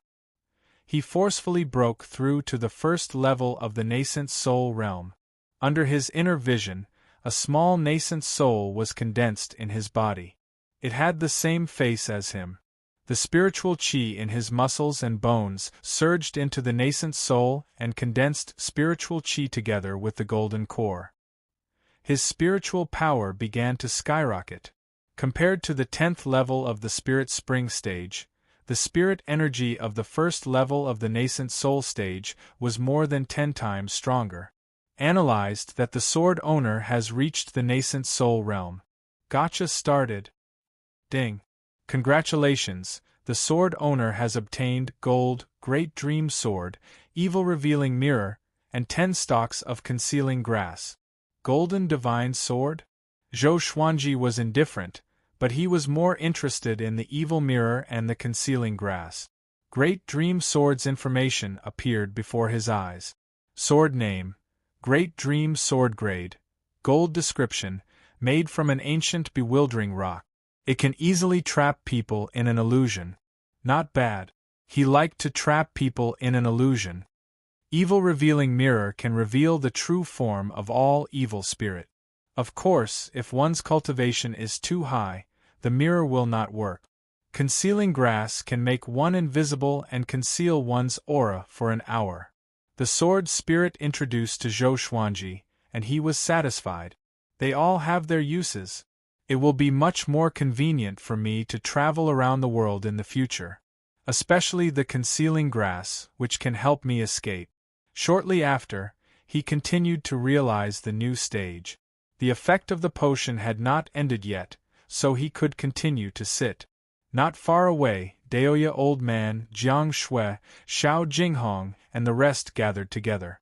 he forcefully broke through to the first level of the nascent soul realm. Under his inner vision, a small nascent soul was condensed in his body. It had the same face as him. The spiritual qi in his muscles and bones surged into the nascent soul and condensed spiritual qi together with the golden core. His spiritual power began to skyrocket. Compared to the 10th level of the spirit spring stage, the spirit energy of the first level of the nascent soul stage was more than 10 times stronger. Analyzed that the sword owner has reached the nascent soul realm. Gotcha started. Ding. Congratulations, the sword owner has obtained gold, great dream sword, evil revealing mirror, and 10 stalks of concealing grass. Golden divine sword? Zhou Xuanji was indifferent, but he was more interested in the evil mirror and the concealing grass. Great dream sword's information appeared before his eyes. Sword name, Great Dream Sword grade, gold description, made from an ancient bewildering rock. It can easily trap people in an illusion. Not bad. He liked to trap people in an illusion. Evil revealing mirror can reveal the true form of all evil spirit. Of course, if one's cultivation is too high, the mirror will not work. Concealing grass can make one invisible and conceal one's aura for an hour. The sword spirit introduced to Zhou Xuanji, and he was satisfied. They all have their uses. It will be much more convenient for me to travel around the world in the future. Especially the concealing grass, which can help me escape. Shortly after, he continued to realize the new stage. The effect of the potion had not ended yet, so he could continue to sit. Not far away, Daoya Old Man, Jiang Shui, Xiao Jinghong, and the rest gathered together.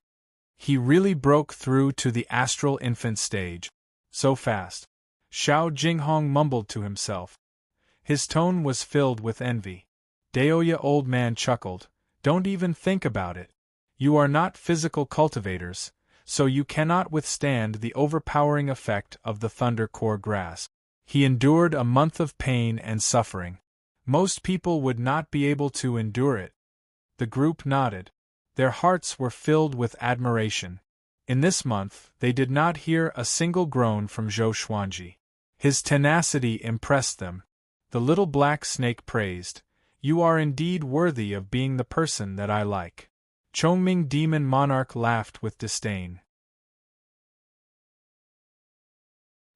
He really broke through to the astral infant stage. So fast. Xiao Jinghong mumbled to himself. His tone was filled with envy. Daoya Old Man chuckled. Don't even think about it. You are not physical cultivators, so you cannot withstand the overpowering effect of the Thunder Core grass. He endured a month of pain and suffering. Most people would not be able to endure it. The group nodded. Their hearts were filled with admiration. In this month, they did not hear a single groan from Zhou Xuanji. His tenacity impressed them. The little black snake praised, "You are indeed worthy of being the person that I like." Chongming Demon Monarch laughed with disdain.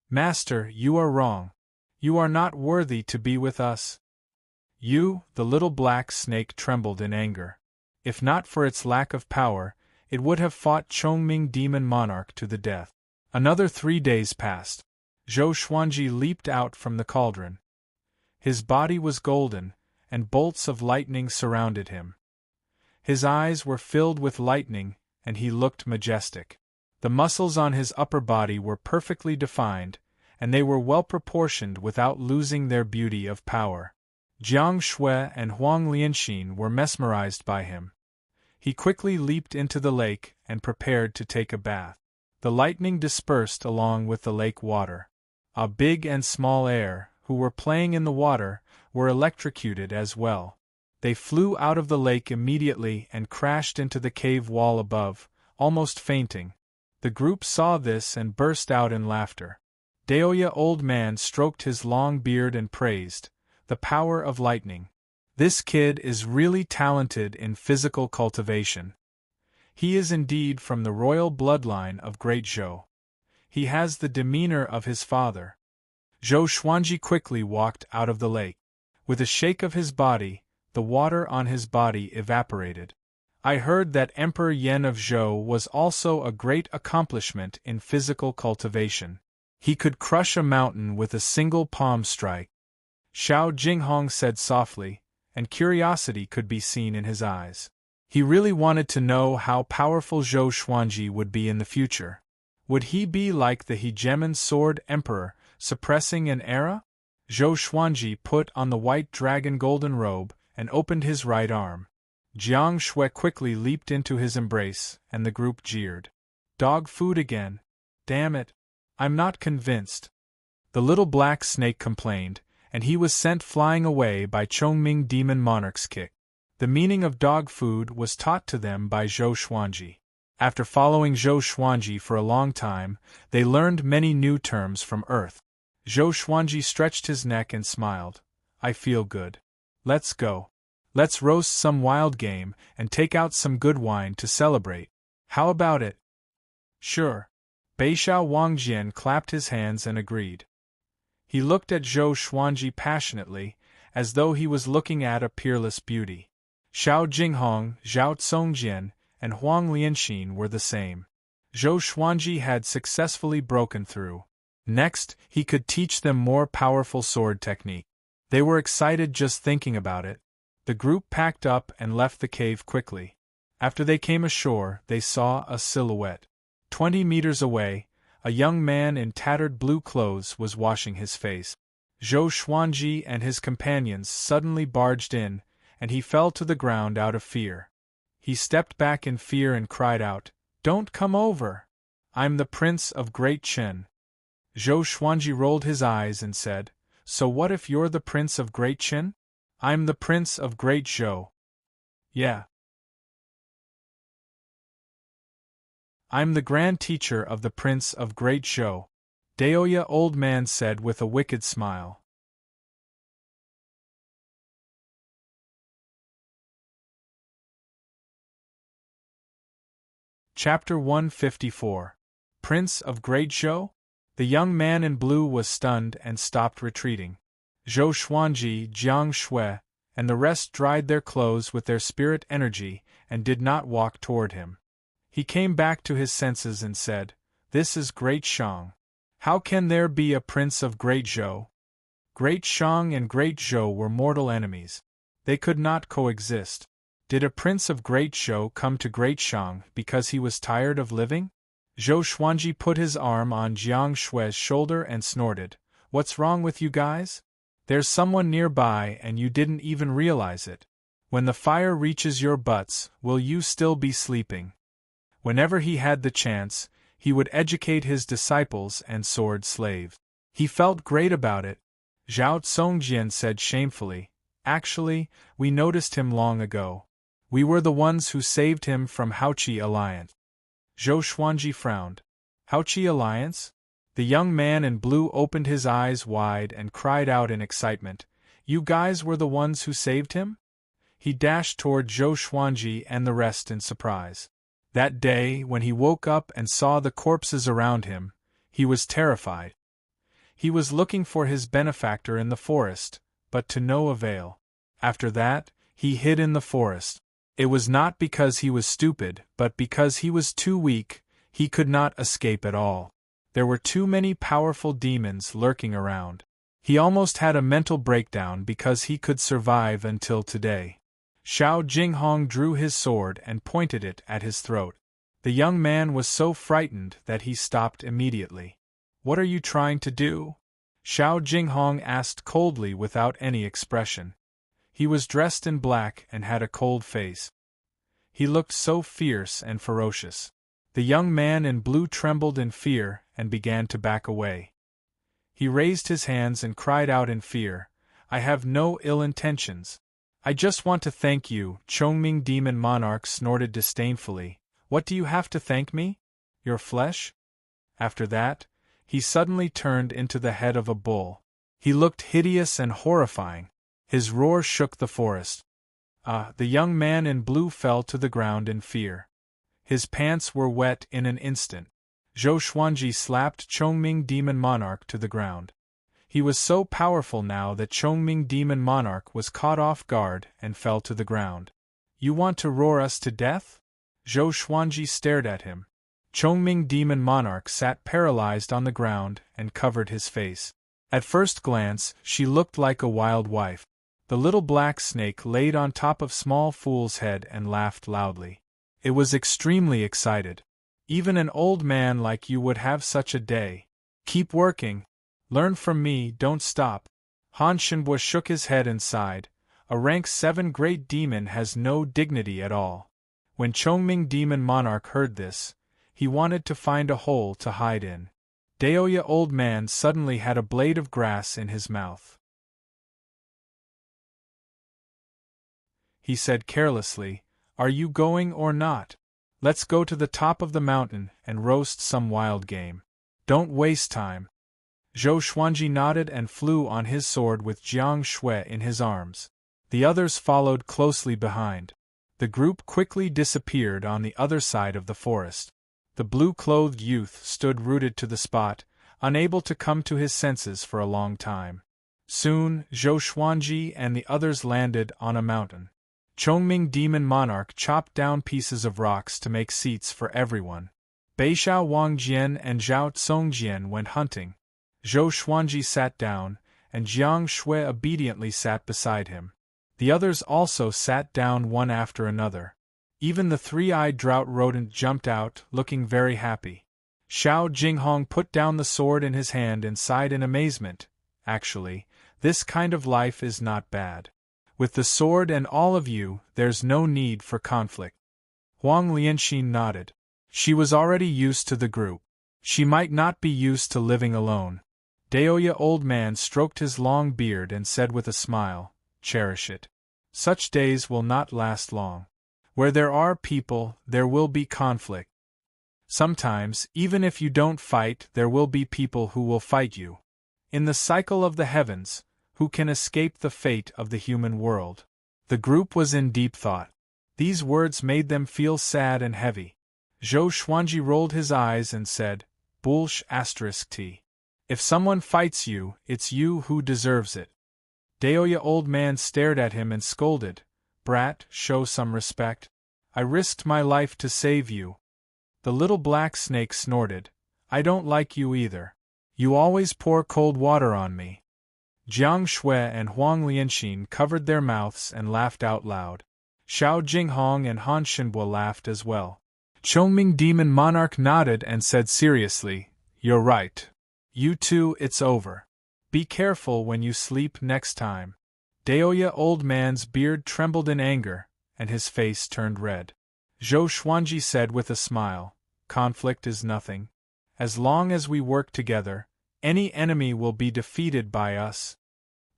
"Master, you are wrong. You are not worthy to be with us." You, the little black snake trembled in anger. If not for its lack of power, it would have fought Chongming Demon Monarch to the death. Another 3 days passed. Zhou Xuanji leaped out from the cauldron. His body was golden, and bolts of lightning surrounded him. His eyes were filled with lightning, and he looked majestic. The muscles on his upper body were perfectly defined, and they were well proportioned without losing their beauty of power. Jiang Shui and Huang Lianxin were mesmerized by him. He quickly leaped into the lake and prepared to take a bath. The lightning dispersed along with the lake water. A big and small air, who were playing in the water, were electrocuted as well. They flew out of the lake immediately and crashed into the cave wall above, almost fainting. The group saw this and burst out in laughter. Daoya Old Man stroked his long beard and praised, "The power of lightning. This kid is really talented in physical cultivation. He is indeed from the royal bloodline of Great Zhou. He has the demeanor of his father." Zhou Xuanji quickly walked out of the lake. With a shake of his body, the water on his body evaporated. "I heard that Emperor Yan of Zhou was also a great accomplishment in physical cultivation. He could crush a mountain with a single palm strike." Xiao Jinghong said softly, and curiosity could be seen in his eyes. He really wanted to know how powerful Zhou Xuanji would be in the future. Would he be like the Hegemon Sword Emperor, suppressing an era? Zhou Xuanji put on the white dragon golden robe and opened his right arm. Jiang Shui quickly leaped into his embrace, and the group jeered. "Dog food again. Damn it. I'm not convinced." The little black snake complained, and he was sent flying away by Chongming Demon Monarch's kick. The meaning of dog food was taught to them by Zhou Xuanji. After following Zhou Xuanji for a long time, they learned many new terms from Earth. Zhou Xuanji stretched his neck and smiled. "I feel good. Let's go. Let's roast some wild game and take out some good wine to celebrate. How about it?" "Sure." Beixiao Wangjian clapped his hands and agreed. He looked at Zhou Xuanji passionately, as though he was looking at a peerless beauty. Xiao Jinghong, Zhao Tsongjian, and Huang Lianxin were the same. Zhou Xuanji had successfully broken through. Next, he could teach them more powerful sword technique. They were excited just thinking about it. The group packed up and left the cave quickly. After they came ashore, they saw a silhouette. 20 meters away, a young man in tattered blue clothes was washing his face. Zhou Xuanji and his companions suddenly barged in, and he fell to the ground out of fear. He stepped back in fear and cried out, "Don't come over! I'm the Prince of Great Chen." Zhou Xuanji rolled his eyes and said, "So what if you're the Prince of Great Chen?" "I'm the Prince of Great Zhou." "Yeah. I'm the Grand Teacher of the Prince of Great Zhou," Daoya Old Man said with a wicked smile. Chapter 154. Prince of Great Zhou? The young man in blue was stunned and stopped retreating. Zhou Xuanji, Jiang Shui, and the rest dried their clothes with their spirit energy and did not walk toward him. He came back to his senses and said, "This is Great Shang. How can there be a Prince of Great Zhou?" Great Shang and Great Zhou were mortal enemies. They could not coexist. Did a Prince of Great Zhou come to Great Shang because he was tired of living? Zhou Xuanji put his arm on Jiang Shui's shoulder and snorted, "What's wrong with you guys? There's someone nearby and you didn't even realize it. When the fire reaches your butts, will you still be sleeping?" Whenever he had the chance, he would educate his disciples and sword slaves. He felt great about it. Zhao Tsongjian said shamefully, "Actually, we noticed him long ago. We were the ones who saved him from Haoqi Alliance." Zhou Xuanji frowned. "Haoqi Alliance?" The young man in blue opened his eyes wide and cried out in excitement, "You guys were the ones who saved him?" He dashed toward Zhou Xuanji and the rest in surprise. That day, when he woke up and saw the corpses around him, he was terrified. He was looking for his benefactor in the forest, but to no avail. After that, he hid in the forest. It was not because he was stupid, but because he was too weak. He could not escape at all. There were too many powerful demons lurking around. He almost had a mental breakdown because he could survive until today. Xiao Jinghong drew his sword and pointed it at his throat. The young man was so frightened that he stopped immediately. "What are you trying to do?" Xiao Jinghong asked coldly without any expression. He was dressed in black and had a cold face. He looked so fierce and ferocious. The young man in blue trembled in fear and began to back away. He raised his hands and cried out in fear, "I have no ill intentions. I just want to thank you." Chongming Demon Monarch snorted disdainfully. "What do you have to thank me? Your flesh?" After that, he suddenly turned into the head of a bull. He looked hideous and horrifying. His roar shook the forest. The young man in blue fell to the ground in fear. His pants were wet in an instant. Zhou Xuanji slapped Chongming Demon Monarch to the ground. He was so powerful now that Chongming Demon Monarch was caught off guard and fell to the ground. "You want to roar us to death?" Zhou Xuanji stared at him. Chongming Demon Monarch sat paralyzed on the ground and covered his face. At first glance, she looked like a wild wife. The little black snake laid on top of Small Fool's head and laughed loudly. It was extremely excited. "Even an old man like you would have such a day. Keep working. Learn from me, don't stop." Han Shenbo shook his head and sighed. "A rank 7 great demon has no dignity at all." When Chongming Demon Monarch heard this, he wanted to find a hole to hide in. Daoya Old Man suddenly had a blade of grass in his mouth. He said carelessly, "Are you going or not? Let's go to the top of the mountain and roast some wild game. Don't waste time." Zhou Xuanji nodded and flew on his sword with Jiang Shui in his arms. The others followed closely behind. The group quickly disappeared on the other side of the forest. The blue-clothed youth stood rooted to the spot, unable to come to his senses for a long time. Soon, Zhou Xuanji and the others landed on a mountain. Chongming Demon Monarch chopped down pieces of rocks to make seats for everyone. Beixiao Wangjian and Zhao Tsongjian went hunting. Zhou Xuanji sat down, and Jiang Shui obediently sat beside him. The others also sat down one after another. Even the three-eyed drought rodent jumped out, looking very happy. Xiao Jinghong put down the sword in his hand and sighed in amazement. "Actually, this kind of life is not bad. With the sword and all of you, there's no need for conflict." Huang Lianxin nodded. She was already used to the group. She might not be used to living alone. Daoya Old Man stroked his long beard and said with a smile, "Cherish it. Such days will not last long. Where there are people, there will be conflict. Sometimes, even if you don't fight, there will be people who will fight you. In the cycle of the heavens, who can escape the fate of the human world?" The group was in deep thought. These words made them feel sad and heavy. Zhou Xuanji rolled his eyes and said, "Bullsh**t. If someone fights you, it's you who deserves it." Daoya Old Man stared at him and scolded, "Brat, show some respect. I risked my life to save you." The little black snake snorted, "I don't like you either. You always pour cold water on me." Jiang Shui and Huang Lianxin covered their mouths and laughed out loud. Xiao Jinghong and Han Shenbo laughed as well. Chongming Demon Monarch nodded and said seriously, "You're right. You two, it's over. Be careful when you sleep next time." Daoya Old Man's beard trembled in anger, and his face turned red. Zhou Xuanji said with a smile, "Conflict is nothing. As long as we work together, any enemy will be defeated by us."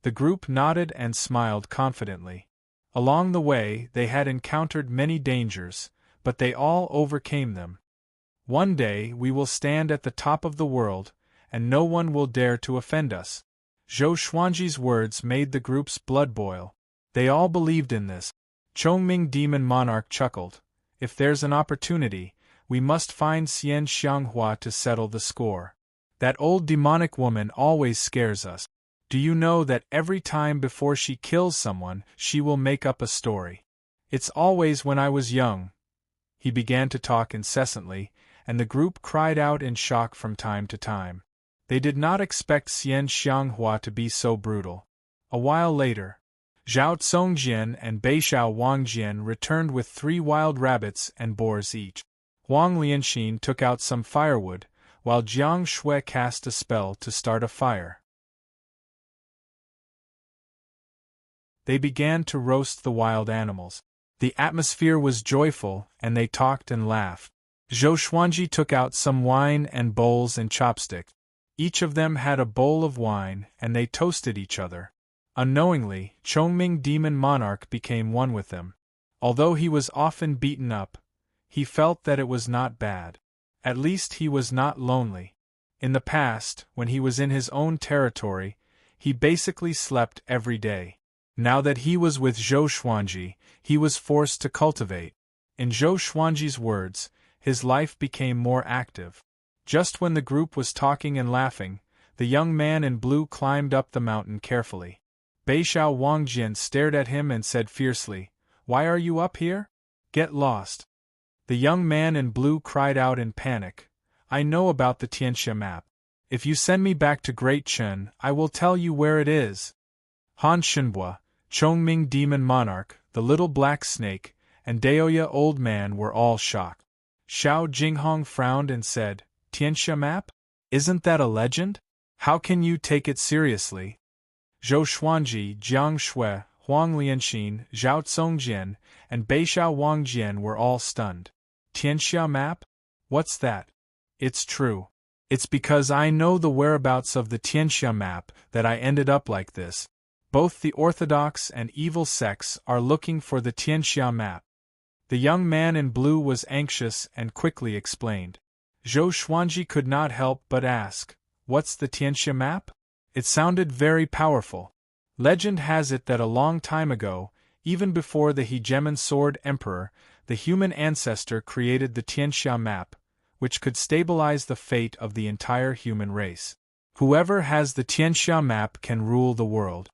The group nodded and smiled confidently. Along the way, they had encountered many dangers, but they all overcame them. "One day we will stand at the top of the world, and no one will dare to offend us." Zhou Xuanji's words made the group's blood boil. They all believed in this. Chongming Demon Monarch chuckled, "If there's an opportunity, we must find Xian Xianghua to settle the score. That old demonic woman always scares us. Do you know that every time before she kills someone, she will make up a story? It's always when I was young." He began to talk incessantly, and the group cried out in shock from time to time. They did not expect Xian Xianghua to be so brutal. A while later, Zhao Tsongjian and Beixiao Wangjian returned with 3 wild rabbits and boars each. Huang Lianxin took out some firewood, while Jiang Shui cast a spell to start a fire. They began to roast the wild animals. The atmosphere was joyful, and they talked and laughed. Zhou Xuanji took out some wine and bowls and chopsticks. Each of them had a bowl of wine, and they toasted each other. Unknowingly, Chongming Demon Monarch became one with them. Although he was often beaten up, he felt that it was not bad. At least he was not lonely. In the past, when he was in his own territory, he basically slept every day. Now that he was with Zhou Xuanji, he was forced to cultivate. In Zhou Xuanji's words, his life became more active. Just when the group was talking and laughing, the young man in blue climbed up the mountain carefully. Beixiao Wangjin stared at him and said fiercely, "Why are you up here? Get lost." The young man in blue cried out in panic, "I know about the Tianxia map. If you send me back to Great Chen, I will tell you where it is." Han Shenbua, Chongming Demon Monarch, the little black snake, and Daoya Old Man were all shocked. Xiao Jinghong frowned and said, "Tianxia map? Isn't that a legend? How can you take it seriously?" Zhou Xuanji, Jiang Shui, Huang Lianxin, Zhao Congjian, and Beixiao Wangjian were all stunned. "Tianxia map? What's that?" "It's true. It's because I know the whereabouts of the Tianxia map that I ended up like this. Both the orthodox and evil sects are looking for the Tianxia map." The young man in blue was anxious and quickly explained. Zhou Xuanji could not help but ask, "What's the Tianxia map?" It sounded very powerful. Legend has it that a long time ago, even before the Hegemon Sword Emperor, the human ancestor created the Tianxia map, which could stabilize the fate of the entire human race. Whoever has the Tianxia map can rule the world.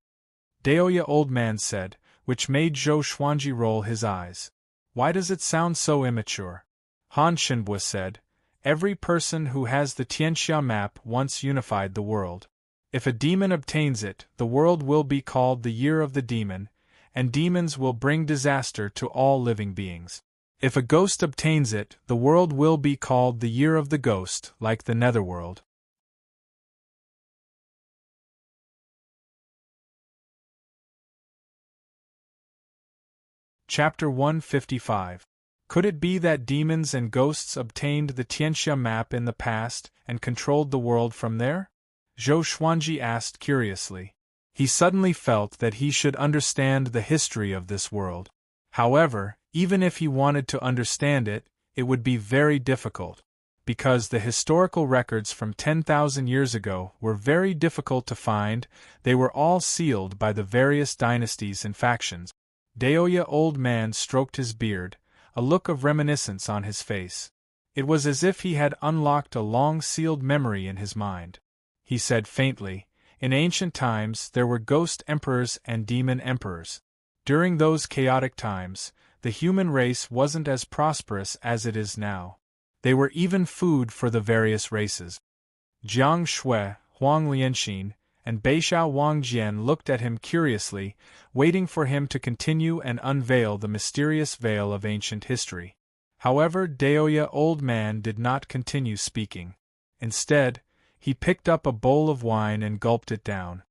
Daoya Old Man said, which made Zhou Xuanji roll his eyes. "Why does it sound so immature?" Han Shenbua said, "Every person who has the Tianxia map once unified the world. If a demon obtains it, the world will be called the Year of the Demon, and demons will bring disaster to all living beings. If a ghost obtains it, the world will be called the Year of the Ghost, like the Netherworld." Chapter 155. Could it be that demons and ghosts obtained the Tianxia map in the past and controlled the world from there? Zhou Xuanji asked curiously. He suddenly felt that he should understand the history of this world. However, even if he wanted to understand it, it would be very difficult, because the historical records from 10,000 years ago were very difficult to find. They were all sealed by the various dynasties and factions. Daoya Old Man stroked his beard, a look of reminiscence on his face. It was as if he had unlocked a long-sealed memory in his mind. He said faintly, "In ancient times there were ghost emperors and demon emperors. During those chaotic times, the human race wasn't as prosperous as it is now. They were even food for the various races." Jiang Shui, Huang Lianxin, and Beixiao Wangjian looked at him curiously, waiting for him to continue and unveil the mysterious veil of ancient history. However, Daoya Old Man did not continue speaking. Instead, he picked up a bowl of wine and gulped it down.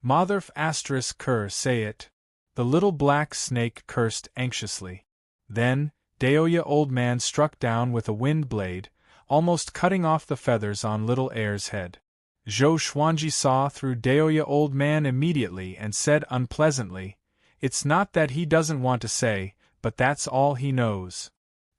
"Motherf asterisk cur say it." The little black snake cursed anxiously. Then, Daoya Old Man struck down with a wind blade, almost cutting off the feathers on little Air's head. Zhou Xuanji saw through Daoya Old Man immediately and said unpleasantly, "It's not that he doesn't want to say, but that's all he knows."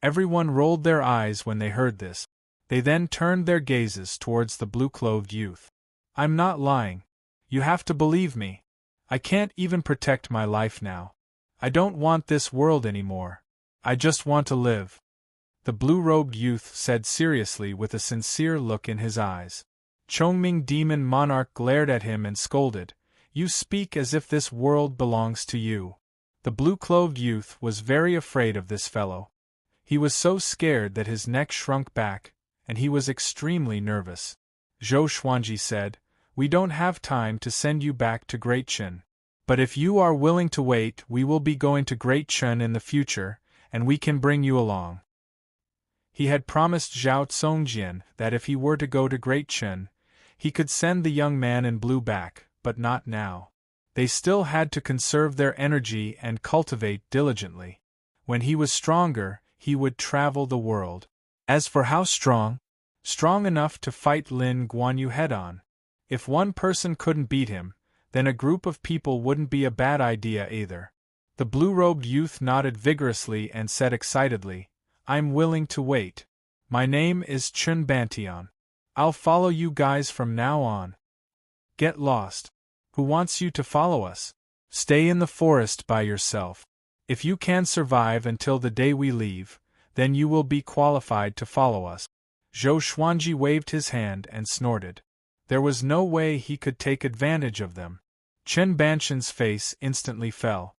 Everyone rolled their eyes when they heard this. They then turned their gazes towards the blue-clothed youth. "I'm not lying. You have to believe me. I can't even protect my life now. I don't want this world anymore. I just want to live," the blue-robed youth said seriously with a sincere look in his eyes. Chongming Demon Monarch glared at him and scolded, "You speak as if this world belongs to you." The blue-clothed youth was very afraid of this fellow. He was so scared that his neck shrunk back, and he was extremely nervous. Zhou Xuanji said, "We don't have time to send you back to Great Chen. But if you are willing to wait, we will be going to Great Chen in the future, and we can bring you along." He had promised Zhao Congjian that if he were to go to Great Chen, he could send the young man in blue back, but not now. They still had to conserve their energy and cultivate diligently. When he was stronger, he would travel the world. As for how strong? Strong enough to fight Lin Guanyu head-on. If one person couldn't beat him, then a group of people wouldn't be a bad idea either. The blue-robed youth nodded vigorously and said excitedly, "I'm willing to wait. My name is Chun Bantian. I'll follow you guys from now on." "Get lost. Who wants you to follow us? Stay in the forest by yourself. If you can survive until the day we leave, then you will be qualified to follow us." Zhou Xuanji waved his hand and snorted. There was no way he could take advantage of them. Chen Banshan's face instantly fell.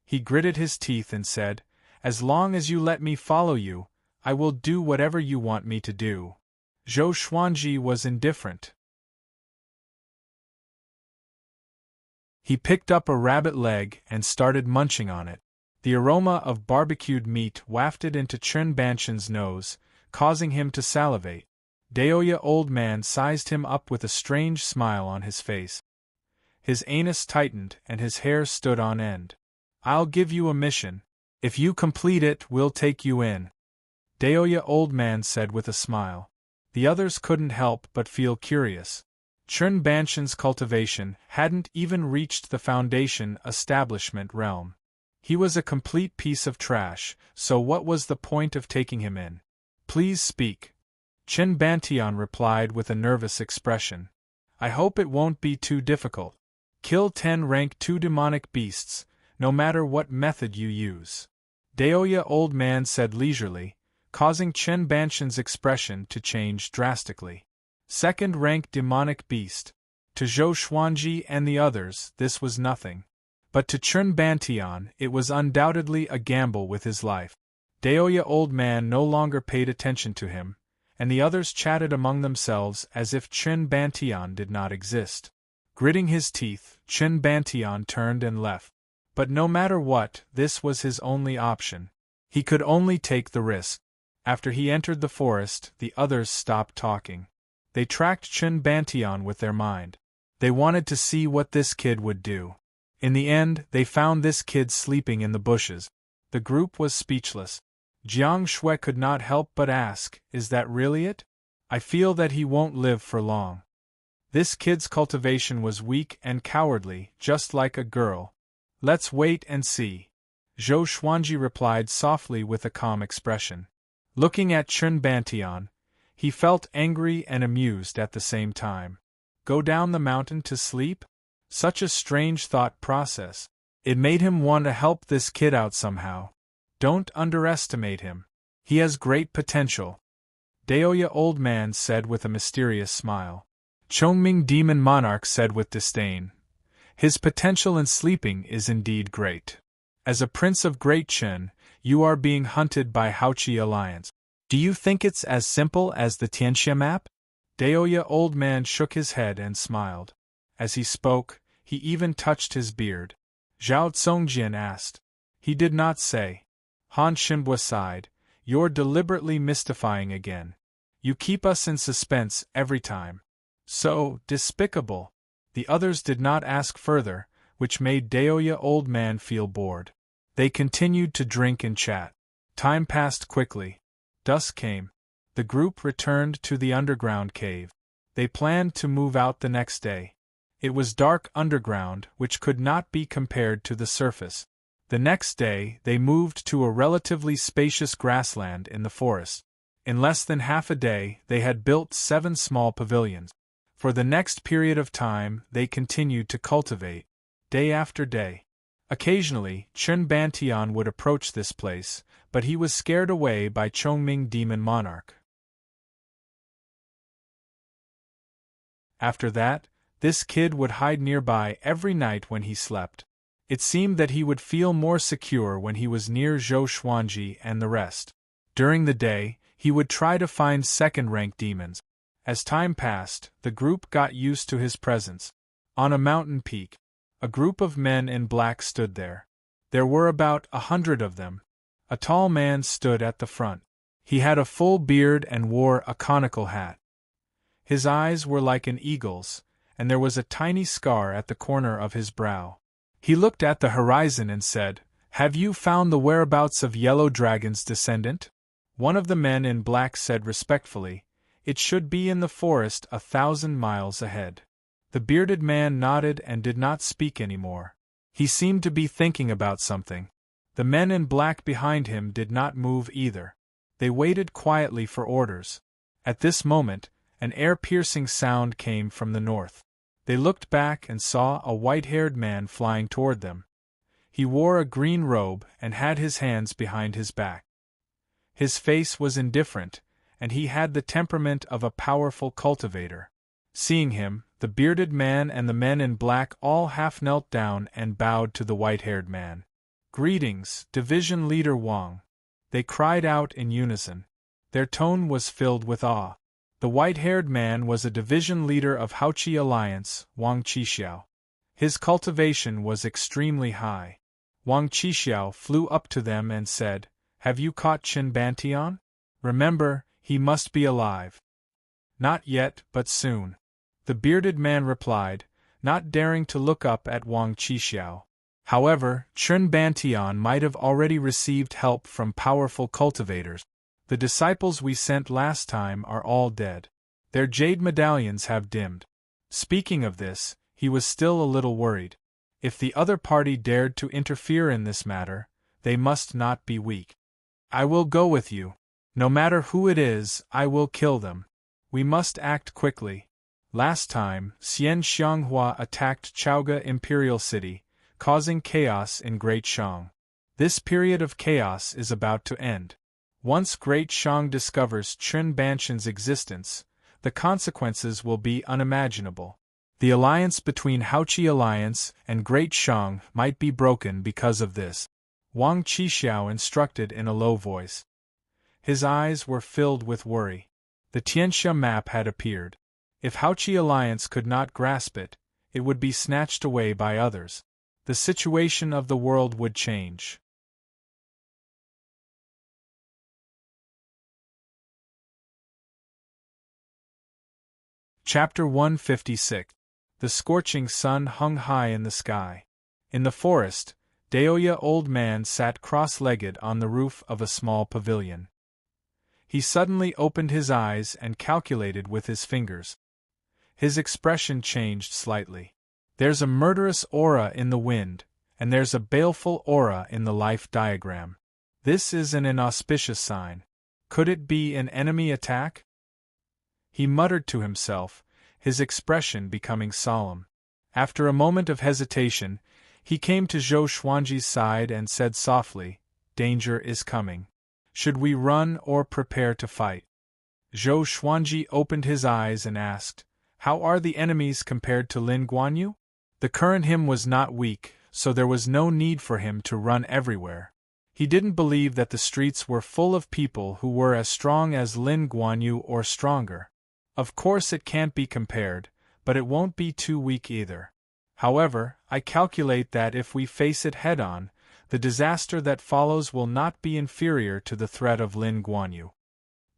He gritted his teeth and said, "As long as you let me follow you, I will do whatever you want me to do." Zhou Xuanji was indifferent. He picked up a rabbit leg and started munching on it. The aroma of barbecued meat wafted into Chen Banshan's nose, causing him to salivate. Daoya Old Man sized him up with a strange smile on his face. His anus tightened and his hair stood on end. "I'll give you a mission. If you complete it, we'll take you in," Daoya Old Man said with a smile. The others couldn't help but feel curious. Chun Banshan's cultivation hadn't even reached the foundation establishment realm. He was a complete piece of trash, so what was the point of taking him in? "Please speak," Chen Bantian replied with a nervous expression. "I hope it won't be too difficult. Kill 10 rank 2 demonic beasts, no matter what method you use," Daoya Old Man said leisurely, causing Chen Banshan's expression to change drastically. Second rank demonic beast. To Zhou Xuanji and the others, this was nothing. But to Chen Bantian, it was undoubtedly a gamble with his life. Daoya Old Man no longer paid attention to him, and the others chatted among themselves as if Chen Bantian did not exist. Gritting his teeth, Chen Bantian turned and left. But no matter what, this was his only option. He could only take the risk. After he entered the forest, the others stopped talking. They tracked Chen Bantian with their mind. They wanted to see what this kid would do. In the end, they found this kid sleeping in the bushes. The group was speechless. Jiang Shui could not help but ask, "Is that really it? I feel that he won't live for long." This kid's cultivation was weak and cowardly, just like a girl. "Let's wait and see," Zhou Xuanji replied softly with a calm expression. Looking at Chun Bantian, he felt angry and amused at the same time. Go down the mountain to sleep? Such a strange thought process. It made him want to help this kid out somehow. Don't underestimate him. He has great potential, Daoya Old Man said with a mysterious smile. Chongming Demon Monarch said with disdain, "His potential in sleeping is indeed great. As a prince of Great Chen, you are being hunted by Haoqi Alliance. Do you think it's as simple as the Tianxia map?" Daoya Old Man shook his head and smiled. As he spoke, he even touched his beard. Zhao Tsongjian asked. He did not say. Han Shinbua sighed. "You're deliberately mystifying again. You keep us in suspense every time. So despicable." The others did not ask further, which made Daoya Old Man feel bored. They continued to drink and chat. Time passed quickly. Dusk came. The group returned to the underground cave. They planned to move out the next day. It was dark underground, which could not be compared to the surface. The next day, they moved to a relatively spacious grassland in the forest. In less than half a day, they had built 7 small pavilions. For the next period of time, they continued to cultivate, day after day. Occasionally, Chen Bantian would approach this place, but he was scared away by Chongming Demon Monarch. After that, this kid would hide nearby every night when he slept. It seemed that he would feel more secure when he was near Zhou Xuanji and the rest. During the day, he would try to find second-rank demons. As time passed, the group got used to his presence. On a mountain peak, a group of men in black stood there. There were about 100 of them. A tall man stood at the front. He had a full beard and wore a conical hat. His eyes were like an eagle's, and there was a tiny scar at the corner of his brow. He looked at the horizon and said, "Have you found the whereabouts of Yellow Dragon's descendant?" One of the men in black said respectfully, "It should be in the forest 1,000 miles ahead." The bearded man nodded and did not speak any more. He seemed to be thinking about something. The men in black behind him did not move either. They waited quietly for orders. At this moment, an air-piercing sound came from the north. They looked back and saw a white-haired man flying toward them. He wore a green robe and had his hands behind his back. His face was indifferent, and he had the temperament of a powerful cultivator. Seeing him, the bearded man and the men in black all half knelt down and bowed to the white-haired man. "Greetings, Division Leader Wang," they cried out in unison. Their tone was filled with awe. The white-haired man was a division leader of Haoqi Alliance, Wang Qixiao. His cultivation was extremely high. Wang Qixiao flew up to them and said, "Have you caught Qin Bantian? Remember, he must be alive." "Not yet, but soon," the bearded man replied, not daring to look up at Wang Qixiao. However, Qin Bantian might have already received help from powerful cultivators. "The disciples we sent last time are all dead. Their jade medallions have dimmed." Speaking of this, he was still a little worried. If the other party dared to interfere in this matter, they must not be weak. "I will go with you. No matter who it is, I will kill them. We must act quickly. Last time, Xian Xianghua attacked Chaoga Imperial City, causing chaos in Great Shang. This period of chaos is about to end. Once Great Shang discovers Qin Bantian's existence, the consequences will be unimaginable. The alliance between Haoqi Alliance and Great Shang might be broken because of this," Wang Qixiao instructed in a low voice. His eyes were filled with worry. The Tianxia map had appeared. If Haoqi Alliance could not grasp it, it would be snatched away by others. The situation of the world would change. Chapter 156. The scorching sun hung high in the sky. In the forest, Daoya Old Man sat cross-legged on the roof of a small pavilion. He suddenly opened his eyes and calculated with his fingers. His expression changed slightly. "There's a murderous aura in the wind, and there's a baleful aura in the life diagram. This is an inauspicious sign. Could it be an enemy attack?" He muttered to himself, his expression becoming solemn. After a moment of hesitation, he came to Zhou Xuanji's side and said softly, "Danger is coming. Should we run or prepare to fight?" Zhou Xuanji opened his eyes and asked, "How are the enemies compared to Lin Guanyu?" The current him was not weak, so there was no need for him to run everywhere. He didn't believe that the streets were full of people who were as strong as Lin Guanyu or stronger. Of course it can't be compared, but it won't be too weak either. However, I calculate that if we face it head-on, the disaster that follows will not be inferior to the threat of Lin Guanyu,"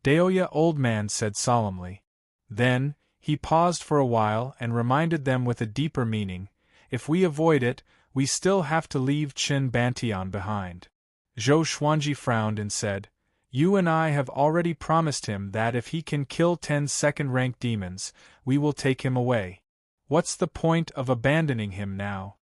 Daoya Old Man said solemnly. Then, he paused for a while and reminded them with a deeper meaning, "If we avoid it, we still have to leave Qin Bantian behind." Zhou Xuanji frowned and said, "You and I have already promised him that if he can kill 10 second-rank demons, we will take him away. What's the point of abandoning him now?"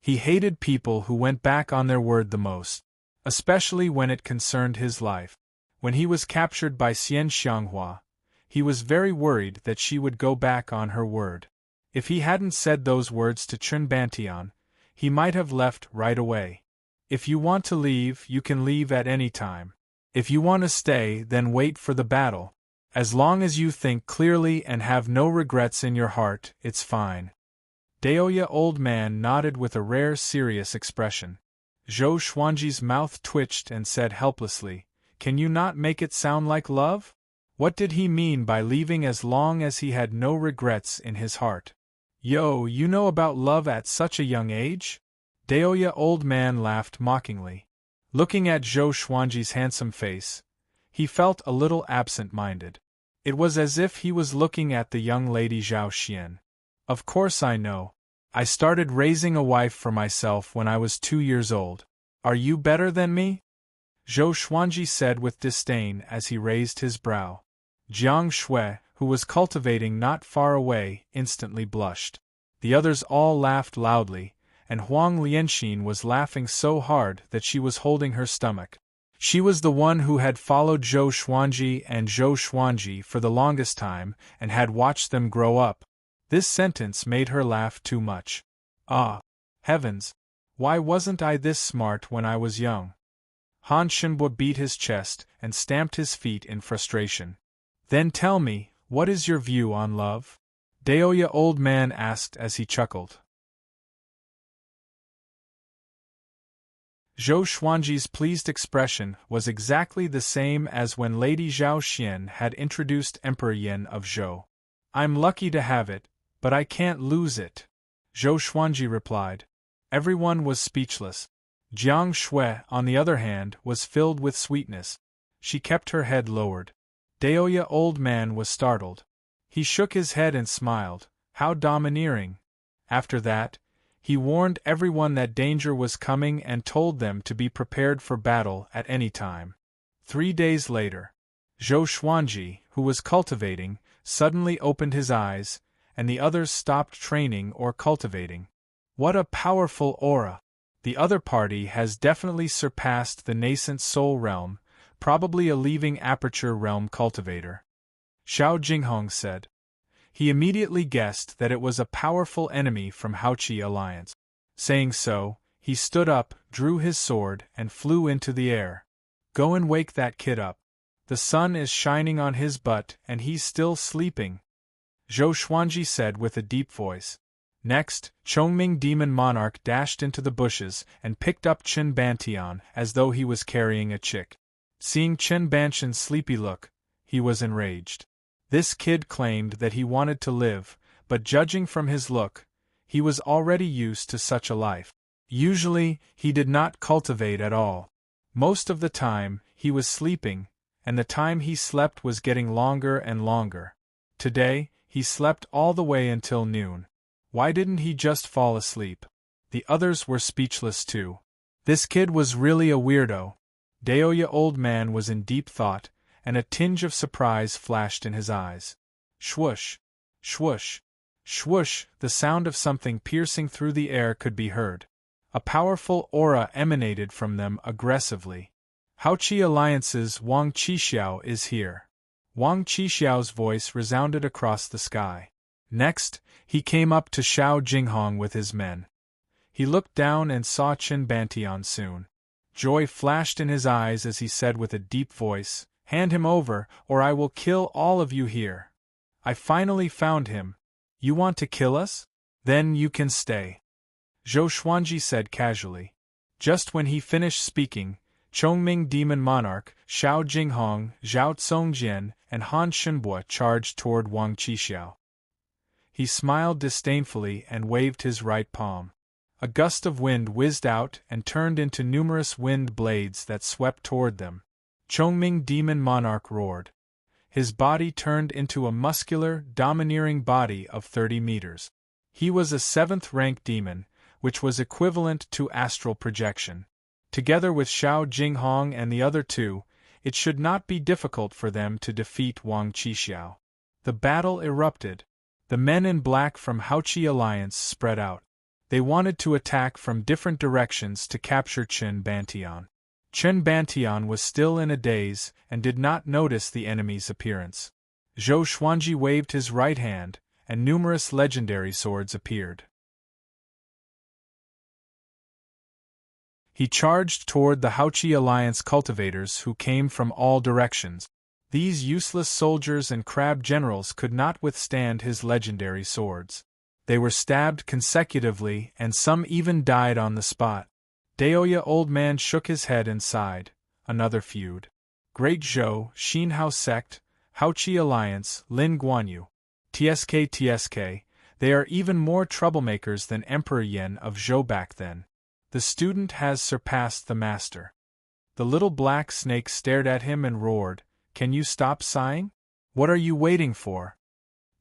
He hated people who went back on their word the most, especially when it concerned his life. When he was captured by Xian Xianghua, he was very worried that she would go back on her word. If he hadn't said those words to Qin Bantian, he might have left right away. If you want to leave, you can leave at any time. If you want to stay, then wait for the battle. As long as you think clearly and have no regrets in your heart, it's fine." Daoya Old Man nodded with a rare serious expression. Zhou Xuanji's mouth twitched and said helplessly, "Can you not make it sound like love? What did he mean by leaving as long as he had no regrets in his heart?" "Yo, you know about love at such a young age?" Daoya Old Man laughed mockingly. Looking at Zhou Xuanji's handsome face, he felt a little absent-minded. It was as if he was looking at the young lady Zhao Xian. Of course I know. I started raising a wife for myself when I was 2 years old. Are you better than me? Zhou Xuanji said with disdain as he raised his brow. Jiang Shui, who was cultivating not far away, instantly blushed. The others all laughed loudly, and Huang Lianxin was laughing so hard that she was holding her stomach. She was the one who had followed Zhou Xuanji and Zhou Xuanji for the longest time and had watched them grow up. This sentence made her laugh too much. Ah! Heavens! Why wasn't I this smart when I was young? Han Shenbo beat his chest and stamped his feet in frustration. Then tell me, what is your view on love? Daoya old man asked as he chuckled. Zhou Xuanji's pleased expression was exactly the same as when Lady Zhao Xian had introduced Emperor Yin of Zhou. I'm lucky to have it, but I can't lose it, Zhou Xuanji replied. Everyone was speechless. Jiang Shui, on the other hand, was filled with sweetness. She kept her head lowered. Daoya old man was startled. He shook his head and smiled. How domineering! After that, he warned everyone that danger was coming and told them to be prepared for battle at any time. 3 days later, Zhou Xuanji, who was cultivating, suddenly opened his eyes, and the others stopped training or cultivating. What a powerful aura! The other party has definitely surpassed the nascent soul realm, probably a leaving aperture realm cultivator. Xiao Jinghong said. He immediately guessed that it was a powerful enemy from Haoqi Alliance. Saying so, he stood up, drew his sword, and flew into the air. Go and wake that kid up. The sun is shining on his butt and he's still sleeping, Zhou Xuanji said with a deep voice. Next, Chongming Demon Monarch dashed into the bushes and picked up Chen Bantian as though he was carrying a chick. Seeing Chen Bantian's sleepy look, he was enraged. This kid claimed that he wanted to live, but judging from his look, he was already used to such a life. Usually, he did not cultivate at all. Most of the time, he was sleeping, and the time he slept was getting longer and longer. Today, he slept all the way until noon. Why didn't he just fall asleep? The others were speechless too. This kid was really a weirdo. Daoya old man was in deep thought, and a tinge of surprise flashed in his eyes. Swoosh! Swoosh! Swoosh! The sound of something piercing through the air could be heard. A powerful aura emanated from them aggressively. Haoqi Alliance's Wang Qixiao is here. Wang Qixiao's voice resounded across the sky. Next, he came up to Xiao Jinghong with his men. He looked down and saw Chen Bantian soon. Joy flashed in his eyes as he said with a deep voice, "Hand him over, or I will kill all of you here. I finally found him. You want to kill us? Then you can stay," Zhou Xuanji said casually. Just when he finished speaking, Chongming Demon Monarch, Xiao Jinghong, Zhao Tsongjian, and Han Shenbo charged toward Wang Qixiao. He smiled disdainfully and waved his right palm. A gust of wind whizzed out and turned into numerous wind blades that swept toward them. Chongming Demon Monarch roared. His body turned into a muscular, domineering body of 30 meters. He was a 7th-rank demon, which was equivalent to astral projection. Together with Xiao Jinghong and the other two, it should not be difficult for them to defeat Wang Qixiao. The battle erupted. The men in black from Haoqi Alliance spread out. They wanted to attack from different directions to capture Chen Bantian. Chen Bantian was still in a daze and did not notice the enemy's appearance. Zhou Xuanji waved his right hand, and numerous legendary swords appeared. He charged toward the Haoqi Alliance cultivators who came from all directions. These useless soldiers and crab generals could not withstand his legendary swords. They were stabbed consecutively and some even died on the spot. Daoya old man shook his head and sighed. Another feud. Great Zhou, Xinhao sect, Haoqi Alliance, Lin Guanyu. TSK, they are even more troublemakers than Emperor Yin of Zhou back then. The student has surpassed the master. The little black snake stared at him and roared, "Can you stop sighing? What are you waiting for?"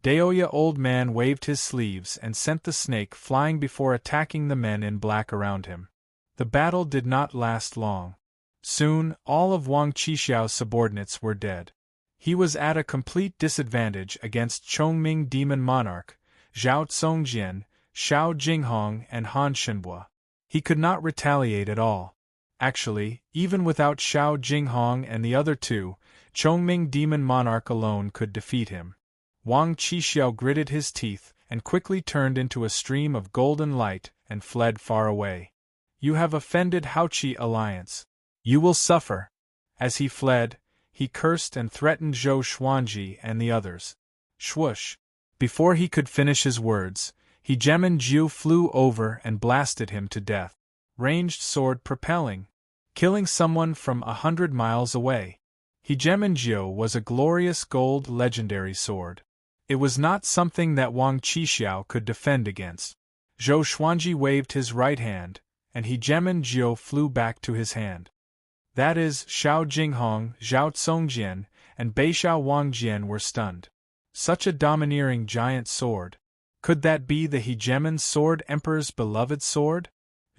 Daoya Old Man waved his sleeves and sent the snake flying before attacking the men in black around him. The battle did not last long. Soon, all of Wang Qixiao's subordinates were dead. He was at a complete disadvantage against Chongming Demon Monarch, Zhao Tsongjian, Xiao Jinghong and Han Shenhua. He could not retaliate at all. Actually, even without Xiao Jinghong and the other two, Chongming Demon Monarch alone could defeat him. Wang Qixiao gritted his teeth and quickly turned into a stream of golden light and fled far away. You have offended Haoqi Alliance. You will suffer. As he fled, he cursed and threatened Zhou Xuanji and the others. Swoosh! Before he could finish his words, Hegemon Jiu flew over and blasted him to death. Ranged sword propelling, killing someone from 100 miles away. Hegemon Jiu was a glorious gold legendary sword. It was not something that Wang Qixiao could defend against. Zhou Xuanji waved his right hand, and Hegemon Jiu flew back to his hand. That is, Xiao Jinghong, Zhao Tsongjian, and Beixiao Wangjian were stunned. Such a domineering giant sword. Could that be the Hegemon Sword Emperor's beloved sword?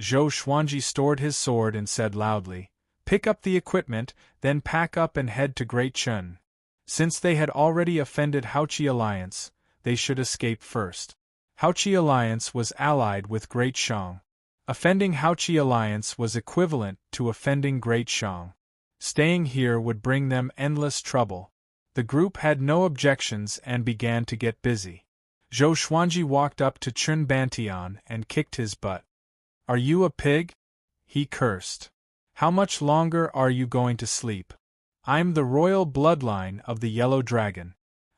Zhou Xuanji stored his sword and said loudly, "Pick up the equipment, then pack up and head to Great Chun. Since they had already offended Haoqi Alliance, they should escape first." Haoqi Alliance was allied with Great Shang. Offending Haoqi Alliance was equivalent to offending Great Shang. Staying here would bring them endless trouble. The group had no objections and began to get busy. Zhou Xuanji walked up to Chun Bantian and kicked his butt. "Are you a pig?" he cursed. "How much longer are you going to sleep? I'm the royal bloodline of the Yellow Dragon.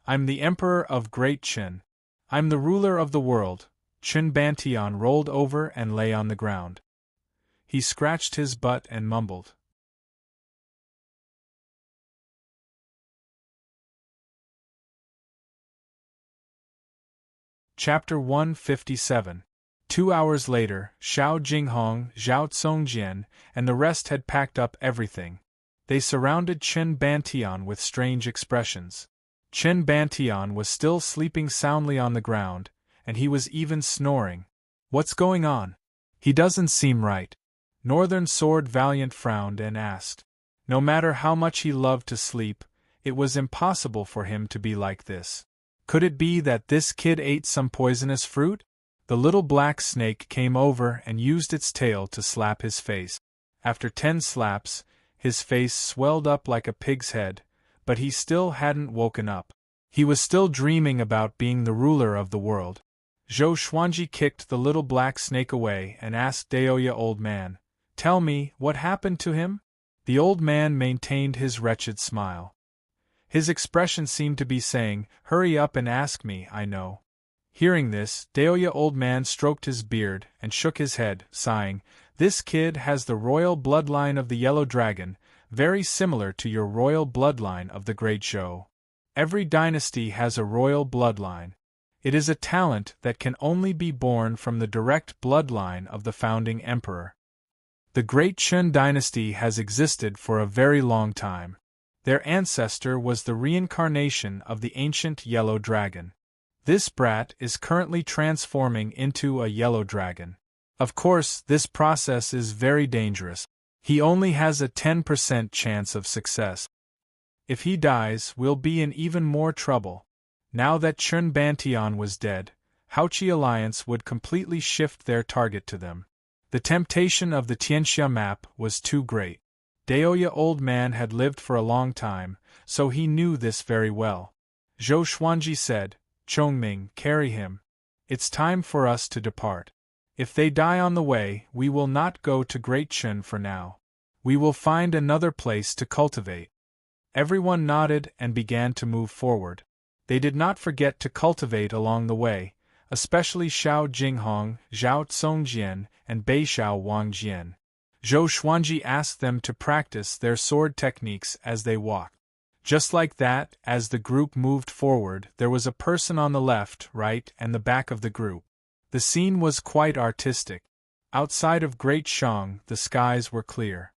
I'm the Emperor of Great Chun. I'm the ruler of the world." Chun Bantian rolled over and lay on the ground. He scratched his butt and mumbled. Chapter 157. 2 hours later, Xiao Jinghong, Zhao Tsongjian, and the rest had packed up everything. They surrounded Chun Bantian with strange expressions. Chun Bantian was still sleeping soundly on the ground, and he was even snoring. "What's going on? He doesn't seem right." Northern Sword Valiant frowned and asked. No matter how much he loved to sleep, it was impossible for him to be like this. Could it be that this kid ate some poisonous fruit? The little black snake came over and used its tail to slap his face. After 10 slaps, his face swelled up like a pig's head, but he still hadn't woken up. He was still dreaming about being the ruler of the world. Zhou Xuanji kicked the little black snake away and asked Daoya Old Man, "Tell me, what happened to him?" The old man maintained his wretched smile. His expression seemed to be saying, "Hurry up and ask me, I know." Hearing this, Daoya Old Man stroked his beard and shook his head, sighing, "This kid has the royal bloodline of the Yellow Dragon, very similar to your royal bloodline of the Great Zhou. Every dynasty has a royal bloodline. It is a talent that can only be born from the direct bloodline of the founding emperor. The Great Chun dynasty has existed for a very long time. Their ancestor was the reincarnation of the ancient Yellow Dragon. This brat is currently transforming into a Yellow Dragon. Of course, this process is very dangerous. He only has a 10% chance of success. If he dies, we'll be in even more trouble." Now that Chun Bantian was dead, Haoqi Alliance would completely shift their target to them. The temptation of the Tianxia map was too great. Daoya Old Man had lived for a long time, so he knew this very well. Zhou Xuanji said, "Chongming, carry him. It's time for us to depart. If they die on the way, we will not go to Great Chun for now. We will find another place to cultivate." Everyone nodded and began to move forward. They did not forget to cultivate along the way, especially Xiao Jinghong, Zhao Tsongjian, and Beixiao Wangjian. Zhou Xuanji asked them to practice their sword techniques as they walked. Just like that, as the group moved forward, there was a person on the left, right, and the back of the group. The scene was quite artistic. Outside of Great Shang, the skies were clear.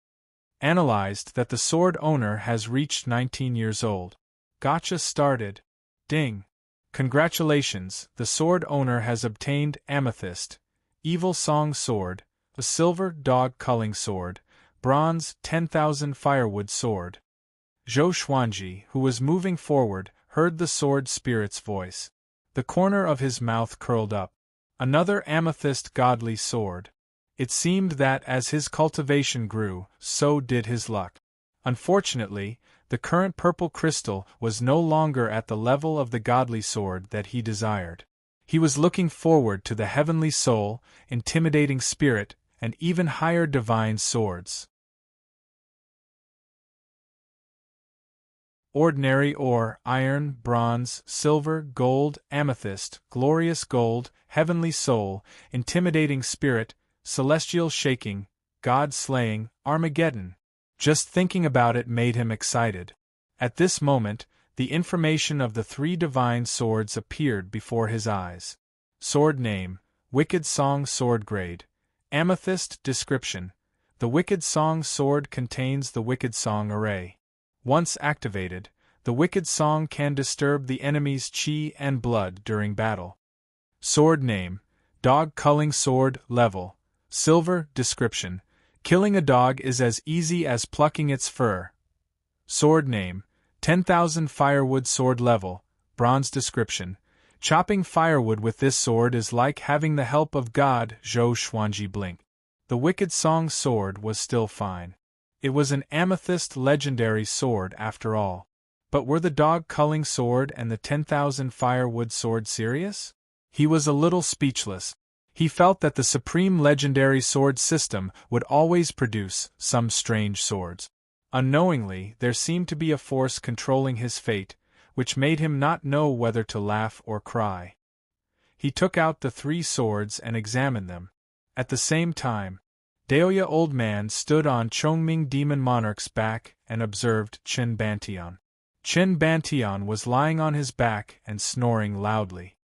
Analyzed that the sword owner has reached 19 years old. Gotcha started. Ding. Congratulations, the sword owner has obtained amethyst, evil song sword, a silver dog culling sword, bronze 10,000 firewood sword. Zhou Xuanji, who was moving forward, heard the sword spirit's voice. The corner of his mouth curled up. Another amethyst godly sword. It seemed that as his cultivation grew, so did his luck. Unfortunately, the current purple crystal was no longer at the level of the godly sword that he desired. He was looking forward to the heavenly soul, intimidating spirit, and even higher divine swords. Ordinary ore, iron, bronze, silver, gold, amethyst, glorious gold, heavenly soul, intimidating spirit, celestial shaking, God-slaying, Armageddon. Just thinking about it made him excited. At this moment, the information of the 3 divine swords appeared before his eyes. Sword name, Wicked Song Sword grade. Amethyst description. The Wicked Song sword contains the Wicked Song array. Once activated, the Wicked Song can disturb the enemy's chi and blood during battle. Sword name, Dog Culling Sword level. Silver description. Killing a dog is as easy as plucking its fur. Sword name, 10,000 firewood sword level. Bronze description. Chopping firewood with this sword is like having the help of God. Zhou Xuanji blinked. The Wicked Song sword was still fine. It was an amethyst legendary sword after all. But were the dog culling sword and the 10,000 firewood sword serious? He was a little speechless. He felt that the supreme legendary sword system would always produce some strange swords. Unknowingly, there seemed to be a force controlling his fate, which made him not know whether to laugh or cry. He took out the 3 swords and examined them. At the same time, Daoya Old Man stood on Chongming Demon Monarch's back and observed Qin Bantian. Qin Bantian was lying on his back and snoring loudly.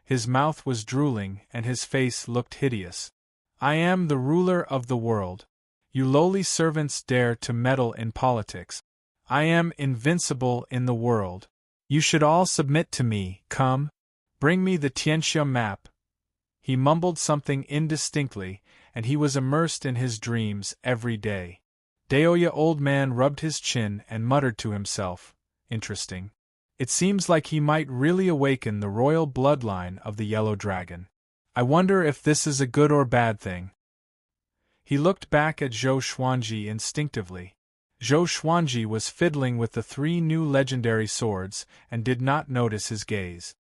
His mouth was drooling and his face looked hideous. I am the ruler of the world. You lowly servants dare to meddle in politics. I am invincible in the world. You should all submit to me. Come. Bring me the Tianxia map. He mumbled something indistinctly, and he was immersed in his dreams every day. Daoya Old Man rubbed his chin and muttered to himself, interesting. It seems like he might really awaken the royal bloodline of the Yellow Dragon. I wonder if this is a good or bad thing. He looked back at Zhou Xuanji instinctively. Zhou Xuanji was fiddling with the 3 new legendary swords and did not notice his gaze.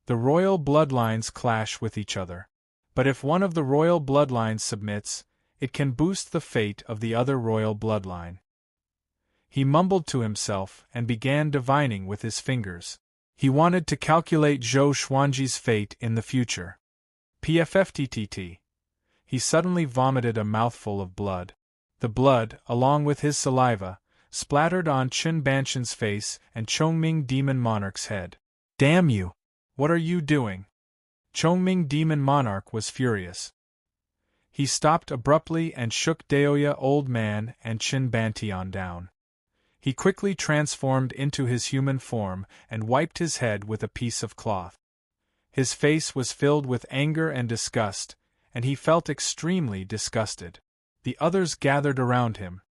The royal bloodlines clash with each other. But if one of the royal bloodlines submits, it can boost the fate of the other royal bloodline. He mumbled to himself and began divining with his fingers. He wanted to calculate Zhou Xuanji's fate in the future. PFFTTT. He suddenly vomited a mouthful of blood. The blood, along with his saliva, splattered on Qin Bantian's face and Chongming Demon Monarch's head. Damn you! What are you doing? Chongming Demon Monarch was furious. He stopped abruptly and shook Daoya Old Man and Qin Bantian down. He quickly transformed into his human form and wiped his head with a piece of cloth. His face was filled with anger and disgust, and he felt extremely disgusted. The others gathered around him.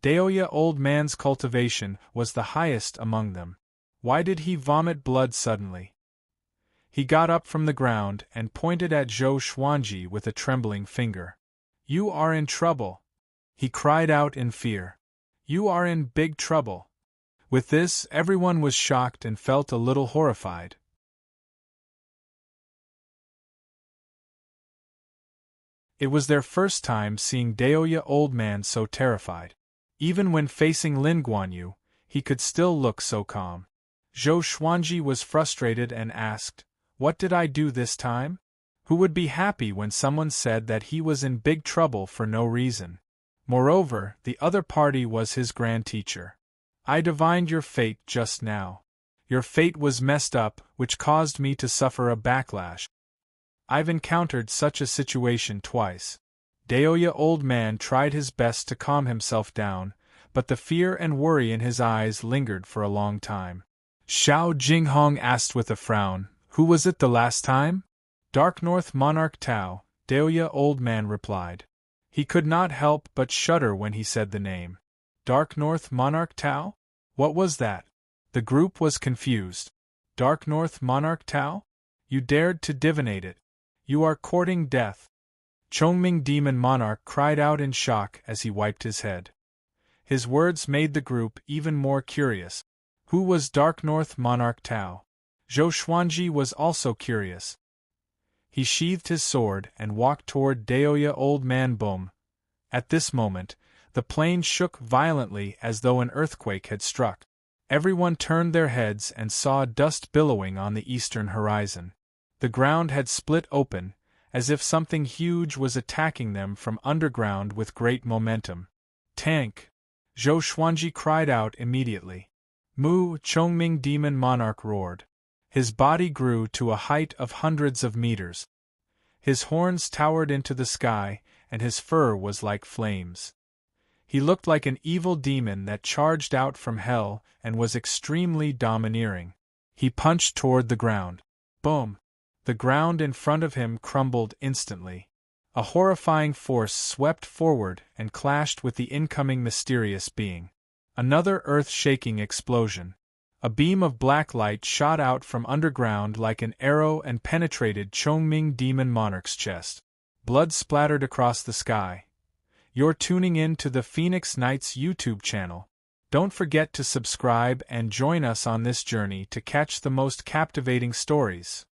Daoya Old Man's cultivation was the highest among them. Why did he vomit blood suddenly? He got up from the ground and pointed at Zhou Xuanji with a trembling finger. You are in trouble, he cried out in fear. You are in big trouble. With this, everyone was shocked and felt a little horrified. It was their first time seeing Daoya Old Man so terrified. Even when facing Lin Guanyu, he could still look so calm. Zhou Xuanji was frustrated and asked, "What did I do this time?" Who would be happy when someone said that he was in big trouble for no reason? Moreover, the other party was his grand teacher. I divined your fate just now. Your fate was messed up, which caused me to suffer a backlash. I've encountered such a situation twice. Daoya Old Man tried his best to calm himself down, but the fear and worry in his eyes lingered for a long time. Xiao Jinghong asked with a frown. Who was it the last time? Dark North Monarch Tao, Deoya Old Man replied. He could not help but shudder when he said the name. Dark North Monarch Tao? What was that? The group was confused. Dark North Monarch Tao? You dared to divinate it. You are courting death. Chongming Demon Monarch cried out in shock as he wiped his head. His words made the group even more curious. Who was Dark North Monarch Tao? Zhou Xuanji was also curious. He sheathed his sword and walked toward Deoya Old Man Bum. At this moment, the plain shook violently as though an earthquake had struck. Everyone turned their heads and saw dust billowing on the eastern horizon. The ground had split open, as if something huge was attacking them from underground with great momentum. Tank! Zhou Xuanji cried out immediately. Mu, Chongming Demon Monarch roared. His body grew to a height of hundreds of meters. His horns towered into the sky, and his fur was like flames. He looked like an evil demon that charged out from hell and was extremely domineering. He punched toward the ground. Boom! The ground in front of him crumbled instantly. A horrifying force swept forward and clashed with the incoming mysterious being. Another earth-shaking explosion. A beam of black light shot out from underground like an arrow and penetrated Chongming Demon Monarch's chest. Blood splattered across the sky. You're tuning in to the Phoenix Knights YouTube channel. Don't forget to subscribe and join us on this journey to catch the most captivating stories.